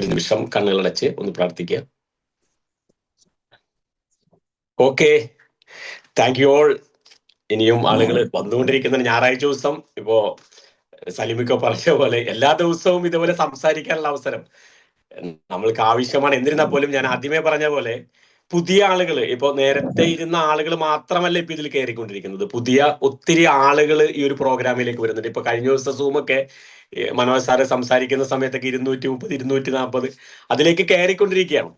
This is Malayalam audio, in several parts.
ഒരു നിമിഷം കണ്ണുകളടച്ച് ഒന്ന് പ്രാർത്ഥിക്കുക. Okay, thank you all. ഇനിയും ആളുകൾ വന്നുകൊണ്ടിരിക്കുന്ന ഞായറാഴ്ച ദിവസം ഇപ്പോ സലിമിക്ക പറഞ്ഞ പോലെ എല്ലാ ദിവസവും ഇതുപോലെ സംസാരിക്കാനുള്ള അവസരം നമ്മൾക്ക് ആവശ്യമാണ്. എന്നിരുന്നാൽ പോലും ഞാൻ ആദ്യമേ പറഞ്ഞ പോലെ പുതിയ ആളുകൾ, ഇപ്പൊ നേരത്തെ ഇരുന്ന ആളുകൾ മാത്രമല്ല ഇപ്പൊ ഇതിൽ കയറിക്കൊണ്ടിരിക്കുന്നത്, പുതിയ ഒത്തിരി ആളുകൾ ഈ ഒരു പ്രോഗ്രാമിലേക്ക് വരുന്നുണ്ട്. ഇപ്പൊ കഴിഞ്ഞ ദിവസം സൂമൊക്കെ മനോജ് സാറ് സംസാരിക്കുന്ന സമയത്തൊക്കെ 230, 240 അതിലേക്ക് കയറിക്കൊണ്ടിരിക്കുകയാണ്.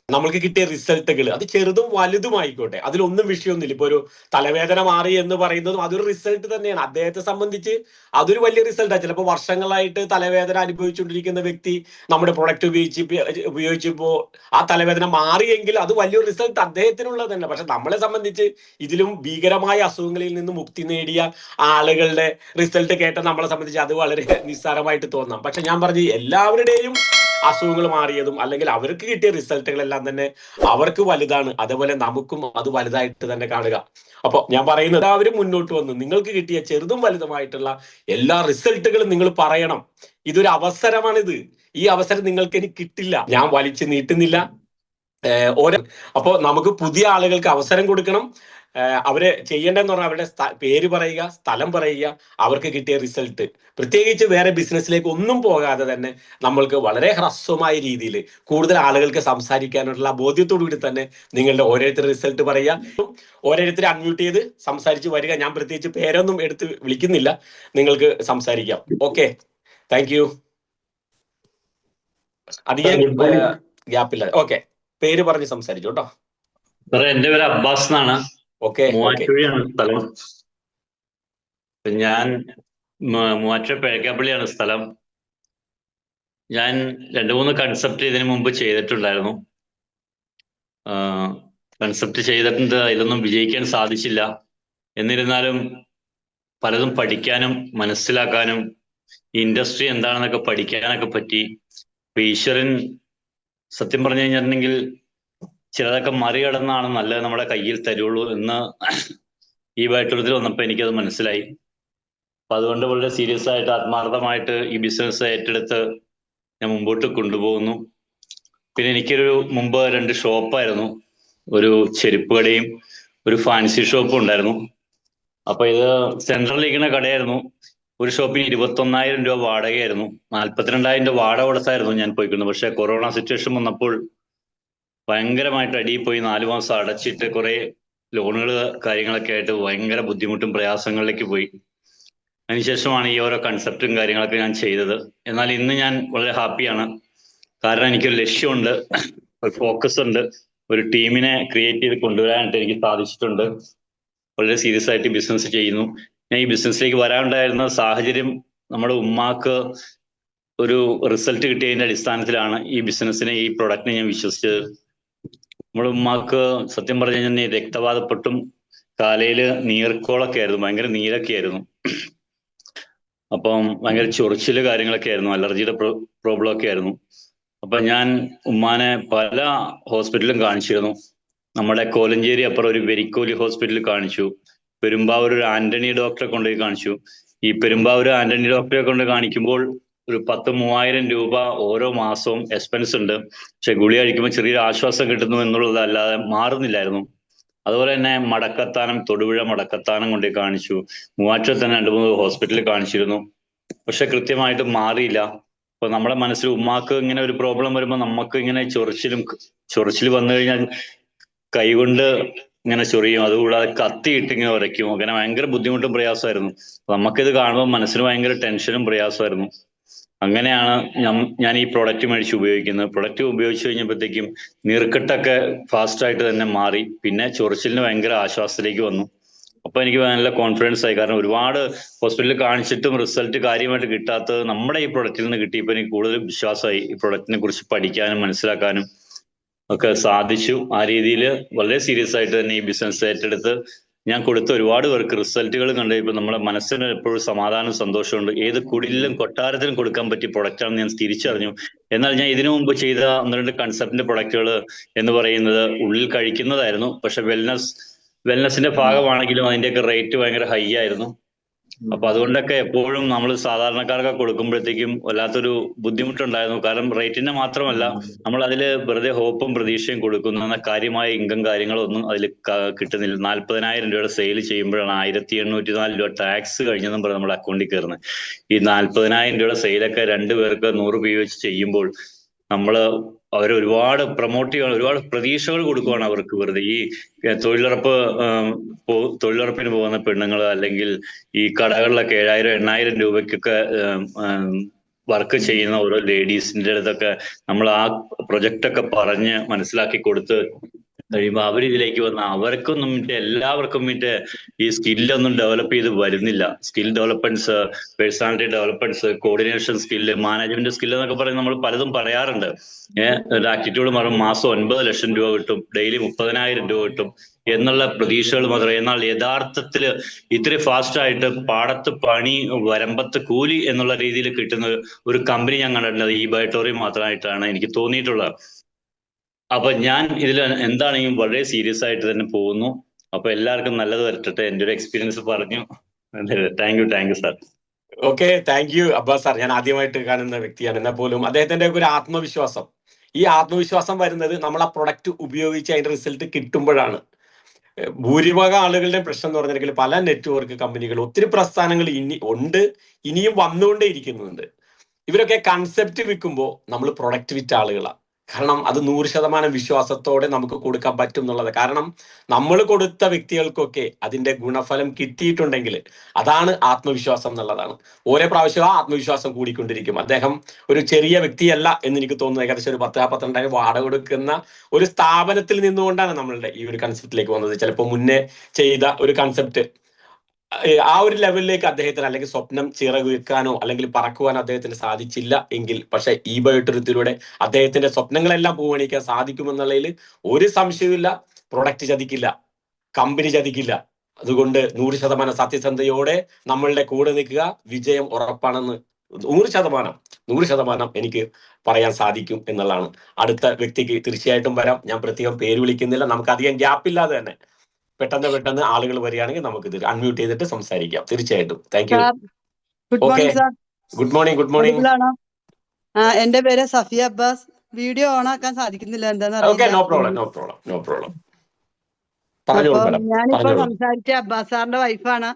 നമ്മൾക്ക് കിട്ടിയ റിസൾട്ടുകൾ അത് ചെറുതും വലുതും ആയിക്കോട്ടെ, അതിലൊന്നും വിഷയമൊന്നുമില്ല. ഇപ്പൊ ഒരു തലവേദന മാറി എന്ന് പറയുന്നതും അതൊരു റിസൾട്ട് തന്നെയാണ്. അദ്ദേഹത്തെ സംബന്ധിച്ച് അതൊരു വലിയ റിസൾട്ടാണ്. ചിലപ്പോൾ വർഷങ്ങളായിട്ട് തലവേദന അനുഭവിച്ചുകൊണ്ടിരിക്കുന്ന വ്യക്തി നമ്മുടെ പ്രൊഡക്റ്റ് ഉപയോഗിച്ചപ്പോൾ ആ തലവേദന മാറിയെങ്കിൽ അത് വലിയൊരു റിസൾട്ട് അദ്ദേഹത്തിനുള്ളത് തന്നെ. പക്ഷെ നമ്മളെ സംബന്ധിച്ച് ഇതിലും ഭീകരമായ അസുഖങ്ങളിൽ നിന്ന് മുക്തി നേടിയ ആളുകളുടെ റിസൾട്ട് കേട്ട നമ്മളെ സംബന്ധിച്ച് അത് വളരെ നിസ്സാരമായിട്ട് തോന്നാം. പക്ഷെ ഞാൻ പറഞ്ഞു, എല്ലാവരുടെയും അസുഖങ്ങൾ മാറിയതും അല്ലെങ്കിൽ അവർക്ക് കിട്ടിയ റിസൾട്ടുകളെല്ലാം തന്നെ അവർക്ക് വലുതാണ്. അതേപോലെ നമുക്കും അത് വലുതായിട്ട് തന്നെ കാണുക. അപ്പൊ ഞാൻ പറയുന്നത്, എല്ലാവരും മുന്നോട്ട് വന്ന് നിങ്ങൾക്ക് കിട്ടിയ ചെറുതും വലുതുമായിട്ടുള്ള എല്ലാ റിസൾട്ടുകളും നിങ്ങൾ പറയണം. ഇതൊരു അവസരമാണിത്. ഈ അവസരം നിങ്ങൾക്ക് ഇനി കിട്ടില്ല. ഞാൻ വലിച്ചു നീട്ടുന്നില്ല. അപ്പോ നമുക്ക് പുതിയ ആളുകൾക്ക് അവസരം കൊടുക്കണം. അവരെ ചെയ്യേണ്ടതെന്ന് പറഞ്ഞാൽ അവരുടെ പേര് പറയുക, സ്ഥലം പറയുക, അവർക്ക് കിട്ടിയ റിസൾട്ട്, പ്രത്യേകിച്ച് വേറെ ബിസിനസ്സിലേക്ക് ഒന്നും പോകാതെ തന്നെ നമ്മൾക്ക് വളരെ ഹ്രസ്വമായ രീതിയിൽ കൂടുതൽ ആളുകൾക്ക് സംസാരിക്കാനുള്ള ബോധ്യത്തോടു കൂടി തന്നെ നിങ്ങളുടെ ഓരോരുത്തരുടെ റിസൾട്ട് പറയുക. ഓരോരുത്തരെ അൺമ്യൂട്ട് ചെയ്ത് സംസാരിച്ച് വരിക. ഞാൻ പ്രത്യേകിച്ച് പേരൊന്നും എടുത്ത് വിളിക്കുന്നില്ല, നിങ്ങൾക്ക് സംസാരിക്കാം. Okay, thank U. അധികം ഗ്യാപ്പില്ല. ഓക്കെ, പേര് പറഞ്ഞ് സംസാരിച്ചു കേട്ടോ. എന്റെ പേര് അബ്ബാസ് എന്നാണ്. മൂവാറ്റുപുഴയാണ് സ്ഥലം. ഞാൻ മൂവാറ്റുപുഴ പേഴക്കാപ്പള്ളിയാണ് സ്ഥലം. ഞാൻ 2-3 കൺസെപ്റ്റ് ഇതിനു മുമ്പ് ചെയ്തിട്ടുണ്ടായിരുന്നു. കൺസെപ്റ്റ് ചെയ്തിട്ടുണ്ട്, ഇതൊന്നും വിജയിക്കാൻ സാധിച്ചില്ല. എന്നിരുന്നാലും പലതും പഠിക്കാനും മനസ്സിലാക്കാനും ഇൻഡസ്ട്രി എന്താണെന്നൊക്കെ പഠിക്കാനൊക്കെ പറ്റി. ഈശ്വരൻ സത്യം പറഞ്ഞു കഴിഞ്ഞിട്ടുണ്ടെങ്കിൽ ചിലതൊക്കെ മറികടന്നാണ് നല്ലത് നമ്മുടെ കയ്യിൽ തരുള്ളൂ എന്ന് ഈ വയറ്റുള്ളത്തിൽ വന്നപ്പോൾ എനിക്കത് മനസ്സിലായി. അപ്പൊ അതുകൊണ്ട് വളരെ സീരിയസ് ആയിട്ട് ആത്മാർത്ഥമായിട്ട് ഈ ബിസിനസ് ഏറ്റെടുത്ത് ഞാൻ മുമ്പോട്ട് കൊണ്ടുപോകുന്നു. പിന്നെ എനിക്കൊരു മുമ്പ് 2 ഷോപ്പായിരുന്നു. ഒരു ചെരുപ്പ് കടയും ഒരു ഫാൻസി ഷോപ്പും ഉണ്ടായിരുന്നു. അപ്പൊ ഇത് സെൻട്രലിരിക്കുന്ന കടയായിരുന്നു. ഒരു ഷോപ്പിന് 21,000 രൂപ വാടകയായിരുന്നു. 42,000 രൂപ വാടക കൊടുത്തായിരുന്നു ഞാൻ പോയിക്കുന്നത്. പക്ഷെ കൊറോണ സിറ്റുവേഷൻ വന്നപ്പോൾ ഭയങ്കരമായിട്ട് അടിയിൽ പോയി 4 മാസം അടച്ചിട്ട് കുറെ ലോണുകൾ കാര്യങ്ങളൊക്കെ ആയിട്ട് ഭയങ്കര ബുദ്ധിമുട്ടും പ്രയാസങ്ങളിലേക്ക് പോയി. അതിനുശേഷമാണ് ഈ ഓരോ കൺസെപ്റ്റും കാര്യങ്ങളൊക്കെ ഞാൻ ചെയ്തത്. എന്നാൽ ഇന്ന് ഞാൻ വളരെ ഹാപ്പിയാണ്. കാരണം എനിക്കൊരു ലക്ഷ്യമുണ്ട്, ഒരു ഫോക്കസ് ഉണ്ട്, ഒരു ടീമിനെ ക്രിയേറ്റ് ചെയ്ത് കൊണ്ടുവരാനായിട്ട് എനിക്ക് സാധിച്ചിട്ടുണ്ട്. വളരെ സീരിയസ് ആയിട്ട് ബിസിനസ് ചെയ്യുന്നു. ഞാൻ ഈ ബിസിനസ്സിലേക്ക് വരാനുണ്ടായിരുന്ന സാഹചര്യം, നമ്മുടെ ഉമ്മാക്ക് ഒരു റിസൾട്ട് കിട്ടിയതിന്റെ അടിസ്ഥാനത്തിലാണ് ഈ ബിസിനസ്സിനെ, ഈ പ്രൊഡക്റ്റിനെ ഞാൻ വിശ്വസിച്ചത്. നമ്മുടെ ഉമ്മാക്ക് സത്യം പറഞ്ഞു കഴിഞ്ഞാൽ രക്തവാതപ്പൊട്ടും കാലയില് നീർക്കോളൊക്കെ ആയിരുന്നു, ഭയങ്കര നീരൊക്കെ ആയിരുന്നു. അപ്പം ഭയങ്കര ചൊറിച്ചില് കാര്യങ്ങളൊക്കെ ആയിരുന്നു, അലർജിയുടെ പ്രോബ്ലം ഒക്കെ ആയിരുന്നു. അപ്പൊ ഞാൻ ഉമ്മാനെ പല ഹോസ്പിറ്റലിലും കാണിച്ചിരുന്നു. നമ്മുടെ കോലഞ്ചേരി അപ്പുറം ഒരു വെരിക്കോലി ഹോസ്പിറ്റലിൽ കാണിച്ചു. പെരുമ്പാവൂർ ഒരു ആന്റണി ഡോക്ടറെ കൊണ്ടുപോയി കാണിച്ചു. ഈ പെരുമ്പാവൂർ ആന്റണി ഡോക്ടറെ കൊണ്ട് കാണിക്കുമ്പോൾ ഒരു 10,000-3,000 രൂപ ഓരോ മാസവും എക്സ്പെൻസ് ഉണ്ട്. പക്ഷെ ഗുളിക കഴിക്കുമ്പോൾ ചെറിയൊരു ആശ്വാസം കിട്ടുന്നു എന്നുള്ളതല്ലാതെ മാറുന്നില്ലായിരുന്നു. അതുപോലെ തന്നെ മടക്കത്താനം, തൊടുപുഴ മടക്കത്താനം കൊണ്ടുപോയി കാണിച്ചു. മൂവാറ്റുപുഴ തന്നെ 2-3 ഹോസ്പിറ്റലിൽ കാണിച്ചിരുന്നു. പക്ഷെ കൃത്യമായിട്ട് മാറിയില്ല. അപ്പൊ നമ്മുടെ മനസ്സിൽ ഉമ്മാക്ക് ഇങ്ങനെ ഒരു പ്രോബ്ലം വരുമ്പോൾ നമുക്ക് ഇങ്ങനെ ചൊറിച്ചിൽ വന്നു കഴിഞ്ഞാൽ കൈകൊണ്ട് ഇങ്ങനെ ചൊറിയും, അതുകൂടാതെ കത്തിയിട്ട് ഇങ്ങനെ ഉരയ്ക്കും. അങ്ങനെ ഭയങ്കര ബുദ്ധിമുട്ടും പ്രയാസമായിരുന്നു. നമുക്കിത് കാണുമ്പോൾ മനസ്സിന് ഭയങ്കര ടെൻഷനും പ്രയാസമായിരുന്നു. അങ്ങനെയാണ് ഞാൻ ഈ പ്രൊഡക്റ്റ് മേടിച്ച് ഉപയോഗിക്കുന്നത്. പ്രൊഡക്റ്റ് ഉപയോഗിച്ച് കഴിഞ്ഞപ്പോഴത്തേക്കും നീർക്കെട്ടൊക്കെ ഫാസ്റ്റായിട്ട് തന്നെ മാറി. പിന്നെ ചൊറിച്ചിലിന് ഭയങ്കര ആശ്വാസത്തിലേക്ക് വന്നു. അപ്പൊ എനിക്ക് നല്ല കോൺഫിഡൻസ് ആയി. കാരണം ഒരുപാട് ഹോസ്പിറ്റലിൽ കാണിച്ചിട്ടും റിസൾട്ട് കാര്യമായിട്ട് കിട്ടാത്തത് നമ്മുടെ ഈ പ്രൊഡക്റ്റിൽ നിന്ന് കിട്ടിയപ്പോൾ എനിക്ക് കൂടുതൽ വിശ്വാസമായി. ഈ പ്രൊഡക്റ്റിനെ കുറിച്ച് പഠിക്കാനും മനസ്സിലാക്കാനും ഒക്കെ സാധിച്ചു. ആ രീതിയിൽ വളരെ സീരിയസ് ആയിട്ട് തന്നെ ഈ ബിസിനസ് ഏറ്റെടുത്ത് ഞാൻ കൊടുത്ത ഒരുപാട് പേർക്ക് റിസൾട്ടുകൾ കണ്ട് ഇപ്പൊ നമ്മുടെ മനസ്സിന് എപ്പോഴും സമാധാനം, സന്തോഷമുണ്ട്. ഏത് കുടിലും കൊട്ടാരത്തിനും കൊടുക്കാൻ പറ്റിയ പ്രൊഡക്റ്റാണെന്ന് ഞാൻ തിരിച്ചറിഞ്ഞു. എന്നാൽ ഞാൻ ഇതിനു മുമ്പ് ചെയ്ത 1-2 കൺസെപ്റ്റിന്റെ പ്രൊഡക്റ്റുകൾ എന്ന് പറയുന്നത് ഉള്ളിൽ കഴിക്കുന്നതായിരുന്നു. പക്ഷെ വെൽനസിന്റെ ഭാഗമാണെങ്കിലും അതിന്റെയൊക്കെ റേറ്റ് ഭയങ്കര ഹൈ ആയിരുന്നു. അപ്പൊ അതുകൊണ്ടൊക്കെ എപ്പോഴും നമ്മൾ സാധാരണക്കാർക്ക് കൊടുക്കുമ്പോഴത്തേക്കും വല്ലാത്തൊരു ബുദ്ധിമുട്ടുണ്ടായിരുന്നു. കാരണം റേറ്റിന്റെ മാത്രമല്ല, നമ്മൾ അതിൽ വെറുതെ ഹോപ്പും പ്രതീക്ഷയും കൊടുക്കുന്ന കാര്യമായ ഇൻകം കാര്യങ്ങളൊന്നും അതിൽ കിട്ടുന്നില്ല. 40,000 രൂപയുടെ സെയിൽ ചെയ്യുമ്പോഴാണ് 1,804 രൂപ ടാക്സ് കഴിഞ്ഞെന്നും പറഞ്ഞ് നമ്മുടെ അക്കൗണ്ടിൽ കയറുന്നത്. ഈ 40,000 രൂപയുടെ സെയിലൊക്കെ 2 പേർക്ക് 100 രൂപ വെച്ച് ചെയ്യുമ്പോൾ നമ്മള് അവരെ ഒരുപാട് പ്രൊമോട്ട് ചെയ്യണം, ഒരുപാട് പ്രതീക്ഷകൾ കൊടുക്കുകയാണ് അവർക്ക്. വെറുതെ ഈ തൊഴിലുറപ്പിന് പോകുന്ന പെണ്ണുങ്ങൾ, അല്ലെങ്കിൽ ഈ കടകളിലൊക്കെ 7,000-8,000 രൂപയ്ക്കൊക്കെ വർക്ക് ചെയ്യുന്ന ഓരോ ലേഡീസിന്റെ അടുത്തൊക്കെ നമ്മൾ ആ പ്രൊജക്റ്റ് ഒക്കെ പറഞ്ഞ് മനസ്സിലാക്കി കൊടുത്ത് കഴിയുമ്പോൾ അവരിതിലേക്ക് വന്ന അവർക്കൊന്നും എല്ലാവർക്കും ഈ സ്കില്ലൊന്നും ഡെവലപ്പ് ചെയ്ത് വരുന്നില്ല. Skill developments, personality developments, coordination skill, management skill എന്നൊക്കെ പറഞ്ഞ് നമ്മൾ പലതും പറയാറുണ്ട്. ഒരു ആറ്റിറ്റ്യൂഡ് മാറും, മാസം 9 ലക്ഷം രൂപ കിട്ടും, ഡെയിലി 30,000 രൂപ കിട്ടും എന്നുള്ള പ്രതീക്ഷകൾ മാത്രം. എന്നാൽ യഥാർത്ഥത്തിൽ ഇത്ര ഫാസ്റ്റ് ആയിട്ട് പാടത്ത് പണി വരമ്പത്ത് കൂലി എന്നുള്ള രീതിയിൽ കിട്ടുന്ന ഒരു കമ്പനി ഞാൻ കണ്ടിട്ടുണ്ട്. ഈ ബയോട്ടോറി മാത്രമായിട്ടാണ് എനിക്ക് തോന്നിയിട്ടുള്ളത്. അപ്പൊ ഞാൻ ഇതിൽ എന്താണെങ്കിലും വളരെ സീരിയസ് ആയിട്ട് തന്നെ പോകുന്നു. അപ്പൊ എല്ലാവർക്കും നല്ലത് വരട്ടെ. എൻ്റെ ഒരു എക്സ്പീരിയൻസ് പറഞ്ഞു. Thank you sir. Okay, thank U Abbas sir. ഞാൻ ആദ്യമായിട്ട് കാണുന്ന വ്യക്തിയാണ്. എന്നാൽ പോലും അദ്ദേഹത്തിന്റെ ഒരു ആത്മവിശ്വാസം, ഈ ആത്മവിശ്വാസം വരുന്നത് നമ്മൾ ആ പ്രൊഡക്റ്റ് ഉപയോഗിച്ച് അതിന്റെ റിസൾട്ട് കിട്ടുമ്പോഴാണ്. ഭൂരിഭാഗം ആളുകളുടെ പ്രശ്നം എന്ന് പറഞ്ഞിട്ടുണ്ടെങ്കിൽ പല നെറ്റ്വർക്ക് കമ്പനികൾ, ഒത്തിരി പ്രസ്ഥാനങ്ങൾ ഇനിയും വന്നുകൊണ്ടേ ഇരിക്കുന്നുണ്ട്. ഇവരൊക്കെ കൺസെപ്റ്റ് വിൽക്കുമ്പോൾ നമ്മൾ പ്രൊഡക്റ്റ് വിറ്റ ആളുകളാണ്. കാരണം അത് 100% വിശ്വാസത്തോടെ നമുക്ക് കൊടുക്കാൻ പറ്റും എന്നുള്ളത്. കാരണം നമ്മൾ കൊടുത്ത വ്യക്തികൾക്കൊക്കെ അതിന്റെ ഗുണഫലം കിട്ടിയിട്ടുണ്ടെങ്കിൽ അതാണ് ആത്മവിശ്വാസം എന്നുള്ളതാണ്. ഓരോ പ്രാവശ്യവും ആ ആത്മവിശ്വാസം കൂടിക്കൊണ്ടിരിക്കും. അദ്ദേഹം ഒരു ചെറിയ വ്യക്തിയല്ല എന്ന് എനിക്ക് തോന്നുന്നു. ഏകദേശം ഒരു 10-12 വാടക കൊടുക്കുന്ന ഒരു സ്ഥാപനത്തിൽ നിന്നുകൊണ്ടാണ് നമ്മളുടെ ഈ ഒരു കൺസെപ്റ്റിലേക്ക് വന്നത്. ചിലപ്പോൾ മുന്നേ ചെയ്ത ഒരു കൺസെപ്റ്റ് ആ ഒരു ലെവലിലേക്ക് അദ്ദേഹത്തിന്, അല്ലെങ്കിൽ സ്വപ്നം ചിറകുവെക്കാനോ അല്ലെങ്കിൽ പറക്കുവാനോ അദ്ദേഹത്തിന് സാധിച്ചില്ല എങ്കിൽ, പക്ഷെ ഈ ബയോട്ടറിത്തിലൂടെ അദ്ദേഹത്തിന്റെ സ്വപ്നങ്ങളെല്ലാം പൂവണിക്കാൻ സാധിക്കുമെന്നുള്ളതിൽ ഒരു സംശയവുമില്ല. പ്രൊഡക്റ്റ് ചതിക്കില്ല, കമ്പനി ചതിക്കില്ല. അതുകൊണ്ട് 100% സത്യസന്ധതയോടെ നമ്മളുടെ കൂടെ നിൽക്കുക. വിജയം ഉറപ്പാണെന്ന് 100% എനിക്ക് പറയാൻ സാധിക്കും എന്നുള്ളതാണ്. അടുത്ത വ്യക്തിക്ക് തീർച്ചയായിട്ടും വരാം. ഞാൻ പ്രത്യേകം പേര് വിളിക്കുന്നില്ല. നമുക്ക് അധികം ഗ്യാപ്പില്ലാതെ തന്നെ പെട്ടെന്ന് ആളുകൾ വരികയാണെങ്കിൽ നമുക്ക് ഇത് അൺമ്യൂട്ട് ചെയ്തിട്ട് സംസാരിക്കാം. തീർച്ചയായിട്ടും. Thank U. Good morning sir. Good morning. എന്റെ പേര് സഫിയ അബ്ബാസ്. വീഡിയോ ഓൺ ആക്കാൻ സാധിക്കുന്നില്ല, എന്താണെന്ന് നോ പ്രോബ്ലം. ഞാനിപ്പോ സംസാരിച്ച അബ്ബാസ് സാറിന്റെ വൈഫാണ്.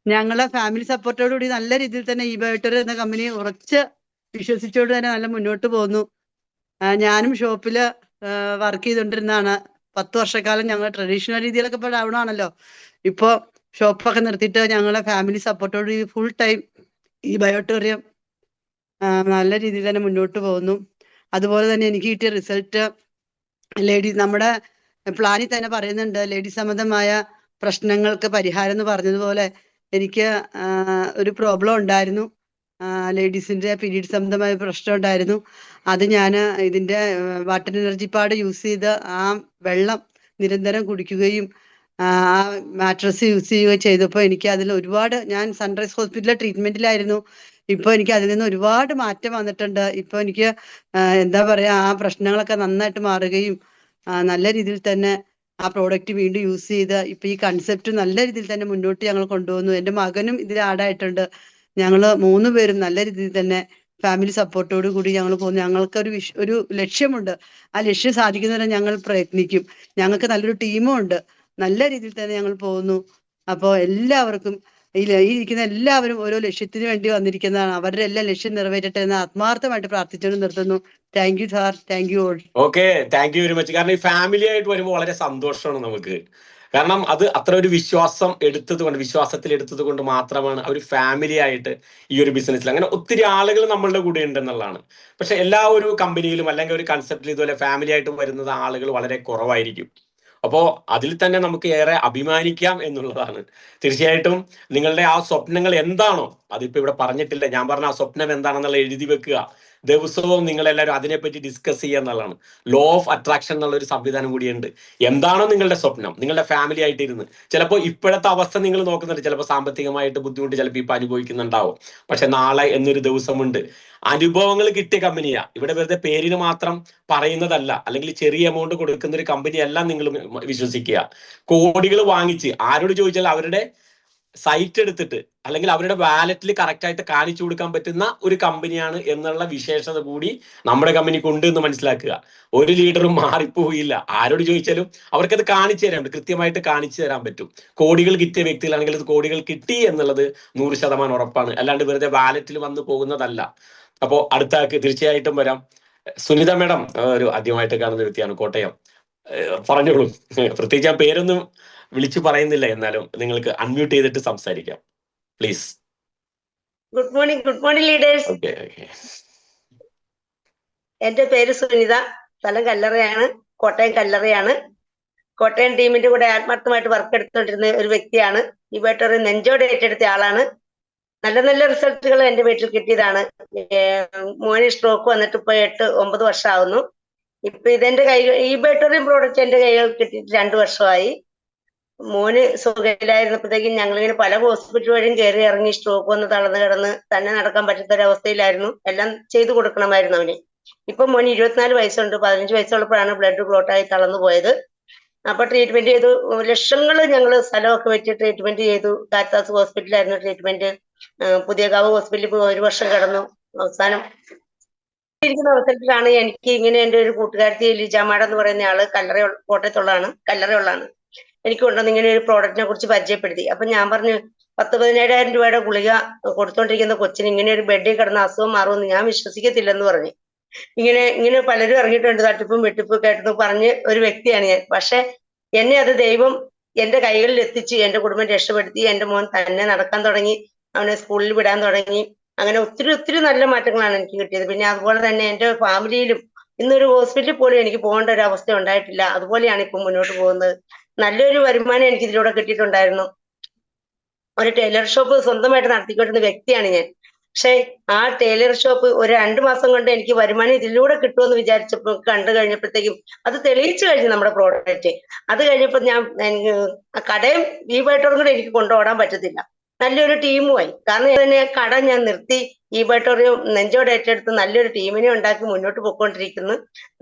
ഞങ്ങളെ ഫാമിലി സപ്പോർട്ടോട് കൂടി നല്ല രീതിയിൽ തന്നെ ഈ ബയോട്ടറി എന്ന കമ്പനി ഉറച്ച് വിശ്വസിച്ചോട് തന്നെ നല്ല മുന്നോട്ട് പോകുന്നു. ഞാനും ഷോപ്പില് വർക്ക് ചെയ്തുകൊണ്ടിരുന്നതാണ്. 10 വർഷക്കാലം ഞങ്ങൾ ട്രഡീഷണൽ രീതിയിലൊക്കെ ഇപ്പോൾ ഡൗൺ ആണല്ലോ. ഇപ്പോ ഷോപ്പൊക്കെ നിർത്തിയിട്ട് ഞങ്ങളെ ഫാമിലി സപ്പോർട്ടോട് ഫുൾ ടൈം ഈ ബയോട്ടോറിയം നല്ല രീതിയിൽ തന്നെ മുന്നോട്ട് പോകുന്നു. അതുപോലെ തന്നെ എനിക്ക് കിട്ടിയ റിസൾട്ട്, നമ്മുടെ പ്ലാനിൽ തന്നെ പറയുന്നുണ്ട്, ലേഡീസ് സംബന്ധമായ പ്രശ്നങ്ങൾക്ക് പരിഹാരം എന്ന് പറഞ്ഞതുപോലെ എനിക്ക് ഒരു പ്രോബ്ലം ഉണ്ടായിരുന്നു. ലേഡീസിന്റെ പീരീഡ് സംബന്ധമായ പ്രശ്നം ഉണ്ടായിരുന്നു. അത് ഞാൻ ഇതിന്റെ വാട്ടർ എനർജി പാഡ് യൂസ് ചെയ്ത് ആ വെള്ളം നിരന്തരം കുടിക്കുകയും ആ മാട്രസ് യൂസ് ചെയ്യുകയും ചെയ്തപ്പോൾ എനിക്ക് അതിൽ ഒരുപാട്, ഞാൻ സൺറൈസ് ഹോസ്പിറ്റലിലെ ട്രീറ്റ്മെന്റിലായിരുന്നു. ഇപ്പൊ എനിക്ക് അതിൽ നിന്ന് ഒരുപാട് മാറ്റം വന്നിട്ടുണ്ട്. ഇപ്പൊ എനിക്ക് എന്താ പറയാ, ആ പ്രശ്നങ്ങളൊക്കെ നന്നായിട്ട് മാറുകയും നല്ല രീതിയിൽ തന്നെ ആ പ്രോഡക്റ്റ് വീണ്ടും യൂസ് ചെയ്ത് ഇപ്പൊ ഈ കൺസെപ്റ്റ് നല്ല രീതിയിൽ തന്നെ മുന്നോട്ട് ഞങ്ങൾ കൊണ്ടുപോകുന്നു. എൻ്റെ മകനും ഇതിൽ ആഡായിട്ടുണ്ട്. ഞങ്ങൾ 3 പേരും നല്ല രീതിയിൽ തന്നെ ഫാമിലി സപ്പോർട്ടോട് കൂടി ഞങ്ങൾ പോകുന്നു. ഞങ്ങൾക്ക് ഒരു ലക്ഷ്യമുണ്ട്. ആ ലക്ഷ്യം സാധിക്കുന്നതിന് ഞങ്ങൾ പ്രയത്നിക്കും. ഞങ്ങൾക്ക് നല്ലൊരു ടീമും ഉണ്ട്. നല്ല രീതിയിൽ തന്നെ ഞങ്ങൾ പോകുന്നു. അപ്പോൾ എല്ലാവർക്കും, ഈ ഇരിക്കുന്ന എല്ലാവരും ഓരോ ലക്ഷ്യത്തിന് വേണ്ടി വന്നിരിക്കുന്നതാണ്. അവരുടെ എല്ലാം ലക്ഷ്യം നിറവേറ്റട്ടെ എന്ന് ആത്മാർത്ഥമായിട്ട് പ്രാർത്ഥിച്ചുകൊണ്ട് നിർത്തുന്നു. Thank you sir. Thank you all. Okay, thank you very much. കാരണം ഈ ഫാമിലി ആയിട്ട് വരുമ്പോൾ വളരെ സന്തോഷമാണ് നമുക്ക്. കാരണം അത് അത്ര ഒരു വിശ്വാസത്തിൽ എടുത്തത് കൊണ്ട് മാത്രമാണ് ഒരു ഫാമിലി ആയിട്ട് ഈ ഒരു ബിസിനസ്സിൽ അങ്ങനെ ഒത്തിരി ആളുകൾ നമ്മളുടെ കൂടെ ഉണ്ടെന്നുള്ളതാണ്. പക്ഷെ എല്ലാ ഒരു കമ്പനിയിലും അല്ലെങ്കിൽ ഒരു കൺസെപ്റ്റിൽ ഇതുപോലെ ഫാമിലി ആയിട്ട് വരുന്നത് ആളുകൾ വളരെ കുറവായിരിക്കും. അപ്പോൾ അതിൽ തന്നെ നമുക്ക് ഏറെ അഭിമാനിക്കാം എന്നുള്ളതാണ്. തീർച്ചയായിട്ടും നിങ്ങളുടെ ആ സ്വപ്നങ്ങൾ എന്താണോ, അതിപ്പോ ഇവിടെ പറഞ്ഞിട്ടില്ല, ഞാൻ പറഞ്ഞ ആ സ്വപ്നം എന്താണെന്നുള്ള എഴുതി വെക്കുക. ദിവസവും നിങ്ങളെല്ലാവരും അതിനെപ്പറ്റി ഡിസ്കസ് ചെയ്യുക എന്നുള്ളതാണ്. ലോ ഓഫ് അട്രാക്ഷൻ എന്നുള്ള ഒരു സംവിധാനം കൂടിയുണ്ട്. എന്താണോ നിങ്ങളുടെ സ്വപ്നം, നിങ്ങളുടെ ഫാമിലി ആയിട്ട് ഇരുന്ന്, ചിലപ്പോൾ ഇപ്പോഴത്തെ അവസ്ഥ നിങ്ങൾ നോക്കുന്നുണ്ട്, ചിലപ്പോൾ സാമ്പത്തികമായിട്ട് ബുദ്ധിമുട്ട് ചിലപ്പോൾ ഇപ്പൊ അനുഭവിക്കുന്നുണ്ടാവും. പക്ഷെ നാളെ എന്നൊരു ദിവസമുണ്ട്. അനുഭവങ്ങൾ കിട്ടിയ കമ്പനിയാ. ഇവിടെ വെറുതെ പേരിന് മാത്രം പറയുന്നതല്ല, അല്ലെങ്കിൽ ചെറിയ എമൗണ്ട് കൊടുക്കുന്ന ഒരു കമ്പനിയല്ല നിങ്ങൾ വിശ്വസിക്കുക. കോടികൾ വാങ്ങിച്ച് ആരോട് ചോദിച്ചാൽ അവരുടെ സൈറ്റ് എടുത്തിട്ട് അല്ലെങ്കിൽ അവരുടെ വാലറ്റിൽ കറക്റ്റ് ആയിട്ട് കാണിച്ചു കൊടുക്കാൻ പറ്റുന്ന ഒരു കമ്പനിയാണ് എന്നുള്ള വിശേഷത കൂടി നമ്മുടെ കമ്പനിക്ക് ഉണ്ട് എന്ന് മനസ്സിലാക്കുക. ഒരു ലീഡറും മാറിപ്പോയില്ല. ആരോട് ചോദിച്ചാലും അവർക്കത് കാണിച്ചു തരാൻ പറ്റും, കൃത്യമായിട്ട് കാണിച്ചു തരാൻ പറ്റും. കോടികൾ കിട്ടിയ വ്യക്തികളാണെങ്കിൽ അത് കോടികൾ കിട്ടി എന്നുള്ളത് 100% ഉറപ്പാണ്. അല്ലാണ്ട് വെറുതെ വാലറ്റിൽ വന്നു പോകുന്നതല്ല. അപ്പോൾ അടുത്ത ആൾക്ക് തീർച്ചയായിട്ടും വരാം. സുനിത മേഡം ഒരു ആദ്യമായിട്ട് കാണുന്ന വ്യക്തിയാണ്, കോട്ടയം. പറഞ്ഞോളൂ. പ്രത്യേകിച്ച് ആ പേരൊന്നും വിളിച്ചു പറയുന്നില്ല, എന്നാലും നിങ്ങൾക്ക് അൺമ്യൂട്ട് ചെയ്തിട്ട് സംസാരിക്കാം please. Good morning leaders. Okay. എന്റെ പേര് സുനിത, സ്ഥലം കല്ലറയാണ്, കോട്ടയം കല്ലറയാണ്. കോട്ടയം ടീമിന്റെ കൂടെ ആത്മാർത്ഥമായിട്ട് വർക്ക് എടുത്തുകൊണ്ടിരുന്ന ഒരു വ്യക്തിയാണ്. ഈ വീട്ടൊരു നെഞ്ചോടെ ഏറ്റെടുത്ത ആളാണ്. നല്ല നല്ല റിസൾട്ടുകൾ എന്റെ വീട്ടിൽ കിട്ടിയതാണ്. മോന് സ്ട്രോക്ക് വന്നിട്ട് ഇപ്പൊ 8-9 വർഷമാകുന്നു. ഇപ്പൊ ഇതെന്റെ ഈ ബാറ്ററിയും പ്രോഡക്റ്റ് എന്റെ കൈകൾ കിട്ടിയിട്ട് 2 വർഷമായി. മോന് സുഖമില്ലായിരുന്നപ്പോഴത്തേക്കും ഞങ്ങളിങ്ങനെ പല ഹോസ്പിറ്റൽ വഴിയും കയറി ഇറങ്ങി, സ്ട്രോക്ക് വന്ന് തളർന്ന് കിടന്ന് തന്നെ നടക്കാൻ പറ്റാത്തൊരവസ്ഥയിലായിരുന്നു. എല്ലാം ചെയ്തു കൊടുക്കണമായിരുന്നു അവന്. ഇപ്പൊ മോന് 24 വയസ്സുണ്ട്. 15 വയസ്സുള്ളപ്പോഴാണ് ബ്ലഡ് ക്ലോട്ടായി തളർന്നു പോയത്. അപ്പൊ ട്രീറ്റ്മെന്റ് ചെയ്തു. ലക്ഷങ്ങൾ ഞങ്ങൾ സ്ഥലമൊക്കെ വെച്ച് ട്രീറ്റ്മെന്റ് ചെയ്തു. Caritas ഹോസ്പിറ്റലായിരുന്നു treatment. പുതിയകാവ് ഹോസ്പിറ്റലിൽ പോയി 1 വർഷം കിടന്നു. അവസാനം ഇരിക്കുന്ന അവസരത്തിലാണ് എനിക്ക് ഇങ്ങനെ എന്റെ ഒരു കൂട്ടുകാരത്തി ലിജാമാട എന്ന് പറയുന്ന ആള് കോട്ടയത്തുള്ളതാണ്, കല്ലറയുള്ളതാണ്. എനിക്ക് കൊണ്ടുവന്ന് ഇങ്ങനെ ഒരു പ്രോഡക്റ്റിനെ കുറിച്ച് പരിചയപ്പെടുത്തി. അപ്പൊ ഞാൻ പറഞ്ഞു 10-17,000 രൂപയുടെ ഗുളിക കൊടുത്തോണ്ടിരിക്കുന്ന കൊച്ചിന് ഇങ്ങനെ ഒരു ബെഡിൽ കിടന്ന അസുഖം മാറുമെന്ന് ഞാൻ വിശ്വസിക്കത്തില്ലെന്ന് പറഞ്ഞു. ഇങ്ങനെ പലരും ഇറങ്ങിയിട്ടുണ്ട്, തട്ടിപ്പും വെട്ടിപ്പും കേട്ടെന്ന് പറഞ്ഞ് ഒരു വ്യക്തിയാണ് ഞാൻ. പക്ഷെ എന്നെ അത് ദൈവം എന്റെ കൈകളിൽ എത്തിച്ച് എന്റെ കുടുംബം രക്ഷപ്പെടുത്തി. എന്റെ മോൻ തന്നെ നടക്കാൻ തുടങ്ങി, അവനെ സ്കൂളിൽ വിടാൻ തുടങ്ങി. അങ്ങനെ ഒത്തിരി നല്ല മാറ്റങ്ങളാണ് എനിക്ക് കിട്ടിയത്. പിന്നെ അതുപോലെ തന്നെ എന്റെ ഫാമിലിയിലും ഇന്നൊരു ഹോസ്പിറ്റലിൽ പോലും എനിക്ക് പോകേണ്ട ഒരു അവസ്ഥ ഉണ്ടായിട്ടില്ല. അതുപോലെയാണ് ഇപ്പൊ മുന്നോട്ട് പോകുന്നത്. നല്ലൊരു വരുമാനം എനിക്ക് ഇതിലൂടെ കിട്ടിയിട്ടുണ്ടായിരുന്നു. ഒരു ടൈലർ ഷോപ്പ് സ്വന്തമായിട്ട് നടത്തിക്കൊണ്ടിരുന്ന വ്യക്തിയാണ് ഞാൻ. പക്ഷെ ആ ടൈലർ ഷോപ്പ് ഒരു 2 മാസം കൊണ്ട് എനിക്ക് വരുമാനം ഇതിലൂടെ കിട്ടുമെന്ന് വിചാരിച്ചപ്പോൾ കണ്ടു കഴിഞ്ഞപ്പോഴത്തേക്കും അത് തെളിയിച്ചു കഴിഞ്ഞു നമ്മുടെ പ്രോഡക്റ്റ്. അത് കഴിഞ്ഞപ്പോൾ ഞാൻ കടയും ഈ ബൈട്ടോറും കൂടെ എനിക്ക് കൊണ്ടുപോകാൻ പറ്റത്തില്ല. നല്ലൊരു ടീമുമായി. കാരണം തന്നെ കട ഞാൻ നിർത്തി ഈ ബൈട്ടോറിയം നെഞ്ചോടെ ഏറ്റെടുത്ത് നല്ലൊരു ടീമിനെ ഉണ്ടാക്കി മുന്നോട്ട് പോയിക്കൊണ്ടിരിക്കുന്നു.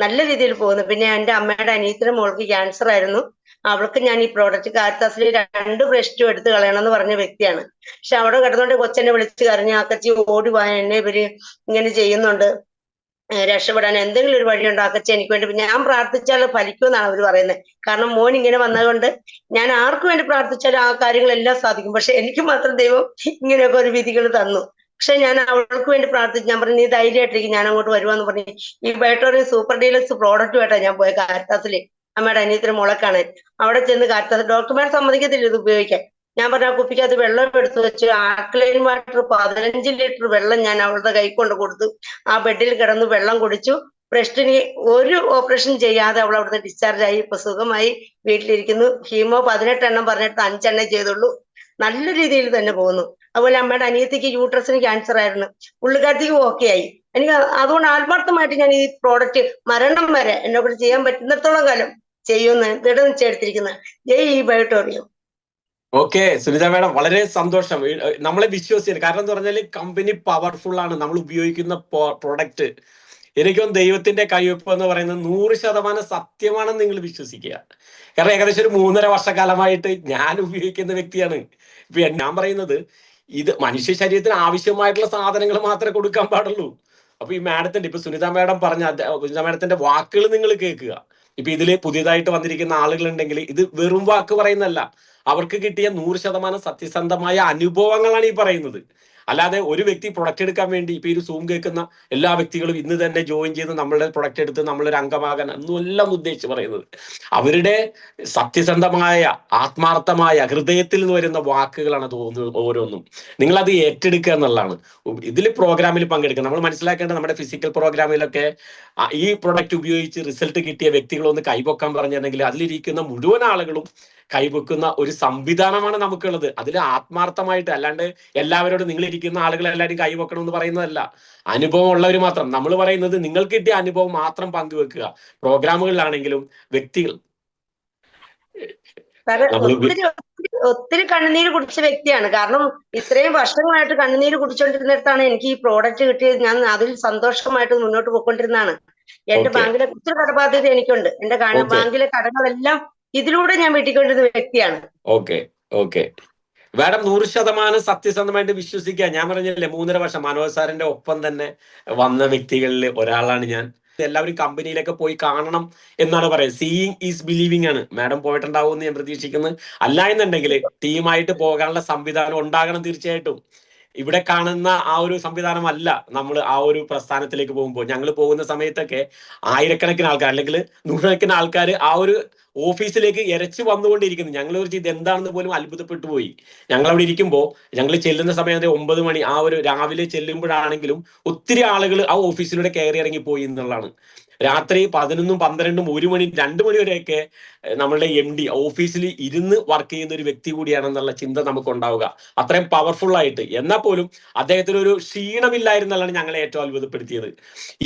നല്ല രീതിയിൽ പോകുന്നു. പിന്നെ എന്റെ അമ്മയുടെ അനിയത്തിന്റെ മോൾക്ക് ക്യാൻസർ ആയിരുന്നു. അവൾക്ക് ഞാൻ ഈ പ്രോഡക്റ്റ് കാരിത്താസിൽ 2 ബ്രസ്റ്റും എടുത്ത് കളയണമെന്ന് പറഞ്ഞ വ്യക്തിയാണ്. പക്ഷെ അവിടെ കിടന്നോണ്ട് കൊച്ചെന്നെ വിളിച്ച് കരഞ്ഞു, അക്കച്ചി ഓടി പോയ എന്നെ ഇവര് ഇങ്ങനെ ചെയ്യുന്നുണ്ട്, രക്ഷപ്പെടാൻ എന്തെങ്കിലും ഒരു വഴിയുണ്ടോ അക്കച്ചി എനിക്ക് വേണ്ടി. ഞാൻ പ്രാർത്ഥിച്ചാൽ ഫലിക്കുമെന്നാണ് അവർ പറയുന്നത്. കാരണം മോൻ ഇങ്ങനെ വന്നതുകൊണ്ട് ഞാൻ ആർക്കു വേണ്ടി പ്രാർത്ഥിച്ചാലും ആ കാര്യങ്ങളെല്ലാം സാധിക്കും. പക്ഷെ എനിക്ക് മാത്രം ദൈവം ഇങ്ങനെയൊക്കെ ഒരു വിധികൾ തന്നു. പക്ഷെ ഞാൻ അവൾക്ക് വേണ്ടി പ്രാർത്ഥിച്ചു. ഞാൻ പറഞ്ഞു, നീ ധൈര്യമായിട്ടിരിക്കും, ഞാൻ അങ്ങോട്ട് വരുവാന്ന് പറഞ്ഞു. ഈ ബൈട്ടോറിയം സൂപ്പർ ഡീലക്സ് പ്രോഡക്റ്റുമായിട്ടാണ് ഞാൻ പോയ കാരിത്താസില് അമ്മയുടെ അനിയത്തിന് മോളെ കാണാൻ. അവിടെ ചെന്ന് കാരിത്താസ് ഡോക്ടർമാർ സമ്മതിക്കത്തില്ല ഇത് ഉപയോഗിക്കാൻ. ഞാൻ പറഞ്ഞ ആ കുപ്പിക്കകത്ത് വെള്ളം എടുത്തു വെച്ച് ആൽക്കലൈൻ വാട്ടർ 15 ലിറ്റർ വെള്ളം ഞാൻ അവളുടെ കൈ കൊണ്ട് കൊടുത്തു. ആ ബെഡിൽ കിടന്ന് വെള്ളം കുടിച്ചു. ബ്രസ്റ്റിന് ഒരു ഓപ്പറേഷൻ ചെയ്യാതെ അവൾ അവിടുന്ന് ഡിസ്ചാർജ് ആയി. ഇപ്പൊ സുഖമായി വീട്ടിലിരിക്കുന്നു. ഹീമോ 18 എണ്ണം പറഞ്ഞിട്ട് 5 എണ്ണം ചെയ്തുള്ളൂ. നല്ല രീതിയിൽ തന്നെ പോകുന്നു. അതുപോലെ അമ്മയുടെ അനിയത്തിക്ക് യൂട്രസിന് ക്യാൻസർ ആയിരുന്നു, പുള്ളിക്കാരത്തിക്ക് ഓക്കെ ആയി. എനിക്ക് അതുകൊണ്ട് ആത്മാർത്ഥമായിട്ട് ഞാൻ ഈ പ്രോഡക്റ്റ് മരണം വരെ എന്നെ കൊണ്ട് ചെയ്യാൻ പറ്റുന്നിടത്തോളം കാലം ചെയ്യുമെന്ന് ദൃഢനിശ്ചയെടുത്തിരിക്കുന്നത്. ജയ് ഈ ബയോട്ടോറിയം. ഓക്കെ സുനിത മേഡം, വളരെ സന്തോഷം. നമ്മളെ വിശ്വസിക്കുന്നു. കാരണം എന്ന് പറഞ്ഞാൽ കമ്പനി പവർഫുൾ ആണ്. നമ്മൾ ഉപയോഗിക്കുന്ന പ്രൊഡക്റ്റ് എനിക്കും ദൈവത്തിന്റെ കയ്യൊപ്പ് എന്ന് പറയുന്നത് 100% സത്യമാണെന്ന് നിങ്ങൾ വിശ്വസിക്കുക. കാരണം ഏകദേശം ഒരു 3.5 വർഷക്കാലമായിട്ട് ഞാൻ ഉപയോഗിക്കുന്ന വ്യക്തിയാണ്. ഇപ്പൊ ഞാൻ പറയുന്നത് ഇത് മനുഷ്യ ശരീരത്തിന് ആവശ്യമായിട്ടുള്ള സാധനങ്ങൾ മാത്രമേ കൊടുക്കാൻ പാടുള്ളൂ. അപ്പൊ ഈ മാഡത്തിന്റെ ഇപ്പൊ സുനിത മേഡം പറഞ്ഞ സുനിത മേഡത്തിന്റെ വാക്കുകൾ നിങ്ങൾ കേൾക്കുക. ഇപ്പൊ ഇതില് പുതിയതായിട്ട് വന്നിരിക്കുന്ന ആളുകൾ ഉണ്ടെങ്കിൽ ഇത് വെറും വാക്ക് പറയുന്നല്ല, അവർക്ക് കിട്ടിയ 100% സത്യസന്ധമായ അനുഭവങ്ങളാണ് ഈ പറയുന്നത്. അല്ലാതെ ഒരു വ്യക്തി പ്രൊഡക്റ്റ് എടുക്കാൻ വേണ്ടി ഇപ്പൊ ഈ സൂം കേൾക്കുന്ന എല്ലാ വ്യക്തികളും ഇന്ന് തന്നെ ജോയിൻ ചെയ്ത് നമ്മളുടെ പ്രൊഡക്റ്റ് എടുത്ത് നമ്മളൊരു അംഗമാകാൻ എന്നെല്ലാം ഉദ്ദേശിച്ച് പറയുന്നത്. അവരുടെ സത്യസന്ധമായ ആത്മാർത്ഥമായ ഹൃദയത്തിൽ നിന്ന് വരുന്ന വാക്കുകളാണ് തോന്നുന്നത് ഓരോന്നും. നിങ്ങളത് ഏറ്റെടുക്കുക എന്നുള്ളതാണ്. ഇതിൽ പ്രോഗ്രാമിൽ പങ്കെടുക്കുക. നമ്മൾ മനസ്സിലാക്കേണ്ടത് നമ്മുടെ ഫിസിക്കൽ പ്രോഗ്രാമിലൊക്കെ ഈ പ്രൊഡക്റ്റ് ഉപയോഗിച്ച് റിസൾട്ട് കിട്ടിയ വ്യക്തികളൊന്ന് കൈപൊക്കാൻ പറഞ്ഞിട്ടുണ്ടെങ്കിൽ അതിലിരിക്കുന്ന മുഴുവൻ ആളുകളും കൈവെക്കുന്ന ഒരു സംവിധാനമാണ് നമുക്കുള്ളത്. അതിൽ ആത്മാർത്ഥമായിട്ട്, അല്ലാണ്ട് എല്ലാവരോടും നിങ്ങൾ ഇരിക്കുന്ന ആളുകൾ എല്ലാവരും കൈവെക്കണം എന്ന് പറയുന്നതല്ല. അനുഭവം ഉള്ളവർ മാത്രം. നമ്മൾ പറയുന്നത് നിങ്ങൾക്ക് കിട്ടിയ അനുഭവം മാത്രം പങ്കുവെക്കുക. പ്രോഗ്രാമുകളിലാണെങ്കിലും വ്യക്തികൾ ഒത്തിരി കണ്ണുനീര് കുടിച്ച വ്യക്തിയാണ്. കാരണം ഇത്രയും വർഷങ്ങളായിട്ട് കണ്ണുനീര് കുടിച്ചോണ്ടിരുന്നിടത്താണ് എനിക്ക് ഈ പ്രോഡക്റ്റ് കിട്ടിയത്. ഞാൻ അതിൽ സന്തോഷമായിട്ട് മുന്നോട്ട് പോയിക്കൊണ്ടിരുന്നതാണ്. എന്റെ ബാങ്കിലെ ഒത്തിരി കടബാധ്യത എനിക്കുണ്ട്. എന്റെ ബാങ്കിലെ കടങ്ങളെല്ലാം ഇതിലൂടെ ഞാൻ വീട്ടിക്കൊണ്ടിരുന്ന വ്യക്തിയാണ്. ഓക്കെ. മാഡം 100% സത്യസന്ധമായിട്ട് വിശ്വസിക്കുക. ഞാൻ പറഞ്ഞില്ലേ 3.5 വർഷം മനോജ് സാറിന്റെ ഒപ്പം തന്നെ വന്ന വ്യക്തികളിൽ ഒരാളാണ് ഞാൻ. എല്ലാവരും കമ്പനിയിലൊക്കെ പോയി കാണണം എന്നാണ് പറയുന്നത്. സീയിങ് ഈസ് ബിലീവിംഗ് ആണ്. മാഡം പോയിട്ടുണ്ടാവും എന്ന് ഞാൻ പ്രതീക്ഷിക്കുന്നു. അല്ല എന്നുണ്ടെങ്കിൽ ടീമായിട്ട് പോകാനുള്ള സംവിധാനം ഉണ്ടാകണം തീർച്ചയായിട്ടും. ഇവിടെ കാണുന്ന ആ ഒരു സംവിധാനമല്ല നമ്മൾ ആ ഒരു പ്രസ്ഥാനത്തിലേക്ക് പോകുമ്പോൾ. ഞങ്ങൾ പോകുന്ന സമയത്തൊക്കെ ആയിരക്കണക്കിന് ആൾക്കാർ അല്ലെങ്കിൽ നൂറുകണക്കിന് ആൾക്കാർ ആ ഒരു ഓഫീസിലേക്ക് ഇരച്ചു വന്നുകൊണ്ടിരിക്കുന്നു. ഞങ്ങൾ ഒരു ഇത് എന്താണെന്ന് പോലും അത്ഭുതപ്പെട്ടു പോയി. ഞങ്ങൾ അവിടെ ഇരിക്കുമ്പോൾ ഞങ്ങൾ ചെല്ലുന്ന സമയത്ത് 9 മണി ആ ഒരു രാവിലെ ചെല്ലുമ്പോഴാണെങ്കിലും ഒത്തിരി ആളുകൾ ആ ഓഫീസിലൂടെ കയറി ഇറങ്ങി പോയി എന്നുള്ളതാണ്. രാത്രി 11, 12, 1 മണി 2 മണി വരെയൊക്കെ നമ്മളുടെ MD ഓഫീസിൽ ഇരുന്ന് വർക്ക് ചെയ്യുന്ന ഒരു വ്യക്തി കൂടിയാണെന്നുള്ള ചിന്ത നമുക്ക് ഉണ്ടാവുക. അത്രയും പവർഫുൾ ആയിട്ട്. എന്നാൽ പോലും അദ്ദേഹത്തിന് ഒരു ക്ഷീണമില്ലായിരുന്നല്ലാണ് ഞങ്ങളെ ഏറ്റവും അത്ഭുതപ്പെടുത്തിയത്.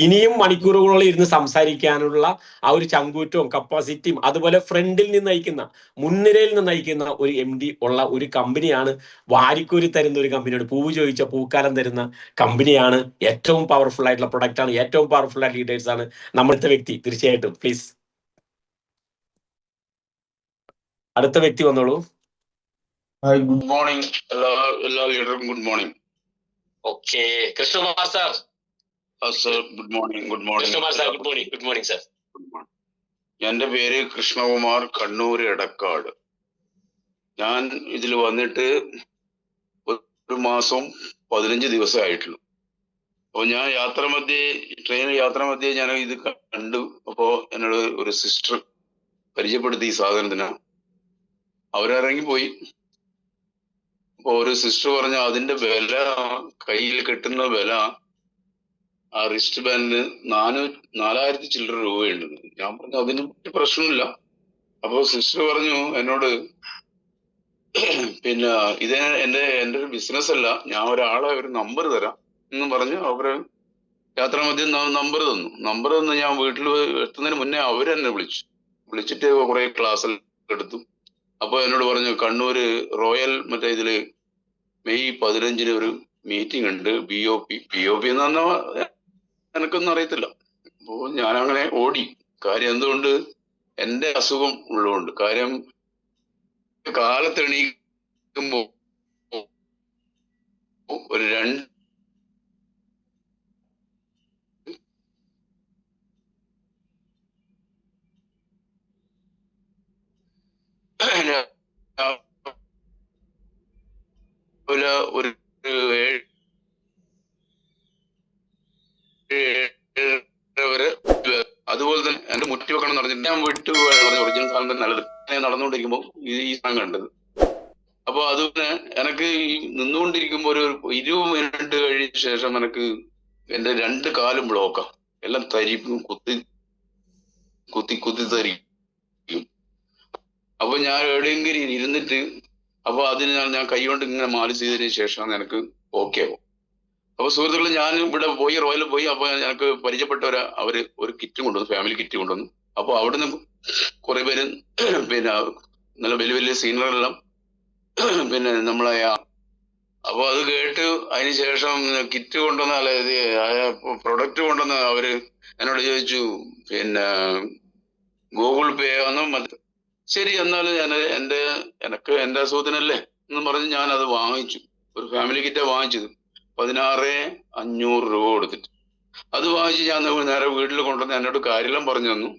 ഇനിയും മണിക്കൂറുകളോളം ഇരുന്ന് സംസാരിക്കാനുള്ള ആ ഒരു ചങ്കൂറ്റവും കപ്പാസിറ്റിയും അതുപോലെ ഫ്രണ്ടിൽ നിന്ന് നയിക്കുന്ന മുൻനിരയിൽ നിന്ന് നയിക്കുന്ന ഒരു MD ഉള്ള ഒരു കമ്പനിയാണ് വാരിക്കോരി തരുന്ന ഒരു കമ്പനിയാണ്. പൂവ് ചോദിച്ച പൂക്കാലം തരുന്ന കമ്പനിയാണ്. ഏറ്റവും പവർഫുൾ ആയിട്ടുള്ള പ്രൊഡക്റ്റ് ആണ്. ഏറ്റവും പവർഫുൾ ആയിട്ട് ലീഡേഴ്സ് ആണ് നമ്മളുടെ വ്യക്തി. തീർച്ചയായിട്ടും പ്ലീസ് അടുത്ത വ്യക്തി വന്നോളൂ. Hi, good morning. എല്ലാ ലീഡർക്കും good morning. Okay, Krishnakumar sir. Sir good morning. Krishnakumar sir good morning. Good morning sir. എന്റെ പേര് കൃഷ്ണകുമാർ, കണ്ണൂർ എടക്കാട്. ഞാൻ ഇതിൽ വന്നിട്ട് 1 മാസം 15 ദിവസമേ ആയിട്ടുള്ളൂ. അപ്പൊ ഞാൻ ട്രെയിൻ യാത്ര മധ്യേ ഞാൻ ഇത് കണ്ടു. അപ്പോ എന്നോട് ഒരു സിസ്റ്റർ പരിചയപ്പെടുത്തി ഈ സാധനത്തിന്. അവരിറങ്ങിപ്പോയി. അപ്പൊ ഒരു സിസ്റ്റർ പറഞ്ഞ അതിന്റെ വില, കയ്യിൽ കെട്ടുന്ന വില ആ റിസ്റ്റ് ബാൻഡിന് 4000 ചില്ലറ രൂപയുണ്ട്. ഞാൻ പറഞ്ഞു അതിന് പ്രശ്നമില്ല. അപ്പൊ സിസ്റ്റർ പറഞ്ഞു എന്നോട്, പിന്നെ ഇത് എന്റെ ഒരു ബിസിനസ് അല്ല, ഞാൻ ഒരാളെ ഒരു നമ്പർ തരാം എന്ന് പറഞ്ഞ് അവര് യാത്രാമധ്യം നമ്പർ തന്നു. ഞാൻ വീട്ടിൽ എത്തുന്നതിന് മുന്നേ അവരെന്നെ വിളിച്ചിട്ട് കുറെ ക്ലാസ് എടുത്തു. അപ്പൊ എന്നോട് പറഞ്ഞു കണ്ണൂര് റോയൽ മറ്റേ ഇതില് മെയ് 15 ഒരു മീറ്റിംഗ് ഉണ്ട്, BOP എന്ന് പറഞ്ഞാൽ എനിക്കൊന്നും അറിയത്തില്ല. അപ്പോ ഞാനങ്ങനെ ഓടി. കാര്യം എന്തുകൊണ്ട്, എന്റെ അസുഖം ഉള്ളതുകൊണ്ട്. കാര്യം കാലത്ത് എണീക്കുമ്പോ ഒരു 2 ഒരു 7 വരെ. അതുപോലെ തന്നെ എന്റെ മുറ്റി വെക്കണം എന്ന് പറഞ്ഞിട്ട് ഞാൻ വിട്ടു ഒറിജിനൽ സാധനം തന്നെ നല്ലത്. ഞാൻ നടന്നുകൊണ്ടിരിക്കുമ്പോ ഈ സാധനം കണ്ടത്. അപ്പൊ അതുപോലെ എനിക്ക് ഈ നിന്നുകൊണ്ടിരിക്കുമ്പോ ഒരു 20 മിനിറ്റ് കഴിഞ്ഞ ശേഷം എനിക്ക് എന്റെ 2 കാലും ബ്ലോക്കാ. എല്ലാം തരിപ്പും കുത്തി തരിക്കും. അപ്പൊ ഞാൻ എവിടെയെങ്കിലും ഇരുന്നിട്ട് അപ്പൊ അതിന് ഞാൻ കൈകൊണ്ട് ഇങ്ങനെ മാലിഷ് ചെയ്തതിന് ശേഷം എനിക്ക് ഓക്കെ ആവും. അപ്പൊ സുഹൃത്തുക്കളെ, ഞാൻ ഇവിടെ പോയി റോയലിൽ പോയി. അപ്പൊ എനിക്ക് പരിചയപ്പെട്ട അവര് ഒരു കിറ്റ് കൊണ്ടുവന്നു, ഫാമിലി കിറ്റ് കൊണ്ടുവന്നു. അപ്പൊ അവിടുന്ന് കുറെ പേര് പിന്നെ നല്ല വലിയ സീനിയറെല്ലാം പിന്നെ നമ്മളെ അപ്പൊ അത് കേട്ട് അതിനുശേഷം കിറ്റ് കൊണ്ടുവന്ന പ്രൊഡക്റ്റ് കൊണ്ടുവന്ന അവര് എന്നോട് ചോദിച്ചു, പിന്നെ ഗൂഗിൾ പേ ഒന്നും. ശരി, എന്നാലും എനിക്ക് എന്റെ അസുഖത്തിനല്ലേ എന്ന് പറഞ്ഞ് ഞാൻ അത് വാങ്ങിച്ചു. ഒരു ഫാമിലി കിറ്റാ വാങ്ങിച്ചത്. 16,500 രൂപ കൊടുത്തിട്ട് അത് വാങ്ങിച്ച് ഞാൻ നേരെ വീട്ടിൽ കൊണ്ടുവന്ന് എന്നോട് കാര്യമെല്ലാം പറഞ്ഞു തന്നു.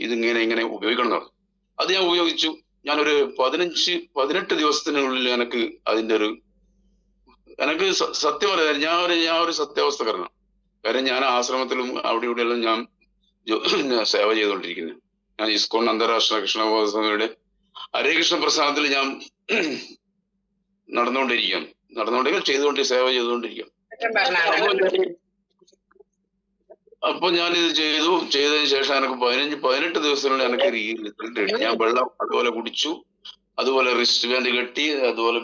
ഇങ്ങനെ ഉപയോഗിക്കണം എന്ന് പറഞ്ഞു. അത് ഞാൻ ഉപയോഗിച്ചു. ഞാനൊരു 18 ദിവസത്തിനുള്ളിൽ എനിക്ക് സത്യം പറയാം, ഞാൻ ഒരു സത്യാവസ്ഥക്കാരനാണ്. കാര്യം ഞാൻ ആശ്രമത്തിലും അവിടെ ഇവിടെയെല്ലാം ഞാൻ സേവ ചെയ്തുകൊണ്ടിരിക്കുന്നത്. ഞാൻ ഇസ്കോൺ അന്താരാഷ്ട്ര കൃഷ്ണ ഹരേകൃഷ്ണ പ്രസ്ഥാനത്തിൽ ഞാൻ സേവ ചെയ്തുകൊണ്ടിരിക്കുകയാണ്. അപ്പൊ ഞാനിത് ചെയ്തതിന് ശേഷം എനിക്ക് 18 ദിവസത്തിനുള്ളിൽ എനിക്ക് റിസൾട്ട് കിട്ടി. ഞാൻ വെള്ളം അതുപോലെ കുടിച്ചു, അതുപോലെ റിസ്റ്റ് ബാൻഡ് കെട്ടി, അതുപോലെ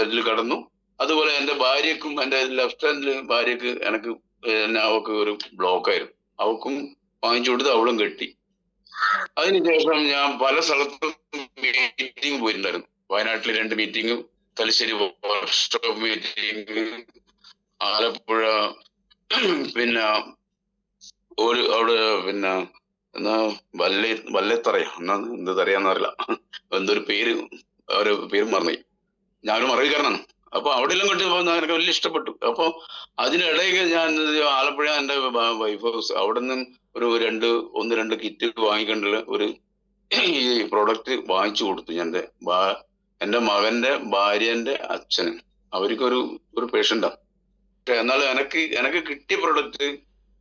ബെഡിൽ കിടന്നു. അതുപോലെ എന്റെ ഭാര്യക്കും, എന്റെ ലെഫ്റ്റ് ഹാൻഡില് ഭാര്യക്ക് അവക്ക് ഒരു ബ്ലോക്ക് ആയിരുന്നു. അവക്കും വാങ്ങിച്ചു കൊടുത്ത് അവളും കെട്ടി. അതിനുശേഷം ഞാൻ പല സ്ഥലത്തും മീറ്റിംഗ് പോയിട്ടുണ്ടായിരുന്നു. വയനാട്ടിൽ 2 meeting, Thalassery workshop meeting, Alappuzha, പിന്നെ അവിടെ എന്നാ വല്ലത്തറയാ, എന്ത് തറയാന്നറിയില്ല, എന്തൊരു പേര് ഒരു പേരും മറന്നു, ഞാനും അറിയിക്കാരനാണ്. അപ്പൊ അവിടെ എല്ലാം കിട്ടിയപ്പോ എനിക്ക് വലിയ ഇഷ്ടപ്പെട്ടു. അപ്പൊ അതിനിടയ്ക്ക് ഞാൻ ആലപ്പുഴ എന്റെ വൈഫ് ഹൗസ് അവിടെ നിന്നും ഒരു ഒന്ന് രണ്ട് കിറ്റ് വാങ്ങിക്കൊണ്ടുള്ള ഒരു ഈ പ്രൊഡക്റ്റ് വാങ്ങിച്ചു കൊടുത്തു. ഞാൻ എന്റെ മകന്റെ ഭാര്യന്റെ അച്ഛന്, അവർക്കൊരു പേഷ്യന്റാണ്. പക്ഷെ എന്നാൽ എനിക്ക് കിട്ടിയ പ്രൊഡക്റ്റ്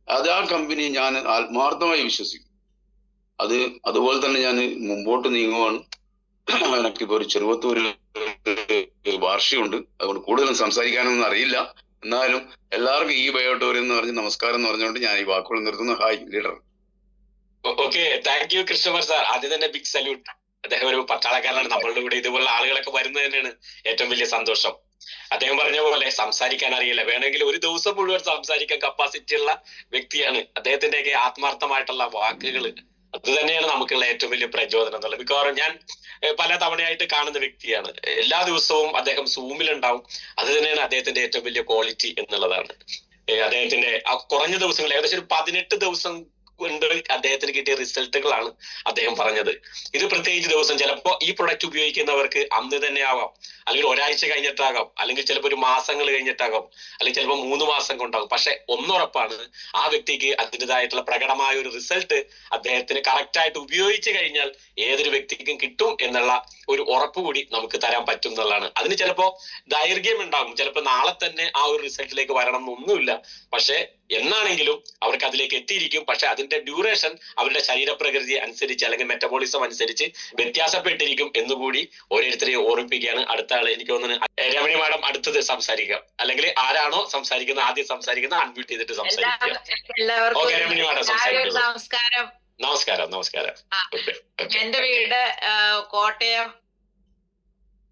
അത് ആ കമ്പനി ഞാൻ ആത്മാർത്ഥമായി വിശ്വസിക്കും. അതുപോലെ തന്നെ ഞാൻ മുമ്പോട്ട് നീങ്ങുവാണ്. എനിക്കിപ്പോ ഒരു ചെറുവത്തൂരിൽ വാർഷികമുണ്ട്, അതുകൊണ്ട് കൂടുതലും സംസാരിക്കാനൊന്നും അറിയില്ല. എന്നാലും എല്ലാവർക്കും ഈ ബയോട്ടോറിയം എന്ന് പറഞ്ഞ് നമസ്കാരം എന്ന് പറഞ്ഞുകൊണ്ട് ഞാൻ ഈ വാക്കുകൾ നിർത്തുന്നു. Hi leader. Okay, thank U Krishnakumar sir. ആദ്യം തന്നെ ബിഗ് സല്യൂട്ട്. അദ്ദേഹം ഒരു പട്ടാളക്കാരനാണ്. നമ്മളുടെ കൂടെ ഇതുപോലുള്ള ആളുകളൊക്കെ വരുന്നത് തന്നെയാണ് ഏറ്റവും വലിയ സന്തോഷം. അദ്ദേഹം പറഞ്ഞ പോലെ സംസാരിക്കാൻ അറിയില്ല, വേണമെങ്കിൽ ഒരു ദിവസം മുഴുവൻ സംസാരിക്കാൻ കപ്പാസിറ്റി ഉള്ള വ്യക്തിയാണ്. അദ്ദേഹത്തിന്റെയൊക്കെ ആത്മാർത്ഥമായിട്ടുള്ള വാക്കുകൾ അത് തന്നെയാണ് നമുക്കുള്ള ഏറ്റവും വലിയ പ്രചോദനം എന്നുള്ളത്. മിക്കവാറും ഞാൻ പല തവണയായിട്ട് കാണുന്ന വ്യക്തിയാണ്. എല്ലാ ദിവസവും അദ്ദേഹം സൂമിലുണ്ടാവും. അത് തന്നെയാണ് അദ്ദേഹത്തിന്റെ ഏറ്റവും വലിയ ക്വാളിറ്റി എന്നുള്ളതാണ്. അദ്ദേഹത്തിന്റെ കുറഞ്ഞ ദിവസങ്ങൾ, ഏകദേശം ഒരു 18 ദിവസം കൊണ്ട് അദ്ദേഹത്തിന് കിട്ടിയ റിസൾട്ടുകളാണ് അദ്ദേഹം പറഞ്ഞത്. ഇത് പ്രത്യേകിച്ച് ദിവസം ചിലപ്പോ ഈ പ്രൊഡക്റ്റ് ഉപയോഗിക്കുന്നവർക്ക് അന്ന് തന്നെ ആവാം, അല്ലെങ്കിൽ ഒരാഴ്ച കഴിഞ്ഞിട്ടാകാം, അല്ലെങ്കിൽ ചിലപ്പോൾ ഒരു മാസങ്ങൾ കഴിഞ്ഞിട്ടാകാം, അല്ലെങ്കിൽ ചിലപ്പോൾ 3 മാസം കൊണ്ടാകും. പക്ഷെ ഒന്നുറപ്പാണ്, ആ വ്യക്തിക്ക് അതിൻ്റെതായിട്ടുള്ള പ്രകടമായ ഒരു റിസൾട്ട് അദ്ദേഹത്തിന് കറക്റ്റായിട്ട് ഉപയോഗിച്ച് കഴിഞ്ഞാൽ ഏതൊരു വ്യക്തിക്കും കിട്ടും എന്നുള്ള ഒരു ഉറപ്പ് കൂടി നമുക്ക് തരാൻ പറ്റും എന്നുള്ളതാണ്. അതിന് ചിലപ്പോ ദൈർഘ്യം ഉണ്ടാകും, ചിലപ്പോൾ നാളെ തന്നെ ആ ഒരു റിസൾട്ടിലേക്ക് വരണം എന്നൊന്നുമില്ല. പക്ഷെ എന്നാണെങ്കിലും അവർക്ക് അതിലേക്ക് എത്തിയിരിക്കും. പക്ഷെ അതിന്റെ ഡ്യൂറേഷൻ അവരുടെ ശരീരപ്രകൃതി അനുസരിച്ച് അല്ലെങ്കിൽ മെറ്റബോളിസം അനുസരിച്ച് വ്യത്യാസപ്പെട്ടിരിക്കും എന്നുകൂടി ഓരോരുത്തരെയും ഓർമ്മിപ്പിക്കുകയാണ്. അടുത്ത ആള് എനിക്ക് തോന്നുന്നു രമണി മാഡം അടുത്തത് സംസാരിക്കാം, അല്ലെങ്കിൽ ആരാണോ സംസാരിക്കുന്നത് ആദ്യം സംസാരിക്കുന്നത് അൺമ്യൂട്ട് ചെയ്തിട്ട് സംസാരിക്കുക. ഓക്കെ, രമണി മാഡം സംസാരിക്കുക. നമസ്കാരം. നമസ്കാരം. നമസ്കാരം. എന്റെ വീട് കോട്ടയം.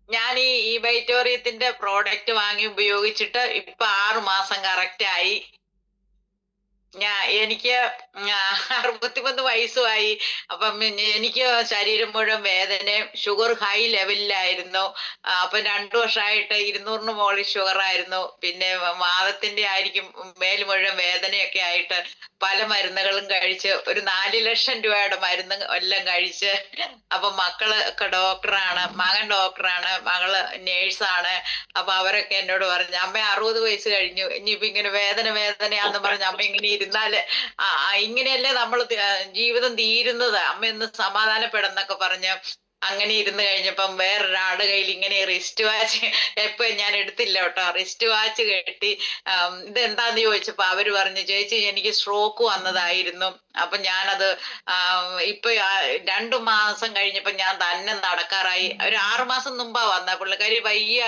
ഞാൻ ഈ ബൈറ്റോറിയത്തിന്റെ പ്രോഡക്റ്റ് വാങ്ങി ഉപയോഗിച്ചിട്ട് ഇപ്പൊ 6 മാസം കറക്റ്റ് ആയി. എനിക്ക് 61 വയസ്സുമായി. അപ്പം എനിക്ക് ശരീരം മുഴുവൻ വേദനയും, ഷുഗർ ഹൈ ലെവലിലായിരുന്നു. അപ്പൊ 2 വർഷമായിട്ട് 200 മുകളിൽ ഷുഗർ ആയിരുന്നു. പിന്നെ വാദത്തിന്റെ ആയിരിക്കും, മേൽ മുഴുവൻ വേദനയൊക്കെ ആയിട്ട് പല മരുന്നുകളും കഴിച്ച് ഒരു 4 ലക്ഷം രൂപയുടെ മരുന്ന് എല്ലാം കഴിച്ച്. അപ്പൊ മക്കളൊക്കെ ഡോക്ടറാണ്, മകൻ ഡോക്ടറാണ്, മകള് നേഴ്സാണ്. അപ്പൊ അവരൊക്കെ എന്നോട് പറഞ്ഞു, അമ്മ 60 വയസ്സ് കഴിഞ്ഞു, ഇനിയിപ്പൊ ഇങ്ങനെ വേദനയാന്ന് പറഞ്ഞ് അമ്മ ഇങ്ങനെ ഇരുന്നാല് ഇങ്ങനെയല്ലേ നമ്മൾ ജീവിതം തീരുന്നത്, അമ്മ ഒന്ന് സമാധാനപ്പെടുന്നൊക്കെ പറഞ്ഞ് അങ്ങനെ ഇരുന്ന് കഴിഞ്ഞപ്പം വേറൊരാളുടെ കയ്യിൽ ഇങ്ങനെ റിസ്റ്റ് വാച്ച്, എപ്പോ ഞാൻ എടുത്തില്ല കേട്ടോ, റിസ്റ്റ് വാച്ച് കെട്ടി ഇതെന്താന്ന് ചോദിച്ചപ്പോ അവര് പറഞ്ഞു, ചേച്ചി എനിക്ക് സ്ട്രോക്ക് വന്നതായിരുന്നു. അപ്പൊ ഞാനത് ഇപ്പൊ 2 മാസം കഴിഞ്ഞപ്പോ ഞാൻ തന്നെ നടക്കാറായി. ഒരു 6 മാസം മുമ്പാ വന്ന പുള്ളിക്കാരി വയ്യ,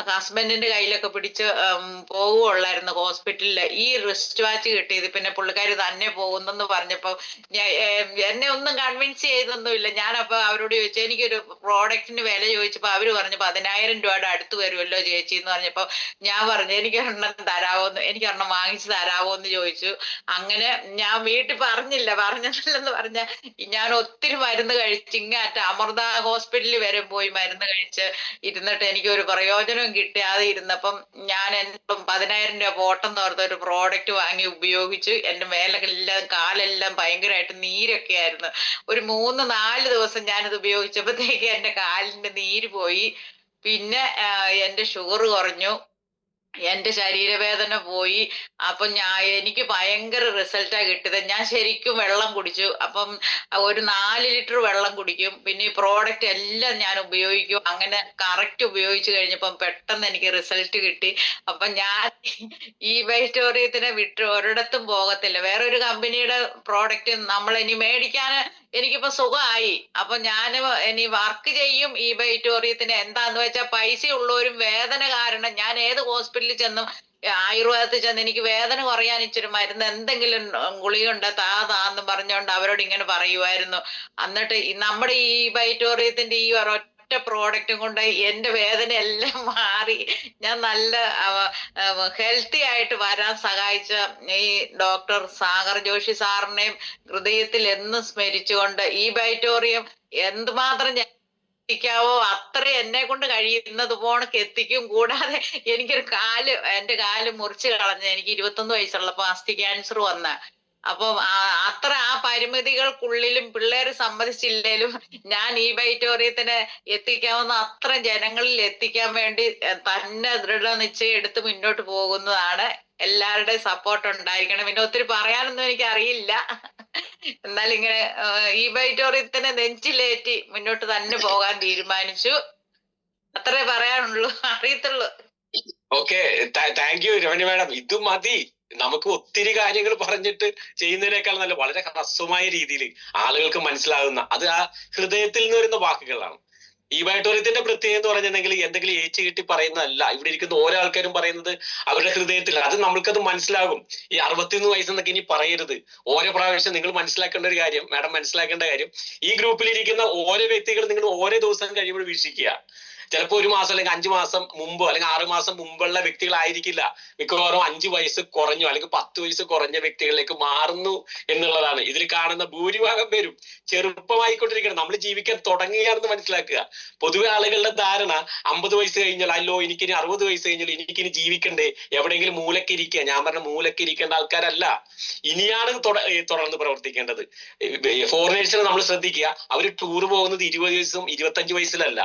ഹസ്ബൻഡിന്റെ കയ്യിലൊക്കെ പിടിച്ച് പോവുള്ളായിരുന്നു ഹോസ്പിറ്റലില്. ഈ റിസ്റ്റ് വാച്ച് കിട്ടിയത് പിന്നെ പുള്ളിക്കാരി തന്നെ പോകുന്നെന്ന് പറഞ്ഞപ്പോ എന്നെ ഒന്നും കൺവിൻസ് ചെയ്തൊന്നുമില്ല. ഞാനപ്പോ അവരോട് ചോദിച്ചു, എനിക്കൊരു പ്രോഡക്റ്റിന് വില ചോദിച്ചപ്പോ അവര് പറഞ്ഞു 10,000 രൂപയുടെ അടുത്ത് വരുമല്ലോ ചേച്ചി എന്ന് പറഞ്ഞപ്പോ ഞാൻ പറഞ്ഞു, എനിക്കൊരെണ്ണം തരാവോന്ന്, എനിക്കൊരെണ്ണം വാങ്ങിച്ചു തരാവോന്ന് ചോദിച്ചു. അങ്ങനെ ഞാൻ വീട്ടിൽ പറഞ്ഞില്ലെന്ന് പറഞ്ഞ ഞാൻ ഒത്തിരി മരുന്ന് കഴിച്ച് ഇങ്ങാറ്റ അമൃത ഹോസ്പിറ്റലിൽ വരെ പോയി മരുന്ന് കഴിച്ച് ഇരുന്നിട്ട് എനിക്കൊരു പ്രയോജനവും കിട്ടാതെ ഇരുന്നപ്പം ഞാൻ 10,000 രൂപ പോട്ടം തോർത്ത ഒരു പ്രോഡക്റ്റ് വാങ്ങി ഉപയോഗിച്ചു. എന്റെ മേലെല്ലാം കാലെല്ലാം ഭയങ്കരമായിട്ട് നീരൊക്കെ ആയിരുന്നു. ഒരു 3-4 ദിവസം ഞാനിത് ഉപയോഗിച്ചപ്പോഴത്തേക്ക് എന്റെ കാലിന്റെ നീര് പോയി. പിന്നെ എന്റെ ഷുഗർ കുറഞ്ഞു, എന്റെ ശരീരവേദന പോയി. അപ്പൊ എനിക്ക് ഭയങ്കര റിസൾട്ടാ കിട്ടിയത്. ഞാൻ ശരിക്കും വെള്ളം കുടിച്ചു. അപ്പം ഒരു 4 ലിറ്റർ വെള്ളം കുടിക്കും. പിന്നെ ഈ പ്രോഡക്റ്റ് എല്ലാം ഞാൻ ഉപയോഗിക്കും. അങ്ങനെ കറക്റ്റ് ഉപയോഗിച്ചു കഴിഞ്ഞപ്പം പെട്ടെന്ന് എനിക്ക് റിസൾട്ട് കിട്ടി. അപ്പൊ ഞാൻ ഈ ബൈറ്റോറിയത്തിനെ വിട്ട് ഒരിടത്തും പോകത്തില്ല. വേറൊരു കമ്പനിയുടെ പ്രോഡക്റ്റ് നമ്മൾ ഇനി മേടിക്കാൻ എനിക്കിപ്പോ സുഖമായി. അപ്പൊ ഞാൻ ഇനി വർക്ക് ചെയ്യും ഈ ബൈറ്റോറിയത്തിന്. എന്താന്ന് വെച്ചാൽ പൈസ ഉള്ളവരും വേദന കാരണം ഞാൻ ഏത് ഹോസ്പിറ്റലിൽ ചെന്നും ആയുർവേദത്തിൽ ചെന്ന് എനിക്ക് വേദന കുറയാൻ ഇച്ചിരി മരുന്ന് എന്തെങ്കിലും ഗുളികയുണ്ട് താന്ന് പറഞ്ഞുകൊണ്ട് അവരോട് ഇങ്ങനെ പറയുമായിരുന്നു. എന്നിട്ട് നമ്മുടെ ഈ ബൈറ്റോറിയത്തിന്റെ ഈ ഒരൊറ്റ പ്രോഡക്റ്റും കൊണ്ട് എന്റെ വേദന എല്ലാം മാറി. ഞാൻ നല്ല ഹെൽത്തി ആയിട്ട് വരാൻ സഹായിച്ച ഈ ഡോക്ടർ സാഗർ ജോഷി സാറിനെയും ഹൃദയത്തിൽ എന്നും സ്മരിച്ചുകൊണ്ട് ഈ ബൈറ്റോറിയം എന്തുമാത്രം എത്തിക്കാവോ അത്ര എന്നെ കൊണ്ട് കഴിയുന്നത് പോണക്ക് എത്തിക്കും. കൂടാതെ എനിക്കൊരു എന്റെ കാല് മുറിച്ച് കളഞ്ഞ, എനിക്ക് 21 വയസ്സുള്ളപ്പോ അസ്ഥി ക്യാൻസർ വന്ന അപ്പം അത്ര ആ പരിമിതികൾക്കുള്ളിലും പിള്ളേര് സമ്മതിച്ചില്ലേലും ഞാൻ ഈ ബൈറ്റോറിയത്തിന് എത്തിക്കാവുന്ന അത്ര ജനങ്ങളിൽ എത്തിക്കാൻ വേണ്ടി തന്നെ ദൃഢനിശ്ചയം എടുത്ത് മുന്നോട്ട് പോകുന്നതാണ്. എല്ലാവരുടെയും സപ്പോർട്ട് ഉണ്ടായിരിക്കണം. പിന്നെ ഒത്തിരി പറയാനൊന്നും എനിക്ക് അറിയില്ല. എന്നാൽ ഇങ്ങനെ ഈ ബൈറ്റോറിയത്തിനെ നെഞ്ചിലേറ്റി മുന്നോട്ട് തന്നെ പോകാൻ തീരുമാനിച്ചു. അത്രേ പറയാനുള്ളൂ, അറിയത്തുള്ളൂ. Okay, thank U Ramani madam. ഇത് മതി. നമുക്ക് ഒത്തിരി കാര്യങ്ങൾ പറഞ്ഞിട്ട് ചെയ്യുന്നതിനേക്കാൾ നല്ല വളരെ ഹ്രസ്വമായ രീതിയിൽ ആളുകൾക്ക് മനസ്സിലാകുന്ന, അത് ആ ഹൃദയത്തിൽ നിന്ന് വരുന്ന വാക്കുകളാണ്. ഈ ബൈറ്റോറിയത്തിന്റെ പ്രത്യേകത എന്ന് പറഞ്ഞിട്ടുണ്ടെങ്കിൽ എന്തെങ്കിലും ഏച്ചു കിട്ടി പറയുന്നതല്ല. ഇവിടെ ഇരിക്കുന്ന ഓരോ ആൾക്കാരും പറയുന്നത് അവരുടെ ഹൃദയത്തിൽ, അത് നമ്മൾക്കത് മനസ്സിലാകും. ഈ 61 വയസ്സെന്നൊക്കെ ഇനി പറയരുത്. ഓരോ പ്രാവശ്യം നിങ്ങൾ മനസ്സിലാക്കേണ്ട ഒരു കാര്യം, മാഡം മനസ്സിലാക്കേണ്ട കാര്യം, ഈ ഗ്രൂപ്പിലിരിക്കുന്ന ഓരോ വ്യക്തികൾ നിങ്ങൾ ഓരോ ദിവസം കഴിയുമ്പോൾ വീക്ഷിക്കുക. ചിലപ്പോൾ 1 മാസം അല്ലെങ്കിൽ 5 മാസം മുമ്പോ അല്ലെങ്കിൽ 6 മാസം മുമ്പുള്ള വ്യക്തികളായിരിക്കില്ല. മിക്കവാറും 5 വയസ്സ് കുറഞ്ഞു അല്ലെങ്കിൽ 10 വയസ്സ് കുറഞ്ഞ വ്യക്തികളിലേക്ക് മാറുന്നു എന്നുള്ളതാണ്. ഇതിൽ കാണുന്ന ഭൂരിഭാഗം പേരും ചെറുപ്പമായിക്കൊണ്ടിരിക്കണം. നമ്മൾ ജീവിക്കാൻ തുടങ്ങുകയാണെന്ന് മനസ്സിലാക്കുക. പൊതുവെ ആളുകളുടെ ധാരണ 50 വയസ്സ് കഴിഞ്ഞാൽ അല്ലോ എനിക്കിനി 60 വയസ്സ് കഴിഞ്ഞാൽ എനിക്കിനി ജീവിക്കണ്ടേ, എവിടെയെങ്കിലും മൂലക്കിരിക്കുക. ഞാൻ പറഞ്ഞ മൂലക്കിരിക്കേണ്ട ആൾക്കാരല്ല, ഇനിയാണ് തുടർന്ന് പ്രവർത്തിക്കേണ്ടത്. ഫോറിനേഴ്സിനെ നമ്മൾ ശ്രദ്ധിക്കുക. അവർ ടൂർ പോകുന്നത് 20 വയസ്സും 25 വയസ്സിലല്ല.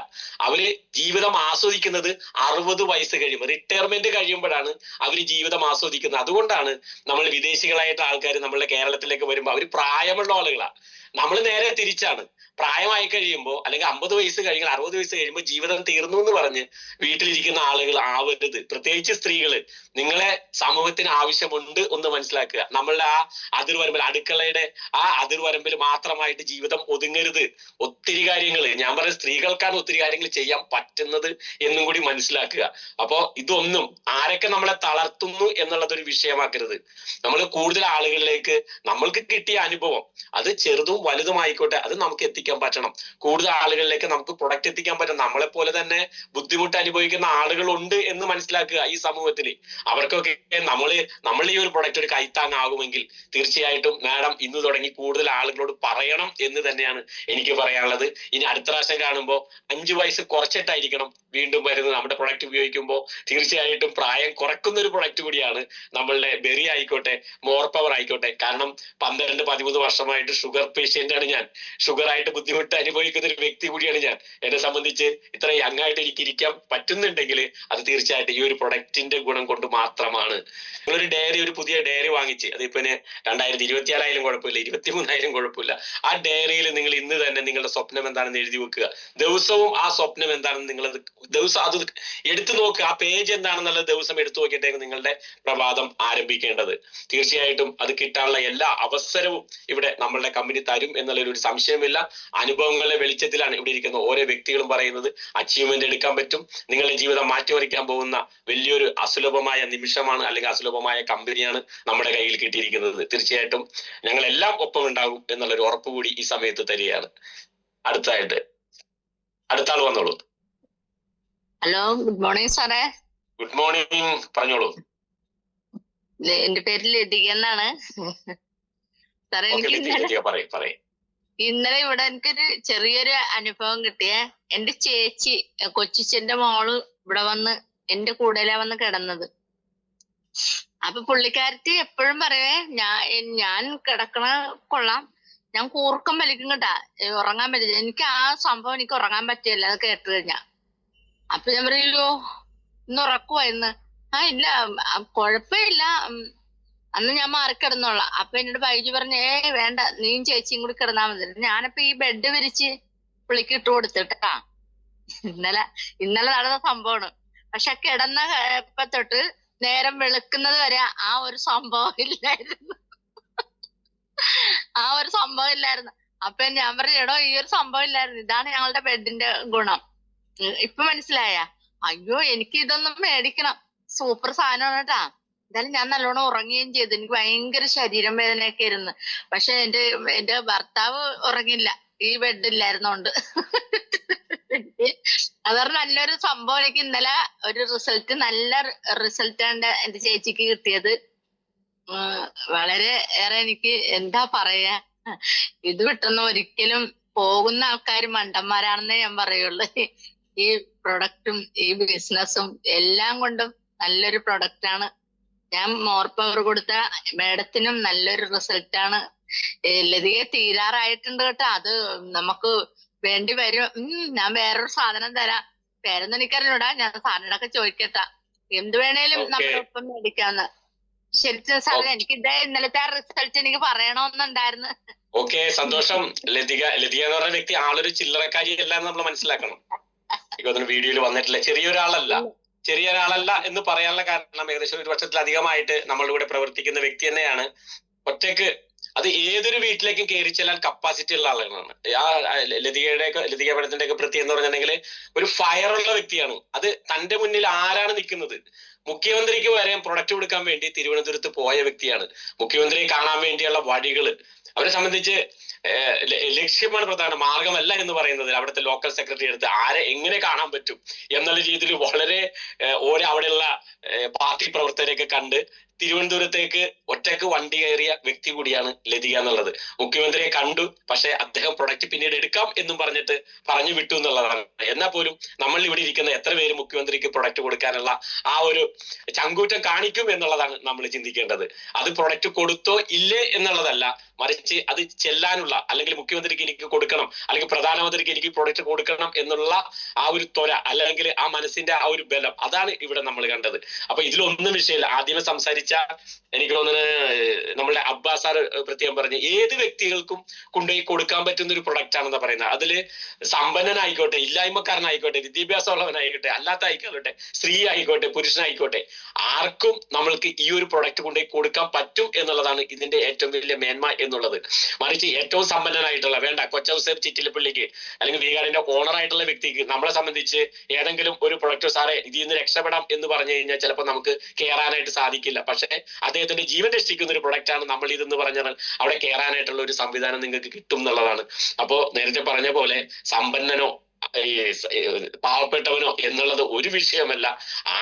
അവര് ജീവിതം ആസ്വദിക്കുന്നത് 60 വയസ്സ് കഴിയുമ്പോൾ, റിട്ടയർമെന്റ് കഴിയുമ്പോഴാണ് അവർ ജീവിതം ആസ്വദിക്കുന്നത്. അതുകൊണ്ടാണ് നമ്മൾ വിദേശികളായിട്ട് ആൾക്കാർ നമ്മളുടെ കേരളത്തിലേക്ക് വരുമ്പോൾ അവർ പ്രായമുള്ള ആളുകളാണ്. നമ്മൾ നേരെ തിരിച്ചാണ്. പ്രായമായി കഴിയുമ്പോൾ അല്ലെങ്കിൽ 50 വയസ്സ് കഴിഞ്ഞാൽ 60 വയസ്സ് കഴിയുമ്പോൾ ജീവിതം തീർന്നു എന്ന് പറഞ്ഞ് വീട്ടിലിരിക്കുന്ന ആളുകൾ ആവരുത്. പ്രത്യേകിച്ച് സ്ത്രീകള്, നിങ്ങളെ സമൂഹത്തിന് ആവശ്യമുണ്ട് ഒന്ന് മനസ്സിലാക്കുക. നമ്മളുടെ ആ അതിർവരമ്പിൽ, അടുക്കളയുടെ ആ അതിർവരമ്പിൽ മാത്രമായിട്ട് ജീവിതം ഒതുങ്ങരുത്. ഒത്തിരി കാര്യങ്ങൾ, ഞാൻ പറയുന്ന സ്ത്രീകൾക്കാണ് ഒത്തിരി കാര്യങ്ങൾ ചെയ്യാൻ പറ്റുന്നത് എന്നും കൂടി മനസ്സിലാക്കുക. അപ്പോ ഇതൊന്നും ആരൊക്കെ നമ്മളെ തളർത്തുന്നു എന്നുള്ളതൊരു വിഷയമാക്കരുത്. നമ്മൾ കൂടുതൽ ആളുകളിലേക്ക് നമ്മൾക്ക് കിട്ടിയ അനുഭവം, അത് ചെറുതും വലുതുമായിക്കോട്ടെ, അത് നമുക്ക് എത്തിക്കാൻ പറ്റണം. കൂടുതൽ ആളുകളിലേക്ക് നമുക്ക് പ്രൊഡക്റ്റ് എത്തിക്കാൻ പറ്റണം. നമ്മളെ പോലെ തന്നെ ബുദ്ധിമുട്ട് അനുഭവിക്കുന്ന ആളുകളുണ്ട് എന്ന് മനസ്സിലാക്കുക ഈ സമൂഹത്തിൽ. അവർക്കൊക്കെ നമ്മൾ ഈ ഒരു പ്രൊഡക്റ്റ് ഒരു കൈത്താങ്ങാകുമെങ്കിൽ തീർച്ചയായിട്ടും മാഡം ഇന്ന് തുടങ്ങി കൂടുതൽ ആളുകളോട് പറയണം എന്ന് തന്നെയാണ് എനിക്ക് പറയാനുള്ളത്. ഇനി അടുത്ത പ്രാവശ്യം കാണുമ്പോൾ 5 വയസ്സ് കുറച്ചിട്ടായിരിക്കണം വീണ്ടും വരുന്നത്. നമ്മുടെ പ്രൊഡക്റ്റ് ഉപയോഗിക്കുമ്പോൾ തീർച്ചയായിട്ടും പ്രായം കുറക്കുന്ന ഒരു പ്രൊഡക്റ്റ് കൂടിയാണ് നമ്മളുടെ ബെറി ആയിക്കോട്ടെ, മോർ പവർ ആയിക്കോട്ടെ. കാരണം 12-13 വർഷമായിട്ട് ഷുഗർ പേഷ്യന്റ് ആണ് ഞാൻ. ഷുഗർ ആയിട്ട് ബുദ്ധിമുട്ട് അനുഭവിക്കുന്ന ഒരു വ്യക്തി കൂടിയാണ് ഞാൻ. എന്നെ സംബന്ധിച്ച് ഇത്ര യങ് ആയിട്ട് എനിക്ക് ഇരിക്കാൻ പറ്റുന്നുണ്ടെങ്കിൽ അത് തീർച്ചയായിട്ടും ഈ ഒരു പ്രൊഡക്റ്റിന്റെ ഗുണം കൊണ്ട് മാത്രമാണ്. നിങ്ങളൊരു ഡയറി, ഒരു പുതിയ ഡയറി വാങ്ങിച്ച്, അതിപ്പോ 2024 ആയാലും കുഴപ്പമില്ല, 23 ആയാലും കുഴപ്പമില്ല, ആ ഡയറിയിൽ നിങ്ങൾ ഇന്ന് തന്നെ നിങ്ങളുടെ സ്വപ്നം എന്താണെന്ന് എഴുതി വെക്കുക. ദിവസവും ആ സ്വപ്നം എന്താണെന്ന് നിങ്ങൾ ദിവസം അത് എടുത്തു നോക്കുക. ആ പേജ് എന്താണെന്നുള്ള ദിവസം എടുത്തു നോക്കിയിട്ടേക്ക് നിങ്ങളുടെ പ്രഭാതം ആരംഭിക്കേണ്ടത്. തീർച്ചയായിട്ടും അത് കിട്ടാനുള്ള എല്ലാ അവസരവും ഇവിടെ നമ്മളുടെ കമ്പനി തരും എന്നുള്ളൊരു സംശയമില്ല. അനുഭവങ്ങളുടെ വെളിച്ചത്തിലാണ് ഇവിടെ ഇരിക്കുന്ന ഓരോ വ്യക്തികളും പറയുന്നത്. അച്ചീവ്മെന്റ് എടുക്കാൻ പറ്റും. നിങ്ങളുടെ ജീവിതം മാറ്റിമറിക്കാൻ പോകുന്ന വലിയൊരു അസുലഭമായ നിമിഷമാണ്, അല്ലെങ്കിൽ അസുലഭമായ കമ്പനിയാണ് നമ്മുടെ കയ്യിൽ കിട്ടിയിരിക്കുന്നത്. തീർച്ചയായിട്ടും ഞങ്ങൾ എല്ലാം ഒപ്പം ഉണ്ടാകും എന്നുള്ളൊരു ഉറപ്പ് കൂടി ഈ സമയത്ത് തരികയാണ്. അടുത്ത ആൾ വന്നോളൂ. ഹലോ, ഗുഡ് മോർണിംഗ് സാറേ. ഗുഡ് മോർണിംഗ്, പറഞ്ഞോളൂ. എന്റെ പേര് ലതിക എന്നാണ് സാറേ. എനിക്ക് ഇന്നലെ ഇവിടെ എനിക്കൊരു ചെറിയൊരു അനുഭവം കിട്ടിയേ. എന്റെ ചേച്ചി, കൊച്ചിച്ചന്റെ മോള് ഇവിടെ വന്ന് എന്റെ കൂടെയിലാ വന്ന് കിടന്നത്. അപ്പൊ പുള്ളിക്കാരത്തി എപ്പോഴും പറയേ, ഞാൻ കിടക്കണ കൊള്ളാം, ഞാൻ കൂർക്കം വലിക്കും കേട്ടാ, ഉറങ്ങാൻ പറ്റില്ല. എനിക്ക് ആ സംഭവം എനിക്ക് ഉറങ്ങാൻ പറ്റില്ല അത് കേട്ട് കഴിഞ്ഞാ. അപ്പൊ ഞാൻ പറയല്ലോ, ഇന്ന് ഉറക്കുവാ ഇന്ന്? ഇല്ല, കുഴപ്പമില്ല, അന്ന് ഞാൻ മാറിക്കിടന്നോളാം. അപ്പൊ എന്നോട് ബൈജു പറഞ്ഞു, വേണ്ട, നീയും ചേച്ചിയും കൂടി കിടന്നാ മതി. ഞാനിപ്പോ ഈ ബെഡ് വിരിച്ച് പുള്ളിക്ക് ഇട്ട് കൊടുത്തിട്ടാ. ഇന്നലെ നടന്ന സംഭവമാണ്. പക്ഷെ കിടന്ന ഇപ്പൊ തൊട്ട് നേരം വെളുക്കുന്നത് വരെ ആ ഒരു സംഭവം ഇല്ലായിരുന്നു. അപ്പൊ ഞാൻ പറഞ്ഞു, എടോ ഈ ഒരു സംഭവം ഇല്ലായിരുന്നു, ഇതാണ് ഞങ്ങളുടെ ബെഡിന്റെ ഗുണം. ഇപ്പൊ മനസ്സിലായ? അയ്യോ, എനിക്ക് ഇതൊന്നും മേടിക്കണം, സൂപ്പർ സാധനമാണ് കേട്ടാ. എന്തായാലും ഞാൻ നല്ലോണം ഉറങ്ങുകയും ചെയ്തു. എനിക്ക് ഭയങ്കര ശരീരം വേദനയൊക്കെ ഇരുന്ന്. പക്ഷെ എന്റെ ഭർത്താവ് ഉറങ്ങില്ല, ഈ ബെഡില്ലായിരുന്നോണ്ട്. അതൊരു നല്ലൊരു സംഭവം. എനിക്ക് ഇന്നലെ ഒരു നല്ല റിസൾട്ടാണ് എന്റെ ചേച്ചിക്ക് കിട്ടിയത്. വളരെ ഏറെ എനിക്ക് എന്താ പറയാ, ഇത് വിട്ടുന്ന ഒരിക്കലും പോകുന്ന ആൾക്കാർ മണ്ടന്മാരാണെന്നേ ഞാൻ പറയുള്ളൂ. ഈ പ്രൊഡക്റ്റും ഈ ബിസിനസ്സും എല്ലാം കൊണ്ടും നല്ലൊരു പ്രൊഡക്റ്റാണ്. ഞാൻ മോർ പവർ കൊടുത്ത മാഡത്തിനും നല്ലൊരു റിസൾട്ടാണ്. ലതിക തീരാറായിട്ടുണ്ട് കേട്ടോ. അത് നമുക്ക് വേണ്ടി വരും. ഞാൻ വേറൊരു സാധനം തരാം. പേരൊന്നും എനിക്കറിഞ്ഞൂടാ. ഞാൻ സാറിനോടൊക്കെ ചോദിക്കട്ടാ. എന്ത് വേണേലും നമ്മുടെ ഒപ്പം മേടിക്കാന്ന്. ശരിക്കും സാറേ എനിക്ക് ഇന്നലത്തെ ആ റിസൾട്ട് എനിക്ക് പറയണമെന്നുണ്ടായിരുന്നു. ഓക്കെ, സന്തോഷം. ലതിക എന്ന് പറഞ്ഞ വ്യക്തി ആളൊരു ചില്ലറക്കാരി അല്ല എന്ന് നമ്മൾ മനസ്സിലാക്കണം. എനിക്കൊന്നും വീഡിയോയിൽ വന്നിട്ടില്ല. ചെറിയ ഒരാളല്ല എന്ന് പറയാനുള്ള കാരണം ഏകദേശം 1 വർഷത്തിലധികമായിട്ട് നമ്മളുടെ കൂടെ പ്രവർത്തിക്കുന്ന വ്യക്തി തന്നെയാണ്. ഒറ്റയ്ക്ക് അത് ഏതൊരു വീട്ടിലേക്കും കയറി ചെല്ലാൻ കപ്പാസിറ്റി ഉള്ള ആളുകളാണ്. ലതിക മേഡത്തിന്റെ ഒക്കെ പ്രത്യേകം എന്ന് പറഞ്ഞിട്ടുണ്ടെങ്കിൽ ഒരു ഫയറുള്ള വ്യക്തിയാണ്. അത് തന്റെ മുന്നിൽ ആരാണ് നിൽക്കുന്നത്, മുഖ്യമന്ത്രിക്ക് വരെ പ്രൊഡക്റ്റ് കൊടുക്കാൻ വേണ്ടി തിരുവനന്തപുരത്ത് പോയ വ്യക്തിയാണ്. മുഖ്യമന്ത്രിയെ കാണാൻ വേണ്ടിയുള്ള വഴികള് അവരെ സംബന്ധിച്ച് ലക്ഷ്യമാണ് പ്രധാനം, മാർഗമല്ല എന്ന് പറയുന്നത്. അവിടുത്തെ ലോക്കൽ സെക്രട്ടറി എടുത്ത് ആരെ എങ്ങനെ കാണാൻ പറ്റും എന്നുള്ള രീതിയിൽ വളരെ അവിടെയുള്ള പാർട്ടി പ്രവർത്തകരെയൊക്കെ കണ്ട് തിരുവനന്തപുരത്തേക്ക് ഒറ്റയ്ക്ക് വണ്ടി കയറിയ വ്യക്തി കൂടിയാണ് ലതിക എന്നുള്ളത്. മുഖ്യമന്ത്രിയെ കണ്ടു, പക്ഷെ അദ്ദേഹം പ്രൊഡക്റ്റ് പിന്നീട് എടുക്കാം എന്നും പറഞ്ഞിട്ട് പറഞ്ഞു വിട്ടു എന്നുള്ളതാണ്. എന്നാൽ പോലും നമ്മൾ ഇവിടെ ഇരിക്കുന്ന എത്ര പേര് മുഖ്യമന്ത്രിക്ക് പ്രൊഡക്റ്റ് കൊടുക്കാനുള്ള ആ ഒരു ചങ്കൂറ്റം കാണിക്കും എന്നുള്ളതാണ് നമ്മൾ ചിന്തിക്കേണ്ടത്. അത് പ്രൊഡക്റ്റ് കൊടുത്തോ ഇല്ലേ എന്നുള്ളതല്ല, മറിച്ച് അത് ചെല്ലാനുള്ള, അല്ലെങ്കിൽ മുഖ്യമന്ത്രിക്ക് എനിക്ക് കൊടുക്കണം, അല്ലെങ്കിൽ പ്രധാനമന്ത്രിക്ക് എനിക്ക് പ്രൊഡക്റ്റ് കൊടുക്കണം എന്നുള്ള ആ ഒരു ത്വര, അല്ലെങ്കിൽ ആ മനസ്സിന്റെ ആ ഒരു ബലം, അതാണ് ഇവിടെ നമ്മൾ കണ്ടത്. അപ്പൊ ഇതിലൊന്നും വിഷയമില്ല. ആദ്യമേ സംസാരിച്ച എനിക്ക് തോന്നുന്നത് നമ്മളുടെ അബ്ബാസ് സാർ പ്രത്യേകം പറഞ്ഞ് ഏത് വ്യക്തികൾക്കും കൊണ്ടുപോയി കൊടുക്കാൻ പറ്റുന്ന ഒരു പ്രൊഡക്റ്റ് ആണെന്ന് പറയുന്നത്. അതില് സമ്പന്നനായിക്കോട്ടെ, ഇല്ലായ്മക്കാരനായിക്കോട്ടെ, വിദ്യാഭ്യാസമുള്ളവനായിക്കോട്ടെ, അല്ലാത്ത ആയിക്കോട്ടെ, സ്ത്രീ ആയിക്കോട്ടെ, പുരുഷനായിക്കോട്ടെ, ആർക്കും നമ്മൾക്ക് ഈ ഒരു പ്രൊഡക്റ്റ് കൊണ്ടുപോയി കൊടുക്കാൻ പറ്റും എന്നുള്ളതാണ് ഇതിന്റെ ഏറ്റവും വലിയ മേന്മ എന്നുള്ളത്. മറിച്ച് ഏറ്റവും സമ്പന്നനായിട്ടുള്ള, വേണ്ട കൊച്ചൗസേബ് ചിറ്റിലപ്പള്ളിക്ക് അല്ലെങ്കിൽ വീഗാർഡിന്റെ ഓണറായിട്ടുള്ള വ്യക്തിക്ക് നമ്മളെ സംബന്ധിച്ച് ഏതെങ്കിലും ഒരു പ്രൊഡക്റ്റ് സാറേ ഇതിൽ നിന്ന് രക്ഷപ്പെടാം എന്ന് പറഞ്ഞു കഴിഞ്ഞാൽ ചിലപ്പോൾ നമുക്ക് കയറാനായിട്ട് സാധിക്കില്ല. പക്ഷെ അദ്ദേഹത്തിന്റെ ജീവൻ രക്ഷിക്കുന്ന ഒരു പ്രൊഡക്റ്റ് ആണ് നമ്മൾ ഇതെന്ന് പറഞ്ഞാൽ അവിടെ കയറാനായിട്ടുള്ള ഒരു സംവിധാനം നിങ്ങൾക്ക് കിട്ടും എന്നുള്ളതാണ്. അപ്പോ നേരത്തെ പറഞ്ഞ പോലെ സമ്പന്നനോ പാവപ്പെട്ടവനോ എന്നുള്ളത് ഒരു വിഷയമല്ല.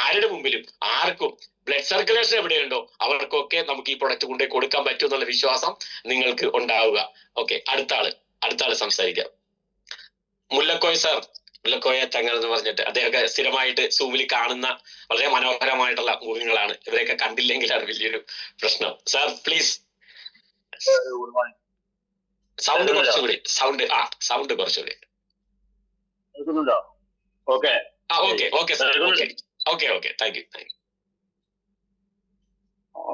ആരുടെ മുമ്പിലും ആർക്കും ബ്ലഡ് സർക്കുലേഷൻ എവിടെയുണ്ടോ അവർക്കൊക്കെ നമുക്ക് ഈ പ്രൊഡക്റ്റ് കൊണ്ടുപോയി കൊടുക്കാൻ പറ്റും എന്നുള്ള വിശ്വാസം നിങ്ങൾക്ക് ഉണ്ടാവുക. ഓക്കെ, അടുത്ത ആള് സംസാരിക്കാം. മുല്ലക്കോയ സാർ, മുല്ലക്കോയ തങ്ങൾ എന്ന് പറഞ്ഞിട്ട് അദ്ദേഹമൊക്കെ സ്ഥിരമായിട്ട് സൂമിൽ കാണുന്ന വളരെ മനോഹരമായിട്ടുള്ള മുഖങ്ങളാണ്. ഇവരെയൊക്കെ കണ്ടില്ലെങ്കിലാണ് വലിയൊരു പ്രശ്നം. സാർ പ്ലീസ് സൗണ്ട് കുറച്ചുകൂടി, സൗണ്ട് കുറച്ചുകൂടി. Okay sir, okay thank U.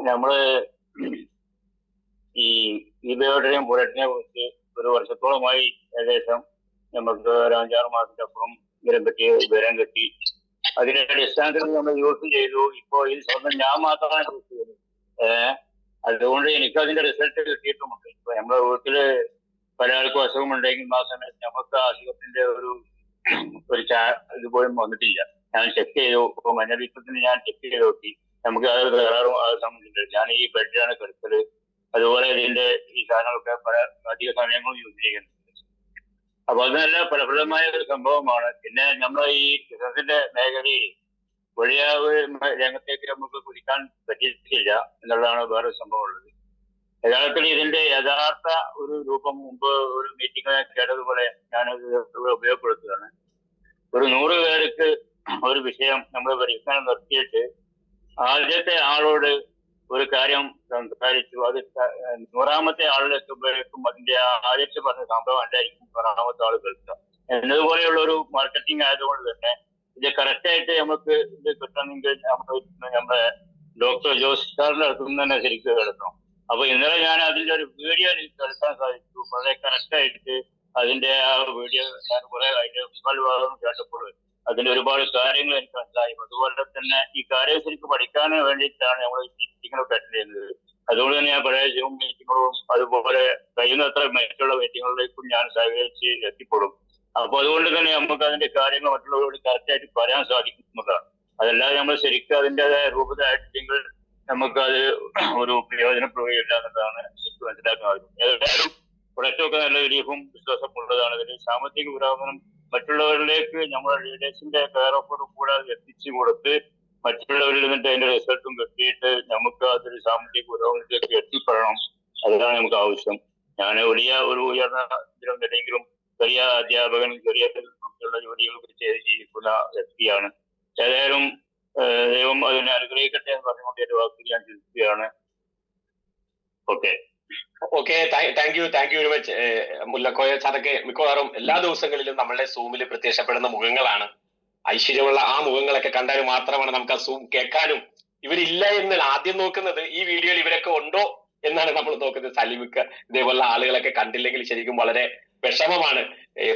നമ്മള് ഈ ബയോടെയും ബുള്ളറ്റിനെ കുറിച്ച് 1 വർഷത്തോളമായി ഏകദേശം നമുക്ക് ഒരു 5-6 മാസത്തിനപ്പുറം ഇതിനെപ്പറ്റി വിവരം കിട്ടി. അതിന്റെ അടിസ്ഥാനത്തിൽ നമ്മൾ യൂസ് ചെയ്തു. ഇപ്പോ ഈ സ്വന്തം ഞാൻ മാത്രമാണ് യൂസ് ചെയ്തത്. അതുകൊണ്ട് എനിക്ക് അതിന്റെ റിസൾട്ട് കിട്ടിയിട്ടുമുണ്ട്. ഇപ്പൊ നമ്മുടെ വീട്ടില് പല ആൾക്കും അസുഖമുണ്ടെങ്കിൽ ആ സമയത്ത് നമുക്ക് ആ അസുഖത്തിന്റെ ഒരു ഇതുപോലും വന്നിട്ടില്ല. ഞാൻ ചെക്ക് ചെയ്തു. ഇപ്പൊ മഞ്ഞവീക്കത്തിന് ഞാൻ ചെക്ക് ചെയ്ത് നോക്കി. നമുക്ക് അത് വേറെ സംബന്ധിച്ചിട്ടുണ്ട്. ഞാൻ ഈ ബെഡിലാണ് കിടക്കല്. അതുപോലെ ഇതിന്റെ ഈ സാധനങ്ങളൊക്കെ പല അധിക സമയങ്ങളും യൂസ് ചെയ്യുന്നുണ്ട്. അപ്പൊ അത് നല്ല ഫലപ്രദമായ ഒരു സംഭവമാണ്. പിന്നെ നമ്മൾ ഈ ബിസിനസിന്റെ മേഖലയിൽ വലിയ രംഗത്തേക്ക് നമുക്ക് കുതിക്കാൻ പറ്റിയിട്ടില്ല എന്നുള്ളതാണ് വേറെ സംഭവം ഉള്ളത്. യഥാർത്ഥത്തിൽ ഇതിന്റെ യഥാർത്ഥ ഒരു രൂപം മുമ്പ് ഒരു മീറ്റിംഗ് കേട്ടതുപോലെ ഞാനത് ഉപയോഗപ്പെടുത്തുകയാണ്. ഒരു 100 പേർക്ക് ഒരു വിഷയം നമ്മൾ പരിജ്ഞാനം നടത്തിയിട്ട് ആദ്യത്തെ ആളോട് ഒരു കാര്യം സംസാരിച്ചു. അത് 100ാമത്തെ ആളിലെത്തുമ്പോഴേക്കും അതിന്റെ ആദ്യത്തെ പറഞ്ഞ സംഭവം അല്ലായിരിക്കും 100ാമത്തെ ആൾ കേൾക്കുക. എന്നതുപോലെയുള്ള ഒരു മാർക്കറ്റിംഗ് ആയതുകൊണ്ട് തന്നെ ഇത് കറക്റ്റായിട്ട് നമുക്ക് ഇത് കിട്ടണമെങ്കിൽ നമ്മുടെ ഡോക്ടർ ജോസ് സാറിന്റെ അടുത്തുനിന്ന് തന്നെ ശരിക്കും കേൾക്കണം. അപ്പൊ ഇന്നലെ ഞാൻ അതിന്റെ ഒരു വീഡിയോ എനിക്ക് കേൾക്കാൻ സാധിച്ചു. വളരെ കറക്റ്റായിട്ട് അതിന്റെ ആ വീഡിയോ ഞാൻ കുറെ അതിന്റെ ഭാഗം കേട്ടപ്പോൾ അതിന്റെ ഒരുപാട് കാര്യങ്ങൾ എനിക്ക് മനസ്സിലായി. അതുപോലെ തന്നെ ഈ കാര്യം ശരിക്കും പഠിക്കാൻ വേണ്ടിയിട്ടാണ് നമ്മൾ മീറ്റിങ്ങുകളൊക്കെ അറ്റൻഡ് ചെയ്യുന്നത്. അതുകൊണ്ട് തന്നെ ഞാൻ പഴയ ജൂം മീറ്റിങ്ങുകളും അതുപോലെ കഴിയുന്നത്ര മറ്റുള്ള മീറ്റിങ്ങുകളിലേക്കും ഞാൻ സഹകരിച്ച് എത്തിപ്പെടും. അപ്പൊ അതുകൊണ്ട് തന്നെ നമുക്ക് അതിന്റെ കാര്യങ്ങൾ മറ്റുള്ളവരോട് കറക്റ്റായിട്ട് പറയാൻ സാധിക്കുന്നതാണ്. അതല്ലാതെ നമ്മൾ ശരിക്കും അതിൻ്റെതായ രൂപത്തിലായിട്ടെങ്കിൽ നമുക്കത് ഒരു പ്രയോജനപ്പെടുകയില്ല എന്നുള്ളതാണ് എനിക്ക് മനസ്സിലാക്കാൻ സാധിക്കുന്നത്. ഏതായാലും പ്രൊഡക്റ്റൊക്കെ നല്ല വിലയും വിശ്വാസം ഉള്ളതാണ്. ഇതിന് സാമ്പത്തിക പുരോഗമനം മറ്റുള്ളവരിലേക്ക് നമ്മുടെ ലീഡേഴ്സിന്റെ കെയർ ഓഫോട് കൂടെ എത്തിച്ചു കൊടുത്ത് മറ്റുള്ളവരിൽ നിന്നിട്ട് അതിന്റെ റിസൾട്ടും കിട്ടിയിട്ട് നമുക്ക് അതൊരു സാമ്പത്തിക പുരോഗമനത്തിലേക്ക് എത്തിപ്പെടണം. അതാണ് നമുക്ക് ആവശ്യം. ഞാൻ വലിയ ഒരു ഉയർന്ന ഇതിലൊന്നില്ലെങ്കിലും ചെറിയ അധ്യാപകൻ ചെറിയ ജോലികളൊക്കെ ചെയ്ത് ജീവിക്കുന്ന വ്യക്തിയാണ്. ഏതായാലും ദൈവം അതിനെ അനുഗ്രഹിക്കട്ടെ എന്ന് പറഞ്ഞുകൊണ്ട് എന്റെ വാക്കുകൾ ഞാൻ ചിന്തിക്കുകയാണ്. Okay. Okay, thank you very much Mullakoya സാറൊക്കെ മിക്കവാറും എല്ലാ ദിവസങ്ങളിലും നമ്മളുടെ സൂമിൽ പ്രത്യക്ഷപ്പെടുന്ന മുഖങ്ങളാണ്. ഐശ്വര്യമുള്ള ആ മുഖങ്ങളൊക്കെ കണ്ടാൽ മാത്രമാണ് നമുക്ക് ആ സൂം കേൾക്കാനും. ഇവരില്ല എന്ന് ആദ്യം നോക്കുന്നത് ഈ വീഡിയോയിൽ ഇവരൊക്കെ ഉണ്ടോ എന്നാണ് നമ്മൾ നോക്കുന്നത്. സലിമിക്ക ഇതേപോലുള്ള ആളുകളൊക്കെ കണ്ടില്ലെങ്കിൽ ശരിക്കും വളരെ വിഷമമാണ്.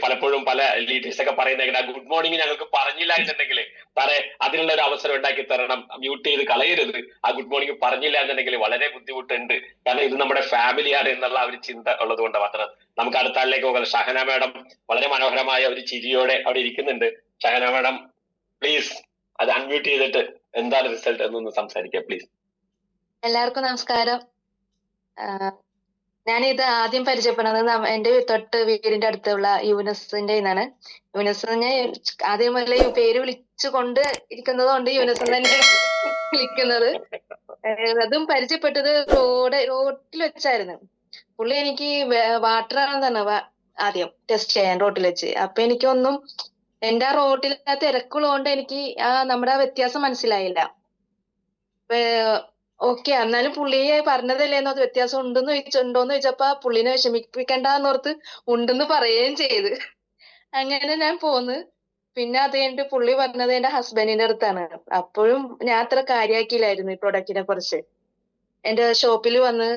പലപ്പോഴും പല ലീഡേഴ്സ് ഒക്കെ പറയുന്ന ഗുഡ് മോർണിംഗ് ഞങ്ങൾക്ക് പറഞ്ഞില്ല എന്നുണ്ടെങ്കിൽ സാറേ അതിനുള്ള ഒരു അവസരം ഉണ്ടാക്കി തരണം, മ്യൂട്ട് ചെയ്ത് കളയരുത്. ആ ഗുഡ് മോർണിംഗ് പറഞ്ഞില്ല എന്നുണ്ടെങ്കിൽ വളരെ ബുദ്ധിമുട്ടുണ്ട്. കാരണം ഇത് നമ്മുടെ ഫാമിലിയാണ് എന്നുള്ള ഒരു ചിന്ത ഉള്ളത് കൊണ്ട് മാത്രം. നമുക്ക് അടുത്ത ആളിലേക്ക് പോകാം. ഷഹന മാഡം വളരെ മനോഹരമായ ഒരു ചിരിയോടെ അവിടെ ഇരിക്കുന്നുണ്ട്. ഷഹന മാഡം പ്ലീസ് അത് അൺമ്യൂട്ട് ചെയ്തിട്ട് എന്താണ് റിസൾട്ട് എന്നൊന്ന് സംസാരിക്കാം പ്ലീസ്. എല്ലാവർക്കും നമസ്കാരം. ഞാനിത് ആദ്യം പരിചയപ്പെടുന്നത് എന്റെ തൊട്ട് വീടിന്റെ അടുത്തുള്ള യൂനസിന്റെ നിന്നാണ്. യൂനസ് ആദ്യം മുതലേ പേര് വിളിച്ചു കൊണ്ട് ഇരിക്കുന്നത് കൊണ്ട് യൂനസ് തന്നെ വിളിക്കുന്നത്. അതും പരിചയപ്പെട്ടത് റോട്ടിൽ വെച്ചായിരുന്നു. പുള്ളി എനിക്ക് വാട്ടർ ആണെന്ന് തന്നെ ആദ്യം ടെസ്റ്റ് ചെയ്യാൻ റോട്ടിൽ വെച്ച്. അപ്പൊ എനിക്കൊന്നും എന്റെ ആ റോട്ടിൽ ആ തിരക്കുള്ളതുകൊണ്ട് എനിക്ക് നമ്മുടെ ആ വ്യത്യാസം മനസ്സിലായില്ല. ഓക്കെ, എന്നാലും പുള്ളിയെ പറഞ്ഞതല്ലേന്നോ അത് വ്യത്യാസം ഉണ്ടോന്ന് ചോദിച്ചപ്പോ പുള്ളിനെ വിഷമിപ്പിക്കണ്ടെന്നോർത്ത് ഉണ്ടെന്ന് പറയുകയും ചെയ്ത്. അങ്ങനെ ഞാൻ പോന്ന്. പിന്നെ അത് കഴിഞ്ഞിട്ട് പുള്ളി പറഞ്ഞത് എന്റെ ഹസ്ബൻഡിന്റെ അടുത്താണ്. അപ്പോഴും ഞാൻ അത്ര കാര്യമാക്കിയില്ലായിരുന്നു ഈ പ്രൊഡക്റ്റിനെ കുറിച്ച്. എന്റെ ഷോപ്പിൽ വന്ന്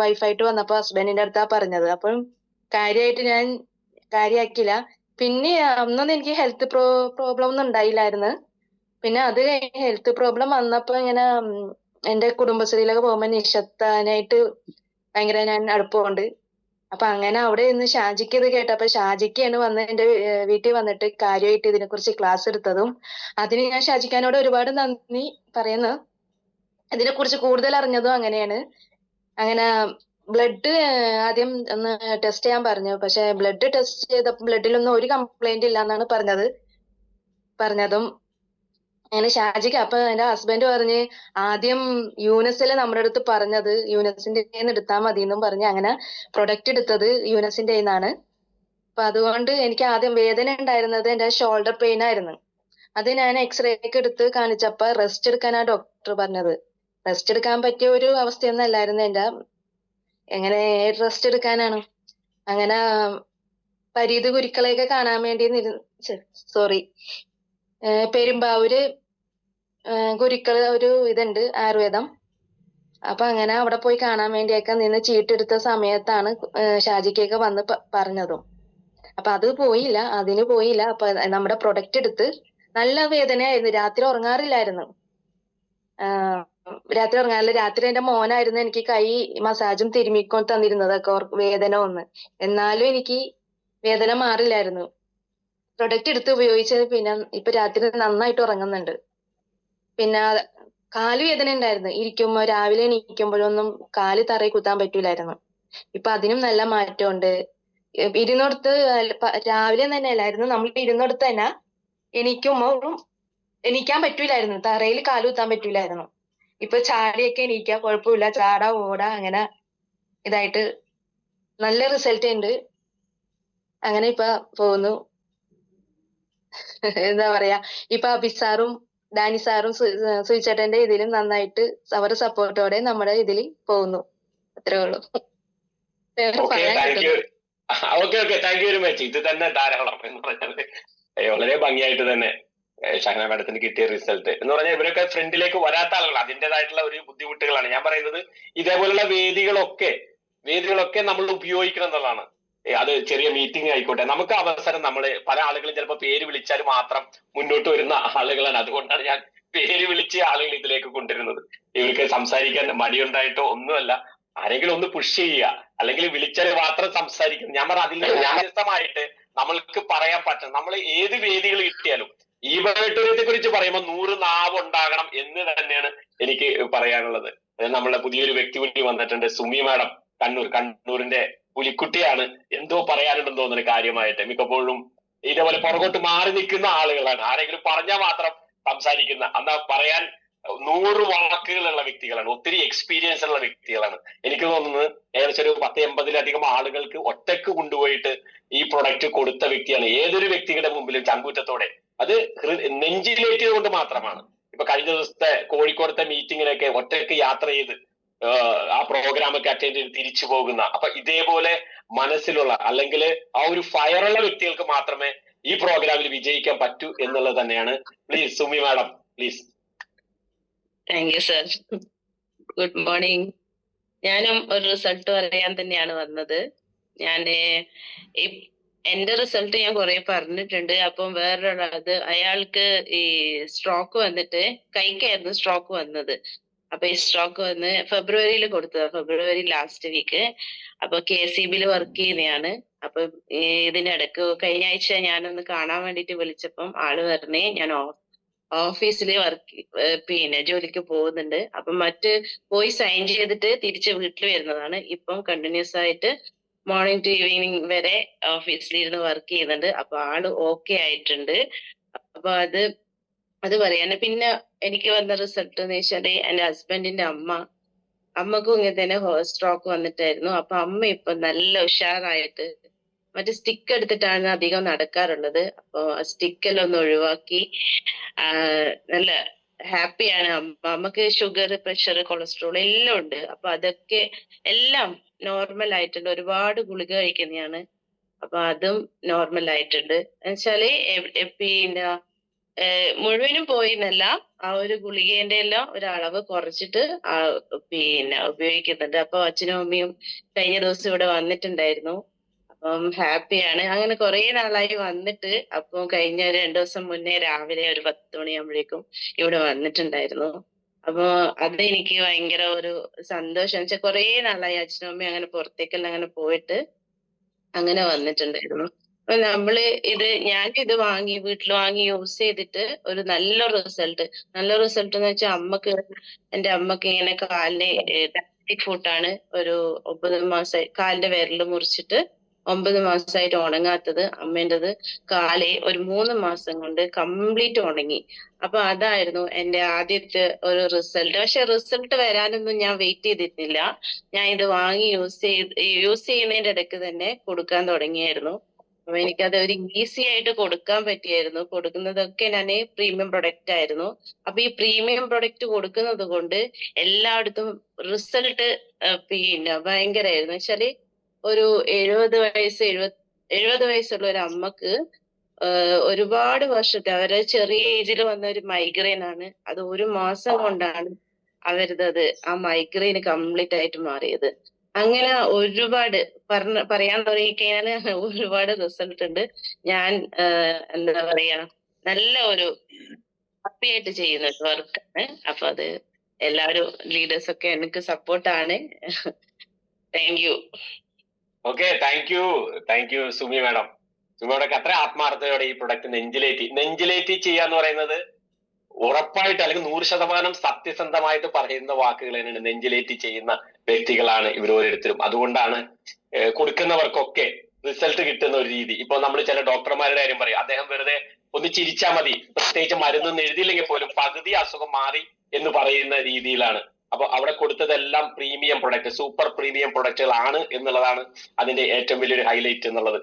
വൈഫായിട്ട് വന്നപ്പോ ഹസ്ബൻഡിന്റെ അടുത്താ പറഞ്ഞത്. അപ്പോഴും കാര്യമായിട്ട് ഞാൻ കാര്യമാക്കില്ല. പിന്നെ അന്നൊന്നും എനിക്ക് ഹെൽത്ത് പ്രോബ്ലം ഒന്നും ഉണ്ടായില്ലായിരുന്നു. പിന്നെ അത് കഴിഞ്ഞ് ഹെൽത്ത് പ്രോബ്ലം വന്നപ്പോ ഇങ്ങനെ എന്റെ കുടുംബശ്രീയിലൊക്കെ പോകുമ്പോ നിഷത്താനായിട്ട് ഭയങ്കര ഞാൻ അടുപ്പമുണ്ട്. അപ്പൊ അങ്ങനെ അവിടെ നിന്ന് ഷാജിക്ക് ഇത് കേട്ടപ്പോ ഷാജിക്കാണ് വന്ന് എന്റെ വീട്ടിൽ വന്നിട്ട് കാര്യമായിട്ട് ഇതിനെ കുറിച്ച് ക്ലാസ് എടുത്തതും. അതിന് ഞാൻ ഷാജിക്കാനോട് ഒരുപാട് നന്ദി പറയുന്നു. ഇതിനെ കുറിച്ച് കൂടുതൽ അറിഞ്ഞതും അങ്ങനെയാണ്. അങ്ങനെ ബ്ലഡ് ആദ്യം ഒന്ന് ടെസ്റ്റ് ചെയ്യാൻ പറഞ്ഞു. പക്ഷെ ബ്ലഡ് ടെസ്റ്റ് ചെയ്തപ്പോ ബ്ലഡിലൊന്നും ഒരു കംപ്ലൈന്റ് ഇല്ല എന്നാണ് പറഞ്ഞതും അങ്ങനെ ഷാജിക്ക്. അപ്പൊ എന്റെ ഹസ്ബൻഡ് പറഞ്ഞ് ആദ്യം യൂനസിലെ നമ്മുടെ അടുത്ത് പറഞ്ഞത് യൂനസിന്റെ എടുത്താൽ മതി എന്നും പറഞ്ഞ് അങ്ങനെ പ്രൊഡക്റ്റ് എടുത്തത് യൂനസിന്റെ നിന്നാണ്. അപ്പൊ അതുകൊണ്ട് എനിക്ക് ആദ്യം വേദന ഉണ്ടായിരുന്നത് എന്റെ ഷോൾഡർ പെയിൻ ആയിരുന്നു. അത് ഞാൻ എക്സ്റേ ഒക്കെ എടുത്ത് കാണിച്ചപ്പോ റെസ്റ്റ് എടുക്കാനാ ഡോക്ടർ പറഞ്ഞത്. റെസ്റ്റ് എടുക്കാൻ പറ്റിയ ഒരു അവസ്ഥയൊന്നും അല്ലായിരുന്നു എന്റെ. എങ്ങനെ റെസ്റ്റ് എടുക്കാനാണ്? അങ്ങനെ പരീത് ഗുരുക്കളെയൊക്കെ കാണാൻ വേണ്ടി പെരുമ്പാവൂര് ഗുരുക്കള് ഒരു ഇതുണ്ട് ആയുർവേദം. അപ്പൊ അങ്ങനെ അവിടെ പോയി കാണാൻ വേണ്ടിയൊക്കെ നിന്ന് ചീട്ടെടുത്ത സമയത്താണ് ഷാജിക്കൊക്കെ വന്ന് പറഞ്ഞതും. അപ്പൊ അതിന് പോയില്ല. അപ്പൊ നമ്മുടെ പ്രൊഡക്റ്റ് എടുത്ത് നല്ല വേദനയായിരുന്നു. രാത്രി ഉറങ്ങാറില്ലായിരുന്നു. രാത്രി എന്റെ മോനായിരുന്നു എനിക്ക് കൈ മസാജും തിരുമ്മിക്കൊണ്ട് തന്നിരുന്നതൊക്കെ വേദന എന്നാലും എനിക്ക് വേദന മാറില്ലായിരുന്നു. പ്രൊഡക്റ്റ് എടുത്ത് ഉപയോഗിച്ചത് പിന്നെ ഇപ്പൊ രാത്രി നന്നായിട്ട് ഉറങ്ങുന്നുണ്ട്. പിന്നെ കാല് വേദന ഉണ്ടായിരുന്നു. രാവിലെ എണീക്കുമ്പോഴൊന്നും കാല് തറയിൽ കുത്താൻ പറ്റൂലായിരുന്നു. ഇപ്പൊ അതിനും നല്ല മാറ്റമുണ്ട്. ഇരുന്നിടത്ത് രാവിലെ തന്നെ അല്ലായിരുന്നു, നമ്മൾ ഇരുന്നിടത്ത് തന്നെ എണീക്കാൻ പറ്റൂലായിരുന്നു. തറയിൽ കാല് കുത്താൻ പറ്റൂലായിരുന്നു. ഇപ്പൊ ചാടിയൊക്കെ എണീക്കാം, കുഴപ്പമില്ല. ചാടാ ഓടാ അങ്ങനെ ഇതായിട്ട് നല്ല റിസൾട്ട് ഉണ്ട്. അങ്ങനെ ഇപ്പൊ പോകുന്നു. എന്താ പറയാ, ഇപ്പൊ അഭിസാറും ഡാനി സാറും സുചേട്ടന്റെ ഇതിലും നന്നായിട്ട് അവരുടെ സപ്പോർട്ടോടെ നമ്മുടെ ഇതിൽ പോകുന്നു. അത്രേ ഉള്ളൂ. Okay, thank you very much. ഇത് തന്നെ ധാരാളം എന്ന് പറഞ്ഞത് വളരെ ഭംഗിയായിട്ട് തന്നെ ഷഹന മാഡത്തിന് കിട്ടിയ റിസൾട്ട് എന്ന് പറഞ്ഞാൽ ഇവരൊക്കെ ഫ്രണ്ടിലേക്ക് വരാത്ത ആളുകൾ അതിൻ്റെതായിട്ടുള്ള ഒരു ബുദ്ധിമുട്ടുകളാണ്. ഞാൻ പറയുന്നത് ഇതേപോലുള്ള വേദികളൊക്കെ നമ്മൾ ഉപയോഗിക്കണം എന്നുള്ളതാണ്. അത് ചെറിയ മീറ്റിംഗ് ആയിക്കോട്ടെ, നമുക്ക് അവസരം പല ആളുകളും ചിലപ്പോൾ പേര് വിളിച്ചാൽ മാത്രം മുന്നോട്ട് വരുന്ന ആളുകളാണ്. അതുകൊണ്ടാണ് ഞാൻ പേര് വിളിച്ച് ആളുകൾ ഇതിലേക്ക് കൊണ്ടുവരുന്നത്. ഇവർക്ക് സംസാരിക്കാൻ മടിയുണ്ടായിട്ടോ ഒന്നുമല്ല. ആരെങ്കിലും ഒന്ന് പുഷ് ചെയ്യുക, അല്ലെങ്കിൽ വിളിച്ചാൽ മാത്രം സംസാരിക്കണം. ഞാൻ പറഞ്ഞ അതിൽ വ്യത്യസ്തമായിട്ട് നമ്മൾക്ക് പറയാൻ പറ്റണം. നമ്മൾ ഏത് വേദികൾ കിട്ടിയാലും ഈ ബയോട്ടോറിയത്തെ കുറിച്ച് പറയുമ്പോൾ 100 നാവ് ഉണ്ടാകണം എന്ന് തന്നെയാണ് എനിക്ക് പറയാനുള്ളത്. നമ്മളെ പുതിയൊരു വ്യക്തി കൂടി വന്നിട്ടുണ്ട്, സുമി മാഡം, കണ്ണൂരിന്റെ പുലിക്കുട്ടിയാണ്. എന്തോ പറയാനുണ്ടെന്ന് തോന്നുന്നു കാര്യമായിട്ട്. മിക്കപ്പോഴും ഇതേപോലെ പുറകോട്ട് മാറി നിൽക്കുന്ന ആളുകളാണ്. ആരെങ്കിലും പറഞ്ഞാൽ മാത്രം സംസാരിക്കുന്ന, എന്നാ പറയാൻ 100 വാക്കുകളുള്ള വ്യക്തികളാണ്. ഒത്തിരി എക്സ്പീരിയൻസ് ഉള്ള വ്യക്തികളാണ്. എനിക്ക് തോന്നുന്നത് ഏകദേശം ഒരു 10-80 ആളുകൾക്ക് ഒറ്റക്ക് കൊണ്ടുപോയിട്ട് ഈ പ്രൊഡക്റ്റ് കൊടുത്ത വ്യക്തിയാണ്. ഏതൊരു വ്യക്തിയുടെ മുമ്പിലും ചങ്കൂറ്റത്തോടെ അത് നെഞ്ചിലേറ്റിയത് കൊണ്ട് മാത്രമാണ്. ഇപ്പൊ കഴിഞ്ഞ ദിവസത്തെ കോഴിക്കോടത്തെ മീറ്റിങ്ങിനൊക്കെ ഒറ്റയ്ക്ക് യാത്ര ചെയ്ത് ആ പ്രോഗ്രാമൊക്കെ അറ്റൻഡ് ചെയ്ത് തിരിച്ചു പോകുന്ന, അപ്പൊ ഇതേപോലെ മനസ്സിലുള്ള അല്ലെങ്കിൽ ആ ഒരു ഫയറുള്ള വ്യക്തികൾക്ക് മാത്രമേ ഈ പ്രോഗ്രാമിൽ വിജയിക്കാൻ പറ്റൂ എന്നുള്ളത് തന്നെയാണ്. Please Sumi madam, please. Thank you sir. Good morning. ഞാനും ഒരു റിസൾട്ട് പറയാൻ തന്നെയാണ് വന്നത്. എന്റെ റിസൾട്ട് ഞാൻ കുറെ പറഞ്ഞിട്ടുണ്ട്. അപ്പം വേറൊരാളത് അയാൾക്ക് ഈ സ്ട്രോക്ക് വന്നിട്ട് കൈക്കായിരുന്നു സ്ട്രോക്ക് വന്നത്. അപ്പൊ ഈ സ്ട്രോക്ക് വന്ന് ഫെബ്രുവരിയിൽ കൊടുത്തതാ, ഫെബ്രുവരി ലാസ്റ്റ് വീക്ക്. അപ്പൊ KCBയിൽ വർക്ക് ചെയ്യുന്നതാണ്. അപ്പൊ ഇതിനിടക്ക് കഴിഞ്ഞ ആഴ്ച ഞാനൊന്ന് കാണാൻ വേണ്ടിട്ട് വിളിച്ചപ്പം ആള് പറഞ്ഞേ ഞാൻ ഓഫീസിൽ ജോലിക്ക് പോകുന്നുണ്ട്. അപ്പൊ പോയി സൈൻ ചെയ്തിട്ട് തിരിച്ച് വീട്ടിൽ വരുന്നതാണ്. ഇപ്പം കണ്ടിന്യൂസ് ആയിട്ട് മോർണിംഗ് ടു ഈവനിങ് വരെ ഓഫീസിലിരുന്ന് വർക്ക് ചെയ്യുന്നുണ്ട്. അപ്പൊ ആള് ഓക്കെ ആയിട്ടുണ്ട്. അപ്പൊ അത് പറയാന്. പിന്നെ എനിക്ക് വന്ന റിസൾട്ട് എന്ന് വെച്ചാല് എന്റെ ഹസ്ബൻഡിന്റെ അമ്മക്കും ഇങ്ങനെ തന്നെ സ്ട്രോക്ക് വന്നിട്ടായിരുന്നു. അപ്പൊ അമ്മ ഇപ്പൊ നല്ല ഉഷാറായിട്ട് മറ്റേ സ്റ്റിക്ക് എടുത്തിട്ടാണ് അധികം നടക്കാറുള്ളത്. അപ്പൊ സ്റ്റിക്കെല്ലാം ഒന്ന് ഒഴിവാക്കി നല്ല ഹാപ്പിയാണ് അമ്മ. അമ്മക്ക് ഷുഗർ, പ്രഷർ, കൊളസ്ട്രോൾ എല്ലാം ഉണ്ട്. അപ്പൊ അതൊക്കെ എല്ലാം നോർമൽ ആയിട്ടുണ്ട്. ഒരുപാട് ഗുളിക കഴിക്കുന്നതാണ്. അപ്പൊ അതും നോർമൽ ആയിട്ടുണ്ട്. എന്നുവെച്ചാല് പിന്നെ മുഴുവനും പോയിന്നല്ല, ആ ഒരു ഗുളികേന്റെ എല്ലാം ഒരളവ് കുറച്ചിട്ട് ഉപയോഗിക്കുന്നുണ്ട്. അപ്പൊ അച്ഛനും അമ്മയും കഴിഞ്ഞ ദിവസം ഇവിടെ വന്നിട്ടുണ്ടായിരുന്നു. അപ്പം ഹാപ്പിയാണ്. അങ്ങനെ കുറെ നാളായി വന്നിട്ട്. അപ്പം കഴിഞ്ഞ 2 ദിവസം മുന്നേ രാവിലെ ഒരു 10 മണിയാകുമ്പോഴേക്കും ഇവിടെ വന്നിട്ടുണ്ടായിരുന്നു. അപ്പൊ അതെനിക്ക് ഭയങ്കര ഒരു സന്തോഷം. വെച്ചാൽ കുറെ നാളായി അച്ഛനും അമ്മയും അങ്ങനെ പുറത്തേക്കെല്ലാം അങ്ങനെ പോയിട്ട് അങ്ങനെ വന്നിട്ടുണ്ടായിരുന്നു. അപ്പൊ ഞാനിത് വീട്ടിൽ വാങ്ങി യൂസ് ചെയ്തിട്ട് ഒരു നല്ല റിസൾട്ട് എന്ന് വെച്ചാൽ എന്റെ അമ്മക്ക് ഇങ്ങനെ കാലിന് ഡയബറ്റിക് ഫുട്ടാണ്. ഒരു 9 മാസമായി കാലിന്റെ വിരല് മുറിച്ചിട്ട് 9 മാസമായിട്ട് ഉണങ്ങാത്തത്. അമ്മേൻ്റെത് കാല് ഒരു 3 മാസം കൊണ്ട് കംപ്ലീറ്റ് ഉണങ്ങി. അപ്പൊ അതായിരുന്നു എന്റെ ആദ്യത്തെ ഒരു റിസൾട്ട്. പക്ഷെ റിസൾട്ട് വരാനൊന്നും ഞാൻ വെയിറ്റ് ചെയ്തിട്ടില്ല. ഞാൻ ഇത് വാങ്ങി യൂസ് ചെയ്യുന്നതിന്റെ ഇടയ്ക്ക് തന്നെ കൊടുക്കാൻ തുടങ്ങിയായിരുന്നു. അപ്പൊ എനിക്കത് ഒരു ഈസി ആയിട്ട് കൊടുക്കാൻ പറ്റിയായിരുന്നു. കൊടുക്കുന്നതൊക്കെ ഞാൻ പ്രീമിയം പ്രൊഡക്റ്റ് ആയിരുന്നു. അപ്പൊ ഈ പ്രീമിയം പ്രൊഡക്റ്റ് കൊടുക്കുന്നത് കൊണ്ട് എല്ലായിടത്തും റിസൾട്ട് ഭയങ്കരമായിരുന്നു. വെച്ചാല് ഒരു 70 വയസ്സുള്ള ഒരു അമ്മക്ക് ഒരുപാട് വർഷത്തെ അവരുടെ ചെറിയ ഏജിൽ വന്ന ഒരു മൈഗ്രെയിൻ ആണ്. അത് 1 മാസം കൊണ്ടാണ് അവരത് ആ മൈഗ്രെയിൻ കംപ്ലീറ്റ് ആയിട്ട് മാറിയത്. അങ്ങനെ ഒരുപാട് പറയാൻ തുടങ്ങിക്കഴിഞ്ഞാല് ഒരുപാട് റിസൾട്ട് ഉണ്ട്. ഞാൻ എന്താ പറയാ, നല്ല ഒരു ഹാപ്പി ആയിട്ട് ചെയ്യുന്ന വർക്കാണ്. അപ്പൊ അത് എല്ലാവരും ലീഡേഴ്സ് ഒക്കെ എനിക്ക് സപ്പോർട്ടാണ്. Thank you. Okay, thank you Sumi madam. സുമിയോടൊക്കെ അത്ര ആത്മാർത്ഥതയോടെ ഈ പ്രൊഡക്റ്റ് നെഞ്ചിലേറ്റി ചെയ്യാന്ന് പറയുന്നത് ഉറപ്പായിട്ട് അല്ലെങ്കിൽ 100% സത്യസന്ധമായിട്ട് പറയുന്ന വാക്കുകൾ തന്നെയാണ്. നെഞ്ചിലേറ്റി ചെയ്യുന്ന വ്യക്തികളാണ് ഇവർ ഓരോരുത്തരും. അതുകൊണ്ടാണ് കൊടുക്കുന്നവർക്കൊക്കെ റിസൾട്ട് കിട്ടുന്ന ഒരു രീതി. ഇപ്പൊ നമ്മൾ ചില ഡോക്ടർമാരുടെ കാര്യം പറയും, അദ്ദേഹം വെറുതെ ഒന്ന് ചിരിച്ചാൽ മതി, പ്രത്യേകിച്ച് മരുന്നൊന്നും എഴുതിയില്ലെങ്കിൽ പോലും പകുതി അസുഖം മാറി എന്ന് പറയുന്ന രീതിയിലാണ്. അപ്പൊ അവിടെ കൊടുത്തതെല്ലാം പ്രീമിയം പ്രൊഡക്റ്റ്, സൂപ്പർ പ്രീമിയം പ്രൊഡക്റ്റുകളാണ് എന്നുള്ളതാണ് അതിന്റെ ഏറ്റവും വലിയൊരു ഹൈലൈറ്റ് എന്നുള്ളത്.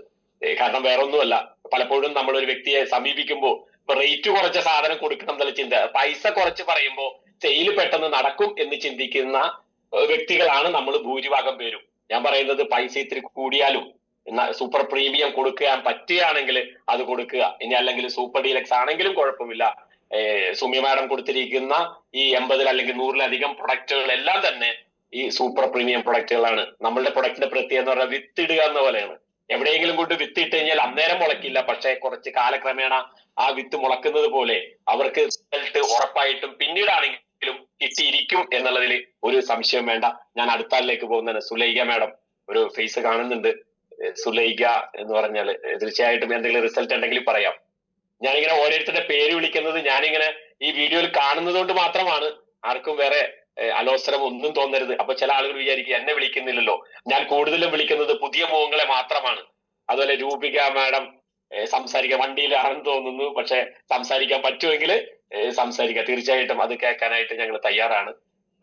കാരണം വേറെ ഒന്നുമല്ല, പലപ്പോഴും നമ്മൾ ഒരു വ്യക്തിയെ സമീപിക്കുമ്പോൾ ഇപ്പൊ റേറ്റ് കുറച്ച സാധനം കൊടുക്കണം എന്നുള്ള ചിന്ത, പൈസ കുറച്ച് പറയുമ്പോൾ സെയിൽ പെട്ടെന്ന് നടക്കും എന്ന് ചിന്തിക്കുന്ന വ്യക്തികളാണ് നമ്മൾ ഭൂരിഭാഗം പേരും. ഞാൻ പറയുന്നത് പൈസ ഇത്തിരി കൂടിയാലും സൂപ്പർ പ്രീമിയം കൊടുക്കാൻ പറ്റുകയാണെങ്കിൽ അത് കൊടുക്കുക. ഇനി അല്ലെങ്കിൽ സൂപ്പർ ഡീലക്സ് ആണെങ്കിലും കുഴപ്പമില്ല. സുമി മാഡം കൊടുത്തിരിക്കുന്ന ഈ 80 അല്ലെങ്കിൽ 100-ലധികം പ്രൊഡക്റ്റുകളെല്ലാം തന്നെ ഈ സൂപ്പർ പ്രീമിയം പ്രൊഡക്റ്റുകളാണ്. നമ്മളുടെ പ്രൊഡക്റ്റിന്റെ പ്രത്യേകത എന്ന് പറഞ്ഞാൽ വിത്തിടുക എന്ന പോലെയാണ്. എവിടെയെങ്കിലും കൊണ്ട് വിത്തിട്ട് കഴിഞ്ഞാൽ അന്നേരം മുളക്കില്ല, പക്ഷെ കുറച്ച് കാലക്രമേണ ആ വിത്ത് മുളക്കുന്നത് പോലെ അവർക്ക് റിസൾട്ട് ഉറപ്പായിട്ടും പിന്നീടാണെങ്കിലും കിട്ടിയിരിക്കും എന്നുള്ളതിൽ ഒരു സംശയം വേണ്ട. ഞാൻ അടുത്താളിലേക്ക് പോകുന്നതാണ്. സുലൈഖ മാഡം ഒരു ഫേസ് കാണുന്നുണ്ട്. സുലൈഖ എന്ന് പറഞ്ഞാല് തീർച്ചയായിട്ടും എന്തെങ്കിലും റിസൾട്ട് ഉണ്ടെങ്കിൽ പറയാം. ഞാനിങ്ങനെ ഓരോരുത്തരുടെ പേര് വിളിക്കുന്നത് ഞാനിങ്ങനെ ഈ വീഡിയോയിൽ കാണുന്നത് കൊണ്ട് മാത്രമാണ്. ആർക്കും വേറെ അലോസരം ഒന്നും തോന്നരുത്. അപ്പൊ ചില ആളുകൾ വിചാരിക്കും എന്നെ വിളിക്കുന്നില്ലല്ലോ. ഞാൻ കൂടുതലും വിളിക്കുന്നത് പുതിയ മുഖങ്ങളെ മാത്രമാണ്. അതുപോലെ രൂപിക മാഡം സംസാരിക്കാൻ വണ്ടിയിലാണെന്ന് തോന്നുന്നു, പക്ഷെ സംസാരിക്കാൻ പറ്റുമെങ്കിൽ സംസാരിക്കാം. തീർച്ചയായിട്ടും അത് കേൾക്കാനായിട്ട് ഞങ്ങൾ തയ്യാറാണ്.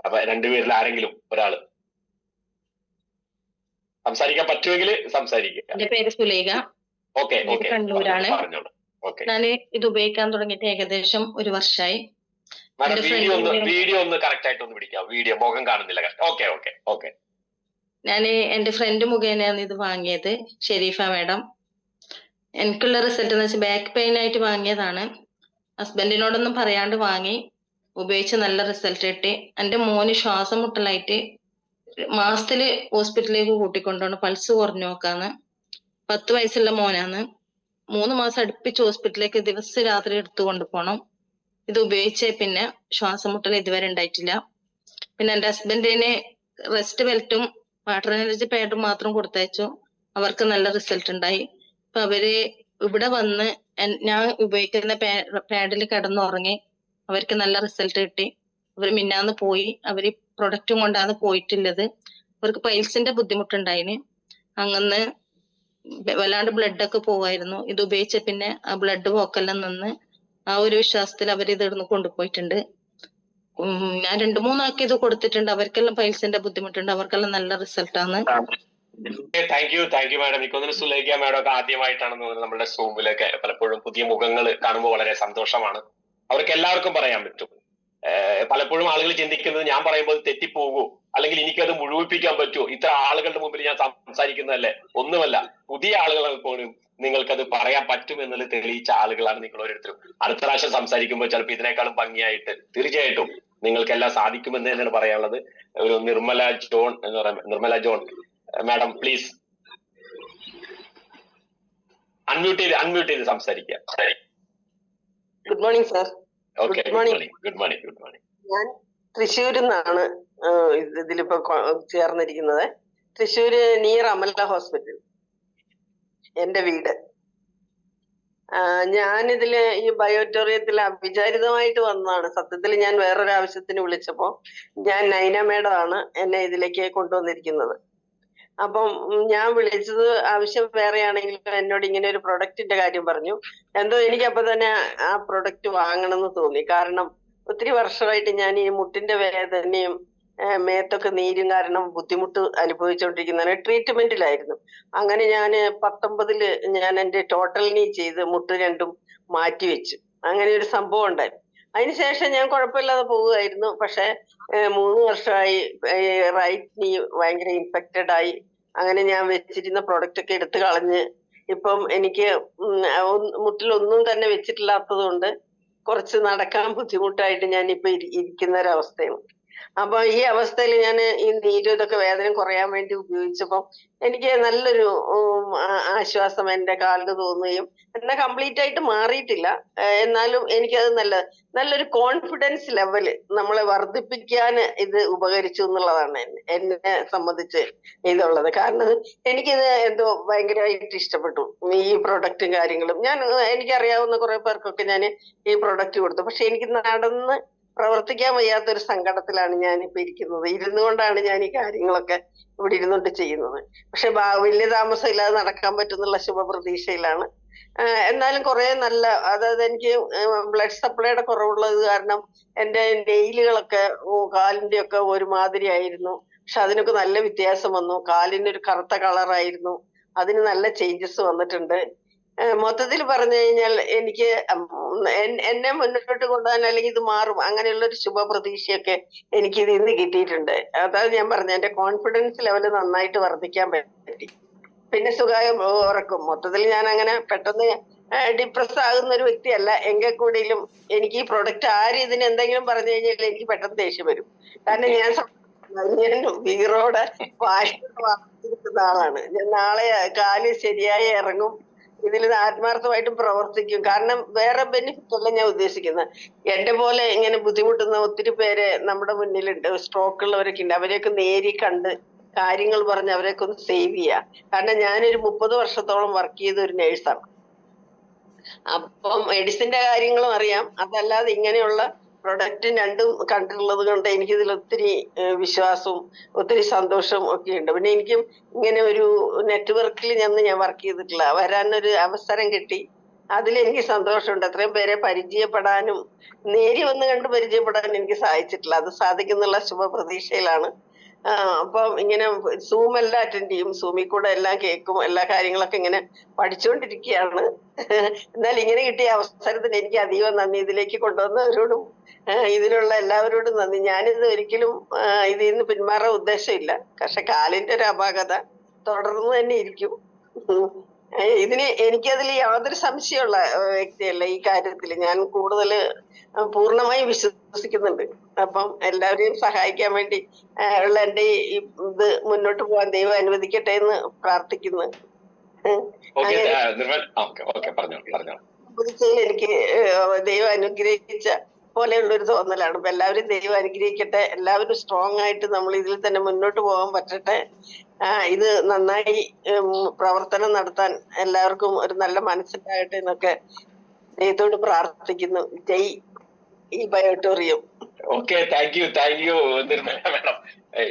അപ്പൊ 2 പേരിൽ ആരെങ്കിലും ഒരാള് സംസാരിക്കാൻ പറ്റുമെങ്കിൽ സംസാരിക്കുക. എന്റെ പേര് സുലൈഖ. ഓക്കെ, കണ്ണൂരാണ്. പറഞ്ഞോളൂ. ഞാൻ ഇത് ഉപയോഗിക്കാൻ തുടങ്ങിയിട്ട് ഏകദേശം 1 വർഷമായി. മാഡം വീഡിയോ ഒന്ന് കറക്റ്റ് ആയിട്ട് ഒന്ന് പിടിക്കാം. വീഡിയോ മുഖം കാണുന്നില്ല. Okay okay okay. ഞാൻ എന്റെ ഫ്രണ്ട് മുഖേനയാണ് ഇത് വാങ്ങിയത്, ഷെരീഫ മാഡം. എനിക്കുള്ള റിസൾട്ട് എന്ന് വെച്ചാൽ ബാക്ക് പെയിൻ ആയിട്ട് വാങ്ങിയതാണ്. ഹസ്ബൻഡിനോടൊന്നും പറയാണ്ട് വാങ്ങി, ഉപയോഗിച്ച് നല്ല റിസൾട്ട് കിട്ടി. എൻ്റെ മോന് ശ്വാസം മുട്ടലായിട്ട് മാസത്തില് ഹോസ്പിറ്റലിലേക്ക് കൂട്ടിക്കൊണ്ടുപോകണം, പൾസ് കുറഞ്ഞു നോക്കാന്ന്. 10 വയസ്സുള്ള മോനാണ്. 3 മാസം അടുപ്പിച്ച് ഹോസ്പിറ്റലിലേക്ക് ദിവസം രാത്രി എടുത്തു കൊണ്ടുപോകണം. ഇത് ഉപയോഗിച്ച പിന്നെ ശ്വാസം മുട്ടൽ ഇതുവരെ ഉണ്ടായിട്ടില്ല. പിന്നെ എൻ്റെ ഹസ്ബൻഡിന് റെസ്റ്റ് ബെൽറ്റും വാട്ടർ എനർജി പാഡും മാത്രം കൊടുത്തയച്ചു. അവർക്ക് നല്ല റിസൾട്ട് ഉണ്ടായി. അപ്പൊ അവര് ഇവിടെ വന്ന് ഞാൻ ഉപയോഗിക്കുന്ന പാഡിൽ കിടന്നുറങ്ങി, അവർക്ക് നല്ല റിസൾട്ട് കിട്ടി. അവർ മിന്നാന്ന് പോയി, അവര് പ്രൊഡക്റ്റും കൊണ്ടാണ് പോയിട്ടുള്ളത്. അവർക്ക് പൈൽസിന്റെ ബുദ്ധിമുട്ടുണ്ടായിന്. അങ്ങനെ വല്ലാണ്ട് ബ്ലഡ് ഒക്കെ പോവായിരുന്നു. ഇത് ഉപയോഗിച്ച പിന്നെ ആ ബ്ലഡ് പോക്കെല്ലാം നിന്ന് ആ ഒരു വിശ്വാസത്തിൽ അവർ ഇത് ഇവിടുന്ന് കൊണ്ടുപോയിട്ടുണ്ട്. ഞാൻ 2-3 ആൾക്ക് ഇത് കൊടുത്തിട്ടുണ്ട്. അവർക്കെല്ലാം പൈൽസിന്റെ ബുദ്ധിമുട്ടുണ്ട്. അവർക്കെല്ലാം നല്ല റിസൾട്ടാണ്. Thank you madam. എനിക്കൊന്നിന് സുലേഖ മാഡം ഒക്കെ ആദ്യമായിട്ടാണെന്ന് തോന്നുന്നത് നമ്മുടെ സൂമിലൊക്കെ. പലപ്പോഴും പുതിയ മുഖങ്ങൾ കാണുമ്പോൾ വളരെ സന്തോഷമാണ്. അവർക്ക് എല്ലാവർക്കും പറയാൻ പറ്റും. പലപ്പോഴും ആളുകൾ ചിന്തിക്കുന്നത് ഞാൻ പറയുമ്പോൾ തെറ്റിപ്പോകൂ, അല്ലെങ്കിൽ എനിക്കത് മുഴുവിപ്പിക്കാൻ പറ്റുമോ, ഇത്ര ആളുകളുടെ മുമ്പിൽ ഞാൻ സംസാരിക്കുന്നതല്ലേ. ഒന്നുമല്ല, പുതിയ ആളുകൾ പോലും നിങ്ങൾക്കത് പറയാൻ പറ്റും എന്നുള്ളത് തെളിയിച്ച ആളുകളാണ് നിങ്ങൾ ഓരോരുത്തരും. അടുത്ത പ്രാവശ്യം സംസാരിക്കുമ്പോൾ ചിലപ്പോൾ ഇതിനേക്കാളും ഭംഗിയായിട്ട് തീർച്ചയായിട്ടും നിങ്ങൾക്കെല്ലാം സാധിക്കുമെന്ന് തന്നെയാണ് പറയാനുള്ളത്. ഒരു നിർമ്മല ജോൺ എന്ന് പറയുന്നത്, Nirmala John madam please unmute ചെയ്ത് സംസാരിക്കുക. Good morning sir. Okay, good morning. ഞാൻ തൃശ്ശൂരിൽ നിന്നാണ് ഇതിലിപ്പോ ചേർന്നിരിക്കുന്നത്. തൃശ്ശൂര് നിയർ അമല ഹോസ്പിറ്റൽ എന്റെ വീട്. ഞാനിതില് ഈ ബയോട്ടോറിയത്തിൽ അവിചാരിതമായിട്ട് വന്നതാണ്. സത്യത്തിൽ ഞാൻ വേറൊരു ആവശ്യത്തിന് വിളിച്ചപ്പോ ഞാൻ നൈന മേഡം ആണ് എന്നെ ഇതിലേക്ക് കൊണ്ടുവന്നിരിക്കുന്നത്. അപ്പം ഞാൻ വിളിച്ചത് ആവശ്യം വേറെയാണെങ്കിലും എന്നോട് ഇങ്ങനെ ഒരു പ്രൊഡക്റ്റിന്റെ കാര്യം പറഞ്ഞു. എന്തോ എനിക്കപ്പോ തന്നെ ആ പ്രൊഡക്റ്റ് വാങ്ങണമെന്ന് തോന്നി. കാരണം ഒത്തിരി വർഷമായിട്ട് ഞാൻ ഈ മുട്ടിന്റെ വേദനയും മേത്തൊക്കെ നീരും കാരണം ബുദ്ധിമുട്ട് അനുഭവിച്ചുകൊണ്ടിരിക്കുന്നതാണ്. ട്രീറ്റ്മെന്റിലായിരുന്നു. അങ്ങനെ ഞാൻ 19 ഞാൻ എന്റെ ടോട്ടൽ നീ ചെയ്ത് മുട്ട് രണ്ടും മാറ്റിവെച്ചു. അങ്ങനെ ഒരു സംഭവം ഉണ്ടായി. അതിനുശേഷം ഞാൻ കുഴപ്പമില്ലാതെ പോവുകയായിരുന്നു. പക്ഷെ 3 വർഷമായി റൈറ്റ് നീ ഭയങ്കര ഇൻഫെക്റ്റഡ് ആയി. അങ്ങനെ ഞാൻ വെച്ചിരുന്ന പ്രൊഡക്റ്റ് ഒക്കെ എടുത്തു കളഞ്ഞ് ഇപ്പം എനിക്ക് മുട്ടിലൊന്നും തന്നെ വെച്ചിട്ടില്ലാത്തത് കൊണ്ട് കുറച്ച് നടക്കാൻ ബുദ്ധിമുട്ടായിട്ട് ഞാൻ ഇപ്പൊ ഇരിക്കുന്ന ഒരവസ്ഥയാണ്. അപ്പൊ ഈ അവസ്ഥയിൽ ഞാൻ ഈ നീരും ഇതൊക്കെ വേദന കുറയാൻ വേണ്ടി ഉപയോഗിച്ചപ്പോ എനിക്ക് നല്ലൊരു ആശ്വാസം എന്റെ കാലിന് തോന്നുകയും എന്നെ കംപ്ലീറ്റ് ആയിട്ട് മാറിയിട്ടില്ല. എന്നാലും എനിക്കത് നല്ലൊരു കോൺഫിഡൻസ് ലെവല് നമ്മളെ വർദ്ധിപ്പിക്കാൻ ഇത് ഉപകരിച്ചു എന്നുള്ളതാണ് എന്നെ സംബന്ധിച്ച് ഇതുള്ളത്. കാരണം എനിക്കിത് എന്തോ ഭയങ്കരമായിട്ട് ഇഷ്ടപ്പെട്ടു ഈ പ്രൊഡക്റ്റും കാര്യങ്ങളും. എനിക്കറിയാവുന്ന കുറെ പേർക്കൊക്കെ ഞാൻ ഈ പ്രൊഡക്റ്റ് കൊടുത്തു. പക്ഷെ എനിക്ക് നടന്ന് പ്രവർത്തിക്കാൻ വയ്യാത്തൊരു സങ്കടത്തിലാണ് ഞാനിപ്പോ ഇരിക്കുന്നത്. ഇരുന്നുകൊണ്ടാണ് ഞാൻ ഈ കാര്യങ്ങളൊക്കെ ഇവിടെ ഇരുന്നുകൊണ്ട് ചെയ്യുന്നത്. പക്ഷെ വലിയ താമസം ഇല്ലാതെ നടക്കാൻ പറ്റുന്നുള്ള ശുഭപ്രതീക്ഷയിലാണ്. എന്നാലും കുറെ അതായത് എനിക്ക് ബ്ലഡ് സപ്ലൈയുടെ കുറവുള്ളത് കാരണം എന്റെ നെയിലുകളൊക്കെ കാലിന്റെ ഒക്കെ ഒരുമാതിരി ആയിരുന്നു. പക്ഷെ അതിനൊക്കെ നല്ല വ്യത്യാസം വന്നു. കാലിനൊരു കറുത്ത കളറായിരുന്നു. അതിന് നല്ല ചേഞ്ചസ് വന്നിട്ടുണ്ട്. മൊത്തത്തിൽ പറഞ്ഞു കഴിഞ്ഞാൽ എനിക്ക് എന്നെ മുന്നോട്ട് കൊണ്ടുപോകാൻ അല്ലെങ്കിൽ ഇത് മാറും അങ്ങനെയുള്ള ഒരു ശുഭപ്രതീക്ഷയൊക്കെ എനിക്ക് ഇതിൽ നിന്ന് കിട്ടിയിട്ടുണ്ട്. അതായത് ഞാൻ പറഞ്ഞ എന്റെ കോൺഫിഡൻസ് ലെവല് നന്നായിട്ട് വർദ്ധിക്കാൻ പറ്റി. പിന്നെ സുഖം ഉറക്കും. മൊത്തത്തിൽ ഞാൻ അങ്ങനെ പെട്ടെന്ന് ഡിപ്രസ് ആകുന്ന ഒരു വ്യക്തിയല്ല. എങ്കിൽ കൂടിയും എനിക്ക് ഈ പ്രൊഡക്റ്റ് ആര് ഇതിന് എന്തെങ്കിലും പറഞ്ഞു കഴിഞ്ഞാൽ എനിക്ക് പെട്ടെന്ന് ദേഷ്യം വരും. കാരണം ഞാൻ വീറോടെ വാശിക്കുന്ന ആളാണ്. ഞാൻ നാളെ കാല് ശരിയായി ഇറങ്ങും. ഇതിൽ ആത്മാർത്ഥമായിട്ടും പ്രവർത്തിക്കും. കാരണം വേറെ ബെനിഫിറ്റ് അല്ല ഞാൻ ഉദ്ദേശിക്കുന്നത്. എന്റെ പോലെ ഇങ്ങനെ ബുദ്ധിമുട്ടുന്ന ഒത്തിരി പേര് നമ്മുടെ മുന്നിലുണ്ട്. സ്ട്രോക്ക് ഉള്ളവരൊക്കെ ഉണ്ട്. അവരെയൊക്കെ നേരി കണ്ട് കാര്യങ്ങൾ പറഞ്ഞ് അവരെയൊക്കെ ഒന്ന് സേവ് ചെയ്യാം. കാരണം ഞാനൊരു 30 വർഷത്തോളം വർക്ക് ചെയ്ത ഒരു നേഴ്സാണ്. അപ്പം മെഡിസിന്റെ കാര്യങ്ങളും അറിയാം. അതല്ലാതെ ഇങ്ങനെയുള്ള പ്രൊഡക്റ്റ് രണ്ടും കണ്ടിട്ടുള്ളത് കൊണ്ട് എനിക്കിതിൽ ഒത്തിരി വിശ്വാസവും ഒത്തിരി സന്തോഷവും ഒക്കെ ഉണ്ട്. പിന്നെ എനിക്കും ഇങ്ങനെ ഒരു നെറ്റ്വർക്കിൽ ഞാൻ വർക്ക് ചെയ്തിട്ടില്ല. വരാനൊരു അവസരം കിട്ടി. അതിലെനിക്ക് സന്തോഷമുണ്ട്. അത്രയും പേരെ പരിചയപ്പെടാനും നേരി വന്ന് കണ്ട് പരിചയപ്പെടാനും എനിക്ക് സാധിച്ചിട്ടില്ല. അത് സാധിക്കുന്നുള്ള ശുഭപ്രതീക്ഷയിലാണ്. അപ്പം ഇങ്ങനെ സൂം എല്ലാം അറ്റൻഡ് ചെയ്യും, സൂമിൽ കൂടെ എല്ലാം കേൾക്കും, എല്ലാ കാര്യങ്ങളൊക്കെ ഇങ്ങനെ പഠിച്ചുകൊണ്ടിരിക്കുകയാണ്. എന്നാൽ ഇങ്ങനെ കിട്ടിയ അവസരത്തിന് എനിക്ക് അധികം നന്ദി. ഇതിലേക്ക് കൊണ്ടുവന്നവരോടും ഇതിലുള്ള എല്ലാവരോടും നന്ദി. ഞാനിത് ഒരിക്കലും ഇതിൽ നിന്ന് പിന്മാറാൻ ഉദ്ദേശമില്ല. പക്ഷെ കാലിന്റെ ഒരു അപാകത തുടർന്ന് തന്നെ ഇരിക്കും. എനിക്കതിൽ യാതൊരു സംശയമുള്ള വ്യക്തിയല്ല. ഈ കാര്യത്തിൽ ഞാൻ കൂടുതൽ പൂർണ്ണമായി വിശ്വസിക്കുന്നുണ്ട്. അപ്പം എല്ലാവരെയും സഹായിക്കാൻ വേണ്ടി ഉള്ള എന്റെ ഇത് മുന്നോട്ട് പോകാൻ ദൈവം അനുവദിക്കട്ടെ എന്ന് പ്രാർത്ഥിക്കുന്നു. എനിക്ക് ദൈവം അനുഗ്രഹിച്ച പോലെയുള്ളൊരു തോന്നലാണ്. അപ്പൊ എല്ലാവരും ദൈവം അനുഗ്രഹിക്കട്ടെ. എല്ലാവരും സ്ട്രോങ് ആയിട്ട് നമ്മൾ ഇതിൽ തന്നെ മുന്നോട്ട് പോകാൻ പറ്റട്ടെ. ഇത് നന്നായി പ്രവർത്തനം നടത്താൻ എല്ലാവർക്കും ഒരു നല്ല മനസ്സിലാകട്ടെ എന്നൊക്കെ ദൈവത്തോട് പ്രാർത്ഥിക്കുന്നു. ജയ് ഈ ബയോട്ടോറിയം. Okay, thank you Nirmala madam.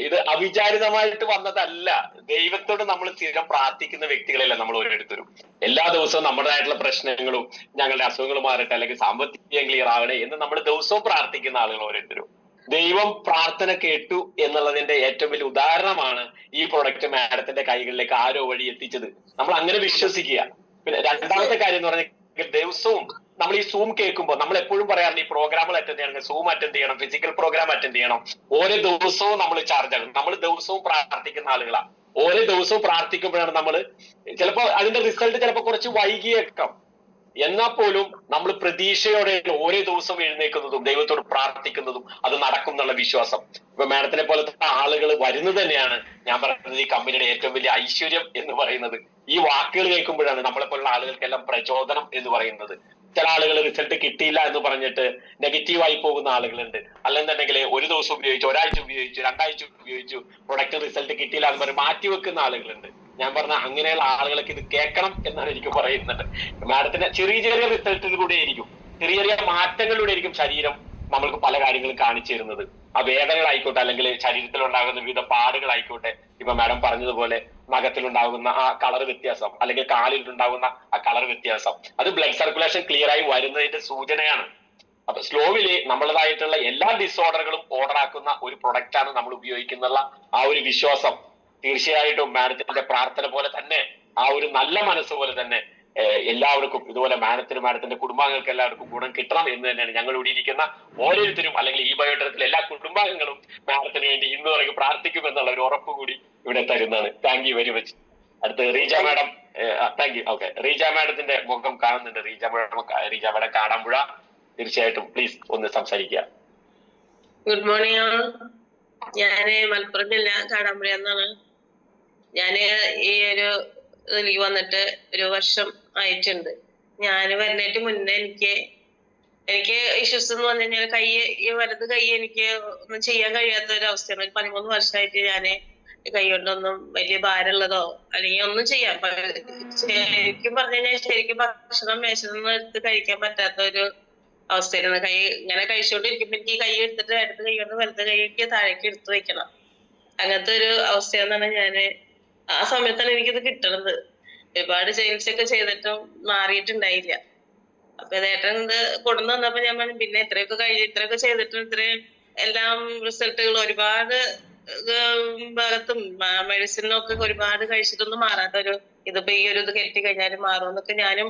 ഇത് അവിചാരിതമായിട്ട് വന്നതല്ല. ദൈവത്തോട് നമ്മൾ സ്ഥിരം പ്രാർത്ഥിക്കുന്ന വ്യക്തികളല്ല നമ്മൾ ഓരോരുത്തരും. എല്ലാ ദിവസവും നമ്മുടേതായിട്ടുള്ള പ്രശ്നങ്ങളും ഞങ്ങളുടെ അസുഖങ്ങൾ മാറട്ടെ, അല്ലെങ്കിൽ സാമ്പത്തികം ക്ലിയർ ആവണേ എന്ന് നമ്മൾ ദിവസവും പ്രാർത്ഥിക്കുന്ന ആളുകൾ ഓരോരുത്തരും. ദൈവം പ്രാർത്ഥന കേട്ടു എന്നുള്ളതിന്റെ ഏറ്റവും വലിയ ഉദാഹരണമാണ് ഈ പ്രൊഡക്റ്റ് മാഡത്തിന്റെ കൈകളിലേക്ക് ആരോ വഴി എത്തിച്ചത്. നമ്മൾ അങ്ങനെ വിശ്വസിക്കുക. പിന്നെ രണ്ടാമത്തെ കാര്യം എന്ന് പറഞ്ഞാൽ ദിവസവും നമ്മൾ ഈ സൂം കേൾക്കുമ്പോൾ നമ്മൾ എപ്പോഴും പറയാറുണ്ട് ഈ പ്രോഗ്രാമുകൾ അറ്റൻഡ് ചെയ്യണം, സൂം അറ്റൻഡ് ചെയ്യണം, ഫിസിക്കൽ പ്രോഗ്രാം അറ്റൻഡ് ചെയ്യണം. ഓരോ ദിവസവും നമ്മൾ ചാർജ് ആകും. നമ്മൾ ദിവസവും പ്രാർത്ഥിക്കുന്ന ആളുകളാണ്. ഓരോ ദിവസവും പ്രാർത്ഥിക്കുമ്പോഴാണ് നമ്മൾ ചിലപ്പോൾ അതിന്റെ റിസൾട്ട് ചിലപ്പോൾ കുറച്ച് വൈകിയേക്കാം. എന്നാൽ പോലും നമ്മൾ പ്രതീക്ഷയോടെ ഓരോ ദിവസവും എഴുന്നേൽക്കുന്നതും ദൈവത്തോട് പ്രാർത്ഥിക്കുന്നതും അത് നടക്കും എന്നുള്ള വിശ്വാസം. ഇപ്പൊ മാഡത്തിനെ പോലത്തെ ആളുകൾ വരുന്നത് തന്നെയാണ് ഞാൻ പറയുന്നത് ഈ കമ്പനിയുടെ ഏറ്റവും വലിയ ഐശ്വര്യം എന്ന് പറയുന്നത്. ഈ വാക്കുകൾ കേൾക്കുമ്പോഴാണ് നമ്മളെപ്പോലുള്ള ആളുകൾക്കെല്ലാം പ്രചോദനം എന്ന് പറയുന്നത്. ചില ആളുകൾ റിസൾട്ട് കിട്ടിയില്ല എന്ന് പറഞ്ഞിട്ട് നെഗറ്റീവായി പോകുന്ന ആളുകളുണ്ട്. അല്ലെന്നുണ്ടെങ്കിൽ ഒരു ദിവസം ഉപയോഗിച്ചു, ഒരാഴ്ച ഉപയോഗിച്ചു, 2 ആഴ്ച ഉപയോഗിച്ചു, പ്രൊഡക്റ്റ് റിസൾട്ട് കിട്ടിയില്ല എന്ന് പറഞ്ഞ് മാറ്റിവെക്കുന്ന ആളുകളുണ്ട്. ഞാൻ പറഞ്ഞ അങ്ങനെയുള്ള ആളുകളൊക്കെ ഇത് കേൾക്കണം എന്നാണ് എനിക്ക് പറയുന്നത്. മാഡത്തിന്റെ ചെറിയ ചെറിയ റിസൾട്ടിലൂടെ ആയിരിക്കും, ചെറിയ ചെറിയ മാറ്റങ്ങളിലൂടെ ആയിരിക്കും ശരീരം നമ്മൾക്ക് പല കാര്യങ്ങളും കാണിച്ചു തരുന്നത്. ആ വേദനകളായിക്കോട്ടെ, അല്ലെങ്കിൽ ശരീരത്തിലുണ്ടാകുന്ന വിവിധ പാടുകളായിക്കോട്ടെ, ഇപ്പൊ മാഡം പറഞ്ഞതുപോലെ നഖത്തിലുണ്ടാകുന്ന ആ കളർ വ്യത്യാസം, അല്ലെങ്കിൽ കാലിലുണ്ടാകുന്ന ആ കളർ വ്യത്യാസം, അത് ബ്ലഡ് സർക്കുലേഷൻ ക്ലിയർ ആയി വരുന്നതിന്റെ സൂചനയാണ്. അപ്പൊ സ്ലോവില് നമ്മളതായിട്ടുള്ള എല്ലാ ഡിസോർഡറുകളും ഓർഡർ ആക്കുന്ന ഒരു പ്രൊഡക്റ്റ് ആണ് നമ്മൾ ഉപയോഗിക്കുന്നുള്ള ആ ഒരു വിശ്വാസം തീർച്ചയായിട്ടും മാഡത്തിന്റെ പ്രാർത്ഥന പോലെ തന്നെ, ആ ഒരു നല്ല മനസ്സ് പോലെ തന്നെ എല്ലാവർക്കും ഇതുപോലെ മാഡത്തിന്റെ കുടുംബാംഗങ്ങൾക്ക് എല്ലാവർക്കും ഗുണം കിട്ടണം എന്ന് തന്നെയാണ് ഞങ്ങൾ ഇവിടെ ഇരിക്കുന്ന ഓരോരുത്തരും, അല്ലെങ്കിൽ ഈ ബയോട്ടറിലെ എല്ലാ കുടുംബാംഗങ്ങളും മാഡത്തിന് വേണ്ടി ഇന്ന് വരെ പ്രാർത്ഥിക്കും എന്നുള്ള ഒരു ഉറപ്പ് കൂടി ഇവിടെ തരുന്നതാണ്. Thank you very much. അടുത്ത് Reeja madam. Thank you. Okay, Reeja മാഡത്തിന്റെ മുഖം കാണുന്നുണ്ട്. റീജ മാഡം കാടാമ്പുഴ, തീർച്ചയായിട്ടും പ്ലീസ് ഒന്ന് സംസാരിക്കുക. Good morning. ഞാന് മലപ്പുറം ജില്ല കാടാമ്പുഴ എന്നാണ്. ഞാന് ഈ ഒരു ഇതിലേക്ക് വന്നിട്ട് 1 വർഷം ആയിട്ടുണ്ട്. ഞാൻ വരുന്നതിന് മുന്നേ എനിക്ക് ഇഷ്യൂസ് എന്ന് പറഞ്ഞു കഴിഞ്ഞാൽ ഈ വലത് കൈ എനിക്ക് ഒന്നും ചെയ്യാൻ കഴിയാത്ത ഒരു അവസ്ഥയാണ്. 13 വർഷമായിട്ട് ഞാന് കൈ കൊണ്ടൊന്നും വലിയ ഭാരമുള്ളതോ അല്ലെങ്കിൽ ഒന്നും ചെയ്യാൻ, ശരിക്കും പറഞ്ഞു കഴിഞ്ഞാൽ ശരിക്കും ഭക്ഷണം മേശന്ന് എടുത്ത് കഴിക്കാൻ പറ്റാത്ത ഒരു അവസ്ഥയായിരുന്നു. കൈ ഇങ്ങനെ കഴിച്ചുകൊണ്ടിരിക്കുമ്പോ എനിക്ക് കൈ എടുത്തിട്ട് അടുത്ത കൈ കൊണ്ട് വലത് കൈക്ക് താഴേക്ക് എടുത്തു വെക്കണം. അങ്ങനത്തെ ഒരു അവസ്ഥയെന്നാണ് ഞാന് ആ സമയത്താണ് എനിക്കിത് കിട്ടണത്. ഒരുപാട് ചികിത്സയൊക്കെ ചെയ്തിട്ടും മാറിയിട്ടുണ്ടായില്ല. അപ്പൊ ഏട്ടൻ ഇത് കൊണ്ടു വന്നപ്പോ ഞാൻ പറഞ്ഞു പിന്നെ ഇത്രയൊക്കെ ചെയ്തിട്ടും ഇത്രയും എല്ലാം റിസൾട്ടുകൾ ഒരുപാട് ഭാഗത്തും മെഡിസിനൊക്കെ ഒരുപാട് കഴിച്ചിട്ടൊന്നും മാറാത്ത ഒരു ഇതിപ്പോ ഈ ഒരു ഇത് കെട്ടി കഴിഞ്ഞാലും മാറുമെന്നൊക്കെ ഞാനും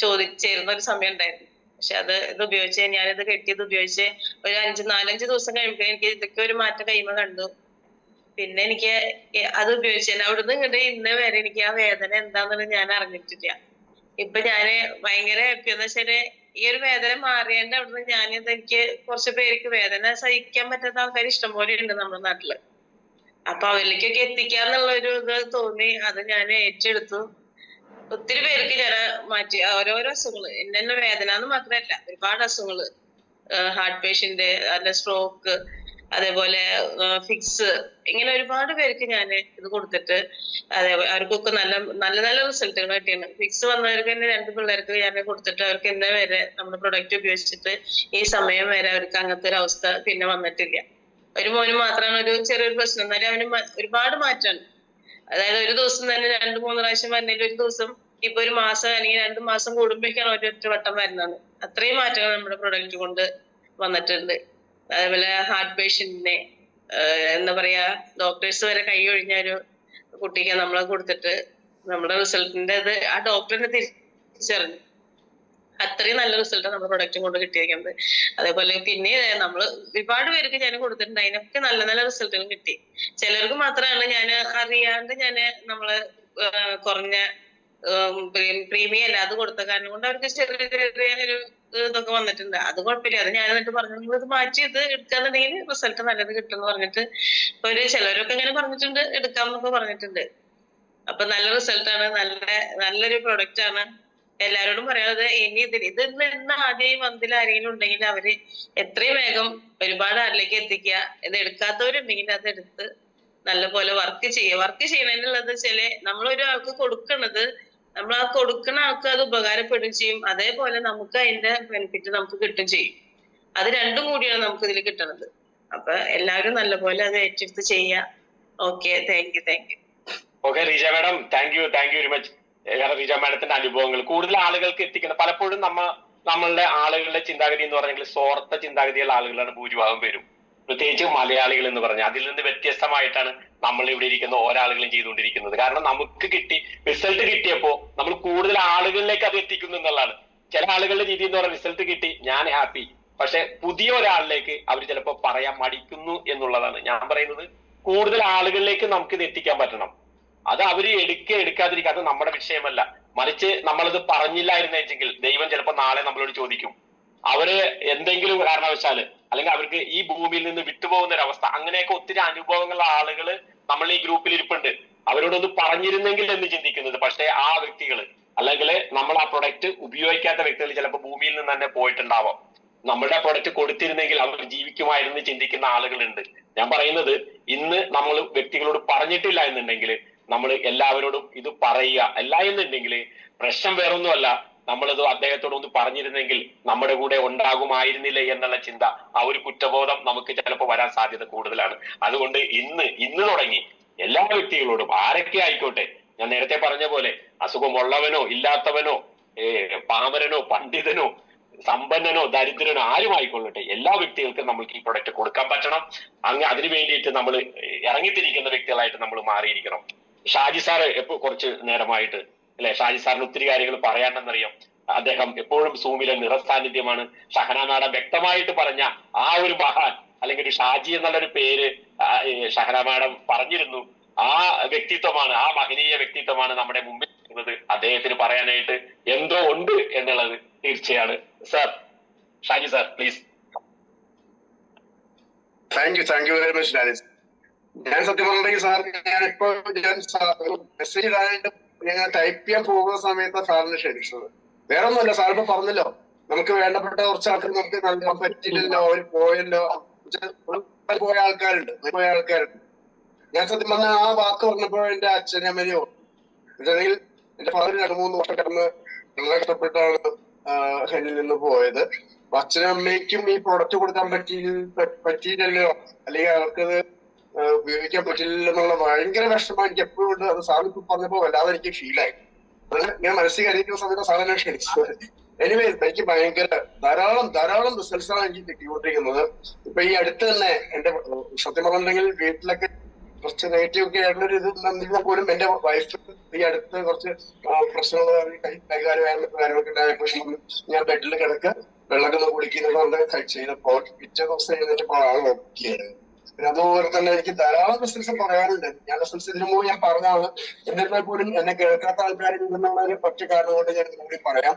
ചോദിച്ചിരുന്ന ഒരു സമയം ഉണ്ടായിരുന്നു. പക്ഷെ ഇത് ഉപയോഗിച്ച് ഞാനിത് കെട്ടിയത് ഉപയോഗിച്ച് ഒരു 4-5 ദിവസം കഴിയുമ്പോൾ എനിക്ക് ഇതൊക്കെ ഒരു മാറ്റം കൈമ കണ്ടു. പിന്നെ എനിക്ക് അത് ഉപയോഗിച്ചു അവിടുന്ന് ഇങ്ങോട്ട് ഇന്ന് വരെ എനിക്ക് ആ വേദന എന്താന്നുള്ളത് ഞാൻ അറിഞ്ഞിട്ടില്ല. ഇപ്പൊ ഞാന് ഭയങ്കര ഹാപ്പി. എന്ന് വെച്ചാല് ഈ ഒരു വേദന മാറിയതിന്റെ അവിടുന്ന് എനിക്ക് കുറച്ച് പേർക്ക് വേദന സഹിക്കാൻ പറ്റാത്ത ആൾക്കാർ ഇഷ്ടംപോലെ ഉണ്ട് നമ്മുടെ നാട്ടില്. അപ്പൊ അവരിലേക്കൊക്കെ എത്തിക്കാന്നുള്ള ഒരു ഇത് തോന്നി. അത് ഞാൻ ഏറ്റെടുത്തു. ഒത്തിരി പേർക്ക് ഞാൻ മാറ്റി. ഓരോരോ അസുഖങ്ങള് എന്നെ വേദന എന്ന് മാത്രമല്ല ഒരുപാട് അസുഖങ്ങള്, ഹാർട്ട് പേഷ്യന്റ്, അല്ല സ്ട്രോക്ക്, അതേപോലെ ഫിക്സ്, ഇങ്ങനെ ഒരുപാട് പേർക്ക് ഞാൻ ഇത് കൊടുത്തിട്ട് അവർക്കൊക്കെ നല്ല നല്ല നല്ല റിസൾട്ടുകൾ കിട്ടിയാണ്. ഫിക്സ് വന്നവർക്ക് തന്നെ 2 പിള്ളേർക്ക് ഞാൻ കൊടുത്തിട്ട് അവർക്ക് ഇന്നേ വരെ നമ്മുടെ പ്രൊഡക്റ്റ് ഉപയോഗിച്ചിട്ട് ഈ സമയം വരെ അവർക്ക് അങ്ങനത്തെ ഒരു അവസ്ഥ പിന്നെ വന്നിട്ടില്ല. ഒരു മോന് മാത്രമാണ് ഒരു ചെറിയൊരു പ്രശ്നം, എന്നാലും അവന് ഒരുപാട് മാറ്റമാണ്. അതായത് ഒരു ദിവസം തന്നെ 2-3 പ്രാവശ്യം വരുന്നതിൽ ഒരു ദിവസം ഇപ്പൊ ഒരു മാസം അല്ലെങ്കിൽ 2 മാസം കൂടുമ്പോഴേക്കാണ് ഒരൊറ്റ വട്ടം വരുന്നത്. അത്രയും മാറ്റങ്ങൾ നമ്മുടെ പ്രൊഡക്റ്റ് കൊണ്ട് വന്നിട്ടുണ്ട്. അതേപോലെ ഹാർട്ട് പേഷ്യന്റിനെ എന്താ പറയാ, ഡോക്ടേഴ്സ് വരെ കൈ ഒഴിഞ്ഞ ഒരു കുട്ടിക്ക് നമ്മളെ കൊടുത്തിട്ട് നമ്മുടെ റിസൾട്ടിന്റെ ഇത് ആ ഡോക്ടറിനെ തിരിച്ചറിഞ്ഞു. അത്രയും നല്ല റിസൾട്ട് നമ്മുടെ പ്രൊഡക്റ്റും കൊണ്ട് കിട്ടിയിരിക്കുന്നത്. അതേപോലെ പിന്നെ നമ്മള് ഒരുപാട് പേർക്ക് ഞാൻ കൊടുത്തിട്ടുണ്ട്, അതിനൊക്കെ നല്ല നല്ല റിസൾട്ടുകൾ കിട്ടി. ചിലർക്ക് മാത്രമാണ് ഞാൻ അറിയാണ്ട് നമ്മള് കുറഞ്ഞ പ്രീമിയം അല്ല അത് കൊടുത്ത കാരണം കൊണ്ട് അവർക്ക് ചെറിയ ചെറിയൊരു ഇതൊക്കെ വന്നിട്ടുണ്ട്. അത് കുഴപ്പമില്ല, അത് ഞാൻ എന്നിട്ട് പറഞ്ഞു നിങ്ങൾ ഇത് മാറ്റി ഇത് എടുക്കാന്നുണ്ടെങ്കിൽ റിസൾട്ട് നല്ലത് കിട്ടും എന്ന് പറഞ്ഞിട്ട് ചിലരൊക്കെ ഇങ്ങനെ പറഞ്ഞിട്ടുണ്ട്, എടുക്കാമെന്നൊക്കെ പറഞ്ഞിട്ടുണ്ട്. അപ്പൊ നല്ല റിസൾട്ടാണ്, നല്ലൊരു പ്രൊഡക്റ്റ് ആണ്. എല്ലാരോടും പറയാനുള്ളത് ഇനി ഇത് ഇന്ന് ആദ്യം മന്തിൽ ആരെങ്കിലും ഉണ്ടെങ്കിൽ അവര് എത്രയും വേഗം ഒരുപാട് ആരിലേക്ക് എത്തിക്കുക. ഇത് എടുക്കാത്തവരുണ്ടെങ്കിൽ അത് എടുത്ത് നല്ലപോലെ വർക്ക് ചെയ്യുക. വർക്ക് ചെയ്യണതിനുള്ളത് വെച്ചാല് നമ്മളൊരാൾക്ക് കൊടുക്കണത് നമ്മൾ ആ കൊടുക്കുന്ന ആൾക്ക് അത് ഉപകാരപ്പെടുകയും ചെയ്യും, അതേപോലെ നമുക്ക് അതിന്റെ ബെനിഫിറ്റ് നമുക്ക് കിട്ടും ചെയ്യും. അത് രണ്ടും കൂടിയാണ് നമുക്ക് ഇതിൽ കിട്ടുന്നത്. അപ്പൊ എല്ലാവരും നല്ലപോലെ അത് ഏറ്റെടുത്ത് ചെയ്യുക. Okay, thank you. Okay Reeja madam, thank you very much. Reeja മാഡത്തിന്റെ അനുഭവങ്ങൾ കൂടുതൽ ആളുകൾക്ക് എത്തിക്കണം. പലപ്പോഴും നമ്മളുടെ ആളുകളുടെ ചിന്താഗതി എന്ന് പറഞ്ഞെങ്കിൽ സ്വാർത്ഥ ചിന്താഗതിയുള്ള ആളുകളാണ് ഭൂരിഭാഗം പേരും, പ്രത്യേകിച്ച് മലയാളികൾ എന്ന് പറഞ്ഞാൽ. അതിൽ നിന്ന് വ്യത്യസ്തമായിട്ടാണ് നമ്മൾ ഇവിടെ ഇരിക്കുന്ന ഓരാളുകളും ചെയ്തുകൊണ്ടിരിക്കുന്നത്. കാരണം നമുക്ക് റിസൾട്ട് കിട്ടിയപ്പോ നമ്മൾ കൂടുതൽ ആളുകളിലേക്ക് അത് എത്തിക്കുന്നു എന്നുള്ളതാണ്. ചില ആളുകളുടെ രീതി എന്ന് പറഞ്ഞാൽ റിസൾട്ട് കിട്ടി ഞാൻ ഹാപ്പി, പക്ഷെ പുതിയ ഒരാളിലേക്ക് അവർ ചിലപ്പോൾ പറയാൻ മടിക്കുന്നു എന്നുള്ളതാണ്. ഞാൻ പറയുന്നത് കൂടുതൽ ആളുകളിലേക്ക് നമുക്ക് ഇത് എത്തിക്കാൻ പറ്റണം. അത് അവര് എടുക്കാതിരിക്കുക, അത് നമ്മുടെ വിഷയമല്ല. മറിച്ച് നമ്മളത് പറഞ്ഞില്ലായിരുന്നെങ്കിൽ ദൈവം ചിലപ്പോൾ നാളെ നമ്മളോട് ചോദിക്കും. അവര് എന്തെങ്കിലും കാരണവശാല് അല്ലെങ്കിൽ അവർക്ക് ഈ ഭൂമിയിൽ നിന്ന് വിട്ടുപോകുന്ന ഒരു അവസ്ഥ, അങ്ങനെയൊക്കെ ഒത്തിരി അനുഭവങ്ങളുള്ള ആളുകള് നമ്മൾ ഈ ഗ്രൂപ്പിൽ ഇരിപ്പുണ്ട്. അവരോടൊന്ന് പറഞ്ഞിരുന്നെങ്കിൽ എന്ന് ചിന്തിക്കുന്നത്. പക്ഷെ ആ വ്യക്തികൾ അല്ലെങ്കിൽ നമ്മൾ ആ പ്രൊഡക്റ്റ് ഉപയോഗിക്കാത്ത വ്യക്തികൾ ചിലപ്പോൾ ഭൂമിയിൽ നിന്ന് തന്നെ പോയിട്ടുണ്ടാവാം. നമ്മുടെ പ്രൊഡക്റ്റ് കൊടുത്തിരുന്നെങ്കിൽ അവർ ജീവിക്കുമായിരുന്നു ചിന്തിക്കുന്ന ആളുകളുണ്ട്. ഞാൻ പറയുന്നത് ഇന്ന് നമ്മൾ വ്യക്തികളോട് പറഞ്ഞിട്ടില്ല എന്നുണ്ടെങ്കിൽ നമ്മൾ എല്ലാവരോടും ഇത് പറയുക. അല്ല എന്നുണ്ടെങ്കിൽ പ്രശ്നം വേറൊന്നുമല്ല, നമ്മളത് അദ്ദേഹത്തോടൊന്ന് പറഞ്ഞിരുന്നെങ്കിൽ നമ്മുടെ കൂടെ ഉണ്ടാകുമായിരുന്നില്ല എന്നുള്ള ചിന്ത, ആ ഒരു കുറ്റബോധം നമുക്ക് ചിലപ്പോൾ വരാൻ സാധ്യത കൂടുതലാണ്. അതുകൊണ്ട് ഇന്ന് തുടങ്ങി എല്ലാ വ്യക്തികളോടും ആരൊക്കെ ആയിക്കോട്ടെ, ഞാൻ നേരത്തെ പറഞ്ഞ പോലെ അസുഖമുള്ളവനോ ഇല്ലാത്തവനോ പാമരനോ പണ്ഡിതനോ സമ്പന്നനോ ദരിദ്രനോ ആരും ആയിക്കൊള്ളട്ടെ, എല്ലാ വ്യക്തികൾക്കും നമ്മൾക്ക് ഈ പ്രൊഡക്റ്റ് കൊടുക്കാൻ പറ്റണം. അതിനു വേണ്ടിയിട്ട് നമ്മൾ ഇറങ്ങിത്തിരിക്കുന്ന വ്യക്തികളായിട്ട് നമ്മൾ മാറിയിരിക്കണം. ഷാജി സാറ് കുറച്ച് നേരമായിട്ട് അല്ലെ, ഷാജി സാറിന് ഒത്തിരി കാര്യങ്ങൾ പറയാണ്ടെന്നറിയാം. അദ്ദേഹം എപ്പോഴും സൂമിലെ നിറസാന്നിധ്യമാണ്. ഷഹന മാഡം വ്യക്തമായിട്ട് പറഞ്ഞ ആ ഒരു മഹാൻ അല്ലെങ്കിൽ ഒരു ഷാജി എന്നുള്ളൊരു പേര് ഷഹന മാഡം പറഞ്ഞിരുന്നു. ആ വ്യക്തിത്വമാണ്, ആ മഹനീയ വ്യക്തിത്വമാണ് നമ്മുടെ മുമ്പിൽ നിൽക്കുന്നത്. അദ്ദേഹത്തിന് പറയാനായിട്ട് എന്തോ ഉണ്ട് എന്നുള്ളത് തീർച്ചയാണ്. Sir, Shaji sir please. Thank you very much Danis. ഞാൻ സത്യം പറഞ്ഞിട്ടുണ്ടെങ്കിൽ സാർ ഞാനിപ്പോ മെസ്സേജ് ഇടാനായിട്ട് ഞാൻ ടൈപ്പ് ചെയ്യാൻ പോകുന്ന സമയത്ത് സാറിനെ ക്ഷണിച്ചത്. വേറെ ഒന്നുമല്ല, സാറിപ്പോ പറഞ്ഞല്ലോ നമുക്ക് വേണ്ടപ്പെട്ട കുറച്ച് ആൾക്കാർ നമുക്ക് നൽകാൻ പറ്റില്ലല്ലോ, അവര് പോയല്ലോ, പോയ ആൾക്കാരുണ്ട്. ഞാൻ സത്യം പറഞ്ഞ ആ വാക്ക് പറഞ്ഞപ്പോ എന്റെ അച്ഛനമ്മയോ എന്നുവെച്ചാൽ എന്റെ ഫാദർ 2-3 വർഷം കിടന്ന് വളരെ കഷ്ടപ്പെട്ടാണ് ഹെല്ലിൽ നിന്ന് പോയത്. അച്ഛനും അമ്മയ്ക്കും ഈ പ്രൊഡക്റ്റ് കൊടുക്കാൻ പറ്റിയില്ലല്ലോ, അല്ലെങ്കിൽ അവർക്കത് ഉപയോഗിക്കാൻ പറ്റില്ലെന്നുള്ള ഭയങ്കര വിഷമം എനിക്ക് എപ്പോഴും ഉണ്ട്. അത് സാർ ഇപ്പൊ പറഞ്ഞപ്പോ വല്ലാതെ എനിക്ക് ഫീലായി. അത് ഞാൻ മനസ്സിൽ കരുതിക്കുന്ന സമയത്ത് സാറിനെ ക്ഷണിച്ചത്. എനിവേ എനിക്ക് ഭയങ്കര ധാരാളം റിസൾട്ട്സ് ആണ് എനിക്ക് കിട്ടിക്കൊണ്ടിരിക്കുന്നത്. ഇപ്പൊ ഈ അടുത്ത് തന്നെ എന്റെ സത്യം പറഞ്ഞിട്ടുണ്ടെങ്കിൽ വീട്ടിലൊക്കെ കുറച്ച് നെഗറ്റീവ് ഒക്കെ ആയിട്ടുള്ളൊരു ഇത് നിന്നാൽ പോലും എന്റെ വൈഫ് ഈ അടുത്ത് കുറച്ച് പ്രശ്നങ്ങൾ കാര്യങ്ങളൊക്കെ ഉണ്ടായപ്പോൾ ഞാൻ ബെഡിൽ കിടക്കുക വെള്ളമൊക്കെ കുടിക്കുന്നത് ചെയ്തപ്പോൾ പിറ്റേ ദിവസം എഴുന്നേറ്റപ്പോൾ ആള് നോക്കിയായിരുന്നു. പിന്നെ അതുപോലെ തന്നെ എനിക്ക് ധാരാളം ബിസിനസ് പറയാനുണ്ട്. ഞാൻ ബിസിനസ് ഇതിനു മുമ്പ് ഞാൻ പറഞ്ഞതാണ്. എന്നിരുന്നാൽ പോലും എന്നെ കേൾക്കാത്ത ആൾക്കാരിൽ നിന്നുള്ള ഒറ്റ കാരണം കൊണ്ട് ഞാൻ കൂടി പറയാം.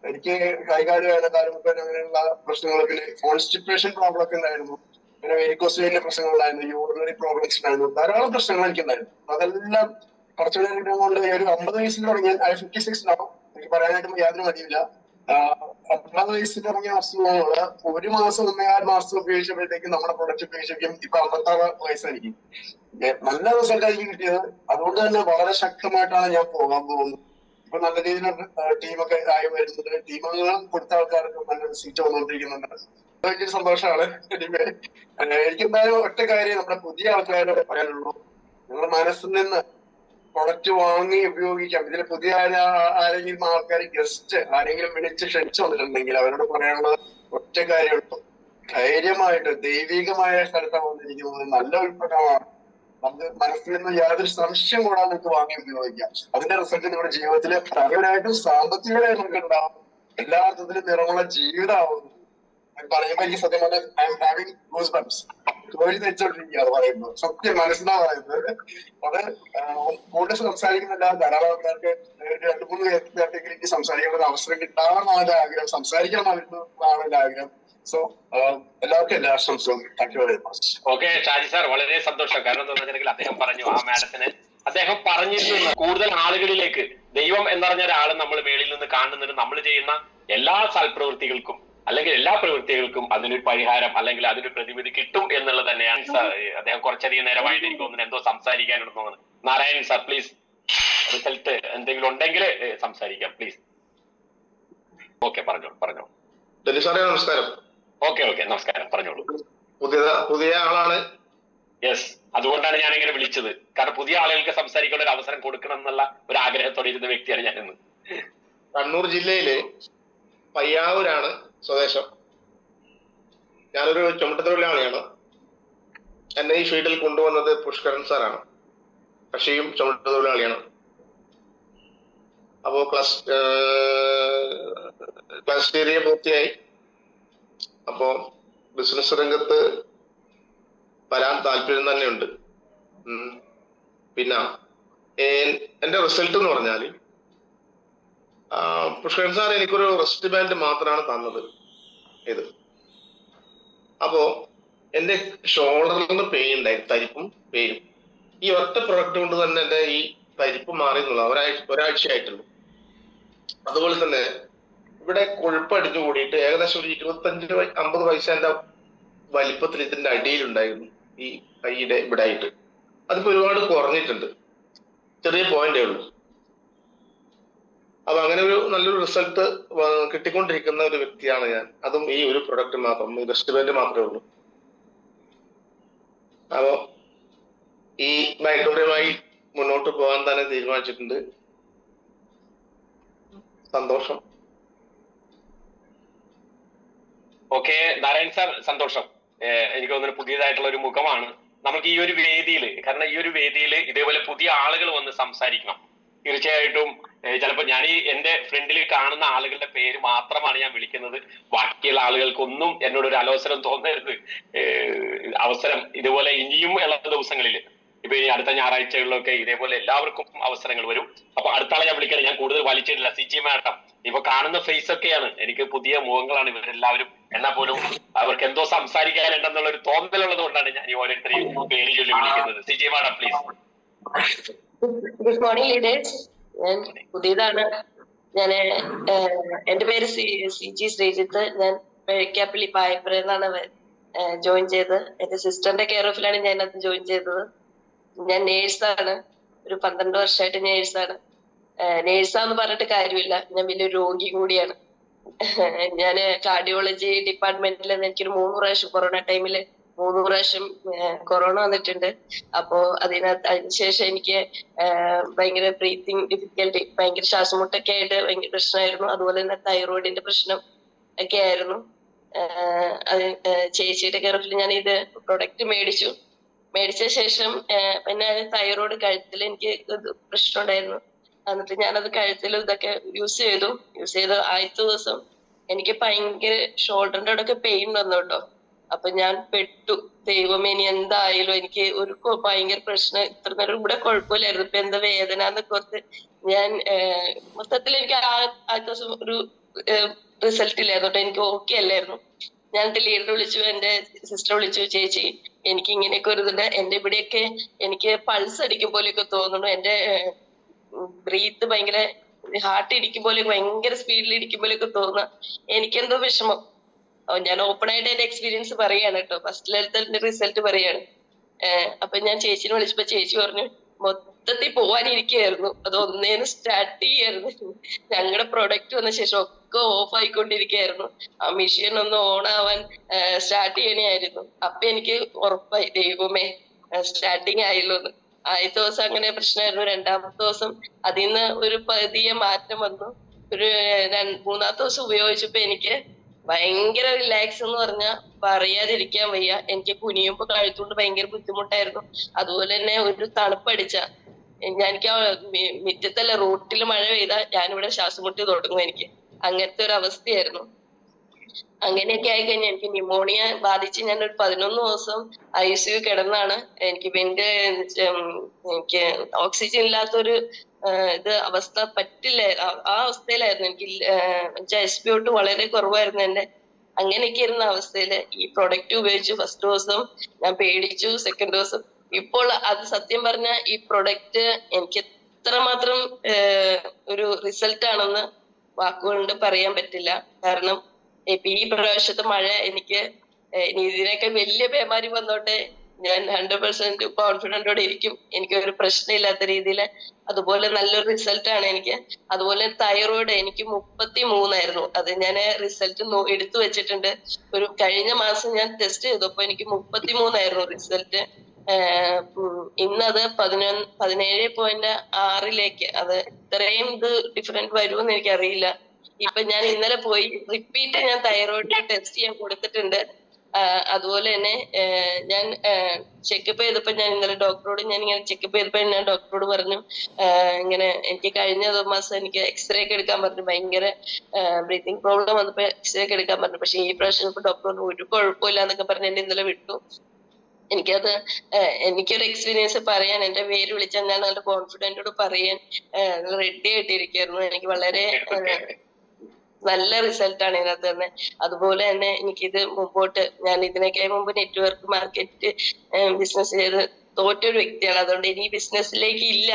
എനിക്ക് കൈകാര്യം കാലുമുപ്പൻ അങ്ങനെയുള്ള പ്രശ്നങ്ങൾ, പിന്നെ കോൺസ്റ്റിപ്പേഷൻ പ്രോബ്ലം ഒക്കെ ഉണ്ടായിരുന്നു, പിന്നെ വെരിക്കോസ് പ്രശ്നങ്ങളുണ്ടായിരുന്നു, യൂറിനറി പ്രോബ്ലംസ് ഉണ്ടായിരുന്നു, ധാരാളം പ്രശ്നങ്ങൾ എനിക്കുണ്ടായിരുന്നു. അതെല്ലാം കുറച്ചു നേരം കൊണ്ട് ഒരു 50 വയസ്സിൽ തുടങ്ങിയാൽ 56 ആവും. എനിക്ക് പറയാനായിട്ട് യാതൊരു മതിയില്ല. 50 വയസ്സിൽ തുടങ്ങിയ അസുഖങ്ങള് 1 മാസം 1.5 മാസം ഉപയോഗിച്ചപ്പോഴത്തേക്കും നമ്മുടെ പ്രൊഡക്റ്റ് ഉപയോഗിച്ചേക്കും ഇപ്പൊ 56 വയസ്സായിരിക്കും. നല്ല റിസൾട്ട് ആയിരിക്കും കിട്ടിയത്. അതുകൊണ്ട് തന്നെ വളരെ ശക്തമായിട്ടാണ് ഞാൻ പോകാൻ പോകുന്നത്. ഇപ്പൊ നല്ല രീതിയിൽ ടീമൊക്കെ ആയി വരുന്നുണ്ട്. ടീമംഗങ്ങളും കൊടുത്ത ആൾക്കാർക്ക് നല്ല സീറ്റ് വന്നുകൊണ്ടിരിക്കുന്നുണ്ട്. ഭയങ്കര സന്തോഷമാണ്. എനിക്ക് എന്തായാലും ഒറ്റ കാര്യം നമ്മുടെ പുതിയ ആൾക്കാരോട് പറയാനുള്ളൂ, നിങ്ങളുടെ മനസ്സിൽ നിന്ന് പ്രൊഡക്റ്റ് വാങ്ങി ഉപയോഗിക്കാം. ഇതിൽ പുതിയ ആരെങ്കിലും ആൾക്കാർ ഗസ്റ്റ് ആരെങ്കിലും വിളിച്ച് ക്ഷണിച്ചു വന്നിട്ടുണ്ടെങ്കിൽ അവരോട് പറയാനുള്ള ഒറ്റ കാര്യമുള്ളൂ, ധൈര്യമായിട്ട് ദൈവികമായ സ്ഥലത്താണ് വന്നിരിക്കുന്നത്. നല്ല ഉൽപ്പന്നമാണ്. നമുക്ക് മനസ്സിൽ നിന്ന് യാതൊരു സംശയം കൂടാതെ നമുക്ക് വാങ്ങി ഉപയോഗിക്കാം. അതിന്റെ റിസൾട്ട് നിങ്ങളുടെ ജീവിതത്തിൽ പരമായിട്ടും സാമ്പത്തികമായി നമുക്ക് ഉണ്ടാവും. എല്ലാ അർത്ഥത്തിലും നിറമുള്ള ജീവിതമാവുന്നു. പറയുമ്പോ എനിക്ക് സത്യം പറഞ്ഞാൽ ഐ എം ഹാവിംഗ് ഗൂസ് ബംപ്സ്. തൊഴിൽ തെച്ചോണ്ടിരിക്കുകയാണ് പറയുന്നത്. സത്യം മനസ്സിലാ പറയുന്നത്. അത് കൂടുതൽ സംസാരിക്കുന്നില്ല. ധാരാളം ആൾക്കാർക്ക് 2-3 പേർക്കെങ്കിലും എനിക്ക് സംസാരിക്കാനുള്ള അവസരം കിട്ടാമെന്നാണ് എന്റെ ആഗ്രഹം. സംസാരിക്കണമായിരുന്നു എന്റെ ആഗ്രഹം. സോ എല്ലാവർക്കും എല്ലാ ആശംസകളും. Thank you very much. Okay Shaji sir, വളരെ സന്തോഷം. കാരണം എന്താ വെച്ചിട്ടുണ്ടെങ്കിൽ അദ്ദേഹം പറഞ്ഞു, ആ മാഡത്തിന് അദ്ദേഹം പറഞ്ഞിട്ടുണ്ട് കൂടുതൽ ആളുകളിലേക്ക് ദൈവം എന്ന് പറഞ്ഞ ഒരാൾ നമ്മൾ മേളിൽ നിന്ന് കാണുന്നതിന് നമ്മൾ ചെയ്യുന്ന എല്ലാ സൽപ്രവൃത്തികൾക്കും അല്ലെങ്കിൽ എല്ലാ പ്രവൃത്തികൾക്കും അതിനൊരു പരിഹാരം അല്ലെങ്കിൽ അതിനൊരു പ്രതിവിധി കിട്ടും എന്നുള്ളത് തന്നെയാണ്. അദ്ദേഹം കുറച്ചധികം നേരമായിട്ട് എനിക്ക് തോന്നുന്നു എന്തോ സംസാരിക്കാനുണ്ടെന്ന് തോന്നുന്നു. നാരായണൻ സാർ പ്ലീസ്, റിസൾട്ട് എന്തെങ്കിലും ഉണ്ടെങ്കിൽ സംസാരിക്കാം പ്ലീസ്. ഓക്കെ, പറഞ്ഞോളൂ. സാറേ നമസ്കാരം. ഓക്കെ, നമസ്കാരം, പറഞ്ഞോളൂ. പുതിയ ആളാണ്. യെസ്, അതുകൊണ്ടാണ് ഞാൻ ഇങ്ങനെ വിളിച്ചത്. കാരണം പുതിയ ആളുകൾക്ക് സംസാരിക്കാനുള്ള ഒരു അവസരം കൊടുക്കണം എന്നുള്ള ഒരു ആഗ്രഹത്തോടെ ഇരുന്ന വ്യക്തിയാണ് ഞാൻ ഇന്ന്. കണ്ണൂർ ജില്ലയിലെ പയ്യാവൂരാണ് സ്വദേശം. ഞാനൊരു ചുമട്ടുതൊഴിലാളിയാണ്. എന്നെ ഈ ഫീൽഡിൽ കൊണ്ടുവന്നത് പുഷ്കരൻ സാറാണ്. കക്ഷിയും ചുമട്ടുതൊഴിലാളിയാണ്. അപ്പോ ക്ലാസ് ഡിഗ്രി പൂർത്തിയായി. അപ്പോ ബിസിനസ് രംഗത്ത് വരാൻ താല്പര്യം തന്നെയുണ്ട്. പിന്നെ എന്റെ റിസൾട്ട് എന്ന് പറഞ്ഞാൽ പുഷ്കരൻ സാർ എനിക്കൊരു റെസ്റ്റ് ബാൻഡ് മാത്രമാണ് തന്നത്. ഇത് അപ്പോ എന്റെ ഷോൾഡറിന് പെയിൻ ഉണ്ടായിരുന്നു, തരിപ്പും പെയിനും. ഈ ഒറ്റ പ്രൊഡക്റ്റ് കൊണ്ട് തന്നെ എന്റെ ഈ തരിപ്പ് മാറി എന്നുള്ള ഒരാഴ്ചയായിട്ടുള്ളൂ. അതുപോലെ തന്നെ ഇവിടെ കൊഴുപ്പടിഞ്ഞു കൂടിയിട്ട് ഏകദേശം ഒരു 25-50 പൈസ എന്റെ വലിപ്പത്തിൽ ഇതിന്റെ അടിയിലുണ്ടായിരുന്നു, ഈ കൈയുടെ ഇവിടെ ആയിട്ട്. അതിപ്പോ ഒരുപാട് കുറഞ്ഞിട്ടുണ്ട്, ചെറിയ പോയിന്റേ ഉള്ളൂ. അപ്പൊ അങ്ങനെ ഒരു നല്ലൊരു റിസൾട്ട് കിട്ടിക്കൊണ്ടിരിക്കുന്ന ഒരു വ്യക്തിയാണ് ഞാൻ. അതും ഈ ഒരു പ്രൊഡക്റ്റ് മാത്രം, ഈ റെസ്റ്റ് ബാൻഡ് മാത്രമേ ഉള്ളൂ. അപ്പോ ഈ ബാക്ടീരിയയുമായി മുന്നോട്ട് പോകാൻ തന്നെ തീരുമാനിച്ചിട്ടുണ്ട്. സന്തോഷം. ഓക്കെ നാരായൺ സാർ, സന്തോഷം. എനിക്ക് തോന്നുന്നു പുതിയതായിട്ടുള്ള ഒരു മുഖമാണ് നമുക്ക് ഈ ഒരു വേദിയിൽ. കാരണം ഈ ഒരു വേദിയിൽ ഇതേപോലെ പുതിയ ആളുകൾ വന്ന് സംസാരിക്കണം. തീർച്ചയായിട്ടും ചിലപ്പോൾ ഞാൻ ഈ എന്റെ ഫ്രണ്ടിൽ കാണുന്ന ആളുകളുടെ പേര് മാത്രമാണ് ഞാൻ വിളിക്കുന്നത്. ബാക്കിയുള്ള ആളുകൾക്കൊന്നും എന്നോടൊരു അലോസരം തോന്നരുത്. അവസരം ഇതുപോലെ ഇനിയും ഉള്ള ദിവസങ്ങളിൽ, ഇപ്പൊ ഇനി അടുത്ത ഞായറാഴ്ചകളിലൊക്കെ ഇതേപോലെ എല്ലാവർക്കും അവസരങ്ങൾ വരും. അപ്പൊ അടുത്ത ആളെ ഞാൻ വിളിക്കണം. ഞാൻ കൂടുതൽ വലിച്ചിട്ടില്ല. സിജി മാഡം, ഇപ്പൊ കാണുന്ന ഫേസ് ഒക്കെയാണ്, എനിക്ക് പുതിയ മുഖങ്ങളാണ് ഇവരെല്ലാവരും. എന്നാൽ പോലും അവർക്ക് എന്തോ സംസാരിക്കാനുണ്ടെന്നുള്ള ഒരു തോന്നലുള്ളത് കൊണ്ടാണ് ഞാൻ ഈ ഓരോരുത്തരെയും പേര് ചൊല്ലി വിളിക്കുന്നത്. Siji madam please. Good morning leaders. ഞാൻ പുതിയതാണ്. എന്റെ പേര് CG ശ്രീജിത്ത്. ഞാൻ പേഴ്ക്കാപ്പള്ളി പായപ്പുര എന്നാണ് ജോയിൻ ചെയ്തത്. എന്റെ സിസ്റ്ററിന്റെ കെയർ ഓഫിലാണ് ഞാൻ അത് ജോയിൻ ചെയ്തത്. ഞാൻ നേഴ്സാണ്. ഒരു 12 വർഷമായിട്ട് നേഴ്സാണ്. നേഴ്സാന്ന് പറഞ്ഞിട്ട് കാര്യമില്ല, ഞാൻ വലിയൊരു രോഗി കൂടിയാണ്. ഞാൻ കാർഡിയോളജി ഡിപ്പാർട്ട്മെന്റിൽ എനിക്കൊരു 3 പ്രാവശ്യം കൊറോണ ടൈമിൽ 3 പ്രാവശ്യം കൊറോണ വന്നിട്ടുണ്ട്. അപ്പോ അതിനുശേഷം എനിക്ക് ഭയങ്കര ബ്രീത്തിങ് ഡിഫിക്കൽട്ടി, ഭയങ്കര ശ്വാസമുട്ടൊക്കെ ആയിട്ട് ഭയങ്കര പ്രശ്നമായിരുന്നു. അതുപോലെ തന്നെ തൈറോയിഡിന്റെ പ്രശ്നം ഒക്കെ ആയിരുന്നു. ചേച്ചിയുടെ കെയർഫിൽ ഞാൻ ഇത് പ്രൊഡക്റ്റ് മേടിച്ച ശേഷം പിന്നെ തൈറോയിഡ് കഴുത്തിൽ എനിക്ക് പ്രശ്നം ഉണ്ടായിരുന്നു. എന്നിട്ട് ഞാനത് കഴുത്തിൽ ഇതൊക്കെ യൂസ് ചെയ്തു. ആദ്യത്തെ ദിവസം എനിക്ക് ഭയങ്കര ഷോൾഡറിന്റെ അവിടെയൊക്കെ പെയിൻ വന്നു കേട്ടോ. അപ്പൊ ഞാൻ പെട്ടു. ദൈവമേ, ഇനി എന്തായാലും എനിക്ക് ഒരു ഭയങ്കര പ്രശ്നം. ഇത്ര നേരം ഇവിടെ കുഴപ്പമില്ലായിരുന്നു, ഇപ്പൊ എന്താ വേദന എന്നൊക്കെ ഓർത്ത് ഞാൻ മൊത്തത്തിൽ എനിക്ക് ആ ദിവസം ഒരു റിസൾട്ട് ഇല്ലായിരുന്നു കേട്ടോ. എനിക്ക് ഓക്കെ അല്ലായിരുന്നു. ഞാൻ എന്റെ ലീഡർ വിളിച്ചു, എന്റെ സിസ്റ്റർ വിളിച്ചു, ചേച്ചി എനിക്ക് ഇങ്ങനെയൊക്കെ ഒരു ഇതുണ്ട്, എന്റെ ഇവിടെയൊക്കെ എനിക്ക് പൾസ് അടിക്കും പോലെയൊക്കെ തോന്നുന്നു, എന്റെ ബ്രീത്ത് ഭയങ്കര ഹാർട്ട് ഇടിക്കും പോലെ ഭയങ്കര സ്പീഡിൽ ഇടിക്കും പോലെയൊക്കെ തോന്നുക, എനിക്കെന്തോ വിഷമം. ഞാൻ ഓപ്പൺ ആയിട്ട് എന്റെ എക്സ്പീരിയൻസ് പറയാണ് കേട്ടോ. ഫസ്റ്റ് ലെവലത്തെ റിസൾട്ട് പറയാണ്. അപ്പൊ ഞാൻ ചേച്ചിനെ വിളിച്ചപ്പോ ചേച്ചി പറഞ്ഞു മൊത്തത്തിൽ പോവാനിരിക്കുകയായിരുന്നു, അത് ഒന്നേന്ന് സ്റ്റാർട്ട് ചെയ്യായിരുന്നു. ഞങ്ങളുടെ പ്രൊഡക്റ്റ് വന്ന ശേഷം ഒക്കെ ഓഫ് ആയിക്കൊണ്ടിരിക്കുകയായിരുന്നു. ആ മെഷീൻ ഒന്ന് ഓൺ ആവാൻ സ്റ്റാർട്ട് ചെയ്യണമായിരുന്നു. അപ്പൊ എനിക്ക് ഉറപ്പായി, ദൈവമേ സ്റ്റാർട്ടിങ് ആയല്ലോ എന്ന്. ആദ്യത്തെ ദിവസം അങ്ങനെ പ്രശ്നമായിരുന്നു. രണ്ടാമത്തെ ദിവസം അതിൽ നിന്ന് ഒരു പതിയെ മാറ്റം വന്നു. ഒരു 3-ാമത്തെ ദിവസം ഉപയോഗിച്ചപ്പോ എനിക്ക് ഭയങ്കര റിലാക്സ് എന്ന് പറഞ്ഞാൽ പറയാതിരിക്കാൻ വയ്യ. എനിക്ക് കുനിയുമ്പോ കഴുത്തുകൊണ്ട് ഭയങ്കര ബുദ്ധിമുട്ടായിരുന്നു. അതുപോലെ തന്നെ ഒരു തണുപ്പടിച്ച എനിക്ക് മുറ്റത്തല്ല റോട്ടിൽ മഴ പെയ്താൽ ഞാനിവിടെ ശ്വാസം മുട്ടി തുടങ്ങും. എനിക്ക് അങ്ങനത്തെ ഒരു അവസ്ഥയായിരുന്നു. അങ്ങനെയൊക്കെ ആയി കഴിഞ്ഞാൽ എനിക്ക് ന്യൂമോണിയ ബാധിച്ച് ഞാൻ ഒരു 11 ദിവസം ICU കിടന്നാണ്. എനിക്ക് ഓക്സിജൻ ഇല്ലാത്തൊരു അവസ്ഥ പറ്റില്ല. ആ അവസ്ഥയിലായിരുന്നു. എനിക്ക് SpO2 വളരെ കുറവായിരുന്നു എന്റെ. അങ്ങനെയൊക്കെ ഇരുന്ന അവസ്ഥയില് ഈ പ്രൊഡക്റ്റ് ഉപയോഗിച്ചു. ഫസ്റ്റ് ദിവസം ഞാൻ പേടിച്ചു, സെക്കൻഡ് ദിവസം. ഇപ്പോൾ അത് സത്യം പറഞ്ഞ ഈ പ്രൊഡക്റ്റ് എനിക്ക് എത്രമാത്രം ഒരു റിസൾട്ട് ആണെന്ന് വാക്കുകൊണ്ട് പറയാൻ പറ്റില്ല. കാരണം ഇപ്പൊ ഈ പ്രാവശ്യത്തെ മഴ എനിക്ക് ഇതിനൊക്കെ വലിയ പേമാരി വന്നോട്ടെ ഞാൻ 100% കോൺഫിഡന്റോടെ ഇരിക്കും. എനിക്ക് ഒരു പ്രശ്നമില്ലാത്ത രീതിയിൽ. അതുപോലെ നല്ലൊരു റിസൾട്ട് ആണ് എനിക്ക്. അതുപോലെ തൈറോയിഡ് എനിക്ക് 33 ആയിരുന്നു. അത് ഞാൻ റിസൾട്ട് എടുത്തു വെച്ചിട്ടുണ്ട്. ഒരു കഴിഞ്ഞ മാസം ഞാൻ ടെസ്റ്റ് ചെയ്തപ്പോ എനിക്ക് 33 ആയിരുന്നു റിസൾട്ട്. ഇന്നത് 17.6 അത് ഇത്രയും ഡിഫറൻറ്റ് വരുമെന്ന് എനിക്കറിയില്ല. ഇപ്പൊ ഞാൻ ഇന്നലെ പോയി റിപ്പീറ്റ് ഞാൻ തൈറോയിഡിന് ടെസ്റ്റ് ചെയ്യാൻ കൊടുത്തിട്ടുണ്ട്. അതുപോലെ തന്നെ ഞാൻ ചെക്കപ്പ് ചെയ്തപ്പോ ഞാൻ ഇന്നലെ ഡോക്ടറോട് ഞാൻ ഇങ്ങനെ ചെക്കപ്പ് ചെയ്തപ്പോ ഞാൻ ഡോക്ടറോട് പറഞ്ഞു ഇങ്ങനെ എനിക്ക് കഴിഞ്ഞ മാസം എനിക്ക് എക്സ്റേ ഒക്കെ എടുക്കാൻ പറഞ്ഞു. ഭയങ്കര ബ്രീത്തിങ് പ്രോബ്ലം വന്നപ്പോ എക്സ്റേ ഒക്കെ എടുക്കാൻ പറഞ്ഞു. പക്ഷെ ഈ പ്രാവശ്യം ഡോക്ടർ പറഞ്ഞു ഒരു കുഴപ്പമില്ല എന്നൊക്കെ പറഞ്ഞ് എന്നെ ഇന്നലെ വിട്ടു. എനിക്കൊരു എക്സ്പീരിയൻസ് പറയാൻ എന്റെ പേര് വിളിച്ചാൽ ഞാൻ നല്ല കോൺഫിഡന്റോട് പറയാൻ റെഡി ആയിട്ടിരിക്കുന്നു. എനിക്ക് വളരെ നല്ല റിസൾട്ടാണ് ഇതിനകത്ത് തന്നെ. അതുപോലെ തന്നെ എനിക്കിത് മുമ്പോട്ട് ഞാൻ ഇതിനൊക്കെ മുമ്പ് നെറ്റ്വർക്ക് മാർക്കറ്റ് ബിസിനസ് ചെയ്ത് തോറ്റൊരു വ്യക്തിയാണ്. അതുകൊണ്ട് ഇനി ബിസിനസ്സിലേക്ക് ഇല്ല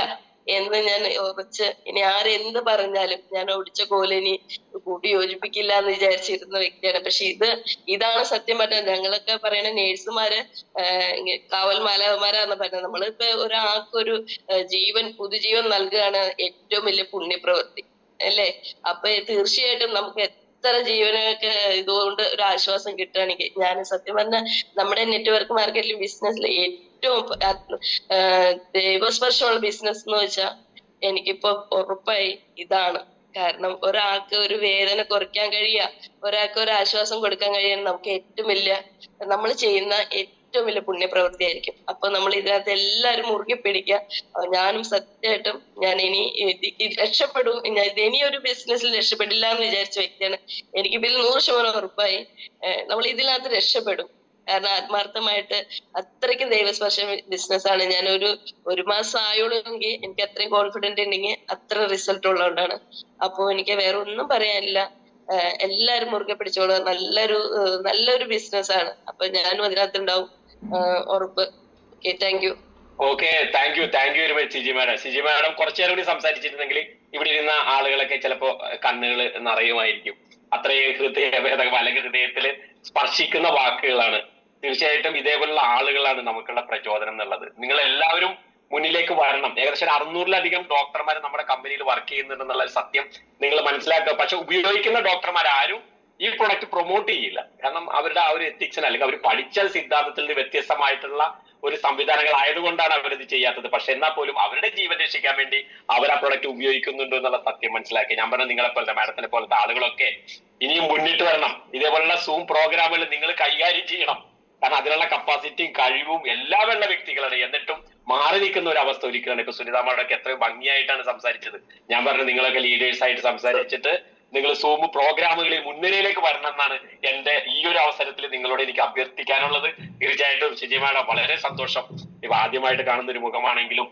എന്ന് ഞാൻ ഉറച്ച് ഇനി ആരെന്ത് പറഞ്ഞാലും ഞാൻ ഓടിച്ച കോലിനി കൂട്ടി യോജിപ്പിക്കില്ല എന്ന് വിചാരിച്ചിരുന്ന വ്യക്തിയാണ്. പക്ഷെ ഇതാണ് സത്യം പറഞ്ഞത്. ഞങ്ങളൊക്കെ പറയണ നേഴ്സുമാര് കാവൽ മാലാഖമാരാന്ന് പറഞ്ഞത്. നമ്മളിപ്പോ ഒരാൾക്കൊരു പുതുജീവൻ നൽകുകയാണ് ഏറ്റവും വലിയ പുണ്യപ്രവൃത്തി അല്ലേ? അപ്പൊ തീർച്ചയായിട്ടും നമുക്ക് എത്ര ജീവനൊക്കെ ഇതുകൊണ്ട് ഒരു ആശ്വാസം കിട്ടുകയാണെങ്കിൽ ഞാൻ സത്യം പറഞ്ഞ നമ്മുടെ നെറ്റ്വർക്ക് മാർക്കറ്റിൽ ബിസിനസ്സിൽ ഏറ്റവും ദൈവസ്പർശമുള്ള ബിസിനസ് എന്ന് വെച്ചാൽ എനിക്കിപ്പോ ഉറപ്പായി ഇതാണ്. കാരണം ഒരാൾക്ക് ഒരു വേദന കുറയ്ക്കാൻ കഴിയുക, ഒരാൾക്ക് ഒരു ആശ്വാസം കൊടുക്കാൻ കഴിയുക നമുക്ക് ഏറ്റവും വലിയ നമ്മൾ ചെയ്യുന്ന ഏറ്റവും വലിയ പുണ്യപ്രവൃത്തിയായിരിക്കും. അപ്പൊ നമ്മൾ ഇതിനകത്ത് എല്ലാവരും മുറുകെ പിടിക്കുക. ഞാനും സത്യമായിട്ടും ഞാൻ ഇനി രക്ഷപ്പെടും. ഇനി ഒരു ബിസിനസ്സിൽ രക്ഷപ്പെടില്ല എന്ന് വിചാരിച്ച വ്യക്തിയാണ്. എനിക്കിതിൽ 100% ഉറപ്പായി നമ്മൾ ഇതിനകത്ത് രക്ഷപ്പെടും. കാരണം ആത്മാർത്ഥമായിട്ട് അത്രയ്ക്കും ദൈവസ്പർശ ബിസിനസ്സാണ്. ഞാൻ ഒരു മാസം ആയുള്ളെങ്കിൽ എനിക്ക് അത്രയും കോൺഫിഡന്റ് ഉണ്ടെങ്കിൽ അത്ര റിസൾട്ട് ഉള്ളതുകൊണ്ടാണ്. അപ്പൊ എനിക്ക് വേറെ ഒന്നും പറയാനില്ല. എല്ലാരും മുറുകെ പിടിച്ചോളൂ. നല്ലൊരു ബിസിനസ്സാണ്. അപ്പൊ ഞാനും അതിനകത്തുണ്ടാവും ഉറപ്പ്. Okay, thank you. Okay, thank you very much Siji madam. Siji madam കുറച്ചു നേരം കൂടി സംസാരിച്ചിരുന്നെങ്കിൽ ഇവിടെ ഇരുന്ന ആളുകളൊക്കെ ചിലപ്പോ കണ്ണുകൾ നിറയുമായിരിക്കും. അത്രയും ഹൃദയഭേദകം അല്ലെങ്കിൽ ഹൃദയത്തിൽ സ്പർശിക്കുന്ന വാക്കുകളാണ്. തീർച്ചയായിട്ടും ഇതേപോലുള്ള ആളുകളാണ് നമുക്കുള്ള പ്രചോദനം എന്നുള്ളത്. നിങ്ങൾ എല്ലാവരും മുന്നിലേക്ക് വരണം. ഏകദേശം 600-ലധികം ഡോക്ടർമാർ നമ്മുടെ കമ്പനിയിൽ വർക്ക് ചെയ്യുന്നുണ്ടെന്നുള്ള സത്യം നിങ്ങൾ മനസ്സിലാക്കുക. പക്ഷെ ഉപയോഗിക്കുന്ന ഡോക്ടർമാർ ആരും ഈ പ്രൊഡക്റ്റ് പ്രൊമോട്ട് ചെയ്യില്ല. കാരണം അവരുടെ ആ ഒരു എത്തിക്സിന് അല്ലെങ്കിൽ അവർ പഠിച്ച സിദ്ധാന്തത്തിൽ നിന്ന് വ്യത്യസ്തമായിട്ടുള്ള ഒരു സംവിധാനങ്ങൾ ആയതുകൊണ്ടാണ് അവരിത് ചെയ്യാത്തത്. പക്ഷെ എന്നാൽ പോലും അവരുടെ ജീവൻ രക്ഷിക്കാൻ വേണ്ടി അവർ ആ പ്രൊഡക്റ്റ് ഉപയോഗിക്കുന്നുണ്ടോ എന്നുള്ള സത്യം മനസ്സിലാക്കി. ഞാൻ പറഞ്ഞ നിങ്ങളെ പോലത്തെ മാഡത്തിനെ പോലത്തെ ആളുകളൊക്കെ ഇനിയും മുന്നിട്ട് വരണം. ഇതേപോലുള്ള സൂം പ്രോഗ്രാമുകൾ നിങ്ങൾ കൈകാര്യം ചെയ്യണം. കാരണം അതിനുള്ള കപ്പാസിറ്റിയും കഴിവും എല്ലാം ഉള്ള വ്യക്തികളാണ്. എന്നിട്ടും മാറി നിൽക്കുന്ന ഒരു അവസ്ഥ ഒരിക്കലാണ്. ഇപ്പൊ സുനിത മാഡമൊക്കെ എത്രയും ഭംഗിയായിട്ടാണ് സംസാരിച്ചത്. ഞാൻ പറഞ്ഞു നിങ്ങളൊക്കെ ലീഡേഴ്സ് ആയിട്ട് സംസാരിച്ചിട്ട് നിങ്ങൾ സൂം പ്രോഗ്രാമുകളിൽ മുൻനിരയിലേക്ക് വരണം എന്നാണ് എന്റെ ഈ ഒരു അവസരത്തിൽ നിങ്ങളോട് എനിക്ക് അഭ്യർത്ഥിക്കാനുള്ളത്. തീർച്ചയായിട്ടും സിജി മാഡം വളരെ സന്തോഷം. ഇപ്പൊ ആദ്യമായിട്ട് കാണുന്ന ഒരു മുഖമാണെങ്കിലും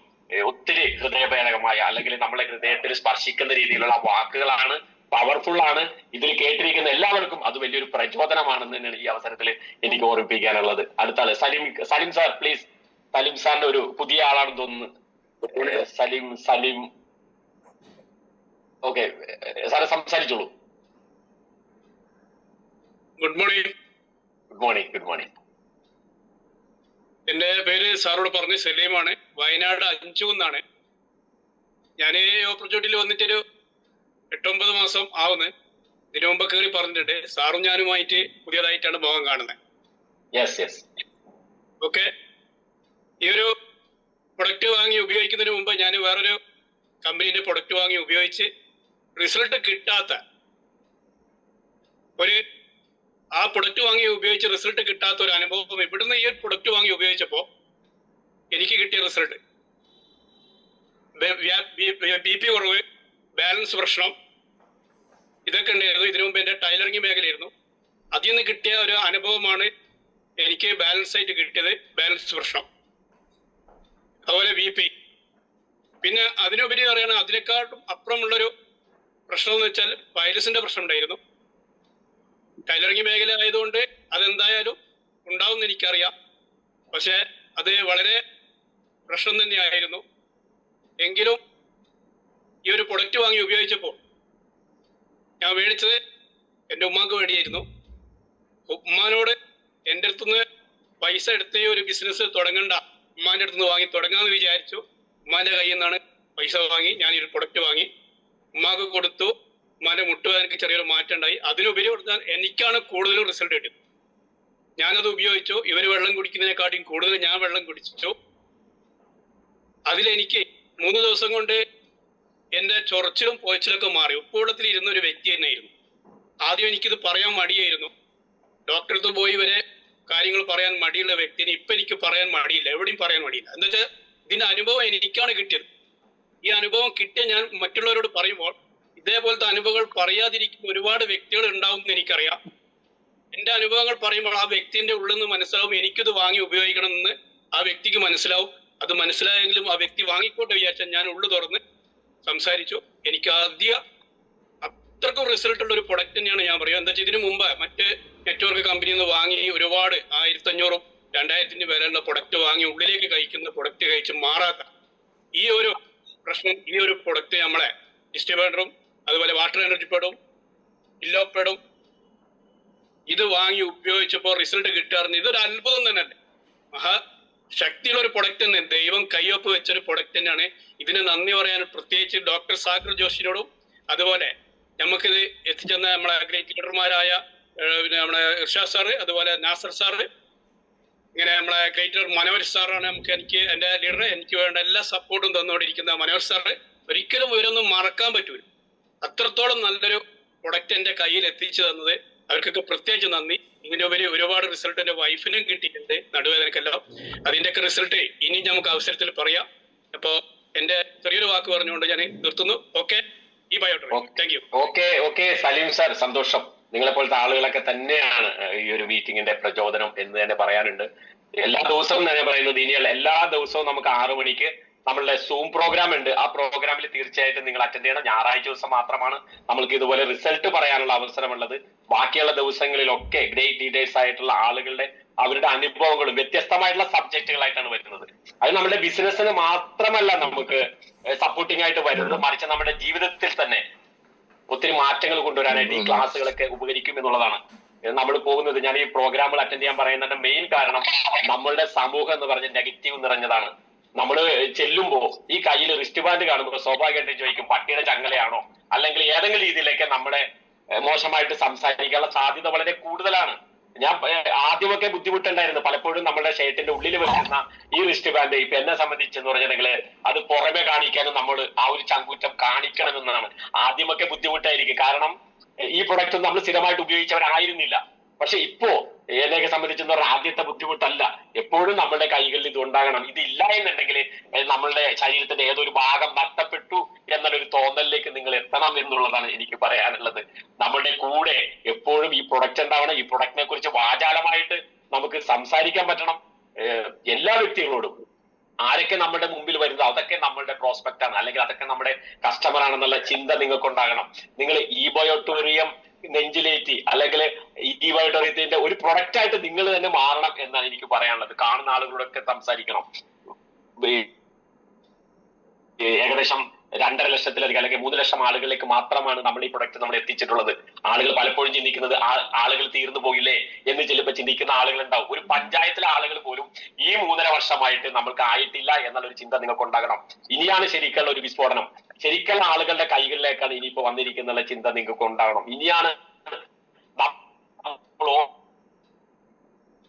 ഒത്തിരി ഹൃദയഭേദകമായ അല്ലെങ്കിൽ നമ്മളെ ഹൃദയത്തിൽ സ്പർശിക്കുന്ന രീതിയിലുള്ള വാക്കുകളാണ്. പവർഫുൾ ആണ്. ഇതിൽ കേട്ടിരിക്കുന്ന എല്ലാവർക്കും അത് വലിയൊരു പ്രചോദനമാണെന്ന് തന്നെയാണ് ഈ അവസരത്തിൽ എനിക്ക് ഓർമ്മിപ്പിക്കാനുള്ളത്. അടുത്ത ആള് സലിം സാർ, പ്ലീസ്. സലിം സാറിന്റെ ഒരു പുതിയ ആളാണെന്ന് തോന്നുന്നു. സലിം ഓക്കെ സാറെ സംസാരിച്ചോളൂ. Good morning. എന്റെ പേര് സാറോട് പറഞ്ഞ് സലീമാണ്. വയനാട് 5 എന്നാണ്. ഞാൻ ഈ ഓപ്പർച്യൂണിറ്റിയിൽ വന്നിട്ടൊരു 8-9 മാസം ആവുന്നു. ഇതിനു മുമ്പ് കയറി പറഞ്ഞിട്ടുണ്ട്. സാറും ഞാനുമായിട്ട് പുതിയതായിട്ടാണ് മുഖം കാണുന്നത്. ഓക്കെ, ഈ ഒരു പ്രൊഡക്റ്റ് വാങ്ങി ഉപയോഗിക്കുന്നതിന് മുമ്പ് ഞാൻ വേറൊരു കമ്പനീന്റെ പ്രൊഡക്റ്റ് വാങ്ങി ഉപയോഗിച്ച് റിസൾട്ട് കിട്ടാത്ത ഒരു പ്രൊഡക്റ്റ് വാങ്ങി ഉപയോഗിച്ച് റിസൾട്ട് കിട്ടാത്ത ഒരു അനുഭവം ഇവിടുന്ന് ഈ പ്രൊഡക്റ്റ് വാങ്ങി ഉപയോഗിച്ചപ്പോൾ എനിക്ക് കിട്ടിയ റിസൾട്ട് BP കുറവ്, ബാലൻസ് പ്രശ്നം, ഇതൊക്കെ ഉണ്ടായിരുന്നു. ഇതിനു മുമ്പ് എൻ്റെ ടൈലറിംഗ് മേഖലയായിരുന്നു. അതിൽ നിന്ന് കിട്ടിയ ഒരു അനുഭവമാണ് എനിക്ക് ബാലൻസ് ആയിട്ട് കിട്ടിയത്, ബാലൻസ് പ്രശ്നം. അതുപോലെ BP. പിന്നെ അതിനുപരി പറയുകയാണെങ്കിൽ അതിനേക്കാട്ടും അപ്പുറമുള്ളൊരു പ്രശ്നം എന്ന് വെച്ചാൽ വൈറസിന്റെ പ്രശ്നം ഉണ്ടായിരുന്നു. ടൈലറിംഗ് മേഖല ആയതുകൊണ്ട് അതെന്തായാലും ഉണ്ടാവും എന്ന് എനിക്കറിയാം. പക്ഷെ അത് വളരെ പ്രശ്നം തന്നെയായിരുന്നു. എങ്കിലും ഈ ഒരു പ്രൊഡക്റ്റ് വാങ്ങി ഉപയോഗിച്ചപ്പോൾ ഞാൻ മേടിച്ചത് എൻ്റെ ഉമ്മാക്ക് വേണ്ടിയായിരുന്നു. ഉമ്മാനോട് എൻ്റെ അടുത്തുനിന്ന് പൈസ എടുത്ത് ഒരു ബിസിനസ് തുടങ്ങണ്ട, ഉമ്മാൻ്റെ അടുത്തുനിന്ന് വാങ്ങി തുടങ്ങാമെന്ന് വിചാരിച്ചു. ഉമ്മാൻ്റെ കയ്യിൽ നിന്നാണ് പൈസ വാങ്ങി ഞാൻ ഈ ഒരു പ്രൊഡക്റ്റ് വാങ്ങി ഉമ്മാക്ക് കൊടുത്തു. ഉമ്മാൻ്റെ മുട്ടുവേദനയ്ക്ക് ചെറിയൊരു മാറ്റം ഉണ്ടായി. അതിനുപരി കൊടുത്താൽ എനിക്കാണ് കൂടുതലും റിസൾട്ട് കിട്ടിയത്. ഞാനത് ഉപയോഗിച്ചു. ഇവർ വെള്ളം കുടിക്കുന്നതിനെക്കാട്ടിയും കൂടുതൽ ഞാൻ വെള്ളം കുടിച്ചു. അതിലെനിക്ക് 3 ദിവസം കൊണ്ട് എൻ്റെ ചൊറച്ചിലും പോയച്ചിലൊക്കെ മാറി. ഉപ്പുവെള്ളത്തിൽ ഇരുന്ന ഒരു വ്യക്തി തന്നെയായിരുന്നു. ആദ്യം എനിക്കിത് പറയാൻ മടിയായിരുന്നു. ഡോക്ടറെ അടുത്ത് പോയി വരെ കാര്യങ്ങൾ പറയാൻ മടിയുള്ള വ്യക്തിനെ ഇപ്പം എനിക്ക് പറയാൻ മടിയില്ല, എവിടെയും പറയാൻ മടിയില്ല. എന്താ വെച്ചാൽ ഇതിൻ്റെ അനുഭവം എനിക്കാണ് കിട്ടിയത്. ഈ അനുഭവം കിട്ടിയ ഞാൻ മറ്റുള്ളവരോട് പറയുമ്പോൾ ഇതേപോലത്തെ അനുഭവങ്ങൾ പറയാതിരിക്കുന്ന ഒരുപാട് വ്യക്തികൾ ഉണ്ടാവും എന്ന് എനിക്കറിയാം. എൻ്റെ അനുഭവങ്ങൾ പറയുമ്പോൾ ആ വ്യക്തിൻ്റെ ഉള്ളിൽ നിന്ന് മനസ്സിലാവും എനിക്കിത് വാങ്ങി ഉപയോഗിക്കണം എന്ന് ആ വ്യക്തിക്ക് മനസ്സിലാവും. അത് മനസ്സിലായെങ്കിലും ആ വ്യക്തി വാങ്ങിക്കോട്ടെ വിചാരിച്ചാൽ ഞാൻ ഉള്ളു തുറന്ന് സംസാരിച്ചു. എനിക്ക് അത്രക്കും റിസൾട്ടുള്ള ഒരു പ്രൊഡക്റ്റ് തന്നെയാണ് ഞാൻ പറയുക. എന്താ വെച്ചാൽ ഇതിനു മുമ്പ് മറ്റ് നെറ്റ്വർക്ക് കമ്പനിയിൽ നിന്ന് വാങ്ങി ഒരുപാട് 1500 2000 വിലയുള്ള പ്രൊഡക്റ്റ് വാങ്ങി ഉള്ളിലേക്ക് കഴിക്കുന്ന പ്രൊഡക്റ്റ് കഴിച്ച് മാറാത്ത ഈ ഒരു പ്രശ്നം, ഈ ഒരു പ്രൊഡക്റ്റ് നമ്മളെ ഡിസ്ട്രിബ്യൂട്ടറും അതുപോലെ വാട്ടർ എനർജി പേഡും ഇല്ലോപ്പേഡും ഇത് വാങ്ങി ഉപയോഗിച്ചപ്പോൾ റിസൾട്ട് കിട്ടാറുണ്ട്. ഇതൊരു അത്ഭുതം തന്നെയല്ലേ, മഹാശക്തിയുള്ള ഒരു പ്രൊഡക്റ്റ് തന്നെ, ദൈവം കയ്യൊപ്പ് വെച്ചൊരു പ്രൊഡക്റ്റ് തന്നെയാണ്. ഇതിന് നന്ദി പറയാൻ പ്രത്യേകിച്ച് ഡോക്ടർ സാഗർ ജോഷിനോടും അതുപോലെ നമുക്കിത് എത്തിച്ചെന്ന നമ്മളെ ഗ്രേറ്റ് ലീഡർമാരായ നമ്മളെ ഇർഷാദ് സാറ്, അതുപോലെ നാസർ സാറ്, ഇങ്ങനെ നമ്മളെ ഗ്രേറ്റ് മനോഹർ സാറാണ് എനിക്ക് എൻ്റെ ലീഡർ. എനിക്ക് വേണ്ട എല്ലാ സപ്പോർട്ടും തന്നുകൊണ്ടിരിക്കുന്ന മനോഹർ സാറ്. ഒരിക്കലും ഇവരൊന്നും മറക്കാൻ പറ്റൂല. അത്രത്തോളം നല്ലൊരു പ്രൊഡക്റ്റ് എൻ്റെ കയ്യിൽ എത്തിച്ചു തന്നത് അവർക്കൊക്കെ പ്രത്യേകിച്ച് നന്ദി. ഇതിനുപരി ഒരുപാട് റിസൾട്ട് എൻ്റെ വൈഫിനും കിട്ടിയിട്ടുണ്ട്, നടുവേദനക്കെല്ലാം. അതിൻ്റെയൊക്കെ റിസൾട്ട് ഇനി നമുക്ക് അവസരത്തിൽ പറയാം. അപ്പോൾ എൻ്റെ ചെറിയൊരു വാക്ക് പറഞ്ഞുകൊണ്ട് ഞാൻ നിർത്തുന്നു. ഓക്കെ, ഈ ബയോട്രി. Thank you. Okay Salim sir, സന്തോഷം. നിങ്ങളെപ്പോലത്തെ ആളുകളൊക്കെ തന്നെയാണ് ഈ ഒരു മീറ്റിംഗിന്റെ പ്രചോദനം എന്ന് തന്നെ പറയാനുണ്ട്. എല്ലാ ദിവസവും തന്നെ പറയുന്നത്, ഇനി എല്ലാ ദിവസവും നമുക്ക് 6 മണിക്ക് നമ്മളുടെ സൂം പ്രോഗ്രാം ഉണ്ട്. ആ പ്രോഗ്രാമിൽ തീർച്ചയായിട്ടും നിങ്ങൾ അറ്റൻഡ് ചെയ്യണം. ഞായറാഴ്ച ദിവസം മാത്രമാണ് നമ്മൾക്ക് ഇതുപോലെ റിസൾട്ട് പറയാനുള്ള അവസരമുള്ളത്. ബാക്കിയുള്ള ദിവസങ്ങളിലൊക്കെ ഗ്രേറ്റ് ലീഡേഴ്സ് ആയിട്ടുള്ള ആളുകളുടെ അവരുടെ അനുഭവങ്ങളും വ്യത്യസ്തമായിട്ടുള്ള സബ്ജക്റ്റുകളായിട്ടാണ് വരുന്നത്. അത് നമ്മുടെ ബിസിനസ്സിന് മാത്രമല്ല നമുക്ക് സപ്പോർട്ടിംഗ് ആയിട്ട് വരുന്നത്, മറിച്ച് നമ്മുടെ ജീവിതത്തിൽ തന്നെ ഒത്തിരി മാറ്റങ്ങൾ കൊണ്ടുവരാനായിട്ട് ഈ ക്ലാസ്സുകളൊക്കെ ഉപകരിക്കും എന്നുള്ളതാണ് നമ്മൾ പോകുന്നത്. ഞാൻ ഈ പ്രോഗ്രാമുകൾ അറ്റൻഡ് ചെയ്യാൻ പറയുന്നതിന്റെ മെയിൻ കാരണം നമ്മളുടെ സമൂഹം എന്ന് പറഞ്ഞ നെഗറ്റീവ് നിറഞ്ഞതാണ്. നമ്മൾ ചെല്ലുമ്പോ ഈ കയ്യിൽ റിസ്റ്റ് ബാൻഡ് കാണുമ്പോൾ സ്വാഭാവികമായിട്ടും ചോദിക്കും പട്ടിയുടെ ചങ്ങലയാണോ, അല്ലെങ്കിൽ ഏതെങ്കിലും രീതിയിലേക്ക് നമ്മളെ മോശമായിട്ട് സംസാരിക്കാനുള്ള സാധ്യത വളരെ കൂടുതലാണ്. ഞാൻ ആദ്യമൊക്കെ ബുദ്ധിമുട്ടുണ്ടായിരുന്നു. പലപ്പോഴും നമ്മുടെ ഷർട്ടിന്റെ ഉള്ളിൽ വെക്കുന്ന ഈ റിസ്റ്റ് ബാൻഡ് ഇപ്പൊ എന്നെ സംബന്ധിച്ചെന്ന് പറഞ്ഞിട്ടുണ്ടെങ്കിൽ അത് പുറമെ കാണിക്കാനും നമ്മൾ ആ ഒരു ചങ്കൂറ്റം കാണിക്കണമെന്നാണ്. ആദ്യമൊക്കെ ബുദ്ധിമുട്ടായിരിക്കും, കാരണം ഈ പ്രൊഡക്റ്റ് നമ്മൾ സ്ഥിരമായിട്ട് ഉപയോഗിച്ചവരായിരുന്നില്ല. പക്ഷെ ഇപ്പോ എന്നെയൊക്കെ സംബന്ധിച്ചെന്ന് പറഞ്ഞാൽ ആദ്യത്തെ ബുദ്ധിമുട്ടല്ല. എപ്പോഴും നമ്മുടെ കൈകളിൽ ഇത് ഉണ്ടാകണം. ഇതില്ല എന്നുണ്ടെങ്കിൽ നമ്മളുടെ ശരീരത്തിന്റെ ഏതൊരു ഭാഗം നഷ്ടപ്പെട്ടു എന്നുള്ളൊരു തോന്നലിലേക്ക് നിങ്ങൾ എത്തണം എന്നുള്ളതാണ് എനിക്ക് പറയാനുള്ളത്. നമ്മുടെ കൂടെ എപ്പോഴും ഈ പ്രൊഡക്റ്റ് ഉണ്ടാവണം. ഈ പ്രൊഡക്റ്റിനെ കുറിച്ച് വാചാലമായിട്ട് നമുക്ക് സംസാരിക്കാൻ പറ്റണം. എല്ലാ വ്യക്തികളോടും ആരൊക്കെ നമ്മുടെ മുമ്പിൽ വരുന്നോ അതൊക്കെ നമ്മളുടെ പ്രോസ്പെക്ട് ആണ്, അല്ലെങ്കിൽ അതൊക്കെ നമ്മുടെ കസ്റ്റമർ ആണെന്നുള്ള ചിന്ത നിങ്ങൾക്ക് ഉണ്ടാകണം. നിങ്ങൾ ഈ ബയോട്ടോറിയം നെഞ്ചിലേറ്റി അല്ലെങ്കിൽ ഈ ബയോട്ടോറിയത്തിന്റെ ഒരു പ്രൊഡക്റ്റ് ആയിട്ട് നിങ്ങൾ തന്നെ മാറണം എന്നാണ് എനിക്ക് പറയാനുള്ളത്. കാണുന്ന ആളുകളോടൊക്കെ സംസാരിക്കണം. ഏകദേശം 2.5 ലക്ഷത്തിലധികം അല്ലെങ്കിൽ 3 ലക്ഷം ആളുകളിലേക്ക് മാത്രമാണ് നമ്മൾ ഈ പ്രൊഡക്റ്റ് നമ്മൾ എത്തിച്ചിട്ടുള്ളത്. ആളുകൾ പലപ്പോഴും ചിന്തിക്കുന്നത് ആളുകൾ തീർന്നു പോയില്ലേ എന്ന് ചിലപ്പോൾ ചിന്തിക്കുന്ന ആളുകൾ ഉണ്ടാവും. ഒരു പഞ്ചായത്തിലെ ആളുകൾ പോലും ഈ 3.5 വർഷമായിട്ട് നമ്മൾക്ക് ആയിട്ടില്ല എന്നുള്ളൊരു ചിന്ത നിങ്ങൾക്ക് ഉണ്ടാകണം. ഇനിയാണ് ശരിക്കുള്ള ഒരു വിസ്ഫോടനം. ശരിക്കുള്ള ആളുകളുടെ കൈകളിലേക്കാണ് ഇനിയിപ്പോ വന്നിരിക്കുന്ന ചിന്ത നിങ്ങൾക്ക് ഉണ്ടാകണം. ഇനിയാണ്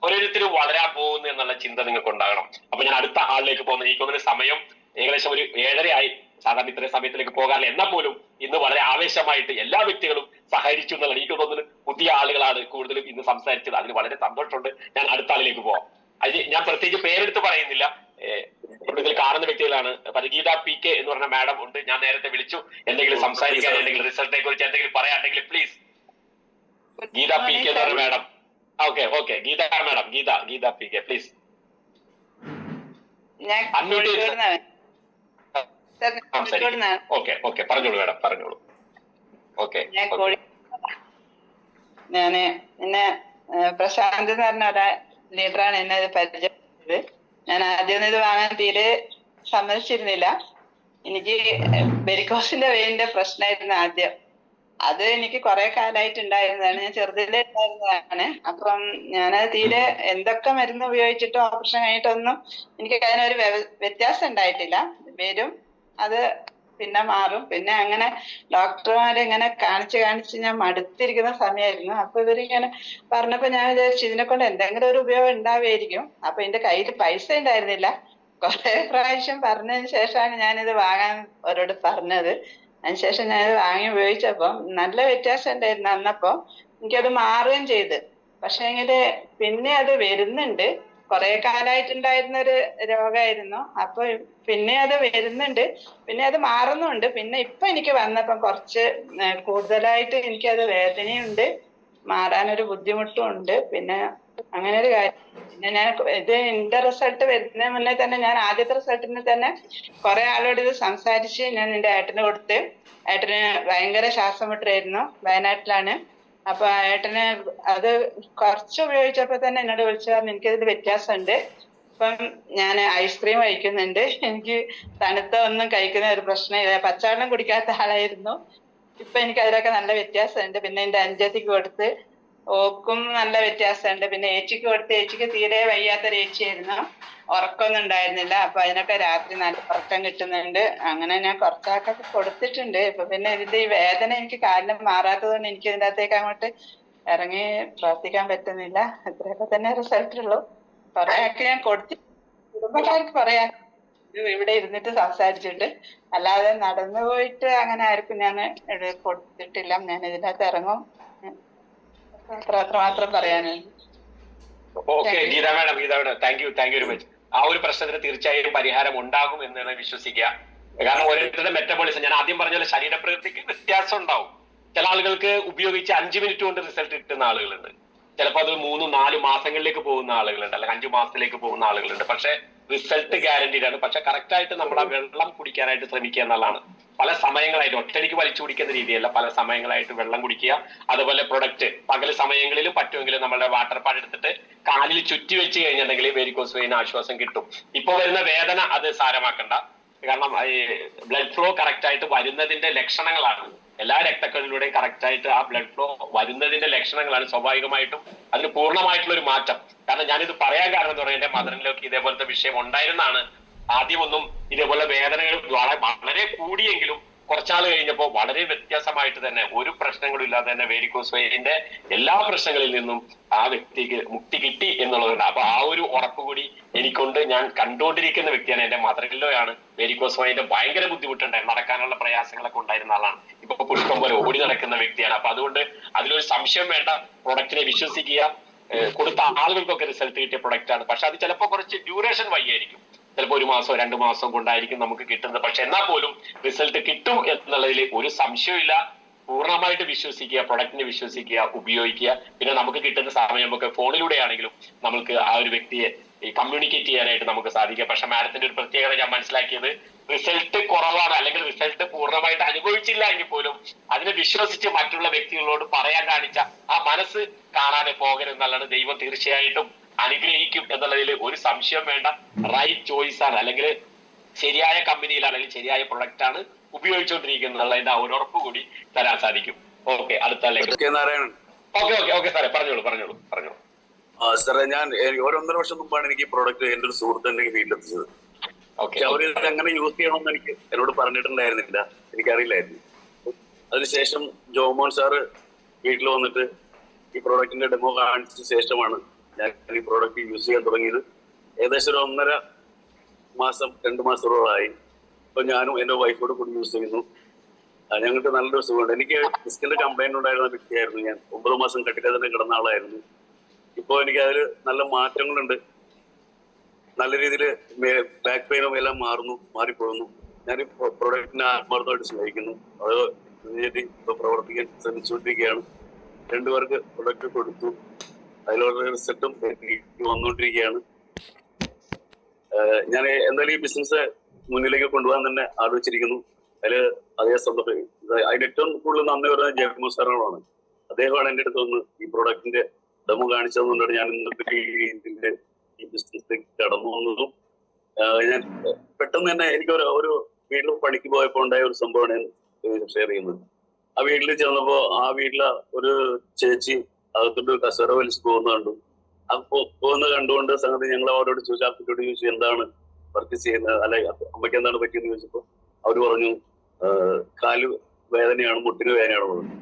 ഓരോരുത്തരും വളരാൻ പോകുന്നു എന്നുള്ള ചിന്ത നിങ്ങൾക്ക് ഉണ്ടാകണം. അപ്പൊ ഞാൻ അടുത്ത ആളിലേക്ക് പോകുന്നത്, എനിക്കൊന്നൊരു സമയം ഏകദേശം ഒരു 7:30 ആയി. സാധാരണ ഇത്രയും സമയത്തിലേക്ക് പോകാറില്ല. എന്നാൽ പോലും ഇന്ന് വളരെ ആവേശമായിട്ട് എല്ലാ വ്യക്തികളും സഹകരിച്ചു എന്നുള്ളത് എനിക്ക് തോന്നുന്നു പുതിയ ആളുകളാണ് കൂടുതലും ഇന്ന് സംസാരിച്ചത്. അതിന് വളരെ സന്തോഷമുണ്ട്. ഞാൻ അടുത്ത ആളിലേക്ക് പോവാം. അത് ഞാൻ പ്രത്യേകിച്ച് പേരെടുത്ത് പറയുന്നില്ല, ഇതിൽ കാണുന്ന വ്യക്തികളാണ്. ഗീത PK എന്ന് പറഞ്ഞ മാഡം ഉണ്ട്, ഞാൻ നേരത്തെ വിളിച്ചു. എന്തെങ്കിലും സംസാരിക്കാൻ, എന്തെങ്കിലും റിസൾട്ടിനെ കുറിച്ച് എന്തെങ്കിലും പറയാണ്ടെങ്കിൽ പ്ലീസ്. ഗീത PK എന്ന് പറഞ്ഞ madam. Okay Geetha madam, Geetha PK please. Okay പറഞ്ഞോളൂ മാഡം, പറഞ്ഞോളൂ. ഞാന് എന്നെ പ്രശാന്ത് എന്ന് പറഞ്ഞ ഒരാ ലീഡറാണ് എന്നെ ഇത് പരിചയപ്പെട്ടത്. ഞാൻ ആദ്യം ഇത് വാങ്ങാൻ തീരെ സമ്മതിച്ചിരുന്നില്ല. എനിക്ക് വെരിക്കോസിന്റെ വെയിന്റെ പ്രശ്നമായിരുന്നു ആദ്യം. അത് എനിക്ക് കുറെ കാലമായിട്ട് ഉണ്ടായിരുന്നതാണ്, ഞാൻ ചെറുതിലേ ഉണ്ടായിരുന്നതാണ്. അപ്പം ഞാനത് തീരെ എന്തൊക്കെ മരുന്ന് ഉപയോഗിച്ചിട്ടും ഓപ്പറേഷൻ കഴിഞ്ഞിട്ടൊന്നും എനിക്ക് അതിനൊരു വ്യത്യാസം ഉണ്ടായിട്ടില്ല. വരും, അത് പിന്നെ മാറും. പിന്നെ അങ്ങനെ ഡോക്ടർമാരെ ഇങ്ങനെ കാണിച്ച് ഞാൻ മടുത്തിരിക്കുന്ന സമയമായിരുന്നു. അപ്പൊ ഇവരിങ്ങനെ പറഞ്ഞപ്പോ ഞാൻ വിചാരിച്ചു ഇതിനെ കൊണ്ട് എന്തെങ്കിലും ഒരു ഉപയോഗം ഉണ്ടാവുമായിരിക്കും. അപ്പൊ എന്റെ കയ്യിൽ പൈസ ഉണ്ടായിരുന്നില്ല. കുറെ പ്രാവശ്യം പറഞ്ഞതിന് ശേഷമാണ് ഞാനിത് വാങ്ങാൻ അവരോട് പറഞ്ഞത്. അതിനുശേഷം ഞാനിത് വാങ്ങി ഉപയോഗിച്ചപ്പം നല്ല വ്യത്യാസം ഉണ്ടായിരുന്നു. അന്നപ്പോ എനിക്കത് മാറുകയും ചെയ്ത്. പക്ഷെ എങ്കില് പിന്നെ അത് വരുന്നുണ്ട്. കുറെ കാലമായിട്ടുണ്ടായിരുന്ന ഒരു രോഗമായിരുന്നു. അപ്പൊ പിന്നെ അത് വരുന്നുണ്ട്, പിന്നെ അത് മാറുന്നുണ്ട്. പിന്നെ ഇപ്പൊ എനിക്ക് വന്നപ്പം കുറച്ച് കൂടുതലായിട്ട് എനിക്കത് വേദനയുണ്ട്, മാറാനൊരു ബുദ്ധിമുട്ടും ഉണ്ട്. പിന്നെ അങ്ങനെ ഒരു കാര്യം. പിന്നെ ഞാൻ ഇത് എന്റെ റിസൾട്ട് വരുന്നതിന് മുന്നേ തന്നെ ഞാൻ ആദ്യത്തെ റിസൾട്ടിന് തന്നെ കുറെ ആളോട് ഇത് സംസാരിച്ച് ഞാൻ എന്റെ ഏട്ടന് കൊടുത്ത്. ഏട്ടന് ഭയങ്കര ശ്വാസം മുട്ടായിരുന്നു, വയനാട്ടിലാണ്. അപ്പൊ ഏട്ടന് അത് കുറച്ച് ഉപയോഗിച്ചപ്പോ തന്നെ എന്നോട് വിളിച്ചു പറഞ്ഞു എനിക്കതിൽ വ്യത്യാസമുണ്ട്. ഇപ്പം ഞാൻ ഐസ്ക്രീം കഴിക്കുന്നുണ്ട്, എനിക്ക് തണുത്ത ഒന്നും കഴിക്കുന്ന ഒരു പ്രശ്നമില്ല. പച്ചവെള്ളം കുടിക്കാത്ത ആളായിരുന്നു. ഇപ്പൊ എനിക്ക് അതിലൊക്കെ നല്ല വ്യത്യാസമുണ്ട്. പിന്നെ എന്റെ അനുജത്തിക്ക് കൊടുത്ത്, ഓക്കും നല്ല വ്യത്യാസമുണ്ട്. പിന്നെ ഏച്ചിക്ക് കൊടുത്ത്, ഏച്ചിക്ക് തീരെ വയ്യാത്തൊരു ഏച്ചിയായിരുന്നു, ഉറക്കമൊന്നും ഉണ്ടായിരുന്നില്ല. അപ്പൊ അതിനൊക്കെ രാത്രി നല്ല ഉറക്കം കിട്ടുന്നുണ്ട്. അങ്ങനെ ഞാൻ കുറച്ചാൾക്കൊക്കെ കൊടുത്തിട്ടുണ്ട്. ഇപ്പൊ പിന്നെ ഇതിന്റെ ഈ വേദന എനിക്ക് കാലിന് മാറാത്തത് കൊണ്ട് എനിക്ക് ഇതിന്റെ അകത്തേക്ക് അങ്ങോട്ട് ഇറങ്ങി പ്രവർത്തിക്കാൻ പറ്റുന്നില്ല. ഇത്രയൊക്കെ തന്നെ റിസൾട്ട് ഉള്ളൂ. കുറെ ആൾക്ക് ഞാൻ കൊടുത്തി, കുടുംബക്കാർക്ക് പറയാ ഇവിടെ ഇരുന്നിട്ട് സംസാരിച്ചിട്ട്, അല്ലാതെ നടന്നു പോയിട്ട് അങ്ങനെ ആർക്കും ഞാൻ കൊടുത്തിട്ടില്ല. ഞാൻ ഇതിന്റെ അകത്ത് ഇറങ്ങും, അത്രമാത്രം പറയാനുണ്ട്. Okay Geetha madam, thank you very much. ആ ഒരു പ്രശ്നത്തിന് തീർച്ചയായും പരിഹാരം ഉണ്ടാകും എന്ന് വിശ്വസിക്കുക. കാരണം ഓരോരുത്തരുടെ മെറ്റബോളിസം, ഞാൻ ആദ്യം പറഞ്ഞ പോലെ ശരീരപ്രകൃതിക്ക് വ്യത്യാസം ഉണ്ടാവും. ചില ആളുകൾക്ക് ഉപയോഗിച്ച് 5 മിനിറ്റ് കൊണ്ട് റിസൾട്ട് കിട്ടുന്ന ആളുകളുണ്ട്. ചിലപ്പോൾ അത് 3-4 മാസങ്ങളിലേക്ക് പോകുന്ന ആളുകളുണ്ട്, അല്ലെങ്കിൽ 5 മാസത്തിലേക്ക് പോകുന്ന ആളുകളുണ്ട്. പക്ഷെ റിസൾട്ട് ഗ്യാരണ്ടീഡ് ആണ്. പക്ഷെ കറക്റ്റ് ആയിട്ട് നമ്മൾ ആ വെള്ളം കുടിക്കാനായിട്ട് ശ്രമിക്കുക എന്നുള്ളതാണ്. പല സമയങ്ങളായിട്ട് ഒറ്റയ്ക്ക് വലിച്ചു കുടിക്കുന്ന രീതിയല്ല, പല സമയങ്ങളായിട്ട് വെള്ളം കുടിക്കുക. അതുപോലെ പ്രൊഡക്റ്റ് പകൽ സമയങ്ങളിലും പറ്റുമെങ്കിലും നമ്മുടെ വാട്ടർ പാഡ് എടുത്തിട്ട് കാലിൽ ചുറ്റി വെച്ച് കഴിഞ്ഞിട്ടുണ്ടെങ്കിൽ വെരിക്കോസ് വെയിൻ ആശ്വാസം കിട്ടും. ഇപ്പൊ വരുന്ന വേദന അത് സാരമാക്കണ്ട. കാരണം ബ്ലഡ് ഫ്ലോ കറക്റ്റ് ആയിട്ട് വരുന്നതിന്റെ ലക്ഷണങ്ങളാണ്. എല്ലാ രക്തക്കളിലൂടെയും കറക്റ്റ് ആയിട്ട് ആ ബ്ലഡ് ഫ്ലോ വരുന്നതിന്റെ ലക്ഷണങ്ങളാണ്. സ്വാഭാവികമായിട്ടും അതിന് പൂർണ്ണമായിട്ടുള്ള ഒരു മാറ്റം. കാരണം ഞാനിത് പറയാൻ കാരണം എന്ന് പറയുന്നത് എന്റെ മദറിലൊക്കെ ഇതേപോലത്തെ വിഷയം ഉണ്ടായിരുന്നാണ്. ആദ്യമൊന്നും ഇതേപോലെ വേദനകൾ വളരെ കൂടിയെങ്കിലും കുറച്ചാൾ കഴിഞ്ഞപ്പോൾ വളരെ വ്യത്യാസമായിട്ട് തന്നെ ഒരു പ്രശ്നങ്ങളും ഇല്ലാതെ തന്നെ വെരിക്കോസ് വെയിനിന്റെ എല്ലാ പ്രശ്നങ്ങളിൽ നിന്നും ആ വ്യക്തിക്ക് മുക്തി കിട്ടി എന്നുള്ളതുണ്ട്. അപ്പൊ ആ ഒരു ഉറപ്പ് കൂടി എനിക്കൊണ്ട്. ഞാൻ കണ്ടുകൊണ്ടിരിക്കുന്ന വ്യക്തിയാണ്, എന്റെ മദറിലോയാണ് വെരിക്കോസ് വെയിന്റെ ഭയങ്കര ബുദ്ധിമുട്ടുണ്ടായിരുന്നു, നടക്കാനുള്ള പ്രയാസങ്ങളൊക്കെ ഉണ്ടായിരുന്ന ആളാണ്. ഇപ്പൊ പുഷ്പം പോലെ ഓടി നടക്കുന്ന വ്യക്തിയാണ്. അപ്പൊ അതുകൊണ്ട് അതിലൊരു സംശയം വേണ്ട, പ്രൊഡക്റ്റിനെ വിശ്വസിക്കുക. കൊടുത്ത ആളുകൾക്കൊക്കെ റിസൾട്ട് കിട്ടിയ പ്രൊഡക്റ്റ് ആണ്. പക്ഷെ അത് ചിലപ്പോൾ കുറച്ച് ഡ്യൂറേഷൻ വൈകിയായിരിക്കും, ചിലപ്പോൾ 1 മാസമോ 2 മാസം കൊണ്ടായിരിക്കും നമുക്ക് കിട്ടുന്നത്. പക്ഷെ എന്നാൽ പോലും റിസൾട്ട് കിട്ടും എന്നുള്ളതിൽ ഒരു സംശയമില്ല. പൂർണ്ണമായിട്ട് വിശ്വസിക്കുക, പ്രൊഡക്റ്റിനെ വിശ്വസിക്കുക, ഉപയോഗിക്കുക. പിന്നെ നമുക്ക് കിട്ടുന്ന സമയം നമുക്ക് ഫോണിലൂടെ ആണെങ്കിലും നമുക്ക് ആ ഒരു വ്യക്തിയെ കമ്മ്യൂണിക്കേറ്റ് ചെയ്യാനായിട്ട് നമുക്ക് സാധിക്കുക. പക്ഷെ മാഡത്തിന്റെ ഒരു പ്രത്യേകത ഞാൻ മനസ്സിലാക്കിയത്, റിസൾട്ട് കുറവാണ് അല്ലെങ്കിൽ റിസൾട്ട് പൂർണ്ണമായിട്ട് അനുഭവിച്ചില്ല എങ്കിൽ പോലും അതിനെ വിശ്വസിച്ച് മറ്റുള്ള വ്യക്തികളോട് പറയാൻ കാണിച്ച ആ മനസ്സ് കാണാതെ പോകരുതെന്നുള്ളതാണ്. ദൈവം തീർച്ചയായിട്ടും അനുഗ്രഹിക്കും എന്നുള്ളതിൽ ഒരു സംശയം വേണ്ട. റൈറ്റ് ചോയ്സ് ആണ്, അല്ലെങ്കിൽ ശരിയായ കമ്പനിയിലാണ്, അല്ലെങ്കിൽ ശരിയായ പ്രൊഡക്റ്റ് ആണ് ഉപയോഗിച്ചുകൊണ്ടിരിക്കുന്നതിന്റെ ആ ഒരു ഉറപ്പ് കൂടി തരാൻ സാധിക്കും. ഓക്കെ, അടുത്ത നാരായണൻ. ഓക്കെ സാറേ, പറഞ്ഞോളൂ. സാറേ, ഞാൻ 1.5 വർഷം മുമ്പാണ് എനിക്ക് ഈ പ്രോഡക്റ്റ് എന്റെ ഒരു സുഹൃത്തിന്റെ വീട്ടിലെത്തിച്ചത്. അവർ എങ്ങനെ യൂസ് ചെയ്യണമെന്ന് എന്നോട് പറഞ്ഞിട്ടുണ്ടായിരുന്നില്ല, എനിക്കറിയില്ലായിരുന്നു. അതിനുശേഷം ജോമോൻ സാറ് വീട്ടിൽ വന്നിട്ട് ഈ പ്രോഡക്റ്റിന്റെ ഡെമോ കാണിച്ച ശേഷമാണ് ഞാൻ ഈ പ്രോഡക്റ്റ് യൂസ് ചെയ്യാൻ തുടങ്ങിയത്. ഏകദേശം ഒരു 1.5 മാസം 2 മാസത്തോളമായി. ഇപ്പൊ ഞാനും എന്റെ വൈഫോട് കൂടി യൂസ് ചെയ്യുന്നു. ഞങ്ങൾക്ക് നല്ലൊരു സുഖമുണ്ട്. എനിക്ക് ഡിസ്കിന്റെ കംപ്ലൈന്റ് ഉണ്ടായിരുന്ന വ്യക്തിയായിരുന്നു ഞാൻ. 9 മാസം കട്ടിലതിന് കിടന്ന ആളായിരുന്നു. ഇപ്പോൾ എനിക്ക് അതിൽ നല്ല മാറ്റങ്ങളുണ്ട്. നല്ല രീതിയിൽ ബാക്ക് പെയിനും എല്ലാം മാറിപ്പോകുന്നു. ഞാൻ പ്രൊഡക്റ്റിനെ ആത്മാർത്ഥമായിട്ട് സ്നേഹിക്കുന്നു. അത് ഇപ്പൊ പ്രവർത്തിക്കാൻ ശ്രമിച്ചുകൊണ്ടിരിക്കുകയാണ്. 2 പേർക്ക് പ്രൊഡക്റ്റ് കൊടുത്തു. അതിലുള്ള റിസൾട്ടും വന്നുകൊണ്ടിരിക്കുകയാണ്. ഞാൻ എന്തായാലും ഈ ബിസിനസ് മുന്നിലേക്ക് കൊണ്ടുപോകാൻ തന്നെ ആലോചിച്ചിരിക്കുന്നു. അതില് അതേ സന്തോഷം. അതിന് ഏറ്റവും കൂടുതൽ നന്ദി പറയുന്നത് ജയമോ സാറിനോടാണ്. അദ്ദേഹമാണ് എൻ്റെ അടുത്ത് വന്ന് ഈ പ്രൊഡക്റ്റിന്റെ ഡെമോ കാണിച്ചതുകൊണ്ടാണ് ഞാൻ ഇന്നത്തെ ഈ ബിസിനസ്സിലേക്ക് കടന്നു വന്നതും. ഞാൻ പെട്ടെന്ന് തന്നെ എനിക്ക് ഒരു വീട്ടിൽ പണിക്ക് പോയപ്പോൾ ഉണ്ടായ ഒരു സംഭവമാണ് ഞാൻ ഷെയർ ചെയ്യുന്നത്. ആ വീട്ടിൽ ചെന്നപ്പോ ആ വീട്ടിലെ ഒരു ചേച്ചി അകത്തോട്ട് കസേര വലിച്ച് പോകുന്ന കണ്ടു. ആ പോകുന്ന കണ്ടുകൊണ്ട് സംഗതി ഞങ്ങൾ അവരോട് ചോദിച്ചു, അപ്പത്തോട് ചോദിച്ചു എന്താണ് പർച്ചേസ് ചെയ്യുന്നത്, അല്ലെ അമ്മയ്ക്ക് എന്താണ് പറ്റിയെന്ന് ചോദിച്ചപ്പോ അവര് പറഞ്ഞു കാല് വേദനയാണ്, മുട്ടിന് വേദനയാണ് പറഞ്ഞു.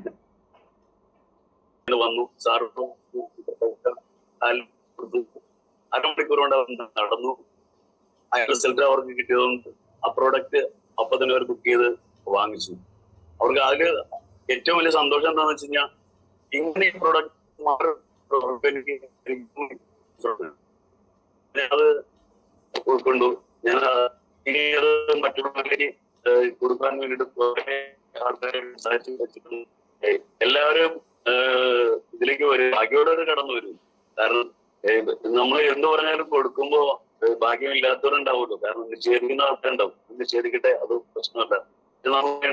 വന്നു സാറ് അരമണിക്കൂർ കൊണ്ട് നടന്നു. ആ റിസൾട്ട് അവർക്ക് കിട്ടിയതുകൊണ്ട് ആ പ്രോഡക്റ്റ് അപ്പൊ തന്നെ അവർ ബുക്ക് ചെയ്ത് വാങ്ങിച്ചു. അവർക്ക് അതില് ഏറ്റവും വലിയ സന്തോഷം എന്താണെന്ന് വെച്ച് കഴിഞ്ഞാൽ ഇങ്ങനെ ഈ പ്രോഡക്റ്റ് അത് ഉൾക്കൊണ്ടു. ഞാൻ ഇനി അത് മറ്റുള്ളവരിലേക്ക് കൊടുക്കാൻ വേണ്ടിയിട്ട് കുറെ ആൾക്കാരെ സംസാരിച്ച് വെച്ചിട്ടുണ്ട്. എല്ലാവരും ഇതിലേക്ക് വരും, ഭാഗ്യയോടെ കടന്നു വരും. കാരണം നമ്മൾ എന്ത് പറഞ്ഞാലും കൊടുക്കുമ്പോ ഭാഗ്യമില്ലാത്തവരുണ്ടാവുമല്ലോ. കാരണം നിഷേധിക്കുന്ന ആൾക്കാരുണ്ടാവും. നിഷേധിക്കട്ടെ, അത് പ്രശ്നമല്ല. ഇത് നമുക്ക്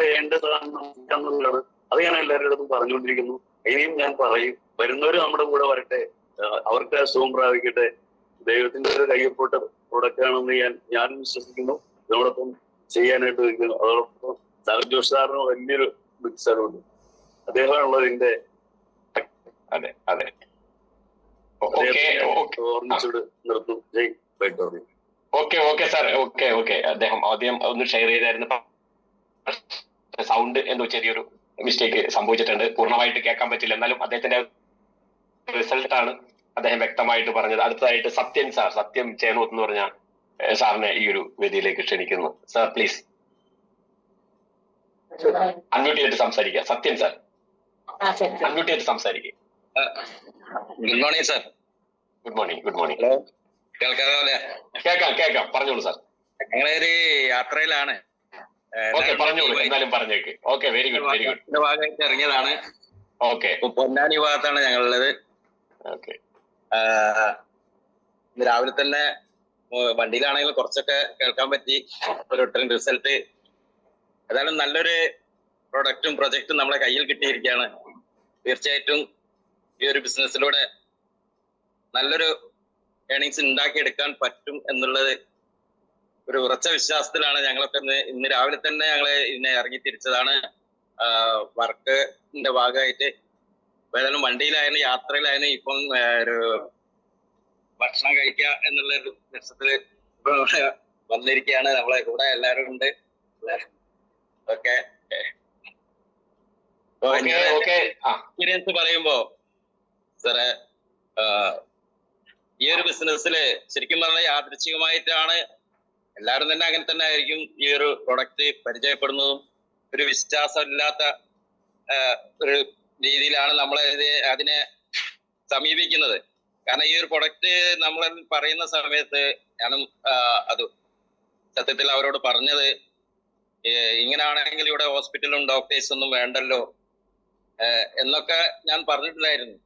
വേണ്ട സാധനം അത് ഞാൻ എല്ലാവരുടെ അടുത്തും പറഞ്ഞുകൊണ്ടിരിക്കുന്നു. ഇനിയും ഞാൻ പറയും, വരുന്നവര് നമ്മുടെ കൂടെ വരട്ടെ, അവർക്ക് സുഖം പ്രാപിക്കട്ടെ. ദൈവത്തിന്റെ ഒരു കയ്യപ്പെട്ട പ്രൊഡക്റ്റ് ആണെന്ന് ഞാൻ വിശ്വസിക്കുന്നു. ഇതിനോടൊപ്പം ചെയ്യാനായിട്ട് ഇരിക്കുന്നു. അതോടൊപ്പം സാർ ജോഷ് സാറിന് വലിയൊരു ബിഗ് സാറുണ്ട്. അദ്ദേഹമാണുള്ളത് ഇതിന്റെ അതെ അതെ ഓർമ്മിച്ചോട് നിർത്തും. ജയ് ബൈറ്റോറി. Okay sir. ഓക്കെ അദ്ദേഹം ആദ്യം ഒന്ന് ഷെയർ ചെയ്തായിരുന്നു. സൗണ്ട് എന്തോ ചെറിയൊരു മിസ്റ്റേക്ക് സംഭവിച്ചിട്ടുണ്ട്. പൂർണ്ണമായിട്ട് കേൾക്കാൻ പറ്റില്ല. എന്നാലും അദ്ദേഹത്തിന്റെ റിസൾട്ട് ആണ് അദ്ദേഹം വ്യക്തമായിട്ട് പറഞ്ഞത്. അടുത്തതായിട്ട് സത്യം ചേനോത്ത് എന്ന് പറഞ്ഞ സാറിനെ ഈ ഒരു വേദിയിലേക്ക് ക്ഷണിക്കുന്നു. സാർ പ്ലീസ് അൺമ്യൂട്ട് ചെയ്തിട്ട് സംസാരിക്കുക. സത്യം സാർ അൺമ്യൂട്ട് ചെയ്തിട്ട് സംസാരിക്കുക. Good morning sir. Good morning. കേൾക്കാമോ അല്ലേ? കേൾക്കാം. പറഞ്ഞോളൂ സാർ. ഞങ്ങളൊരു യാത്രയിലാണ്. പറഞ്ഞോളൂ, എന്നാലും പറഞ്ഞേക്ക്. Okay, very good. ഭാഗമായിട്ട് ഇറങ്ങിയതാണ്. ഓക്കെ, പൊന്നാനി ഭാഗത്താണ് ഞങ്ങളുള്ളത്. ഓക്കെ. ഇന്ന് രാവിലെ തന്നെ വണ്ടിയിലാണെങ്കിലും കുറച്ചൊക്കെ കേൾക്കാൻ പറ്റി. ഒരു റിസൾട്ട് ഏതായാലും നല്ലൊരു പ്രൊഡക്റ്റും പ്രൊജക്റ്റും നമ്മളെ കയ്യിൽ കിട്ടിയിരിക്കുകയാണ്. തീർച്ചയായിട്ടും ഈ ഒരു ബിസിനസ്സിലൂടെ നല്ലൊരു ഏണിങ്സ് ഉണ്ടാക്കിയെടുക്കാൻ പറ്റും എന്നുള്ളത് ഒരു ഉറച്ച വിശ്വാസത്തിലാണ് ഞങ്ങളൊക്കെ ഇന്ന് രാവിലെ തന്നെ ഞങ്ങള് ഇതിനെ ഇറങ്ങി തിരിച്ചതാണ്. വർക്കിന്റെ ഭാഗമായിട്ട് ഏതായാലും വണ്ടിയിലായാലും യാത്രയിലായാലും ഇപ്പം ഒരു ഭക്ഷണം കഴിക്കുക എന്നുള്ള ഒരു ലക്ഷ്യത്തില് വന്നിരിക്കുകയാണ്. നമ്മളെ കൂടെ എല്ലാവരും ഉണ്ട്. ഓക്കെ. എക്സ്പീരിയൻസ് പറയുമ്പോ സാറേ, ഈ ഒരു ബിസിനസ്സില് ശരിക്കും പറഞ്ഞാൽ യാദൃച്ഛികമായിട്ടാണ് എല്ലാവരും തന്നെ അങ്ങനെ തന്നെ ആയിരിക്കും ഈ ഒരു പ്രൊഡക്റ്റ് പരിചയപ്പെടുന്നതും. ഒരു വിശ്വാസമില്ലാത്ത ഒരു രീതിയിലാണ് നമ്മൾ അതിനെ സമീപിക്കുന്നത്. കാരണം ഈ ഒരു പ്രൊഡക്റ്റ് നമ്മൾ പറയുന്ന സമയത്ത് ഞാനും അത് സത്യത്തിൽ അവരോട് പറഞ്ഞത്, ഇങ്ങനാണെങ്കിൽ ഇവിടെ ഹോസ്പിറ്റലും ഡോക്ടേഴ്സ് ഒന്നും വേണ്ടല്ലോ എന്നൊക്കെ ഞാൻ പറഞ്ഞിട്ടുണ്ടായിരുന്നു.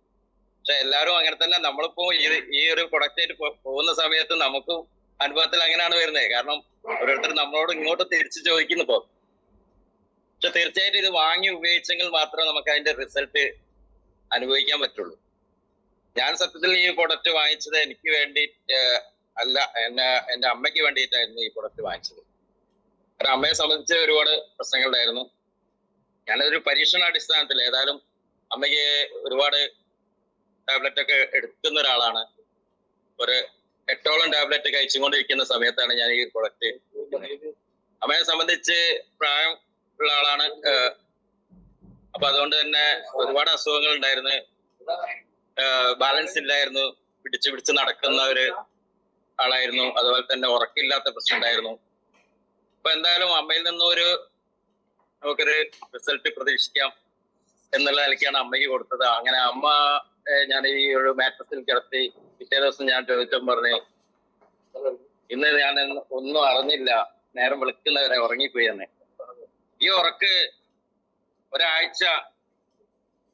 പക്ഷെ എല്ലാവരും അങ്ങനെ തന്നെ. നമ്മളിപ്പോ ഈ ഒരു പ്രൊഡക്റ്റ് ആയിട്ട് പോകുന്ന സമയത്ത് നമുക്കും അനുഭവത്തിൽ അങ്ങനെയാണ് വരുന്നത്. കാരണം ഓരോരുത്തർ നമ്മളോട് ഇങ്ങോട്ട് തിരിച്ചു ചോദിക്കുന്നു ഇപ്പോ. പക്ഷെ തീർച്ചയായിട്ടും ഇത് വാങ്ങി ഉപയോഗിച്ചെങ്കിൽ മാത്രമേ നമുക്ക് അതിന്റെ റിസൾട്ട് അനുഭവിക്കാൻ പറ്റുള്ളൂ. ഞാൻ സത്യത്തിൽ ഈ പ്രൊഡക്റ്റ് വാങ്ങിച്ചത് എനിക്ക് വേണ്ടി അല്ല, എന്റെ അമ്മയ്ക്ക് വേണ്ടിയിട്ടായിരുന്നു ഈ പ്രൊഡക്റ്റ് വാങ്ങിച്ചത്. കാരണം അമ്മയെ സംബന്ധിച്ച് ഒരുപാട് പ്രശ്നങ്ങളുണ്ടായിരുന്നു. ഞാനൊരു പരീക്ഷണാടിസ്ഥാനത്തിൽ ഏതായാലും അമ്മയ്ക്ക് ഒരുപാട് ടാബ്ലറ്റ് ഒക്കെ എടുക്കുന്ന ഒരാളാണ്. ഒരു 8ഓളം ടാബ്ലറ്റ് കഴിച്ചുകൊണ്ടിരിക്കുന്ന സമയത്താണ് ഞാൻ ഈ പ്രൊഡക്റ്റ്. അമ്മയെ സംബന്ധിച്ച് പ്രായം ഉള്ള ആളാണ്. അപ്പൊ അതുകൊണ്ട് തന്നെ ഒരുപാട് അസുഖങ്ങൾ ഉണ്ടായിരുന്നു. ബാലൻസ് ഇല്ലായിരുന്നു. പിടിച്ച് നടക്കുന്ന ഒരു ആളായിരുന്നു. അതുപോലെ തന്നെ ഉറക്കില്ലാത്ത പ്രശ്നം ഉണ്ടായിരുന്നു. അപ്പൊ എന്തായാലും അമ്മയിൽ നിന്നും ഒരു നമുക്കൊരു റിസൾട്ട് പ്രതീക്ഷിക്കാം എന്നുള്ള നിലയ്ക്കാണ് അമ്മയ്ക്ക് കൊടുത്തത്. അങ്ങനെ അമ്മ ഞാൻ ഈ ഒരു മാട്രസിൽ കിടത്തി പിറ്റേ ദിവസം ഞാൻ ചോദിച്ചപ്പോൾ പറഞ്ഞു, ഇന്ന് ഞാൻ ഒന്നും അറിഞ്ഞില്ല, നേരം വെളുക്കുന്നവരെ ഉറങ്ങിപ്പോയി തന്നെ. ഈ ഉറക്ക് ഒരാഴ്ച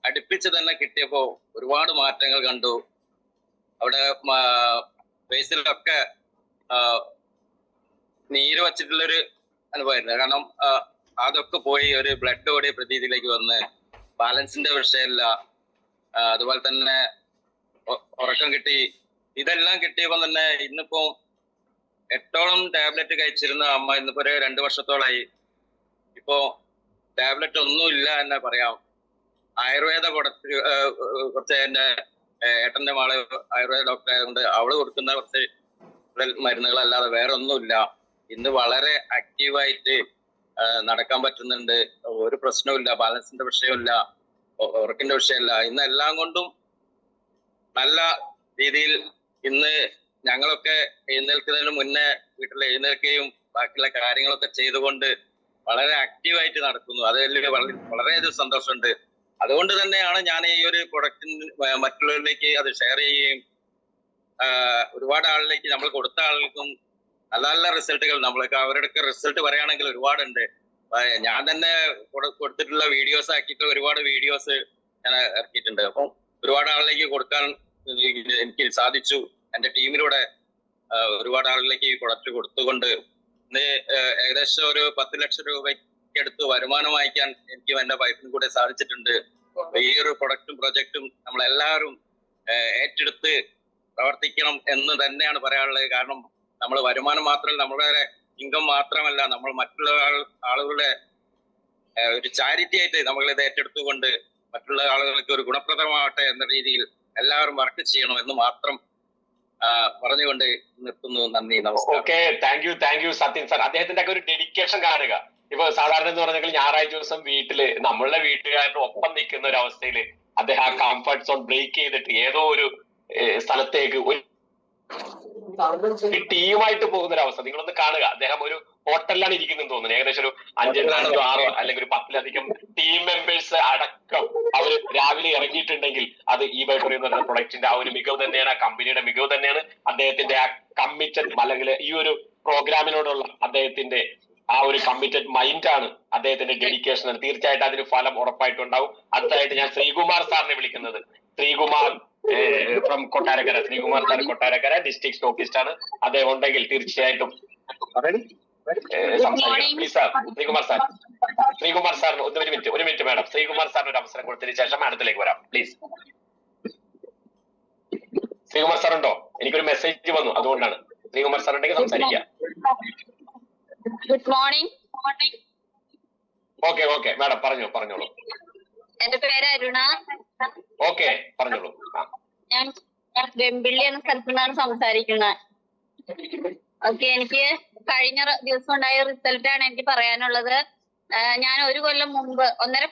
അടുപ്പിച്ച് തന്നെ കിട്ടിയപ്പോ ഒരുപാട് മാറ്റങ്ങൾ കണ്ടു. അവിടെ ഫേസിലൊക്കെ നീര് വച്ചിട്ടുള്ളൊരു അനുഭവമായിരുന്നു. കാരണം അതൊക്കെ പോയി ഒരു ബ്ലഡ് ഓടിയ പ്രതീതിയിലേക്ക് വന്ന് ബാലൻസിന്റെ വിഷയമില്ല, അതുപോലെ തന്നെ ഉറക്കം കിട്ടി. ഇതെല്ലാം കിട്ടിയപ്പോ തന്നെ ഇന്നിപ്പോ 8ഓളം ടാബ്ലറ്റ് കഴിച്ചിരുന്ന അമ്മ ഇന്നിപ്പോ ഒരു 2 വർഷത്തോളായി. ഇപ്പോ ടാബ്ലറ്റ് ഒന്നും ഇല്ല എന്ന് പറയാം. ആയുർവേദ കുറച്ച് എന്റെ ഏട്ടന്റെ മാള് ആയുർവേദ ഡോക്ടർ ആയതുകൊണ്ട് അവള് കൊടുക്കുന്ന കുറച്ച് മരുന്നുകളല്ലാതെ വേറെ ഒന്നുമില്ല. ഇന്ന് വളരെ ആക്റ്റീവായിട്ട് നടക്കാൻ പറ്റുന്നുണ്ട്. ഒരു പ്രശ്നവുമില്ല, ബാലൻസിന്റെ വിഷയമില്ല, ഉറക്കിന്റെ വിഷയമല്ല. ഇന്ന് എല്ലാം കൊണ്ടും നല്ല രീതിയിൽ ഇന്ന് ഞങ്ങളൊക്കെ എഴുന്നേൽക്കുന്നതിന് മുന്നേ വീട്ടിൽ എഴുന്നേൽക്കുകയും ബാക്കിയുള്ള കാര്യങ്ങളൊക്കെ ചെയ്തുകൊണ്ട് വളരെ ആക്റ്റീവായിട്ട് നടക്കുന്നു. അതിൽ വളരെയധികം സന്തോഷമുണ്ട്. അതുകൊണ്ട് തന്നെയാണ് ഞാൻ ഈ ഒരു പ്രൊഡക്റ്റിന് മറ്റുള്ളവരിലേക്ക് അത് ഷെയർ ചെയ്യുകയും ഒരുപാട് ആളിലേക്ക് നമ്മൾ കൊടുത്ത ആളുകൾക്കും നല്ല നല്ല റിസൾട്ടുകൾ നമ്മൾക്ക് അവരുടെയൊക്കെ റിസൾട്ട് പറയുകയാണെങ്കിൽ ഒരുപാടുണ്ട്. ഞാൻ തന്നെ കൊടുത്തിട്ടുള്ള വീഡിയോസ് ആക്കിയിട്ട് ഒരുപാട് വീഡിയോസ് ഞാൻ ഇറക്കിയിട്ടുണ്ട്. അപ്പം ഒരുപാട് ആളിലേക്ക് കൊടുക്കാൻ എനിക്ക് സാധിച്ചു. എന്റെ ടീമിലൂടെ ഒരുപാട് ആളിലേക്ക് ഈ പ്രൊഡക്റ്റ് കൊടുത്തുകൊണ്ട് ഇന്ന് ഏകദേശം ഒരു 10 ലക്ഷം രൂപയ്ക്ക് അടുത്ത് വരുമാനം വാങ്ങിക്കാൻ എനിക്കും എന്റെ വൈഫിനും കൂടെ സാധിച്ചിട്ടുണ്ട്. ഈ ഒരു പ്രൊഡക്റ്റും പ്രൊജക്റ്റും നമ്മളെല്ലാവരും ഏറ്റെടുത്ത് പ്രവർത്തിക്കണം എന്ന് തന്നെയാണ് പറയാനുള്ളത്. കാരണം നമ്മൾ വരുമാനം മാത്രമല്ല, നമ്മളുടെ ഇൻകം മാത്രമല്ല, നമ്മൾ മറ്റുള്ള ആളുകളുടെ ഒരു ചാരിറ്റി ആയിട്ട് നമ്മളിത് ഏറ്റെടുത്തുകൊണ്ട് മറ്റുള്ള ആളുകൾക്ക് ഒരു ഗുണപ്രദമാവട്ടെ എന്ന രീതിയിൽ എല്ലാവരും വർക്ക് ചെയ്യണം എന്ന് മാത്രം പറഞ്ഞുകൊണ്ട് നിർത്തുന്നു. നന്ദി, നമസ്കാരം. Okay, thank U Sathyan sir. അദ്ദേഹത്തിന്റെ ഒക്കെ ഒരു ഡെഡിക്കേഷൻ കാണുക. ഇപ്പൊ സാധാരണ എന്ന് പറഞ്ഞെങ്കിൽ ഞായറാഴ്ച ദിവസം വീട്ടില് നമ്മളുടെ വീട്ടുകാരുടെ ഒപ്പം നിൽക്കുന്ന ഒരു അവസ്ഥയിൽ അദ്ദേഹം ആ കംഫർട്ട് സോൺ ബ്രേക്ക് ചെയ്തിട്ട് ഏതോ ഒരു സ്ഥലത്തേക്ക് ഒരു ടീമായിട്ട് പോകുന്ന ഒരു അവസ്ഥ നിങ്ങളൊന്ന് കാണുക. അദ്ദേഹം ഒരു ഹോട്ടലിലാണ് ഇരിക്കുന്നത് തോന്നുന്നു. ഏകദേശം ഒരു 5 6 അല്ലെങ്കിൽ ഒരു 10ലധികം ടീം മെമ്പേഴ്സ് അടക്കം അവര് രാവിലെ ഇറങ്ങിയിട്ടുണ്ടെങ്കിൽ അത് ഈ ബൈറ്ററി എന്ന് പറയുന്ന പ്രൊഡക്റ്റിന്റെ ആ ഒരു മികവ് തന്നെയാണ്, ആ കമ്പനിയുടെ മികവ് തന്നെയാണ്, അദ്ദേഹത്തിന്റെ ആ കമ്മിറ്റഡ് അല്ലെങ്കിൽ ഈ ഒരു പ്രോഗ്രാമിനോടുള്ള അദ്ദേഹത്തിന്റെ ആ ഒരു കമ്മിറ്റഡ് മൈൻഡാണ്, അദ്ദേഹത്തിന്റെ ഡെഡിക്കേഷൻ ആണ്. തീർച്ചയായിട്ടും അതിന് ഫലം ഉറപ്പായിട്ടുണ്ടാവും. അടുത്തായിട്ട് ഞാൻ ശ്രീകുമാർ സാറിനെ വിളിക്കുന്നത്. Sreekumar from Kottarakkara. Sreekumar sir Kottarakkara district stockist ആണ്. അദ്ദേഹം ഉണ്ടെങ്കിൽ തീർച്ചയായിട്ടും സംസാരിക്കാം. Please sir. ശ്രീകുമാർ സാറിന് ഒരു മിനിറ്റ് മാഡം. ശ്രീകുമാർ സാറിന് ഒരു അവസരം കൊടുത്തതിന് ശേഷം അടുത്തിലേക്ക് വരാം പ്ലീസ്. ശ്രീകുമാർ സാർ ഉണ്ടോ? എനിക്കൊരു മെസ്സേജ് വന്നു, അതുകൊണ്ടാണ്. ശ്രീകുമാർ സാർ ഉണ്ടെങ്കിൽ സംസാരിക്കാം. Good morning. ഓക്കെ മാഡം പറഞ്ഞോളൂ. എന്റെ പേര് അരുണ. ഓക്കെ, പറഞ്ഞോളൂ. ഞാൻ വെമ്പിള്ളി എന്ന സ്ഥലത്തു നിന്നാണ് സംസാരിക്കുന്നത്. ഓക്കെ, എനിക്ക് കഴിഞ്ഞ ദിവസം ഉണ്ടായ റിസൾട്ട് ആണ് എനിക്ക് പറയാനുള്ളത്. ഞാൻ 1.5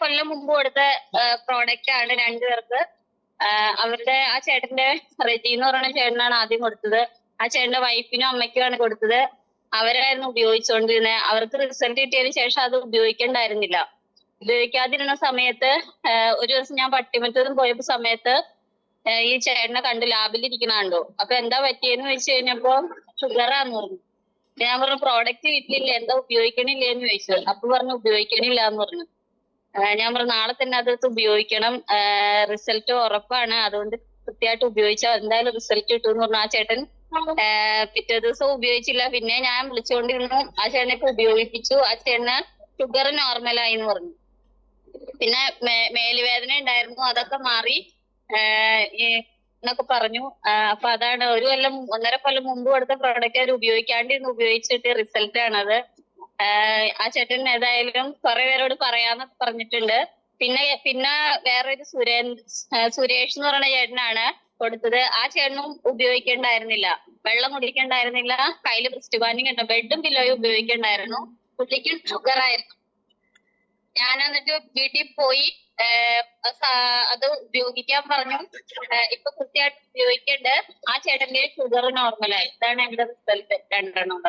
കൊല്ലം മുമ്പ് കൊടുത്ത പ്രോഡക്റ്റ് ആണ് 2 പേർക്ക്. അവരുടെ ആ ചേട്ടന്റെ റെജി എന്ന് പറയുന്ന ചേട്ടനാണ് ആദ്യം കൊടുത്തത്. ആ ചേട്ടന്റെ വൈഫിനും അമ്മയ്ക്കുമാണ് കൊടുത്തത്. അവരായിരുന്നു ഉപയോഗിച്ചുകൊണ്ടിരുന്നത്. അവർക്ക് റിസൾട്ട് കിട്ടിയതിന് ശേഷം അത് ഉപയോഗിക്കണ്ടായിരുന്നില്ല. ഉപയോഗിക്കാതിരുന്ന സമയത്ത് ഒരു ദിവസം ഞാൻ പട്ടിമറ്റതും പോയപ്പോ സമയത്ത് ഈ ചേട്ടനെ കണ്ടു, ലാബിൽ ഇരിക്കണ കണ്ടു. അപ്പൊ എന്താ പറ്റിയെന്ന് വെച്ച് കഴിഞ്ഞപ്പോ ഷുഗറാന്ന് പറഞ്ഞു. ഞാൻ പറഞ്ഞു പ്രോഡക്റ്റ് വീട്ടിലില്ല, എന്താ ഉപയോഗിക്കണില്ലേ എന്ന് ചോദിച്ചു. അപ്പൊ പറഞ്ഞു ഉപയോഗിക്കണില്ല എന്ന് പറഞ്ഞു. ഞാൻ പറഞ്ഞു നാളെ തന്നെ അതെടുത്ത് ഉപയോഗിക്കണം, റിസൾട്ട് ഉറപ്പാണ്, അതുകൊണ്ട് കൃത്യമായിട്ട് ഉപയോഗിച്ചാൽ എന്തായാലും റിസൾട്ട് കിട്ടും എന്ന് പറഞ്ഞു. ആ ചേട്ടൻ പിറ്റേ ദിവസം ഉപയോഗിച്ചില്ല. പിന്നെ ഞാൻ വിളിച്ചുകൊണ്ടിരുന്നു, ആ ചേട്ടനെ ഇപ്പൊ ഉപയോഗിപ്പിച്ചു. ആ ചേട്ടന് ഷുഗർ നോർമലായി എന്ന് പറഞ്ഞു. പിന്നെ മേലുവേദന ഉണ്ടായിരുന്നു, അതൊക്കെ മാറി എന്നൊക്കെ പറഞ്ഞു. അപ്പൊ അതാണ് 1.5 കൊല്ലം മുമ്പ് കൊടുത്ത പ്രോഡക്റ്റ് അവർ ഉപയോഗിക്കാണ്ടിരുന്ന് ഉപയോഗിച്ചിട്ട് റിസൾട്ട് ആണത്. ആ ചേട്ടൻ ഏതായാലും കുറെ പേരോട് പറയാന്നൊക്കെ പറഞ്ഞിട്ടുണ്ട്. പിന്നെ വേറൊരു സുരേഷ് എന്ന് പറയുന്ന ചേട്ടനാണ് കൊടുത്തത്. ആ ചേട്ടനും ഉപയോഗിക്കണ്ടായിരുന്നില്ല, വെള്ളം കുടിക്കണ്ടായിരുന്നില്ല, കയ്യില് ബ്രസ്റ്റ് ബാൻഡിങ് ഉണ്ട്, ബെഡും പില്ലോയും ഉപയോഗിക്കണ്ടായിരുന്നു. കുട്ടിക്ക് ഷുഗർ ആയിരുന്നു. ഞാൻ എന്നിട്ട് വീട്ടിൽ പോയി അത് ഉപയോഗിക്കാൻ പറഞ്ഞു. ഇപ്പൊ കൃത്യമായിട്ട് ഉപയോഗിക്കണ്ട്. ആ ചേട്ടന്റെ ഷുഗർ നോർമലായി. ഇതാണ് എന്റെ റിസൾട്ട് 2 എണ്ണം.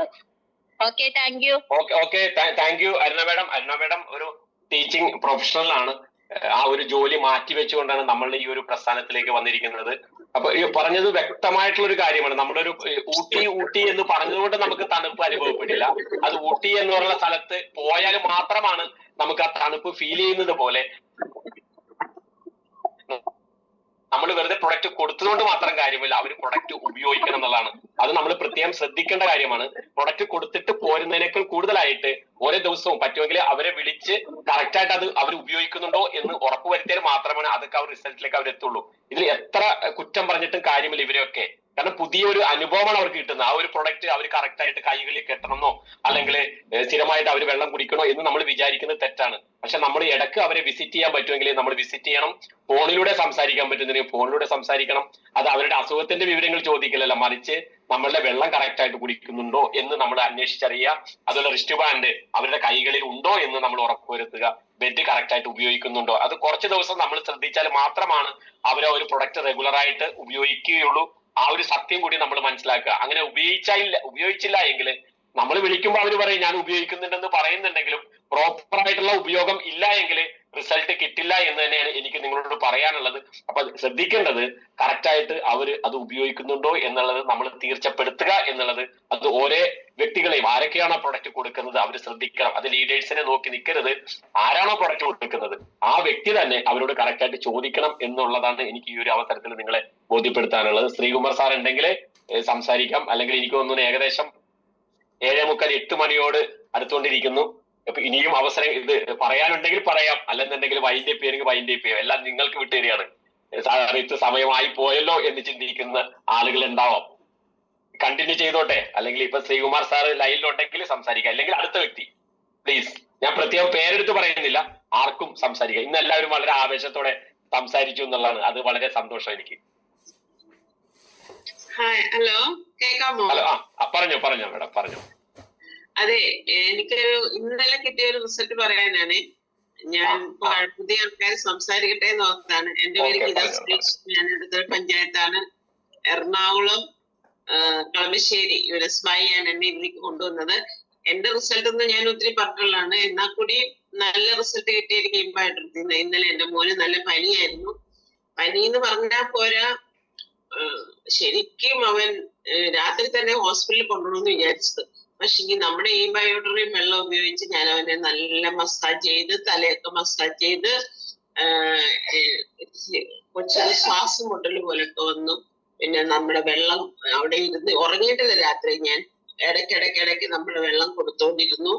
Okay, thank you. Okay, thank U Aruna madam. ഒരു ടീച്ചിങ് പ്രൊഫഷണൽ ആണ്. ആ ഒരു ജോലി മാറ്റി വെച്ചുകൊണ്ടാണ് നമ്മൾ ഈ ഒരു പ്രസ്ഥാനത്തിലേക്ക് വന്നിരിക്കുന്നത്. അപ്പൊ ഈ പറഞ്ഞത് വ്യക്തമായിട്ടുള്ള ഒരു കാര്യമാണ്. നമ്മളൊരു ഊട്ടി എന്ന് പറഞ്ഞതുകൊണ്ട് നമുക്ക് തണുപ്പ് അനുഭവപ്പെടില്ല. അത് ഊട്ടി എന്ന് പറയുന്ന സ്ഥലത്ത് പോയാൽ മാത്രമാണ് നമുക്ക് ആ തണുപ്പ് ഫീൽ ചെയ്യുന്നത് പോലെ നമ്മൾ വെറുതെ പ്രൊഡക്റ്റ് കൊടുത്തതുകൊണ്ട് മാത്രം കാര്യമില്ല, അവർ പ്രൊഡക്റ്റ് ഉപയോഗിക്കണം എന്നുള്ളതാണ്. അത് നമ്മൾ പ്രത്യേകം ശ്രദ്ധിക്കേണ്ട കാര്യമാണ്. പ്രൊഡക്റ്റ് കൊടുത്തിട്ട് പോരുന്നതിനേക്കാൾ കൂടുതലായിട്ട് ഓരോ ദിവസവും പറ്റുമെങ്കിൽ അവരെ വിളിച്ച് കറക്റ്റ് ആയിട്ട് അത് അവർ ഉപയോഗിക്കുന്നുണ്ടോ എന്ന് ഉറപ്പുവരുത്തിയാൽ മാത്രമാണ് അതൊക്കെ അവർ റിസൾട്ടിലേക്ക് അവർ എത്തുള്ളൂ. ഇതിൽ എത്ര കുറ്റം പറഞ്ഞിട്ടും കാര്യമില്ല ഇവരെയൊക്കെ. കാരണം പുതിയൊരു അനുഭവമാണ് അവർക്ക് കിട്ടുന്നത്. ആ ഒരു പ്രൊഡക്റ്റ് അവർ കറക്റ്റ് ആയിട്ട് കൈകളിൽ കെട്ടണമെന്നോ അല്ലെങ്കിൽ സ്ഥിരമായിട്ട് അവർ വെള്ളം കുടിക്കണോ എന്ന് നമ്മൾ വിചാരിക്കുന്നത് തെറ്റാണ്. പക്ഷെ നമ്മൾ ഇടയ്ക്ക് അവരെ വിസിറ്റ് ചെയ്യാൻ പറ്റുമെങ്കിൽ നമ്മൾ വിസിറ്റ് ചെയ്യണം. ഫോണിലൂടെ സംസാരിക്കാൻ പറ്റുന്നതിന് ഫോണിലൂടെ സംസാരിക്കണം. അത് അവരുടെ അസുഖത്തിന്റെ വിവരങ്ങൾ ചോദിക്കില്ലല്ലോ, മറിച്ച് നമ്മളുടെ വെള്ളം കറക്റ്റ് ആയിട്ട് കുടിക്കുന്നുണ്ടോ എന്ന് നമ്മൾ അന്വേഷിച്ചറിയുക. അതുപോലെ റിസ്റ്റ് ബാൻഡ് അവരുടെ കൈകളിൽ ഉണ്ടോ എന്ന് നമ്മൾ ഉറപ്പുവരുത്തുക. ബെഡ് കറക്റ്റ് ആയിട്ട് ഉപയോഗിക്കുന്നുണ്ടോ, അത് കുറച്ച് ദിവസം നമ്മൾ ശ്രദ്ധിച്ചാൽ മാത്രമാണ് അവരെ ഒരു പ്രൊഡക്റ്റ് റെഗുലർ ആയിട്ട് ഉപയോഗിക്കുകയുള്ളൂ. ആ ഒരു സത്യം കൂടി നമ്മൾ മനസ്സിലാക്കുക. അങ്ങനെ ഉപയോഗിച്ചില്ല എങ്കിൽ നമ്മൾ വിളിക്കുമ്പോൾ അവർ പറയും ഞാൻ ഉപയോഗിക്കുന്നുണ്ടെന്ന് പറയുന്നുണ്ടെങ്കിലും പ്രോപ്പർ ആയിട്ടുള്ള ഉപയോഗം ഇല്ല എങ്കിൽ റിസൾട്ട് കിട്ടില്ല എന്ന് തന്നെയാണ് എനിക്ക് നിങ്ങളോട് പറയാനുള്ളത്. അപ്പൊ ശ്രദ്ധിക്കേണ്ടത് കറക്റ്റ് ആയിട്ട് അവർ അത് ഉപയോഗിക്കുന്നുണ്ടോ എന്നുള്ളത് നമ്മൾ തീർച്ചപ്പെടുത്തുക എന്നുള്ളത്. അത് ഓരോ വ്യക്തികളെയും ആരൊക്കെയാണോ പ്രൊഡക്റ്റ് കൊടുക്കുന്നത് അവർ ശ്രദ്ധിക്കണം. അത് ലീഡേഴ്സിനെ നോക്കി നിൽക്കരുത്. ആരാണോ പ്രൊഡക്റ്റ് കൊടുക്കുന്നത് ആ വ്യക്തി തന്നെ അവരോട് കറക്റ്റ് ആയിട്ട് ചോദിക്കണം എന്നുള്ളതാണ് എനിക്ക് ഈ ഒരു അവസരത്തിൽ നിങ്ങളെ ബോധ്യപ്പെടുത്താനുള്ളത്. ശ്രീകുമാർ സാർ ഉണ്ടെങ്കിൽ സംസാരിക്കാം, അല്ലെങ്കിൽ എനിക്ക് തോന്നുന്നു ഏകദേശം 7:45 8 മണിയോട് അടുത്തുകൊണ്ടിരിക്കുന്നു. അപ്പൊ ഇനിയും അവസരം ഇത് പറയാനുണ്ടെങ്കിൽ പറയാം, അല്ലെന്നുണ്ടെങ്കിൽ വൈൻഡപ്പ് ചെയ്യണമെങ്കിൽ വൈൻഡപ്പ് ചെയ്യാം. എല്ലാം നിങ്ങൾക്ക് വിട്ടുതരികയാണ്. സാറിന് സമയമായി പോയല്ലോ എന്ന് ചിന്തിക്കുന്ന ആളുകൾ ഉണ്ടാവാം. കണ്ടിന്യൂ ചെയ്തോട്ടെ. അല്ലെങ്കിൽ ഇപ്പൊ ശ്രീകുമാർ സാർ ലൈനിലുണ്ടെങ്കിൽ സംസാരിക്കാം, അല്ലെങ്കിൽ അടുത്ത വ്യക്തി പ്ലീസ്. ഞാൻ പ്രത്യേകം പേരെടുത്ത് പറയുന്നില്ല, ആർക്കും സംസാരിക്കാം. ഇന്ന് എല്ലാവരും വളരെ ആവേശത്തോടെ സംസാരിച്ചു എന്നുള്ളതാണ്. അത് വളരെ സന്തോഷം എനിക്ക്. ഹലോ, കേൾക്കാമോ? ഹലോ, പറഞ്ഞോ മേഡം, പറഞ്ഞോ. അതെ, എനിക്കൊരു ഇന്നലെ കിട്ടിയ ഒരു റിസൾട്ട് പറയാനാണ്. ഞാൻ പുതിയ ആൾക്കാർ സംസാരിക്കട്ടെ എന്ന് ഓർത്താണ്. എന്റെ പേര് ഗീതാ സുരേഷ്. ഞാൻ ഇടത്തൂർ പഞ്ചായത്താണ്. എറണാകുളം കളമശ്ശേരി USBI ആണ് എന്നെ ഇതിലേക്ക് കൊണ്ടുവന്നത്. എന്റെ റിസൾട്ട് ഒന്നും ഞാൻ ഒത്തിരി പറഞ്ഞുള്ളതാണ്. എന്നാൽ കൂടി നല്ല റിസൾട്ട് കിട്ടിയ ഇമ്പായിട്ടിരുന്നു. ഇന്നലെ എന്റെ മോന് നല്ല പനിയായിരുന്നു. പനി എന്ന് പറഞ്ഞാൽ പോരാ, ശരിക്കും അവൻ രാത്രി തന്നെ ഹോസ്പിറ്റലിൽ കൊണ്ടുപോകണമെന്ന് വിചാരിച്ചത്. പക്ഷെ നമ്മുടെ ഈ ബയോട്ടറിയും വെള്ളം ഉപയോഗിച്ച് ഞാൻ അവനെ നല്ല മസാജ് ചെയ്ത്, തലയൊക്കെ മസാജ് ചെയ്ത്, കൊച്ചിന് ശ്വാസം മുട്ടൽ പോലൊക്കെ വന്നു. പിന്നെ നമ്മുടെ വെള്ളം അവിടെ ഇരുന്ന് ഉറങ്ങിയിട്ടില്ല രാത്രി. ഞാൻ ഇടയ്ക്കിടയ്ക്ക് നമ്മുടെ വെള്ളം കൊടുത്തോണ്ടിരുന്നു.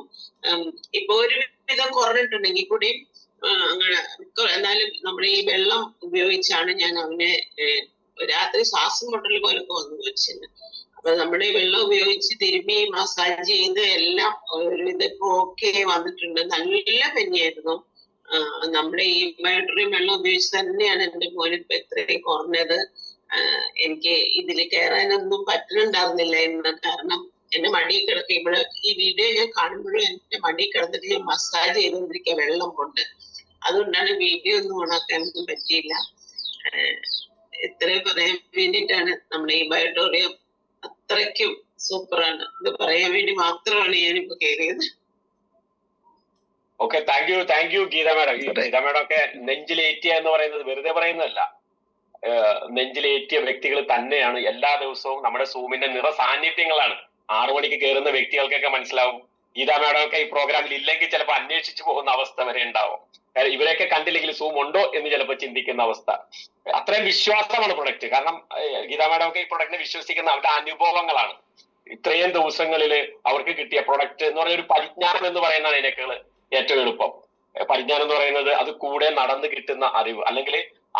ഇപ്പൊ ഒരു വിധം കുറഞ്ഞിട്ടുണ്ടെങ്കിൽ കൂടി അങ്ങനെ, എന്നാലും നമ്മുടെ ഈ വെള്ളം ഉപയോഗിച്ചാണ് ഞാൻ അവനെ രാത്രി ശ്വാസം മുട്ടൽ പോലൊക്കെ വന്നു കൊച്ചിന്. അപ്പൊ നമ്മുടെ ഈ വെള്ളം ഉപയോഗിച്ച് തിരുമ്മി മസാജ് ചെയ്ത് എല്ലാം ഒരുവിധം ഇപ്പൊ ഓക്കെ വന്നിട്ടുണ്ട്. നല്ല പനിയായിരുന്നു. നമ്മുടെ ഈ ബയോട്ടറിയും വെള്ളം ഉപയോഗിച്ച് തന്നെയാണ് എന്റെ മോന് ഇപ്പൊ ഇത്രയും കുറഞ്ഞത്. എനിക്ക് ഇതിൽ കയറാനൊന്നും പറ്റുന്നുണ്ടായിരുന്നില്ല ഇന്ന്. കാരണം എന്റെ മടി കിടക്കുമ്പോൾ ഈ വീഡിയോ ഞാൻ കാണുമ്പോഴും എന്റെ മടി കിടന്നിട്ട് ഞാൻ മസാജ് ചെയ്തുകൊണ്ടിരിക്കുക വെള്ളം കൊണ്ട്. അതുകൊണ്ടാണ് വീഡിയോ ഒന്നും ഓണാക്കാനൊന്നും പറ്റിയില്ല. ഇത്രയും പറയാൻ വേണ്ടിയിട്ടാണ്. നമ്മുടെ ഈ ബയോട്ടോറിയം അത്രയ്ക്കും സൂപ്പറാണ്. ഇത് പറയാൻ വേണ്ടി മാത്രമാണ് ഞാനിപ്പോ കയറിയത്. Okay, thank you Geetha madam. Geetha madam ഒക്കെ നെഞ്ചിലേറ്റിയ എന്ന് പറയുന്നത് വെറുതെ പറയുന്നതല്ല. നെഞ്ചിലേറ്റിയ വ്യക്തികൾ തന്നെയാണ്. എല്ലാ ദിവസവും നമ്മുടെ സൂമിന്റെ നിറ സാന്നിധ്യങ്ങളാണ്. 6 മണിക്ക് കയറുന്ന വ്യക്തികൾക്കൊക്കെ മനസ്സിലാവും. ഗീത മാഡം ഒക്കെ ഈ പ്രോഗ്രാമിൽ ഇല്ലെങ്കിൽ ചിലപ്പോൾ അന്വേഷിച്ചു പോകുന്ന അവസ്ഥ വരെ ഉണ്ടാവും. ഇവരെയൊക്കെ കണ്ടില്ലെങ്കിൽ സൂം ഉണ്ടോ എന്ന് ചിലപ്പോൾ ചിന്തിക്കുന്ന അവസ്ഥ. അത്രയും വിശ്വാസമാണ് പ്രൊഡക്റ്റ്. കാരണം ഗീത മാഡം ഒക്കെ ഈ പ്രൊഡക്റ്റിനെ വിശ്വസിക്കുന്ന അവരുടെ അനുഭവങ്ങളാണ്. ഇത്രയും ദിവസങ്ങളിൽ അവർക്ക് കിട്ടിയ പ്രൊഡക്റ്റ് എന്ന് പറഞ്ഞ ഒരു പരിജ്ഞാനം എന്ന് പറയുന്നതാണ് ഇതിനേക്കാൾ ഏറ്റവും എളുപ്പം. പരിജ്ഞാനം എന്ന് പറയുന്നത് അത് കൂടെ നടന്ന് കിട്ടുന്ന അറിവ്, അല്ലെങ്കിൽ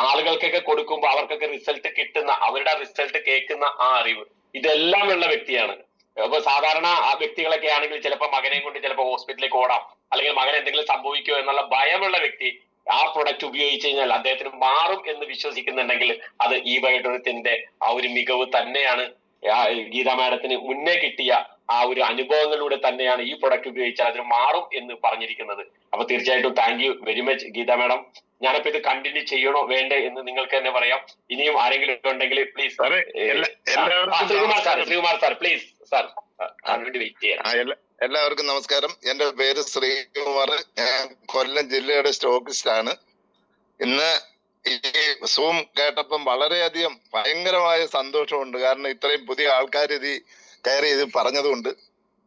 ആളുകൾക്കൊക്കെ കൊടുക്കുമ്പോൾ അവർക്കൊക്കെ റിസൾട്ട് കിട്ടുന്ന, അവരുടെ റിസൾട്ട് കേൾക്കുന്ന ആ അറിവ്, ഇതെല്ലാം ഉള്ള വ്യക്തിയാണ്. അപ്പൊ സാധാരണ ആ വ്യക്തികളൊക്കെ ആണെങ്കിൽ ചിലപ്പോൾ മകനെയും കൊണ്ട് ചിലപ്പോൾ ഹോസ്പിറ്റലിലേക്ക് ഓടാം, അല്ലെങ്കിൽ മകൻ എന്തെങ്കിലും സംഭവിക്കുമോ എന്നുള്ള ഭയമുള്ള വ്യക്തി ആ പ്രൊഡക്റ്റ് ഉപയോഗിച്ച് കഴിഞ്ഞാൽ അദ്ദേഹത്തിന് മാറും എന്ന് വിശ്വസിക്കുന്നുണ്ടെങ്കിൽ അത് ഈ ബയോട്ടോറിയത്തിന്റെ ആ ഒരു മികവ് തന്നെയാണ്. ഗീത മാഡത്തിന് മുന്നേ കിട്ടിയ ആ ഒരു അനുഭവങ്ങളിലൂടെ തന്നെയാണ് ഈ പ്രൊഡക്റ്റ് ഉപയോഗിച്ചാൽ അതിന് മാറും എന്ന് പറഞ്ഞിരിക്കുന്നത്. അപ്പൊ തീർച്ചയായിട്ടും thank you very much Geetha madam. ഞാനിപ്പോ ഇത് കണ്ടിന്യൂ ചെയ്യണോ വേണ്ടേ എന്ന് നിങ്ങൾക്ക് തന്നെ പറയാം. ഇനിയും ആരെങ്കിലും ഉണ്ടെങ്കിൽ please Sreekumar sir please sir അതിനുവേണ്ടി വെയിറ്റ് ചെയ്യാം. എല്ലാവർക്കും നമസ്കാരം. എന്റെ പേര് ശ്രീകുമാർ. ഞാൻ കൊല്ലം ജില്ലയുടെ സ്റ്റോക്കിസ്റ്റ് ആണ്. ഇന്ന് ഈ സൂം കേട്ടപ്പം വളരെയധികം ഭയങ്കരമായ സന്തോഷമുണ്ട്. കാരണം ഇത്രയും പുതിയ ആൾക്കാർ ഇത് കയറി ഇത് പറഞ്ഞതുകൊണ്ട്.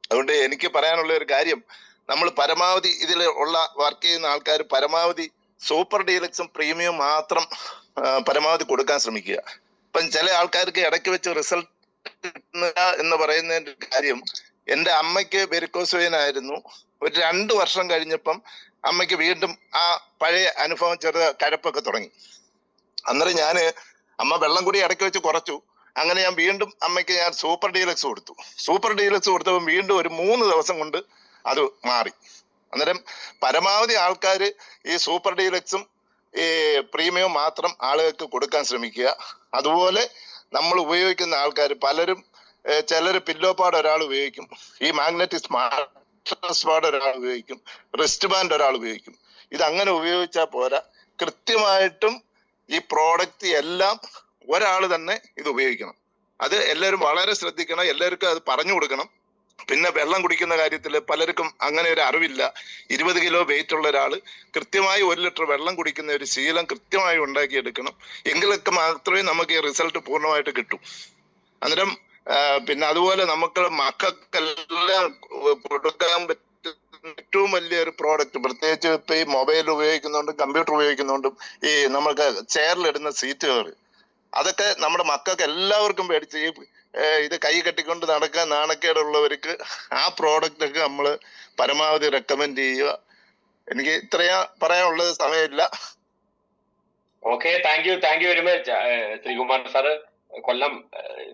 അതുകൊണ്ട് എനിക്ക് പറയാനുള്ള ഒരു കാര്യം, നമ്മൾ പരമാവധി ഇതിൽ ഉള്ള വർക്ക് ചെയ്യുന്ന ആൾക്കാർ പരമാവധി സൂപ്പർ ഡീലക്സും പ്രീമിയം മാത്രം പരമാവധി കൊടുക്കാൻ ശ്രമിക്കുക. ഇപ്പം ചില ആൾക്കാർക്ക് ഇടയ്ക്ക് വെച്ച് റിസൾട്ട് എന്ന് പറയുന്നതിന്റെ കാര്യം, എന്റെ അമ്മയ്ക്ക് വെരിക്കോസ് വെയിൻ ആയിരുന്നു. ഒരു 2 വർഷം കഴിഞ്ഞപ്പം അമ്മയ്ക്ക് വീണ്ടും ആ പഴയ അനുഭവം കഴപ്പൊക്കെ തുടങ്ങി. അന്നേരം ഞാന് അമ്മ വെള്ളം കൂടി ഇടയ്ക്ക് വെച്ച് കുറച്ചു. അങ്ങനെ ഞാൻ വീണ്ടും അമ്മയ്ക്ക് ഞാൻ സൂപ്പർ ഡീലക്സ് കൊടുത്തു. സൂപ്പർ ഡീലക്സ് കൊടുത്തപ്പോൾ വീണ്ടും ഒരു 3 ദിവസം കൊണ്ട് അത് മാറി. അന്നേരം പരമാവധി ആൾക്കാർ ഈ സൂപ്പർ ഡീലക്സും ഈ പ്രീമിയം മാത്രം ആളുകൾക്ക് കൊടുക്കാൻ ശ്രമിക്കുക. അതുപോലെ നമ്മൾ ഉപയോഗിക്കുന്ന ആൾക്കാർ പലരും, ചിലർ പില്ലോ പാഡ് ഒരാൾ ഉപയോഗിക്കും, ഈ മാഗ്നറ്റിക് മാട്രസ് പാഡ് ഒരാൾ ഉപയോഗിക്കും, റിസ്റ്റ് ബാൻഡ് ഒരാൾ ഉപയോഗിക്കും. ഇതങ്ങനെ ഉപയോഗിച്ചാൽ പോരാ. കൃത്യമായിട്ടും ഈ പ്രോഡക്റ്റ് എല്ലാം ഒരാൾ തന്നെ ഇത് ഉപയോഗിക്കണം. അത് എല്ലാവരും വളരെ ശ്രദ്ധിക്കണം. എല്ലാവർക്കും അത് പറഞ്ഞു കൊടുക്കണം. പിന്നെ വെള്ളം കുടിക്കുന്ന കാര്യത്തിൽ പലർക്കും അങ്ങനെ ഒരു അറിവില്ല. 20 കിലോ വെയിറ്റ് ഉള്ള ഒരാൾ കൃത്യമായി 1 ലിറ്റർ വെള്ളം കുടിക്കുന്ന ഒരു ശീലം കൃത്യമായി ഉണ്ടാക്കിയെടുക്കണം. എങ്കിലൊക്കെ മാത്രമേ നമുക്ക് ഈ റിസൾട്ട് പൂർണ്ണമായിട്ട് കിട്ടൂ. അന്നേരം പിന്നെ അതുപോലെ നമുക്ക് മക്കൾക്കെല്ലാം കൊടുക്കാൻ പറ്റുന്ന ഏറ്റവും വലിയൊരു പ്രോഡക്റ്റ്, പ്രത്യേകിച്ച് ഇപ്പൊ ഈ മൊബൈൽ ഉപയോഗിക്കുന്നതുകൊണ്ടും കമ്പ്യൂട്ടർ ഉപയോഗിക്കുന്നതുകൊണ്ടും ഈ നമുക്ക് ചെയറിലിടുന്ന സീറ്റുകൾ, അതൊക്കെ നമ്മുടെ മക്കൾക്ക് എല്ലാവർക്കും പേടിച്ച് ഇത് കൈ കെട്ടിക്കൊണ്ട് നടക്കാൻ നാണക്കേടുള്ളവർക്ക് ആ പ്രോഡക്റ്റ് ഒക്കെ നമ്മൾ പരമാവധി റെക്കമെൻഡ് ചെയ്യുക. എനിക്ക് ഇത്രയാ പറയാനുള്ളത്, സമയമില്ല. Okay, thank you very much Sreekumar sir. Kollam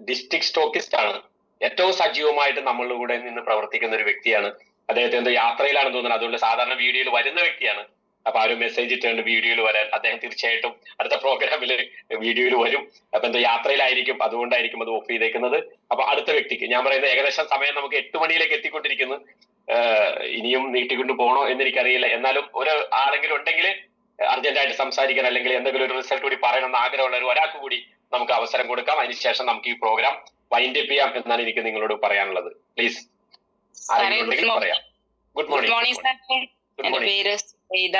district stockist ആണ്. ഏറ്റവും സജീവമായിട്ട് നമ്മളുടെ കൂടെ നിന്ന് പ്രവർത്തിക്കുന്ന ഒരു വ്യക്തിയാണ്. അദ്ദേഹത്തെ എന്തോ യാത്രയിലാണെന്ന് തോന്നുന്നത്. അതുകൊണ്ട് സാധാരണ വീഡിയോയിൽ വരുന്ന വ്യക്തിയാണ്. അപ്പൊ ആ ഒരു മെസ്സേജ് ഇട്ടുണ്ട് വീഡിയോയിൽ വരാൻ. അദ്ദേഹം തീർച്ചയായിട്ടും അടുത്ത പ്രോഗ്രാമിൽ വീഡിയോയിൽ വരും. അപ്പൊ എന്തോ യാത്രയിലായിരിക്കും, അതുകൊണ്ടായിരിക്കും അത് ഓഫ് ചെയ്തേക്കുന്നത്. അപ്പൊ അടുത്ത വ്യക്തിക്ക് ഞാൻ പറയുന്നത്, ഏകദേശം സമയം നമുക്ക് 8 മണിയിലേക്ക് എത്തിക്കൊണ്ടിരിക്കുന്നു. ഇനിയും നീട്ടിക്കൊണ്ട് പോകണോ എന്ന് എനിക്കറിയില്ല. എന്നാലും ഒരു ആരെങ്കിലും ഉണ്ടെങ്കിൽ അർജന്റായിട്ട് സംസാരിക്കാൻ, അല്ലെങ്കിൽ എന്തെങ്കിലും ഒരു റിസൾട്ട് കൂടി പറയണമെന്ന് ആഗ്രഹമുള്ള ഒരാൾക്ക് കൂടി നമുക്ക് അവസരം കൊടുക്കാം. അതിനുശേഷം നമുക്ക് ഈ പ്രോഗ്രാം വൈൻഡ് അപ്പ് ചെയ്യാം എന്നാണ് എനിക്ക് നിങ്ങളോട് പറയാനുള്ളത്. പ്ലീസ് പറയാം. Good morning sir. എന്റെ പേര് സുബൈദ,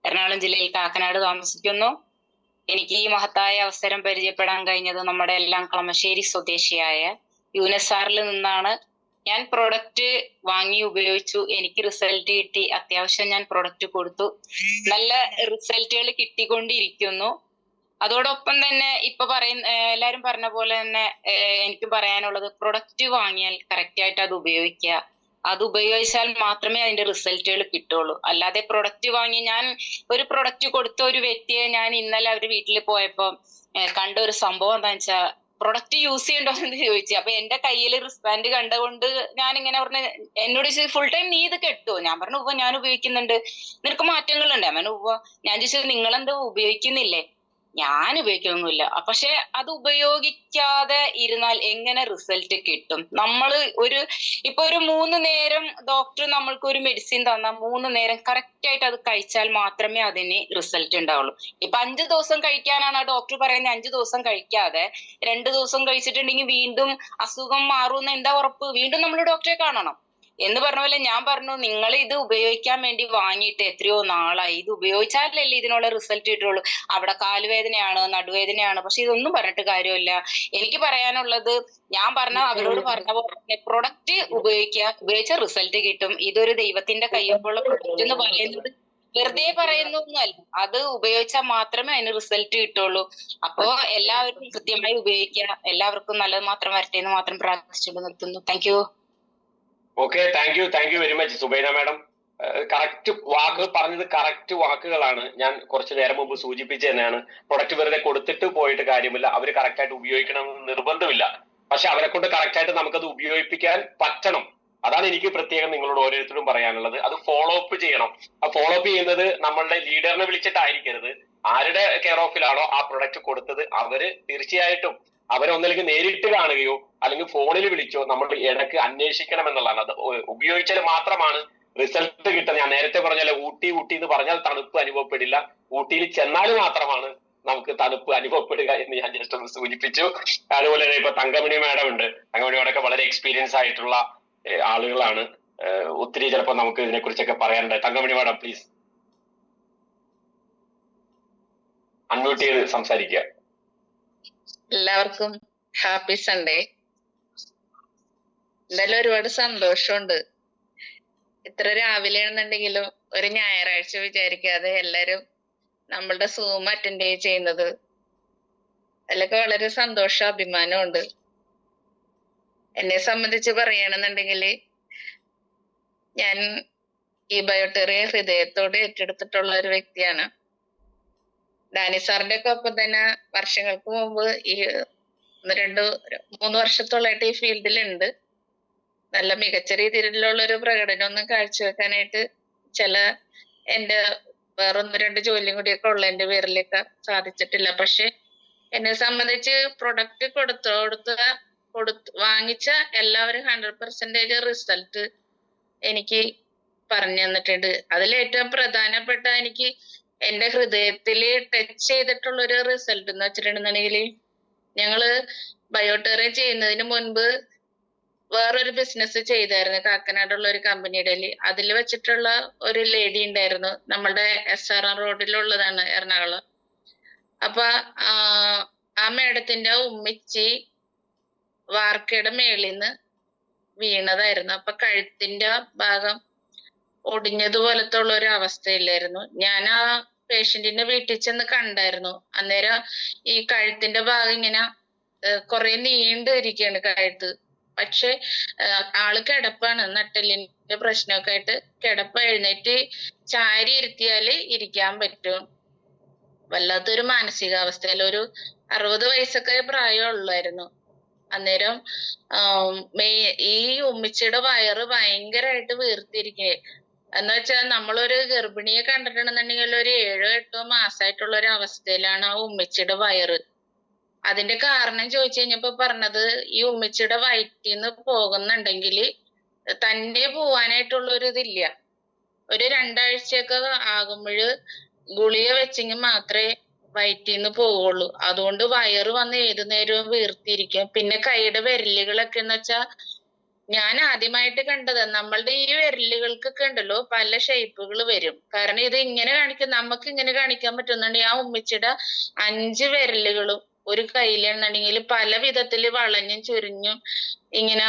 എറണാകുളം ജില്ലയിൽ കാക്കനാട് താമസിക്കുന്നു. എനിക്ക് ഈ മഹത്തായ അവസരം പരിചയപ്പെടാൻ കഴിഞ്ഞത് നമ്മുടെ എല്ലാം കളമശ്ശേരി സ്വദേശിയായ യൂനസ് സാറിൽ നിന്നാണ്. ഞാൻ പ്രൊഡക്റ്റ് വാങ്ങി ഉപയോഗിച്ചു, എനിക്ക് റിസൾട്ട് കിട്ടി. അത്യാവശ്യം ഞാൻ പ്രൊഡക്റ്റ് കൊടുത്തു, നല്ല റിസൾട്ടുകൾ കിട്ടിക്കൊണ്ടിരിക്കുന്നു. അതോടൊപ്പം തന്നെ ഇപ്പൊ എല്ലാരും പറഞ്ഞ പോലെ തന്നെ എനിക്ക് പറയാനുള്ളത്, പ്രൊഡക്റ്റ് വാങ്ങിയാൽ കറക്റ്റ് ആയിട്ട് അത് ഉപയോഗിക്കുക. അത് ഉപയോഗിച്ചാൽ മാത്രമേ അതിന്റെ റിസൾട്ടുകൾ കിട്ടുള്ളൂ. അല്ലാതെ പ്രൊഡക്റ്റ് വാങ്ങി, ഞാൻ ഒരു പ്രൊഡക്റ്റ് കൊടുത്ത ഒരു വ്യക്തിയെ ഞാൻ ഇന്നലെ അവര് വീട്ടിൽ പോയപ്പോ കണ്ട ഒരു സംഭവം എന്താ വെച്ചാൽ, പ്രൊഡക്റ്റ് യൂസ് ചെയ്യണ്ടോ എന്ന് ചോദിച്ചു. അപ്പൊ എന്റെ കയ്യിൽ റിസ്പാൻഡ് കണ്ടുകൊണ്ട് ഞാൻ ഇങ്ങനെ പറഞ്ഞു, എന്നോട് ഫുൾ ടൈം നീ ഇത് കെട്ടുവോ? ഞാൻ പറഞ്ഞു ഉവ്വ ഞാൻ ഉപയോഗിക്കുന്നുണ്ട്. നിനക്ക് മാറ്റങ്ങളുണ്ട്? ഞാൻ പറഞ്ഞു ഉവ്വ. ഞാൻ ചോദിച്ചത് നിങ്ങളെന്താ ഉപയോഗിക്കുന്നില്ലേ? ഞാൻ ഉപയോഗിക്കുന്നൊന്നുമില്ല. പക്ഷെ അത് ഉപയോഗിക്കാതെ ഇരുന്നാൽ എങ്ങനെ റിസൾട്ട് കിട്ടും? നമ്മൾ ഇപ്പൊ ഒരു 3 നേരം ഡോക്ടർ നമ്മൾക്ക് ഒരു മെഡിസിൻ തന്നാൽ 3 നേരം കറക്റ്റ് ആയിട്ട് അത് കഴിച്ചാൽ മാത്രമേ അതിന് റിസൾട്ട് ഉണ്ടാവുള്ളൂ. ഇപ്പൊ 5 ദിവസം കഴിക്കാനാണ് ആ ഡോക്ടർ പറയുന്നത്. 5 ദിവസം കഴിക്കാതെ 2 ദിവസം കഴിച്ചിട്ടുണ്ടെങ്കിൽ വീണ്ടും അസുഖം മാറുമെന്ന് എന്താ ഉറപ്പ്? വീണ്ടും നമ്മൾ ഡോക്ടറെ കാണണം എന്ന് പറഞ്ഞ പോലെ ഞാൻ പറഞ്ഞു, നിങ്ങൾ ഇത് ഉപയോഗിക്കാൻ വേണ്ടി വാങ്ങിയിട്ട് എത്രയോ നാളായി. ഇത് ഉപയോഗിച്ചാലല്ലേ ഇതിനുള്ള റിസൾട്ട് കിട്ടുള്ളൂ. അവിടെ കാലുവേദനയാണ്, നടുവേദനയാണ്, പക്ഷെ ഇതൊന്നും പറഞ്ഞിട്ട് കാര്യമില്ല. എനിക്ക് പറയാനുള്ളത്, ഞാൻ അവരോട് പറഞ്ഞ പോലെ പ്രൊഡക്റ്റ് ഉപയോഗിച്ച റിസൾട്ട് കിട്ടും. ഇതൊരു ദൈവത്തിന്റെ കയ്യൊപ്പുള്ള പ്രൊഡക്റ്റ് എന്ന് പറയുന്നത് വെറുതെ പറയുന്നൊന്നുമല്ല. അത് ഉപയോഗിച്ചാൽ മാത്രമേ അതിന് റിസൾട്ട് കിട്ടുള്ളൂ. അപ്പോ എല്ലാവരും കൃത്യമായി ഉപയോഗിക്കുക. എല്ലാവർക്കും നല്ലത് മാത്രം വരട്ടെ എന്ന് മാത്രം പ്രാർത്ഥിച്ചുകൊണ്ട് നിർത്തുന്നു. Thank you. Okay, thank you very much Subaina madam. Correct പറഞ്ഞത് കറക്റ്റ് വാക്കുകളാണ്. ഞാൻ കുറച്ചു നേരം മുമ്പ് സൂചിപ്പിച്ചു തന്നെയാണ്. പ്രൊഡക്റ്റ് വെറുതെ കൊടുത്തിട്ട് പോയിട്ട് കാര്യമില്ല. അവർ കറക്റ്റ് ആയിട്ട് ഉപയോഗിക്കണമെന്ന് നിർബന്ധമില്ല. പക്ഷെ അവരെ കൊണ്ട് കറക്റ്റ് ആയിട്ട് നമുക്കത് ഉപയോഗിപ്പിക്കാൻ പറ്റണം. അതാണ് എനിക്ക് പ്രത്യേകം നിങ്ങളോട് ഓരോരുത്തരും പറയാനുള്ളത്. അത് ഫോളോ അപ്പ് ചെയ്യണം. ആ ഫോളോ അപ്പ് ചെയ്യുന്നത് നമ്മളുടെ ലീഡറിനെ വിളിച്ചിട്ടായിരിക്കരുത്. ആരുടെ കെയർ ഓഫിലാണോ ആ പ്രൊഡക്റ്റ് കൊടുത്തത് അവര് തീർച്ചയായിട്ടും അവരെ ഒന്നില്ലെങ്കിൽ നേരിട്ട് കാണുകയോ അല്ലെങ്കിൽ ഫോണിൽ വിളിച്ചോ നമ്മൾ ഇടയ്ക്ക് അന്വേഷിക്കണം എന്നുള്ളതാണ്. അത് ഉപയോഗിച്ചാൽ മാത്രമാണ് റിസൾട്ട് കിട്ടുന്നത്. ഞാൻ നേരത്തെ പറഞ്ഞാൽ ഊട്ടി എന്ന് പറഞ്ഞാൽ തണുപ്പ് അനുഭവപ്പെടില്ല. ഊട്ടിയിൽ ചെന്നാൽ മാത്രമാണ് നമുക്ക് തണുപ്പ് അനുഭവപ്പെടുക എന്ന് ഞാൻ ജസ്റ്റ് ഒന്ന് സൂചിപ്പിച്ചു. അതുപോലെ തന്നെ ഇപ്പൊ തങ്കമണി മാഡം ഉണ്ട്. തങ്കമണി മാഡമൊക്കെ വളരെ എക്സ്പീരിയൻസ് ആയിട്ടുള്ള ആളുകളാണ്. ഒത്തിരി ചിലപ്പോൾ നമുക്ക് ഇതിനെക്കുറിച്ചൊക്കെ പറയാനുണ്ട്. തങ്കമണി മാഡം പ്ലീസ് അൺമ്യൂട്ട് ചെയ്ത് സംസാരിക്കുക. എല്ലാവർക്കും ഹാപ്പി സൺഡേ. എന്തായാലും ഒരുപാട് സന്തോഷമുണ്ട്. ഇത്ര രാവിലെ ആണെന്നുണ്ടെങ്കിലും ഒരു ഞായറാഴ്ച വിചാരിക്കാതെ എല്ലാരും നമ്മളുടെ സൂം അറ്റൻഡ് ചെയ്യുന്നത് അതിലൊക്കെ വളരെ സന്തോഷം, അഭിമാനമുണ്ട്. എന്നെ സംബന്ധിച്ച് പറയുകയാണെന്നുണ്ടെങ്കിൽ ഞാൻ ഈ ബയോടെറിയ ഹൃദയത്തോടെ ഏറ്റെടുത്തിട്ടുള്ള ഒരു വ്യക്തിയാണ്. ഡാനി സാറിന്റെ ഒക്കെ ഒപ്പം തന്നെ വർഷങ്ങൾക്ക് മുമ്പ് ഈ 2-3 വർഷത്തോളായിട്ട് ഈ ഫീൽഡിലുണ്ട്. നല്ല മികച്ച രീതിയിലുള്ള ഒരു പ്രകടനമൊന്നും കാഴ്ചവെക്കാനായിട്ട് ചില എന്റെ വേറെ 1-2 ജോലിയും കൂടിയൊക്കെ ഉള്ളതിന്റെ പേരിലൊക്കെ സാധിച്ചിട്ടില്ല. പക്ഷെ എന്നെ സംബന്ധിച്ച് പ്രൊഡക്റ്റ് വാങ്ങിച്ച എല്ലാവരും 100% റിസൾട്ട് എനിക്ക് പറഞ്ഞു തന്നിട്ടുണ്ട്. അതിൽ ഏറ്റവും പ്രധാനപ്പെട്ട എനിക്ക് എന്റെ ഹൃദയത്തിൽ ടച്ച് ചെയ്തിട്ടുള്ള ഒരു റിസൾട്ട് എന്ന് വെച്ചിട്ടുണ്ടെന്നുണ്ടെങ്കിൽ, ഞങ്ങള് ബയോടെറിയ ചെയ്യുന്നതിന് മുൻപ് വേറൊരു ബിസിനസ് ചെയ്തായിരുന്നു കാക്കനാടുള്ള ഒരു കമ്പനിയുടെ. അതിൽ വെച്ചിട്ടുള്ള ഒരു ലേഡി ഉണ്ടായിരുന്നു, നമ്മളുടെ SRM റോഡിലുള്ളതാണ്, എറണാകുളം. അപ്പൊ ആ മേഡത്തിന്റെ ഉമ്മിച്ചി വാർക്കയുടെ മേളിന്ന് വീണതായിരുന്നു. അപ്പൊ കഴുത്തിന്റെ ഭാഗം ഒടിഞ്ഞതുപോലത്തെ ഉള്ള ഒരു അവസ്ഥയില്ലായിരുന്നു. ഞാൻ ആ പേഷ്യന്റിന്റെ വീട്ടിൽ ചെന്ന് കണ്ടായിരുന്നു. അന്നേരം ഈ കഴുത്തിന്റെ ഭാഗം ഇങ്ങനെ കുറെ നീണ്ടു ഇരിക്കുകയാണ് കഴുത്ത്. പക്ഷെ ആള് കിടപ്പാണ്, നട്ടെല്ലിന്റെ പ്രശ്നമൊക്കെ ആയിട്ട് കിടപ്പ്. എഴുന്നേറ്റ് ചാരി ഇരുത്തിയാല് ഇരിക്കാൻ പറ്റും. വല്ലാത്തൊരു മാനസികാവസ്ഥയിൽ ഒരു 60 വയസ്സൊക്കെ പ്രായമുള്ളായിരുന്നു. അന്നേരം ഈ ഉമ്മിച്ചിയുടെ വയറ് ഭയങ്കരമായിട്ട് വീർത്തിരിക്കേ. എന്ന് വെച്ചാൽ നമ്മളൊരു ഗർഭിണിയെ കണ്ടിട്ടുണ്ടെന്നുണ്ടെങ്കിൽ ഒരു 7-8 മാസമായിട്ടുള്ള ഒരു അവസ്ഥയിലാണ് ആ ഉമ്മിച്ചിയുടെ വയറ്. അതിന്റെ കാരണം ചോദിച്ചു കഴിഞ്ഞപ്പോ പറഞ്ഞത്, ഈ ഉമ്മിച്ചിയുടെ വയറ്റിന്ന് പോകുന്നുണ്ടെങ്കിൽ തന്നെ പോവാനായിട്ടുള്ള ഒരു ഇതില്ല. ഒരു 2 ആഴ്ചയൊക്കെ ആകുമ്പോഴ് ഗുളിക വെച്ചെങ്കിൽ മാത്രമേ വയറ്റിന്ന് പോവുള്ളൂ. അതുകൊണ്ട് വയറ് വന്ന് ഏതു നേരവും വീർത്തിരിക്കും. പിന്നെ കൈയുടെ വിരലുകളൊക്കെ എന്ന് വെച്ചാൽ ഞാൻ ആദ്യമായിട്ട് കണ്ടത്, നമ്മളുടെ ഈ വിരലുകൾക്കൊക്കെ ഉണ്ടല്ലോ പല ഷേപ്പുകൾ വരും. കാരണം ഇത് ഇങ്ങനെ നമുക്ക് ഇങ്ങനെ കാണിക്കാൻ പറ്റുന്നുണ്ടെങ്കിൽ ആ ഉമ്മിച്ചിയുടെ 5 വിരലുകളും ഒരു കയ്യിലാണെന്നുണ്ടെങ്കിൽ പല വിധത്തില് വളഞ്ഞും ചുരിഞ്ഞും ഇങ്ങനെ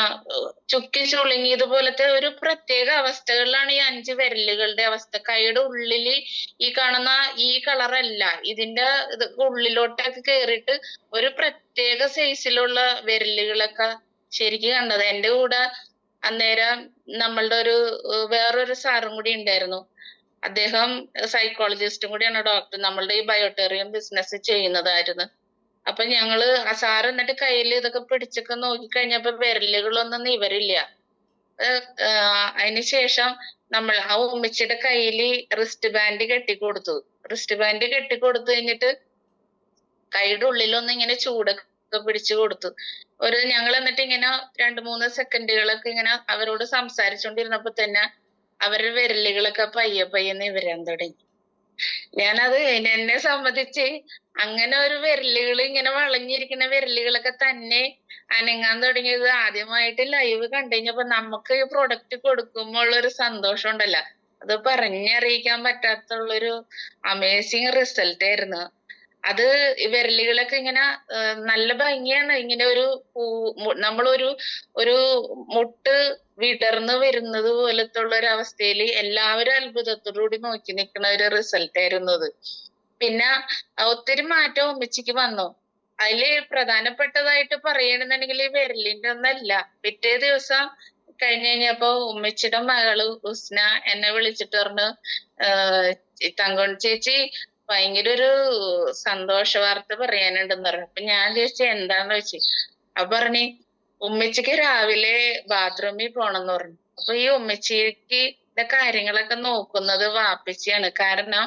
ചുക്കി ചുളുങ്ങിയതുപോലത്തെ ഒരു പ്രത്യേക അവസ്ഥകളിലാണ് ഈ 5 വിരലുകളുടെ അവസ്ഥ. കൈയുടെ ഉള്ളില് ഈ കാണുന്ന ഈ കളറല്ല, ഇതിന്റെ ഉള്ളിലോട്ടൊക്കെ കേറിയിട്ട് ഒരു പ്രത്യേക സൈസിലുള്ള വിരലുകളൊക്കെ ശരിക്കും കണ്ടത്. എന്റെ കൂടെ അന്നേരം നമ്മളുടെ വേറൊരു സാറും കൂടി ഉണ്ടായിരുന്നു. അദ്ദേഹം സൈക്കോളജിസ്റ്റും കൂടിയാണ്, ഡോക്ടർ. നമ്മളുടെ ഈ ബയോടെറിയം ബിസിനസ് ചെയ്യുന്നതായിരുന്നു. അപ്പൊ ഞങ്ങള് ആ സാറ് എന്നിട്ട് കയ്യിൽ ഇതൊക്കെ പിടിച്ചൊക്കെ നോക്കിക്കഴിഞ്ഞപ്പോ വിരലുകളൊന്നും നിവരില്ല. അതിനുശേഷം നമ്മൾ ആ ഉമ്മച്ചിയുടെ കയ്യില് റിസ്റ്റ് ബാൻഡ് കെട്ടിക്കൊടുത്തു. റിസ്റ്റ് ബാൻഡ് കെട്ടിക്കൊടുത്തു കഴിഞ്ഞിട്ട് കൈയുടെ ഉള്ളിലൊന്നും ഇങ്ങനെ ചൂടൊക്കെ പിടിച്ചു കൊടുത്തു. ഞങ്ങൾ എന്നിട്ട് ഇങ്ങനെ 2-3 സെക്കൻഡുകളൊക്കെ ഇങ്ങനെ അവരോട് സംസാരിച്ചോണ്ടിരുന്നപ്പോ തന്നെ അവരുടെ വിരലുകളൊക്കെ പയ്യെ നിവരാൻ തുടങ്ങി. ഞാനത് എന്നെ സംബന്ധിച്ച് അങ്ങനെ ഒരു വിരലുകൾ ഇങ്ങനെ വളഞ്ഞിരിക്കുന്ന വിരലുകളൊക്കെ തന്നെ അനങ്ങാൻ തുടങ്ങിയത് ആദ്യമായിട്ട് ലൈവ് കണ്ടു കഴിഞ്ഞപ്പോ നമുക്ക് ഈ പ്രൊഡക്റ്റ് കൊടുക്കുമ്പോൾ ഉള്ളൊരു സന്തോഷം ഉണ്ടല്ലോ, അത് പറഞ്ഞറിയിക്കാൻ പറ്റാത്തുള്ളൊരു അമേസിങ് റിസൾട്ട് ആയിരുന്നു അത്. വിരലുകളൊക്കെ ഇങ്ങനെ നല്ല ഭംഗിയാണ്. ഇങ്ങനെ നമ്മളൊരു മുട്ട് വിടർന്ന് വരുന്നത് പോലത്തെ ഉള്ള ഒരു അവസ്ഥയിൽ എല്ലാവരും അത്ഭുതത്തോടുകൂടി നോക്കി നിൽക്കുന്ന ഒരു റിസൾട്ട് ആയിരുന്നു അത്. പിന്നെ ഒത്തിരി മാറ്റം ഉമ്മച്ചിക്ക് വന്നു. അതില് പ്രധാനപ്പെട്ടതായിട്ട് പറയണെന്നുണ്ടെങ്കിൽ വിരലിന്റെ ഒന്നല്ല. പിറ്റേ ദിവസം കഴിഞ്ഞപ്പോ ഉമ്മച്ചിയുടെ മകള് ഉസ്ന എന്നെ വിളിച്ചിട്ട് പറഞ്ഞു, തങ്കോണി ചേച്ചി ഭയങ്കര ഒരു സന്തോഷ വാർത്ത പറയാനുണ്ടെന്ന് പറഞ്ഞു. അപ്പൊ ഞാൻ ചോദിച്ചു എന്താന്ന് വെച്ചു. അപ്പൊ പറഞ്ഞു ഉമ്മച്ചിക്ക് രാവിലെ ബാത്റൂമിൽ പോണെന്ന് പറഞ്ഞു. അപ്പൊ ഈ ഉമ്മച്ചിക്ക് കാര്യങ്ങളൊക്കെ നോക്കുന്നത് വാപ്പിച്ചിയാണ്. കാരണം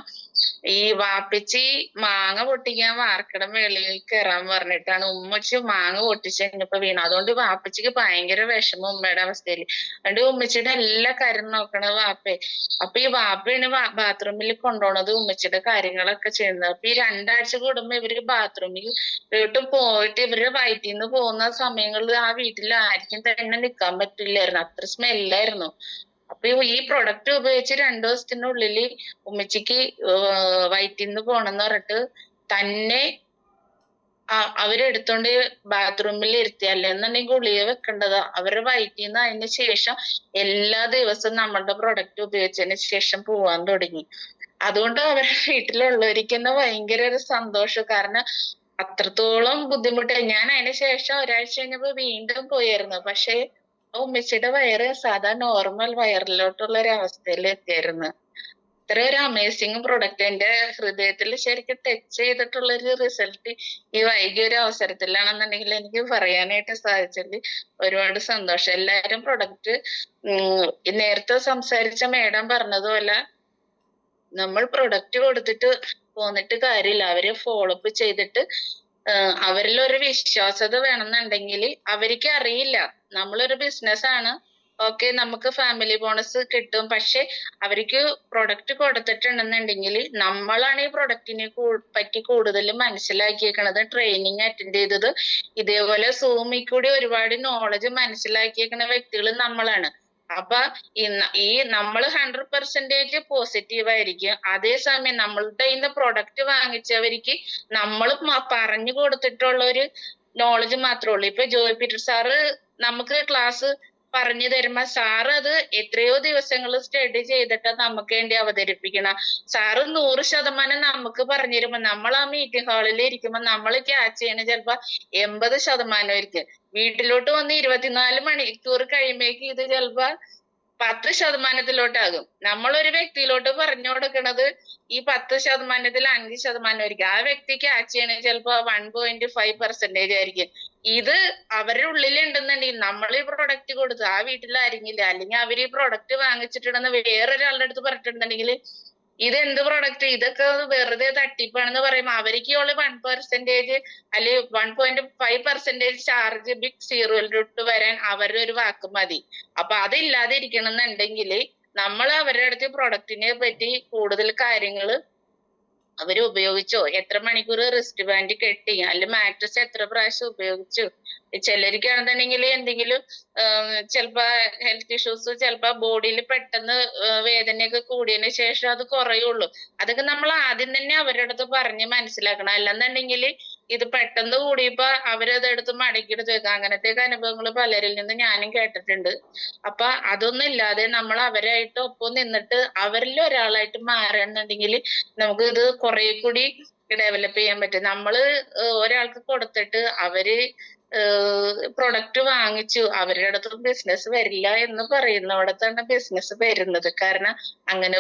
ഈ വാപ്പിച്ചി മാങ്ങ പൊട്ടിക്കാൻ വാർക്കടം വെളിയിൽ കയറാൻ പറഞ്ഞിട്ടാണ് ഉമ്മച്ചി മാങ്ങ പൊട്ടിച്ച് കഴിഞ്ഞപ്പോ വീണു. അതുകൊണ്ട് വാപ്പച്ചിക്ക് ഭയങ്കര വിഷമം ഉമ്മയുടെ അവസ്ഥയിൽ. അതുകൊണ്ട് ഉമ്മച്ചിയുടെ എല്ലാ കാര്യം നോക്കണത് വാപ്പേ. അപ്പൊ ഈ വാപ്പയാണ് ബാത്റൂമിൽ കൊണ്ടുപോണത്, ഉമ്മച്ചിയുടെ കാര്യങ്ങളൊക്കെ ചെയ്യുന്നത്. അപ്പൊ ഈ 2 ആഴ്ച കൂടുമ്പോ ഇവര് ബാത്റൂമിൽ പോയിട്ട് ഇവര് വയറ്റിൽ നിന്ന് പോകുന്ന സമയങ്ങളിൽ ആ വീട്ടിൽ ആർക്കും തന്നെ നിക്കാൻ പറ്റില്ലായിരുന്നു, അത്ര സ്മെല്ലായിരുന്നു. അപ്പൊ ഈ പ്രൊഡക്റ്റ് ഉപയോഗിച്ച് 2 ദിവസത്തിനുള്ളിൽ ഉമ്മച്ചിക്ക് വയറ്റിൽ നിന്ന് പോണെന്ന് പറഞ്ഞിട്ട് തന്നെ അവരെടുത്തോണ്ട് ബാത്റൂമിൽ ഇരുത്തി. അല്ലെന്നുണ്ടെങ്കിൽ ഗുളിക വെക്കേണ്ടതാ. അവരുടെ വയറ്റിൽ നിന്ന് അതിന് ശേഷം എല്ലാ ദിവസവും നമ്മളുടെ പ്രൊഡക്റ്റ് ഉപയോഗിച്ചതിന് ശേഷം പോവാൻ തുടങ്ങി. അതുകൊണ്ട് അവരുടെ വീട്ടിലുള്ളവർക്ക് തന്നെ ഭയങ്കര ഒരു സന്തോഷം. കാരണം അത്രത്തോളം ബുദ്ധിമുട്ട്. ഞാൻ അതിന് ശേഷം 1 ആഴ്ച കഴിഞ്ഞപ്പോ വീണ്ടും പോയായിരുന്നു. പക്ഷെ ഉമ്മച്ചിയുടെ വയറ് സാധാ നോർമൽ വയറിലോട്ടുള്ള ഒരു അവസ്ഥയിൽ എത്തിയായിരുന്നു. ഇത്ര ഒരു അമേസിങ് പ്രൊഡക്റ്റ് എന്റെ ഹൃദയത്തിൽ ശരിക്കും ടച്ച് ചെയ്തിട്ടുള്ള ഒരു റിസൾട്ട് ഈ വൈകിയ ഒരു അവസരത്തിലാണെന്നുണ്ടെങ്കിൽ എനിക്ക് പറയാനായിട്ട് സാധിച്ചതിൽ ഒരുപാട് സന്തോഷം. എല്ലാരും പ്രൊഡക്റ്റ് നേരത്തെ സംസാരിച്ച മേഡം പറഞ്ഞതുപോലെ നമ്മൾ പ്രൊഡക്റ്റ് കൊടുത്തിട്ട് പോന്നിട്ട് കാര്യമില്ല, അവരെ ഫോളോ അപ്പ് ചെയ്തിട്ട് അവരിൽ ഒരു വിശ്വാസത വേണമെന്നുണ്ടെങ്കിൽ അവർക്ക് അറിയില്ല നമ്മളൊരു ബിസിനസ് ആണ്, ഓക്കെ നമുക്ക് ഫാമിലി ബോണസ് കിട്ടും. പക്ഷെ അവർക്ക് പ്രൊഡക്റ്റ് കൊടുത്തിട്ടുണ്ടെന്നുണ്ടെങ്കിൽ നമ്മളാണ് ഈ പ്രൊഡക്റ്റിനെ പറ്റി കൂടുതൽ മനസ്സിലാക്കിയേക്കണത്, ട്രെയിനിങ് അറ്റൻഡ് ചെയ്തത്, ഇതേപോലെ സൂമിൽ കൂടി ഒരുപാട് നോളജ് മനസ്സിലാക്കിയേക്കുന്ന വ്യക്തികൾ നമ്മളാണ്. അപ്പൊ ഈ നമ്മൾ 100% പോസിറ്റീവ് ആയിരിക്കും. അതേസമയം നമ്മളുടെ ഇന്ന് പ്രൊഡക്റ്റ് വാങ്ങിച്ചവർക്ക് നമ്മൾ പറഞ്ഞു കൊടുത്തിട്ടുള്ള ഒരു നോളജ് മാത്രമേ ഉള്ളൂ. ഇപ്പൊ ജോയ് പീറ്റർ സാറ് നമുക്ക് ക്ലാസ് പറഞ്ഞു തരുമ്പോ സാറ് അത് എത്രയോ ദിവസങ്ങൾ സ്റ്റഡി ചെയ്തിട്ട് നമുക്ക് വേണ്ടി അവതരിപ്പിക്കണം. സാറ് 100% നമുക്ക് പറഞ്ഞു തരുമ്പോ നമ്മൾ ആ മീറ്റിംഗ് ഹാളിൽ ഇരിക്കുമ്പോ നമ്മൾ ക്യാച്ച് ചെയ്യണ ചിലപ്പോ 80% വീട്ടിലോട്ട് വന്ന് 24 മണിക്കൂർ കഴിയുമ്പോഴേക്ക് ഇത് ചിലപ്പോ 10%-ലോട്ടാകും. നമ്മളൊരു വ്യക്തിയിലോട്ട് പറഞ്ഞു കൊടുക്കണത് ഈ 10%-ൽ 5% ആയിരിക്കും. ആ വ്യക്തി ക്യാച്ച് ചെയ്യണത് ചിലപ്പോ 1.5% ആയിരിക്കും. ഇത് അവരുടെ ഉള്ളിലുണ്ടെന്നുണ്ടെങ്കിൽ നമ്മൾ ഈ പ്രൊഡക്റ്റ് കൊടുത്ത് ആ വീട്ടിൽ ആരെങ്കില്ല, അല്ലെങ്കിൽ അവർ ഈ പ്രൊഡക്റ്റ് വാങ്ങിച്ചിട്ടുണ്ടെന്ന് വേറൊരാളുടെ അടുത്ത് പറഞ്ഞിട്ടുണ്ടെങ്കിൽ ഇത് എന്ത് പ്രൊഡക്റ്റ്, ഇതൊക്കെ വെറുതെ തട്ടിപ്പാണെന്ന് പറയുമ്പോൾ അവർക്ക് ഉള്ള 1% അല്ലെങ്കിൽ 1.5% ചാർജ് ബിഗ് സീറോയിലോട്ട് വരാൻ അവരുടെ ഒരു വാക്ക് മതി. അപ്പൊ അതില്ലാതെ ഇരിക്കണമെന്നുണ്ടെങ്കിൽ നമ്മൾ അവരുടെ അടുത്ത് പ്രൊഡക്റ്റിനെ പറ്റി കൂടുതൽ കാര്യങ്ങൾ അവര് ഉപയോഗിച്ചോ, എത്ര മണിക്കൂർ റിസ്റ്റ് ബാൻഡ് കെട്ടി, അല്ലെങ്കിൽ മാട്രസ് എത്ര പ്രാവശ്യം ഉപയോഗിച്ചു, ചിലർക്കാണെന്നുണ്ടെങ്കിൽ എന്തെങ്കിലും ചിലപ്പോ ഹെൽത്ത് ഇഷ്യൂസ്, ചിലപ്പോ ബോഡിയിൽ പെട്ടെന്ന് വേദനയൊക്കെ കൂടിയതിന് ശേഷം അത് കുറയുള്ളൂ. അതൊക്കെ നമ്മൾ ആദ്യം തന്നെ അവരുടെ അടുത്ത് പറഞ്ഞ് മനസ്സിലാക്കണം. അല്ലെന്നുണ്ടെങ്കിൽ ഇത് പെട്ടെന്ന് കൂടിയപ്പോ അവരതെടുത്ത് മടക്കിയെടുത്ത് വെക്കാം. അങ്ങനത്തെ അനുഭവങ്ങൾ പലരിൽ നിന്ന് ഞാനും കേട്ടിട്ടുണ്ട്. അപ്പൊ അതൊന്നും ഇല്ലാതെ നമ്മൾ അവരായിട്ട് ഒപ്പം നിന്നിട്ട് അവരിൽ ഒരാളായിട്ട് മാറണമെന്നുണ്ടെങ്കിൽ നമുക്ക് ഇത് കുറെ കൂടി ഡെവലപ്പ് ചെയ്യാൻ പറ്റും. നമ്മള് ഒരാൾക്ക് കൊടുത്തിട്ട് അവര് പ്രൊഡക്റ്റ് വാങ്ങിച്ചു, അവരുടെ അടുത്ത് ബിസിനസ് വരില്ല എന്ന് പറയുന്നവിടത്താണ് ബിസിനസ് വരുന്നത്. കാരണം അങ്ങനെ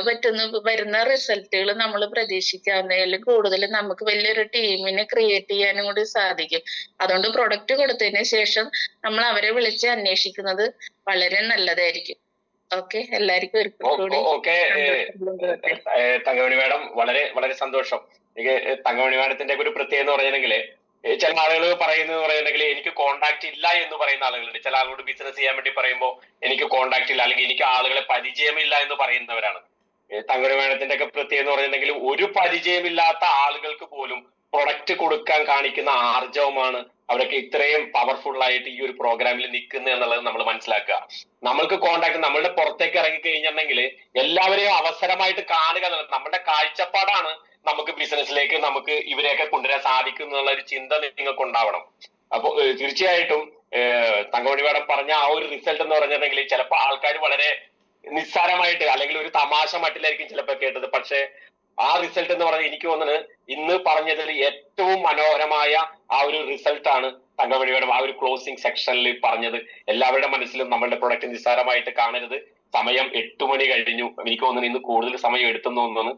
വരുന്ന റിസൾട്ടുകൾ നമ്മൾ പ്രതീക്ഷിക്കാവുന്നതിലും കൂടുതൽ നമുക്ക് വലിയൊരു ടീമിനെ ക്രിയേറ്റ് ചെയ്യാനും കൂടി സാധിക്കും. അതുകൊണ്ട് പ്രൊഡക്റ്റ് കൊടുത്തതിന് ശേഷം നമ്മൾ അവരെ വിളിച്ച് അന്വേഷിക്കുന്നത് വളരെ നല്ലതായിരിക്കും. ഓക്കെ, എല്ലാവർക്കും ഒരിക്കൽ കൂടി തങ്കമണി മാഡം, വളരെ വളരെ സന്തോഷം. എനിക്ക് തങ്കമണി മാഡത്തിന്റെ ഒരു പ്രത്യേകത എന്ന് പറഞ്ഞിട്ടുണ്ടെങ്കിൽ ചില ആളുകൾ പറയുന്നത് പറയുന്നെങ്കിൽ എനിക്ക് കോണ്ടാക്ട് ഇല്ല എന്ന് പറയുന്ന ആളുകളുണ്ട്. ചില ആളുകളോട് ബിസിനസ് ചെയ്യാൻ വേണ്ടി പറയുമ്പോൾ എനിക്ക് കോണ്ടാക്ട് ഇല്ല, അല്ലെങ്കിൽ എനിക്ക് ആളുകളെ പരിചയമില്ല എന്ന് പറയുന്നവരാണ്. തങ്കമണി മാഡത്തിന്റെ ഒക്കെ പ്രത്യേകത എന്ന് പറഞ്ഞിട്ടുണ്ടെങ്കിൽ ഒരു പരിചയമില്ലാത്ത ആളുകൾക്ക് പോലും പ്രൊഡക്റ്റ് കൊടുക്കാൻ കാണിക്കുന്ന ആർജവമാണ് അവരൊക്കെ ഇത്രയും പവർഫുൾ ആയിട്ട് ഈ ഒരു പ്രോഗ്രാമിൽ നിൽക്കുന്നത് എന്നുള്ളത് നമ്മൾ മനസ്സിലാക്കുക. നമ്മൾക്ക് കോണ്ടാക്ട്, നമ്മളുടെ പുറത്തേക്ക് ഇറങ്ങി കഴിഞ്ഞിട്ടുണ്ടെങ്കിൽ എല്ലാവരെയും അവസരമായിട്ട് കാണുക എന്നുള്ളത് നമ്മുടെ കാഴ്ചപ്പാടാണ് നമുക്ക് ബിസിനസ്സിലേക്ക് നമുക്ക് ഇവരെയൊക്കെ കൊണ്ടുവരാൻ സാധിക്കും എന്നുള്ള ഒരു ചിന്ത നിങ്ങൾക്ക് ഉണ്ടാവണം. അപ്പൊ തീർച്ചയായിട്ടും തങ്കമണി മാഡം പറഞ്ഞ ആ ഒരു റിസൾട്ട് എന്ന് പറഞ്ഞിട്ടുണ്ടെങ്കിൽ ചിലപ്പോൾ ആൾക്കാർ വളരെ നിസ്സാരമായിട്ട് അല്ലെങ്കിൽ ഒരു തമാശ മട്ടിലായിരിക്കും ചിലപ്പോൾ കേട്ടത്. പക്ഷെ ആ റിസൾട്ട് എന്ന് പറഞ്ഞാൽ എനിക്ക് തോന്നുന്നത് ഇന്ന് പറഞ്ഞതിൽ ഏറ്റവും മനോഹരമായ ആ ഒരു റിസൾട്ടാണ് തങ്കമണി മാഡം ആ ഒരു ക്ലോസിംഗ് സെക്ഷനിൽ പറഞ്ഞത്. എല്ലാവരുടെ മനസ്സിലും നമ്മളുടെ പ്രൊഡക്റ്റ് നിസ്സാരമായിട്ട് കാണരുത്. സമയം 8 മണി കഴിഞ്ഞു. എനിക്ക് തോന്നുന്നു ഇന്ന് കൂടുതൽ സമയം എടുത്തെന്ന് തോന്നുന്നു.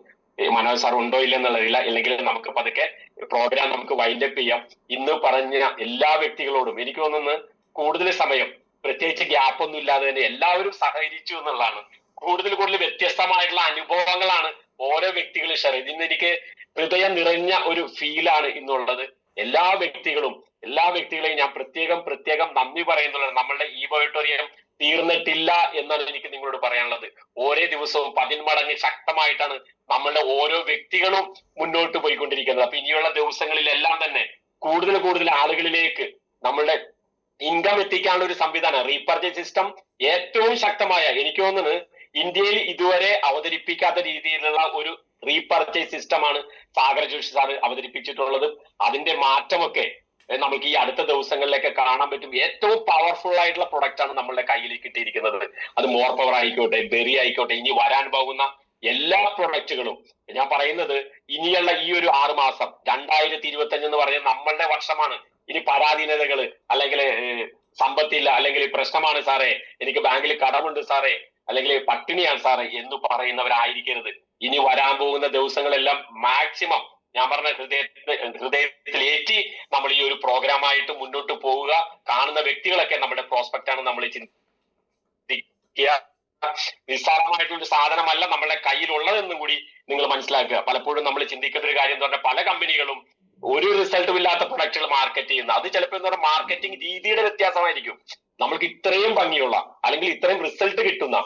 മനോജ് സാർ ഉണ്ടോ ഇല്ലെന്നുള്ളതില്ല, അല്ലെങ്കിൽ നമുക്ക് പതുക്കെ പ്രോഗ്രാം നമുക്ക് വൈൻഡപ്പ് ചെയ്യാം. ഇന്ന് പറഞ്ഞ എല്ലാ വ്യക്തികളോടും എനിക്ക് തോന്നുന്നു കൂടുതൽ സമയം, പ്രത്യേകിച്ച് ഗ്യാപ്പ് ഒന്നും ഇല്ലാതെ തന്നെ എല്ലാവരും സഹകരിച്ചു എന്നുള്ളതാണ്. കൂടുതൽ വ്യത്യസ്തമായിട്ടുള്ള അനുഭവങ്ങളാണ് ഓരോ വ്യക്തികളും ഷെയർ ചെയ്ത്. ഇന്ന് എനിക്ക് ഹൃദയം നിറഞ്ഞ ഒരു ഫീലാണ് ഇന്നുള്ളത്. എല്ലാ വ്യക്തികളെയും ഞാൻ പ്രത്യേകം നന്ദി പറയുന്നുള്ളത്. നമ്മളുടെ ഈ ഓഡിറ്റോറിയം തീർന്നിട്ടില്ല എന്നാണ് എനിക്ക് നിങ്ങളോട് പറയാനുള്ളത്. ഓരോ ദിവസവും 10 മടങ്ങ് ശക്തമായിട്ടാണ് നമ്മളുടെ ഓരോ വ്യക്തികളും മുന്നോട്ട് പോയിക്കൊണ്ടിരിക്കുന്നത്. അപ്പൊ ഇനിയുള്ള ദിവസങ്ങളിലെല്ലാം തന്നെ കൂടുതൽ ആളുകളിലേക്ക് നമ്മളുടെ ഇൻകം എത്തിക്കാനുള്ള ഒരു സംവിധാനം, റീപർച്ചേസ് സിസ്റ്റം ഏറ്റവും ശക്തമായ, എനിക്ക് തോന്നുന്നത് ഇന്ത്യയിൽ ഇതുവരെ അവതരിപ്പിക്കാത്ത രീതിയിലുള്ള ഒരു റീപർച്ചേസ് സിസ്റ്റമാണ് സാഗർ ജോഷി സാർ അവതരിപ്പിച്ചിട്ടുള്ളത്. അതിന്റെ മാറ്റമൊക്കെ നമുക്ക് ഈ അടുത്ത ദിവസങ്ങളിലൊക്കെ കാണാൻ പറ്റും. ഏറ്റവും പവർഫുൾ ആയിട്ടുള്ള പ്രൊഡക്റ്റ് ആണ് നമ്മളുടെ കയ്യിലേക്ക് കിട്ടിയിരിക്കുന്നത്. അത് മോർ പവർ ആയിക്കോട്ടെ, ബെറി ആയിക്കോട്ടെ, ഇനി വരാൻ പോകുന്ന എല്ലാ പ്രൊഡക്റ്റുകളും. ഞാൻ പറയുന്നത് ഇനിയുള്ള ഈ ഒരു 6 മാസം 2025 എന്ന് പറയുന്നത് നമ്മളുടെ വർഷമാണ്. ഇനി പരാധീനതകള്, അല്ലെങ്കിൽ സമ്പത്തില്ല, അല്ലെങ്കിൽ പ്രശ്നമാണ് സാറേ, എനിക്ക് ബാങ്കിൽ കടമുണ്ട് സാറേ, അല്ലെങ്കിൽ പട്ടിണിയാണ് സാറേ എന്ന് പറയുന്നവരായിരിക്കരുത്. ഇനി വരാൻ പോകുന്ന ദിവസങ്ങളെല്ലാം മാക്സിമം ഞാൻ പറഞ്ഞ ഹൃദയത്തിലേറ്റി നമ്മൾ ഈ ഒരു പ്രോഗ്രാമായിട്ട് മുന്നോട്ട് പോവുക. കാണുന്ന വ്യക്തികളൊക്കെ നമ്മുടെ പ്രോസ്പെക്റ്റ് ആണ്. നമ്മൾ ചിന്തിക്കുക, നിസ്സാരമായിട്ടുള്ള സാധനമല്ല നമ്മളുടെ കയ്യിലുള്ളതെന്നും കൂടി നിങ്ങൾ മനസ്സിലാക്കുക. പലപ്പോഴും നമ്മൾ ചിന്തിക്കുന്ന ഒരു കാര്യം എന്ന് പറഞ്ഞാൽ പല കമ്പനികളും ഒരു റിസൾട്ടും ഇല്ലാത്ത പ്രൊഡക്റ്റുകൾ മാർക്കറ്റ് ചെയ്യുന്നത്. അത് ചിലപ്പോൾ എന്താ പറയുക, മാർക്കറ്റിംഗ് രീതിയുടെ വ്യത്യാസമായിരിക്കും. നമ്മൾക്ക് ഇത്രയും ഭംഗിയുള്ള അല്ലെങ്കിൽ ഇത്രയും റിസൾട്ട് കിട്ടുന്ന,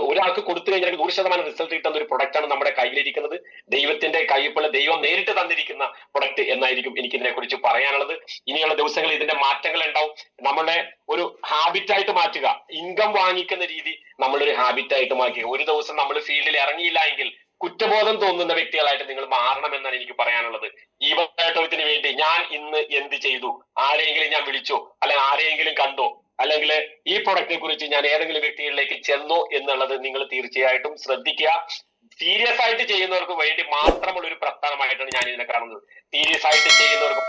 ഒരാൾക്ക് കൊടുത്തു കഴിഞ്ഞാൽ 100% റിസൾട്ട് കിട്ടുന്ന ഒരു പ്രൊഡക്റ്റ് ആണ് നമ്മുടെ കയ്യിലിരിക്കുന്നത്. ദൈവത്തിന്റെ കയ്യിലുള്ള ദൈവം നേരിട്ട് തന്നിരിക്കുന്ന പ്രൊഡക്റ്റ് എന്നായിരിക്കും എനിക്ക് ഇതിനെ കുറിച്ച് പറയാനുള്ളത്. ഇനിയുള്ള ദിവസങ്ങളിൽ ഇതിന്റെ മാറ്റങ്ങൾ ഉണ്ടാവും. നമ്മളെ ഒരു ഹാബിറ്റായിട്ട് മാറ്റുക. ഇൻകം വാങ്ങിക്കുന്ന രീതി നമ്മളൊരു ഹാബിറ്റായിട്ട് മാറ്റുക. ഒരു ദിവസം നമ്മൾ ഫീൽഡിൽ ഇറങ്ങിയില്ല എങ്കിൽ കുറ്റബോധം തോന്നുന്ന വ്യക്തികളായിട്ട് നിങ്ങൾ മാറണമെന്നാണ് എനിക്ക് പറയാനുള്ളത്. ഈ ഓഡിറ്റോറിയത്തിന് വേണ്ടി ഞാൻ ഇന്ന് എന്ത് ചെയ്തു, ആരെങ്കിലും ഞാൻ വിളിച്ചോ, അല്ലെങ്കിൽ ആരെയെങ്കിലും കണ്ടോ, അല്ലെങ്കിൽ ഈ പ്രൊഡക്റ്റിനെ കുറിച്ച് ഞാൻ ഏതെങ്കിലും വ്യക്തികളിലേക്ക് ചെന്നോ എന്നുള്ളത് നിങ്ങൾ തീർച്ചയായിട്ടും ശ്രദ്ധിക്കുക. സീരിയസ് ആയിട്ട് ചെയ്യുന്നവർക്ക് വേണ്ടി മാത്രമുള്ള ഒരു പ്രസ്ഥാനമായിട്ടാണ് ഞാൻ ഇതിനെ കാണുന്നത്. സീരിയസ് ആയിട്ട് ചെയ്യുന്നവർക്ക്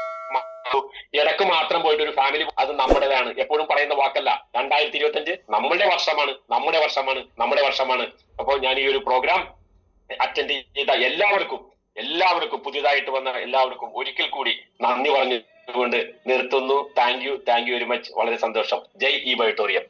ഇടക്ക് മാത്രം പോയിട്ട് ഒരു ഫാമിലി, അത് നമ്മുടേതാണ്. എപ്പോഴും പറയുന്ന വാക്കല്ല. 2025 നമ്മളുടെ വർഷമാണ്. അപ്പോൾ ഞാൻ ഈ ഒരു പ്രോഗ്രാം അറ്റൻഡ് ചെയ്ത എല്ലാവർക്കും പുതിയതായിട്ട് വന്ന എല്ലാവർക്കും ഒരിക്കൽ കൂടി നന്ദി പറഞ്ഞുകൊണ്ട് നിർത്തുന്നു. Thank you very much. വളരെ സന്തോഷം. ജയ് ഈ ഓഡിറ്റോറിയം.